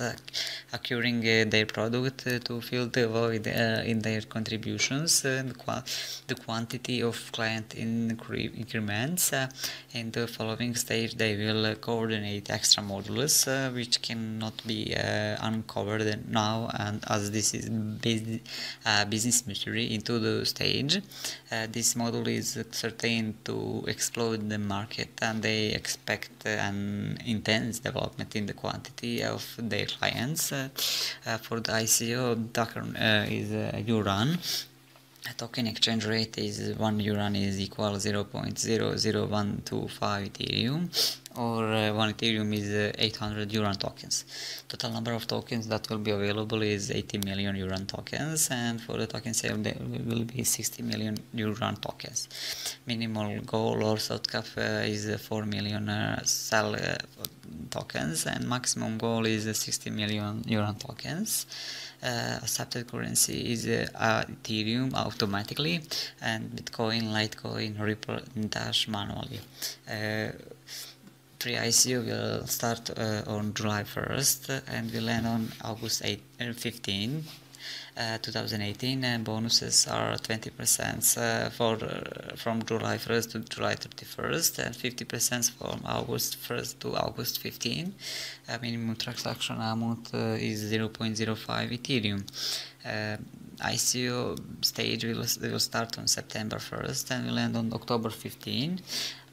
acquiring their product to fill the void in their contributions. The quantity of client increments. In the following stage, they will coordinate extra modules which cannot be uncovered now, and as this is business maturity into the stage, this model is certain to explode the market, and they expect an intense development in the quantity of their clients. For the ICO, token is Uran. Token exchange rate is 1 Uran is equal 0.00125 Ethereum, or 1 Ethereum is 800 Uran tokens. Total number of tokens that will be available is 80 million Uran tokens, and for the token sale there will be 60 million Uran tokens. Minimal goal or soft cap is 4 million sell tokens, and maximum goal is 60 million Uran tokens. Accepted currency is Ethereum automatically, and Bitcoin, Litecoin, Ripple, and Dash manually. Pre-ICO will start on July 1st and will end on August 15. 2018. Bonuses are 20% from July 1st to July 31st, and 50% from August 1st to August 15. Minimum transaction amount is 0.05 Ethereum. ICO stage will start on September 1st and will end on October 15.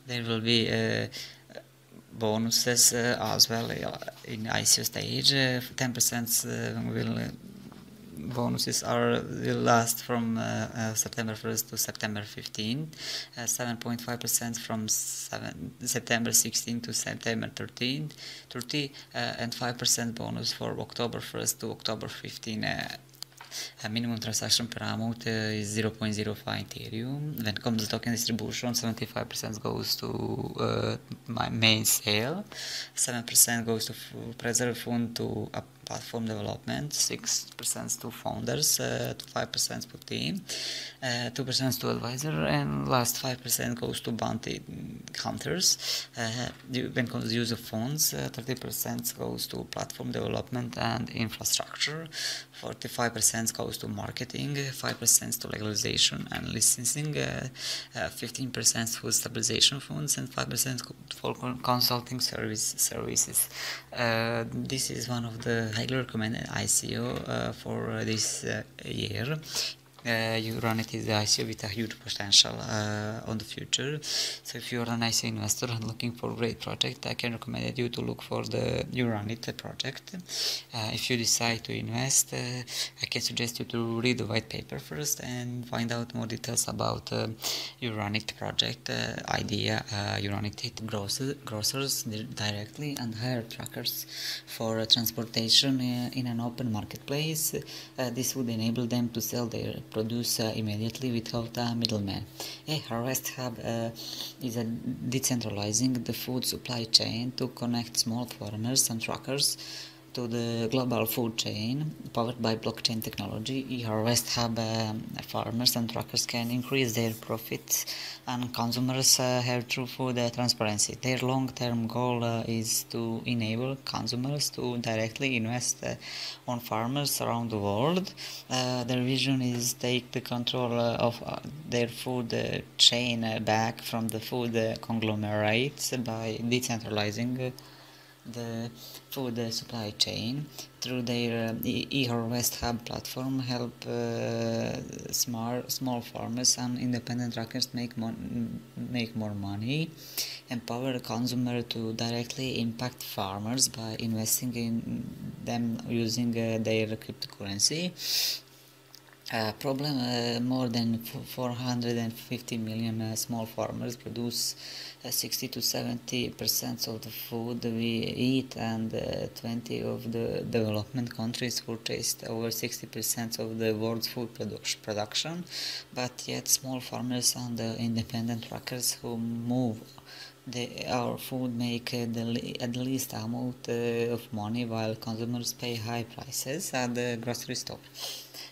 There will be bonuses as well in ICO stage. 10% bonuses will last from September 1st to September 15, 7.5% from September 16 to September 30, and 5% bonus for October 1st to October 15. Minimum transaction per amount is 0.05 Ethereum. When it comes to token distribution, 75% goes to my main sale, 7% goes to preserve fund to platform development, 6% to founders, 5% to team, 2% to advisor, and last 5% goes to bounty hunters. When it comes to use of funds, 30% goes to platform development and infrastructure, 45% goes to marketing, 5% to legalization and licensing, 15% for stabilization funds, and 5% for consulting services. This is one of the highly recommended ICO for this year. Uranit is the ICO with a huge potential on the future. So if you are an ICO investor and looking for a great project, I can recommend you to look for the Uranit project. If you decide to invest, I can suggest you to read the white paper first and find out more details about Uranit project idea. Uranit hit grocers directly and hire truckers for transportation in an open marketplace. This would enable them to sell their produce immediately without a middleman. A Harvest Hub is a decentralizing the food supply chain to connect small farmers and truckers to the global food chain powered by blockchain technology. E-Harvest Hub farmers and truckers can increase their profits, and consumers have true food transparency. Their long-term goal is to enable consumers to directly invest on farmers around the world. Their vision is take the control of their food chain back from the food conglomerates by decentralizing the food supply chain through their e-harvest hub platform. Help small farmers and independent trackers make more money. Empower the consumer to directly impact farmers by investing in them using their cryptocurrency. Problem: more than 450 million small farmers produce 60 to 70% of the food we eat, and 20 of the development countries purchased over 60% of the world's food production. But yet, small farmers and independent trackers who move our food make at the least amount of money, while consumers pay high prices at the grocery store.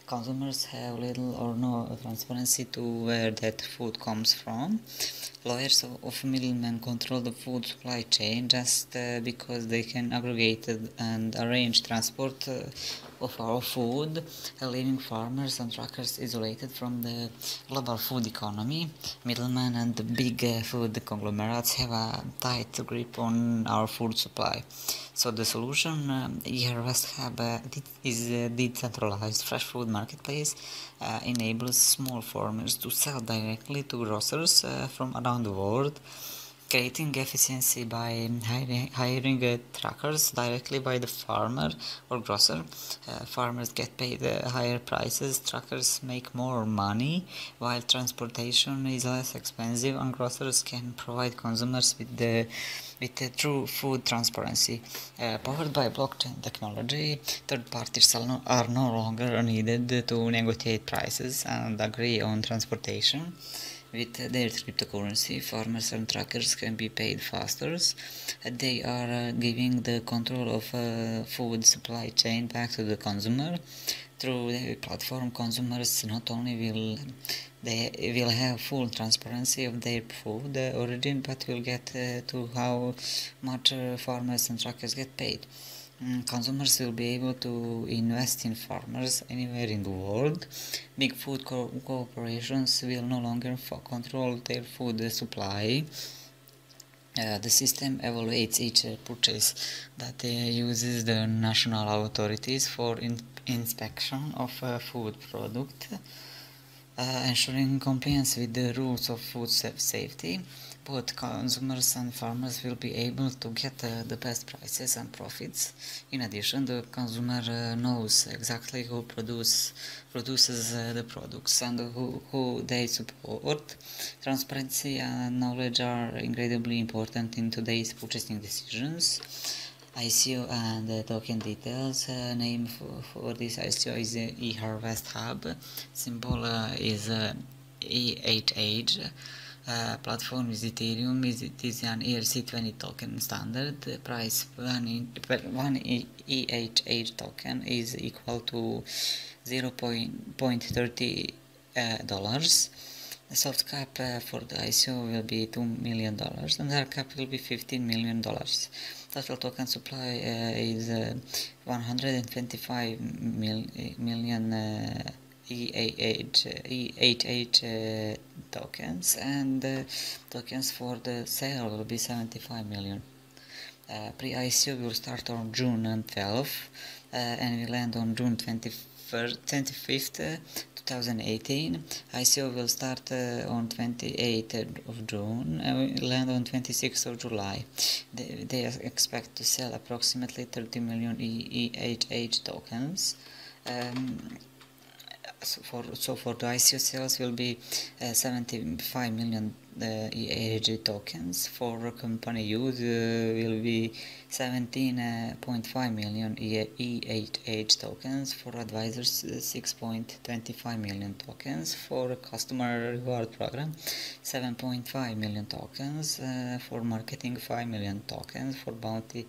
Consumers have little or no transparency to where that food comes from. Lawyers of middlemen control the food supply chain just because they can aggregate and arrange transport of our food, leaving farmers and truckers isolated from the global food economy. Middlemen and the big food conglomerates have a tight grip on our food supply. So the solution here West Hub is a decentralized fresh food marketplace, enables small farmers to sell directly to grocers from around the world, creating efficiency by hiring truckers directly by the farmer or grocer. Farmers get paid higher prices, truckers make more money, while transportation is less expensive, and grocers can provide consumers with the true food transparency. Powered by blockchain technology, third parties are no longer needed to negotiate prices and agree on transportation. With their cryptocurrency, farmers and truckers can be paid faster. They are giving the control of food supply chain back to the consumer. Through the platform, consumers not only will have full transparency of their food origin, but will get to how much farmers and truckers get paid. Consumers will be able to invest in farmers anywhere in the world. Big food corporations will no longer control their food supply. The system evaluates each purchase that uses the national authorities for inspection of a food product, ensuring compliance with the rules of food safety. Both consumers and farmers will be able to get the best prices and profits. In addition, the consumer knows exactly who produces the products and who they support. Transparency and knowledge are incredibly important in today's purchasing decisions. ICO and token details. Name for this ICO is eHarvest Hub. Symbol is EHH. Platform is Ethereum. It is an ERC20 token standard. The price one EHH token is equal to $0.30. The soft cap for the ICO will be $2 million, and the hard cap will be $15 million. Total token supply is 125 million EHH tokens, and tokens for the sale will be 75 million. Pre-ICO will start on June 12th and will end on June 25th, 2018. ICO will start on 28th of June and will end on 26th of July. They expect to sell approximately 30 million EHH tokens. So for the ICO sales will be 75 million EHG tokens. For company use will be 17.5 million EHH tokens. For advisors 6.25 million tokens. For customer reward program 7.5 million tokens. For marketing 5 million tokens. For bounty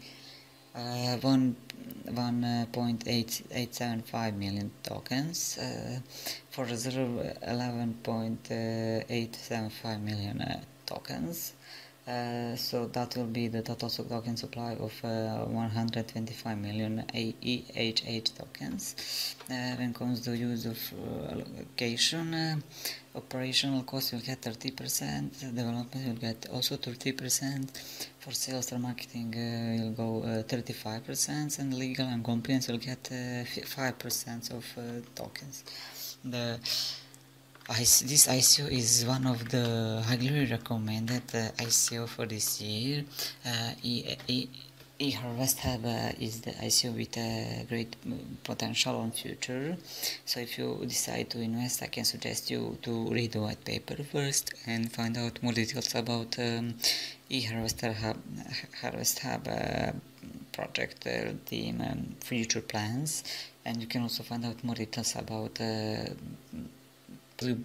1.875 million tokens. For reserve 11.875 million tokens. So that will be the total token supply of 125 million EHH tokens. When it comes to the use of allocation, operational cost will get 30%, development will get also 30%, for sales or marketing will go 35%, and legal and compliance will get 5% of tokens. This ICO is one of the highly recommended ICO for this year. eHarvest Hub is the ICO with great potential on future. So if you decide to invest, I can suggest you to read the white paper first and find out more details about eHarvest Hub project team and future plans. And you can also find out more details about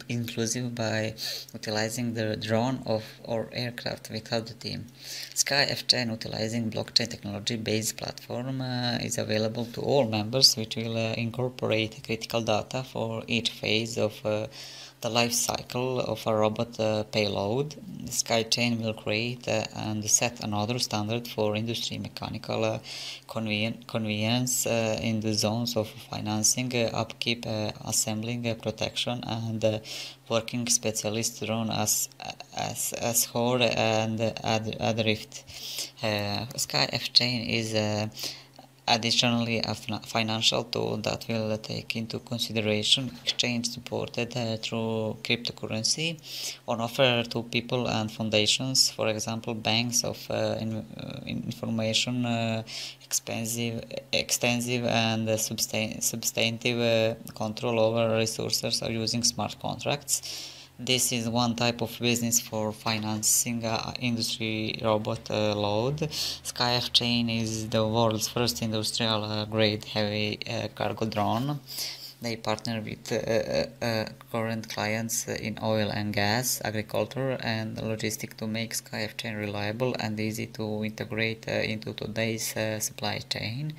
inclusive by utilizing the drone or aircraft without the team. Sky F10 utilizing blockchain technology based platform is available to all members, which will incorporate critical data for each phase of the life cycle of a robot payload. The Skychain will create and set another standard for industry mechanical convenience in the zones of financing, upkeep, assembling, protection, and working specialists run as Horde and Adrift. Sky F-Chain is additionally a financial tool that will take into consideration exchange supported through cryptocurrency on offer to people and foundations, for example banks of information extensive and substantive control over resources are using smart contracts. This is one type of business for financing industry robot load. Skyf Chain is the world's first industrial grade heavy cargo drone. They partner with current clients in oil and gas, agriculture, and logistics to make Skyf Chain reliable and easy to integrate into today's supply chain.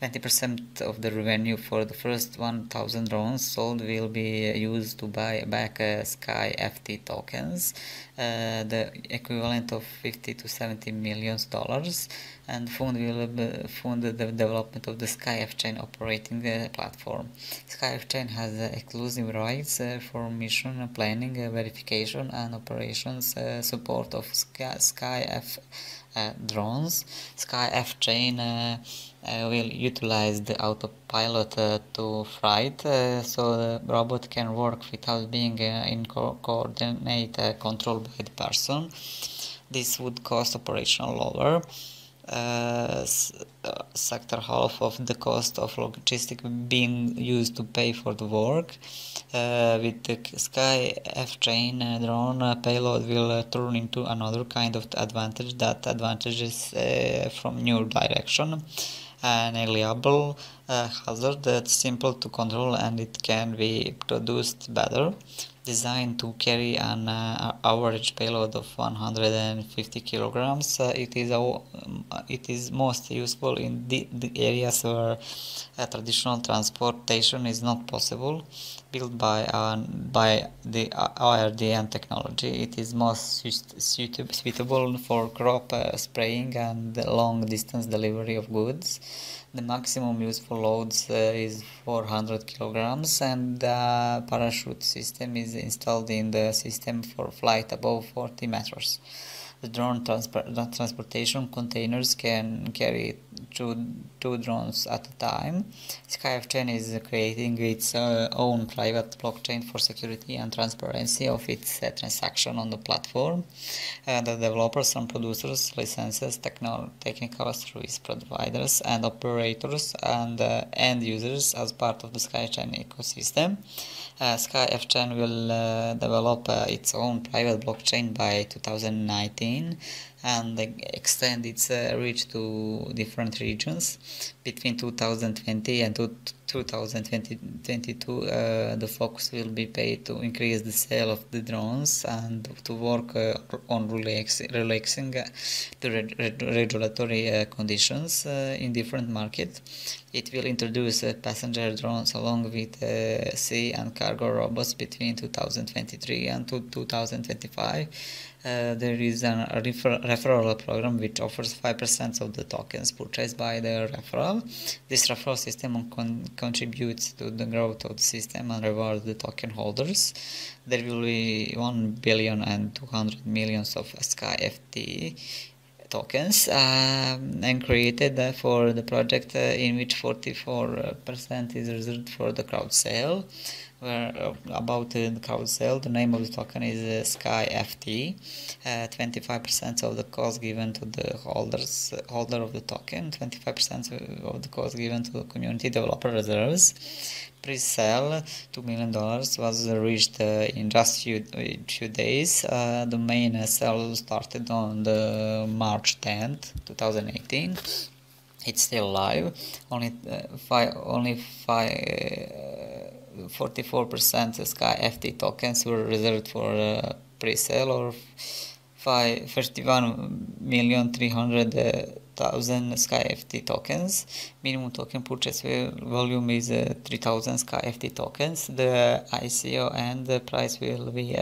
20% of the revenue for the first 1,000 drones sold will be used to buy back Sky FT tokens, the equivalent of 50 to 70 million dollars, and fund the development of the Sky F-Chain operating platform. Sky F-Chain has exclusive rights for mission planning, verification, and operations support of Sky F drones. Sky F-Chain will utilize the autopilot to flight, so the robot can work without being in coordinate control by the person. This would cost operational lower. Sector half of the cost of logistics being used to pay for the work. With the Sky F-Chain drone, payload will turn into another kind of advantage, that advantages from new direction. An reliable hazard that's simple to control and it can be produced better. Designed to carry an average payload of 150 kilograms, it is most useful in the areas where traditional transportation is not possible. Built by the IRDN technology, it is most suitable for crop spraying and long distance delivery of goods. The maximum useful loads is 400 kilograms, and the parachute system is installed in the system for flight above 40 meters. The drone transportation containers can carry two drones at a time. Skyf10 is creating its own private blockchain for security and transparency of its transaction on the platform. The developers and producers, licenses, technical service providers, and operators and end users as part of the Skychain ecosystem. Skyf10 will develop its own private blockchain by 2019. and extend its reach to different regions. Between 2020 and 2022, the focus will be paid to increase the sale of the drones and to work on relaxing the regulatory conditions in different markets. It will introduce passenger drones along with sea and cargo robots between 2023 and 2025. There is a referral program which offers 5% of the tokens purchased by the referral. This referral system contributes to the growth of the system and rewards the token holders. There will be 1,200 million of SkyFT tokens and created for the project, in which 44% is reserved for the crowd sale. About the crowd sale, the name of the token is SkyFT. 25% of the cost given to the holder of the token, 25% of the cost given to the community developer reserves. Pre-sale $2 million was reached in just few days. The main sale started on the March 10th, 2018. It's still live. Only 44% SkyFT tokens were reserved for pre-sale, or 31,300,000 SkyFT tokens. Minimum token purchase volume is 3,000 SkyFT tokens. The ICO and the price will be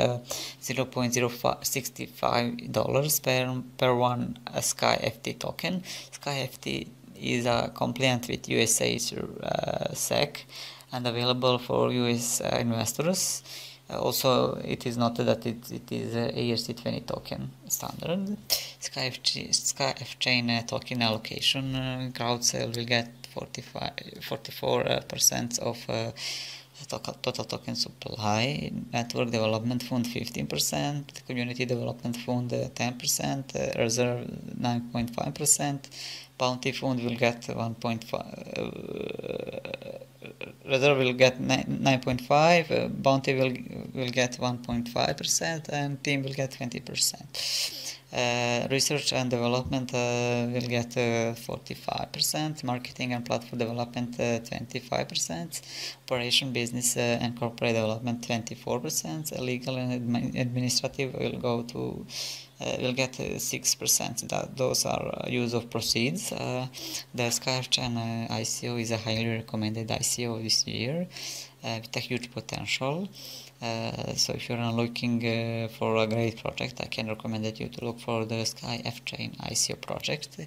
$0.065 per one SkyFT token. SkyFT is compliant with USA SEC and available for US investors. Also, it is noted that it is a ERC20 token standard. SkyF chain token allocation, crowd sale will get 44% of total token supply. Network development fund 15%, community development fund 10%, reserve 9.5%. Bounty fund will get 1.5. Reserve will get 9.5, bounty will get 1.5%, and team will get 20%. Research and development will get 45%, marketing and platform development 25%, operation, business and corporate development 24%, legal and administrative will get 6%. Those are use of proceeds. The Skyf Chain ICO is a highly recommended ICO this year with a huge potential. So if you're looking for a great project, I can recommend that you to look for the Skyf Chain ICO project.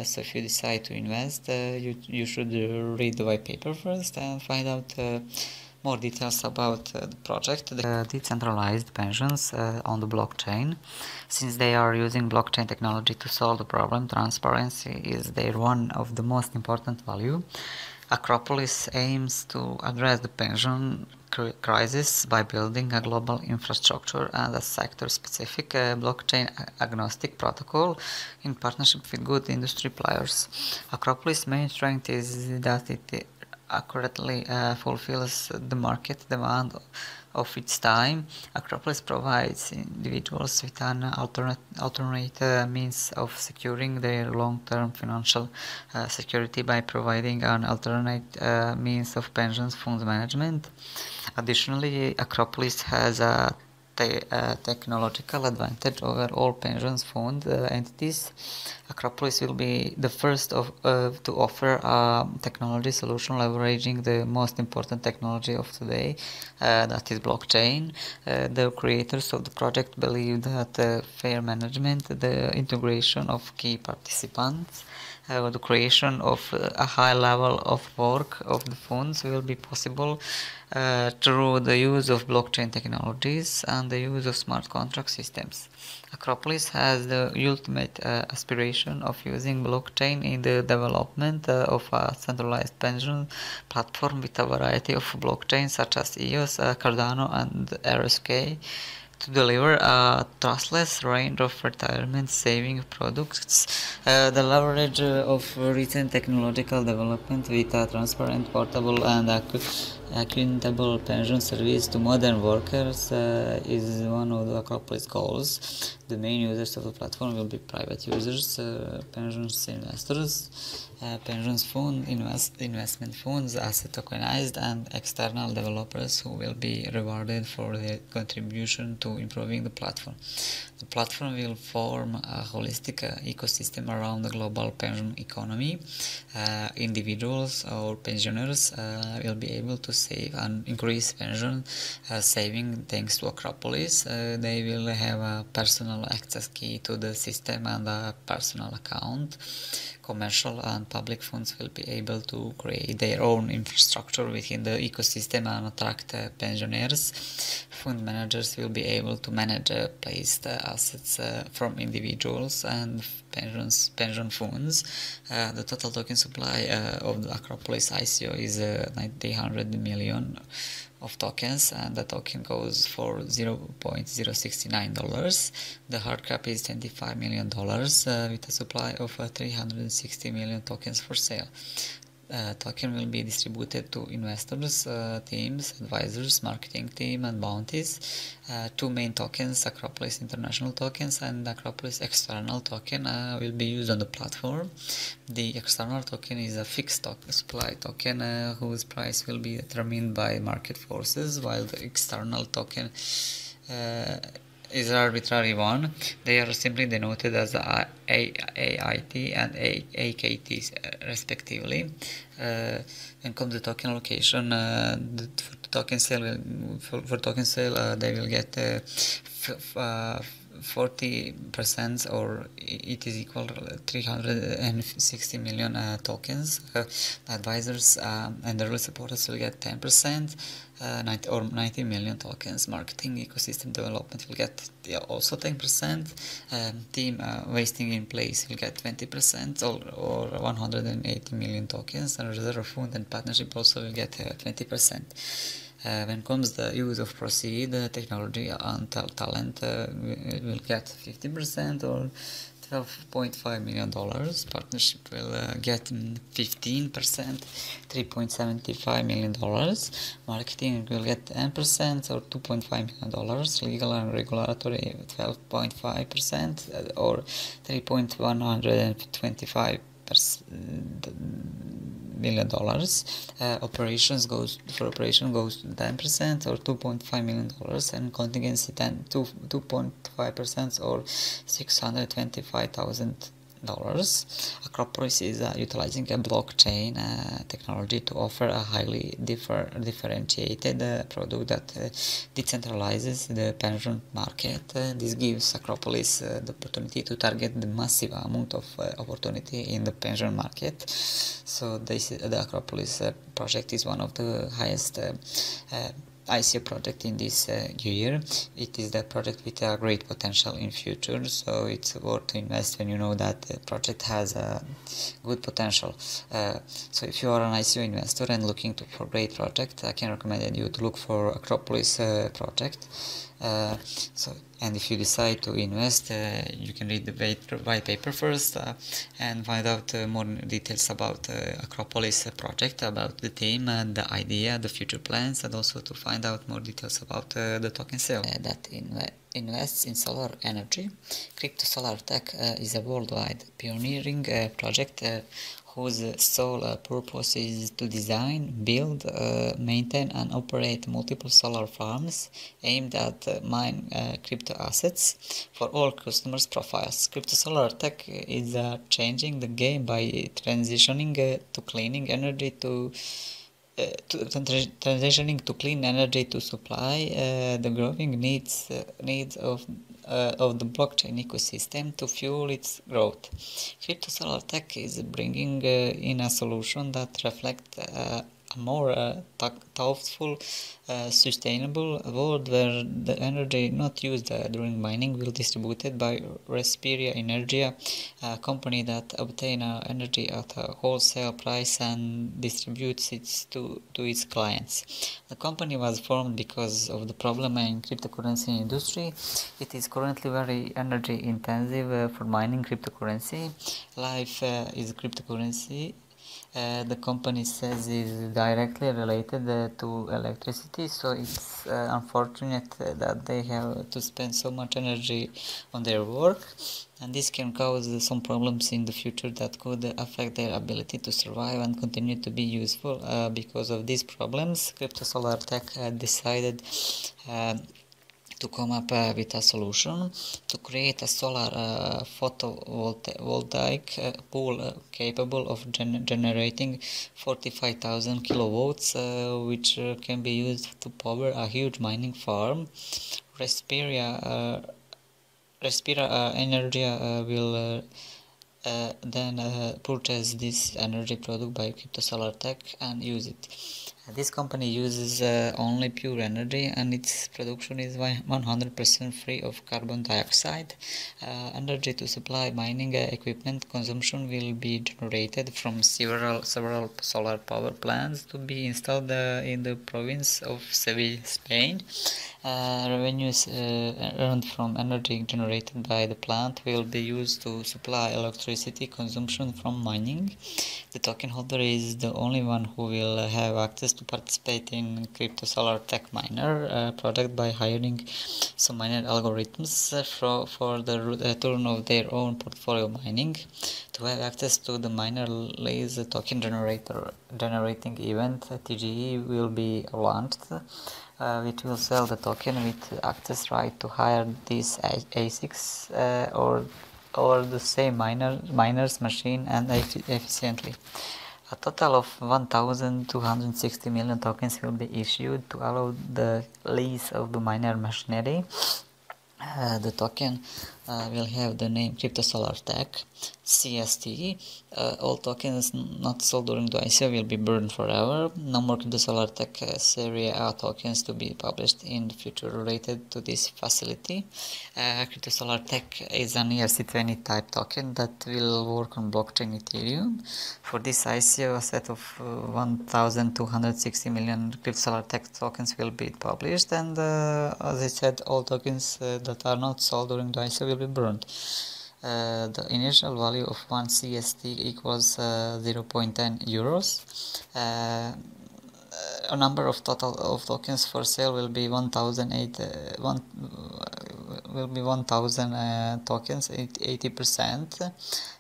So if you decide to invest, you should read the white paper first and find out more details about the project. The decentralized pensions on the blockchain. Since they are using blockchain technology to solve the problem, transparency is their one of the most important value. Acropolis aims to address the pension crisis by building a global infrastructure and a sector-specific blockchain-agnostic protocol in partnership with good industry players. Acropolis' main strength is that it accurately fulfills the market demand of its time. Acropolis provides individuals with an alternate means of securing their long-term financial security by providing an alternate means of pensions fund management. Additionally, Acropolis has a technological advantage over all pensions fund entities. Acropolis will be the first to offer a technology solution leveraging the most important technology of today, that is blockchain. The creators of the project believe that fair management, the integration of key participants, the creation of a high level of work of the funds will be possible through the use of blockchain technologies and the use of smart contract systems. Acropolis has the ultimate aspiration of using blockchain in the development of a centralized pension platform with a variety of blockchains such as EOS, Cardano and RSK, to deliver a trustless range of retirement saving products. The leverage of recent technological development with a transparent, portable and equitable pension service to modern workers is one of the Acropolis goals. The main users of the platform will be private users, pensions investors, investment funds, asset tokenized, and external developers who will be rewarded for their contribution to improving the platform. The platform will form a holistic ecosystem around the global pension economy. Individuals or pensioners will be able to save and increase pension saving thanks to Acropolis. They will have a personal access key to the system and a personal account. Commercial and public funds will be able to create their own infrastructure within the ecosystem and attract pensioners. Fund managers will be able to manage placed assets from individuals and pension funds. The total token supply of the Acropolis ICO is 900 million of tokens, and the token goes for $0.069. The hard cap is $25 million with a supply of 360 million tokens for sale. Token will be distributed to investors, teams, advisors, marketing team, and bounties. Two main tokens, Acropolis International tokens and Acropolis External token, will be used on the platform. The external token is a fixed supply token whose price will be determined by market forces, while the external token is an arbitrary one. They are simply denoted as AIT and AKT respectively. When comes to token allocation, for token sale, they will get 40%, or it is equal to 360 million tokens. Advisors and the early supporters will get 10%, 90 million tokens. Marketing ecosystem development will get also 10%. Team wasting in place will get 20%, or 180 million tokens. And reserve fund and partnership also will get 20%. When comes the use of proceed, technology and talent will get 50%, or $12.5 million. Partnership will get 15%, $3.75 million. Marketing will get 10%, or $2.5 million. Legal and regulatory 12.5%, or $3.125 million. Operation goes to 10%, or $2.5 million, and contingency 2.5%, or $625,000. Acropolis is utilizing a blockchain technology to offer a highly differentiated product that decentralizes the pension market. This gives Acropolis the opportunity to target the massive amount of opportunity in the pension market. So the Acropolis project is one of the highest ICO project in this year. It is the project with a great potential in future, so it's worth to invest when you know that the project has a good potential. So if you are an ICO investor and looking for great project, I can recommend you to look for Acropolis project. And if you decide to invest, you can read the white paper first and find out more details about Acropolis project, about the team and the idea, the future plans, and also to find out more details about the token sale. That invests in solar energy. Crypto Solar Tech is a worldwide pioneering project whose sole purpose is to design, build, maintain and operate multiple solar farms aimed at mine crypto assets for all customers' profiles. Crypto Solar Tech is changing the game by transitioning to clean energy to clean energy to supply the growing needs of the blockchain ecosystem to fuel its growth. Crypto Solar Tech is bringing in a solution that reflects a more thoughtful, sustainable world where the energy not used during mining will be distributed by Respiria Energia, a company that obtains energy at a wholesale price and distributes it to its clients. The company was formed because of the problem in cryptocurrency industry. It is currently very energy intensive for mining cryptocurrency. Life is cryptocurrency. the company says is directly related to electricity, so it's unfortunate that they have to spend so much energy on their work, and this can cause some problems in the future that could affect their ability to survive and continue to be useful. Because of these problems, Crypto Solar Tech decided to come up with a solution to create a solar photovoltaic pool capable of generating 45,000 kilowatts, which can be used to power a huge mining farm. Respira Energia will then purchase this energy product by Crypto Solar Tech and use it. This company uses only pure energy, and its production is 100% free of carbon dioxide. Energy to supply mining equipment consumption will be generated from several solar power plants to be installed in the province of Seville, Spain. Revenues earned from energy generated by the plant will be used to supply electricity consumption from mining. The token holder is the only one who will have access to participate in Crypto Solar Tech Miner project by hiring some miner algorithms for the return of their own portfolio mining. To have access to the miner lays token generating event, TGE, will be launched, which will sell the token with access right to hire these ASICs or the same miner's machine and efficiently. A total of 1,260 million tokens will be issued to allow the lease of the miner machinery. The token will have the name Crypto Solar Tech, CST. All tokens not sold during the ICO will be burned forever. No more Crypto Solar Tech Series A tokens to be published in the future related to this facility. Crypto Solar Tech is an ERC20 type token that will work on blockchain Ethereum. For this ICO, a set of 1,260 million Crypto Solar Tech tokens will be published, and as I said, all tokens that are not sold during the ICO will be burned. The initial value of one CST equals 0.10 euros. A number of total of tokens for sale will be 1,000 tokens, 80%.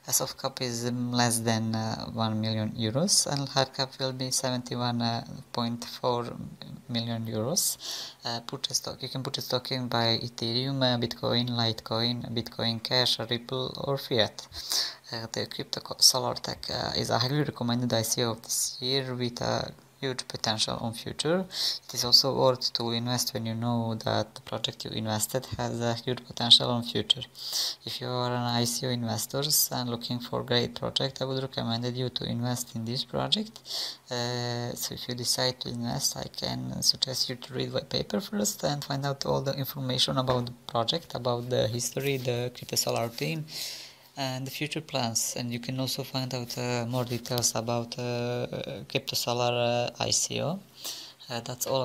As of cap is less than 1 million euros, and hard cap will be 71.4 million euros. You can purchase token by Ethereum, Bitcoin, Litecoin, Bitcoin Cash, Ripple, or Fiat. The Crypto Solar Tech is a highly recommended ICO of this year with a huge potential on future. It is also worth to invest when you know that the project you invested has a huge potential on future. If you are an ICO investor and looking for a great project, I would recommend you to invest in this project. So if you decide to invest, I can suggest you to read white paper first and find out all the information about the project, about the history, the Crypto Solar team, and the future plans. And you can also find out more details about Crypto Solar ICO. That's all.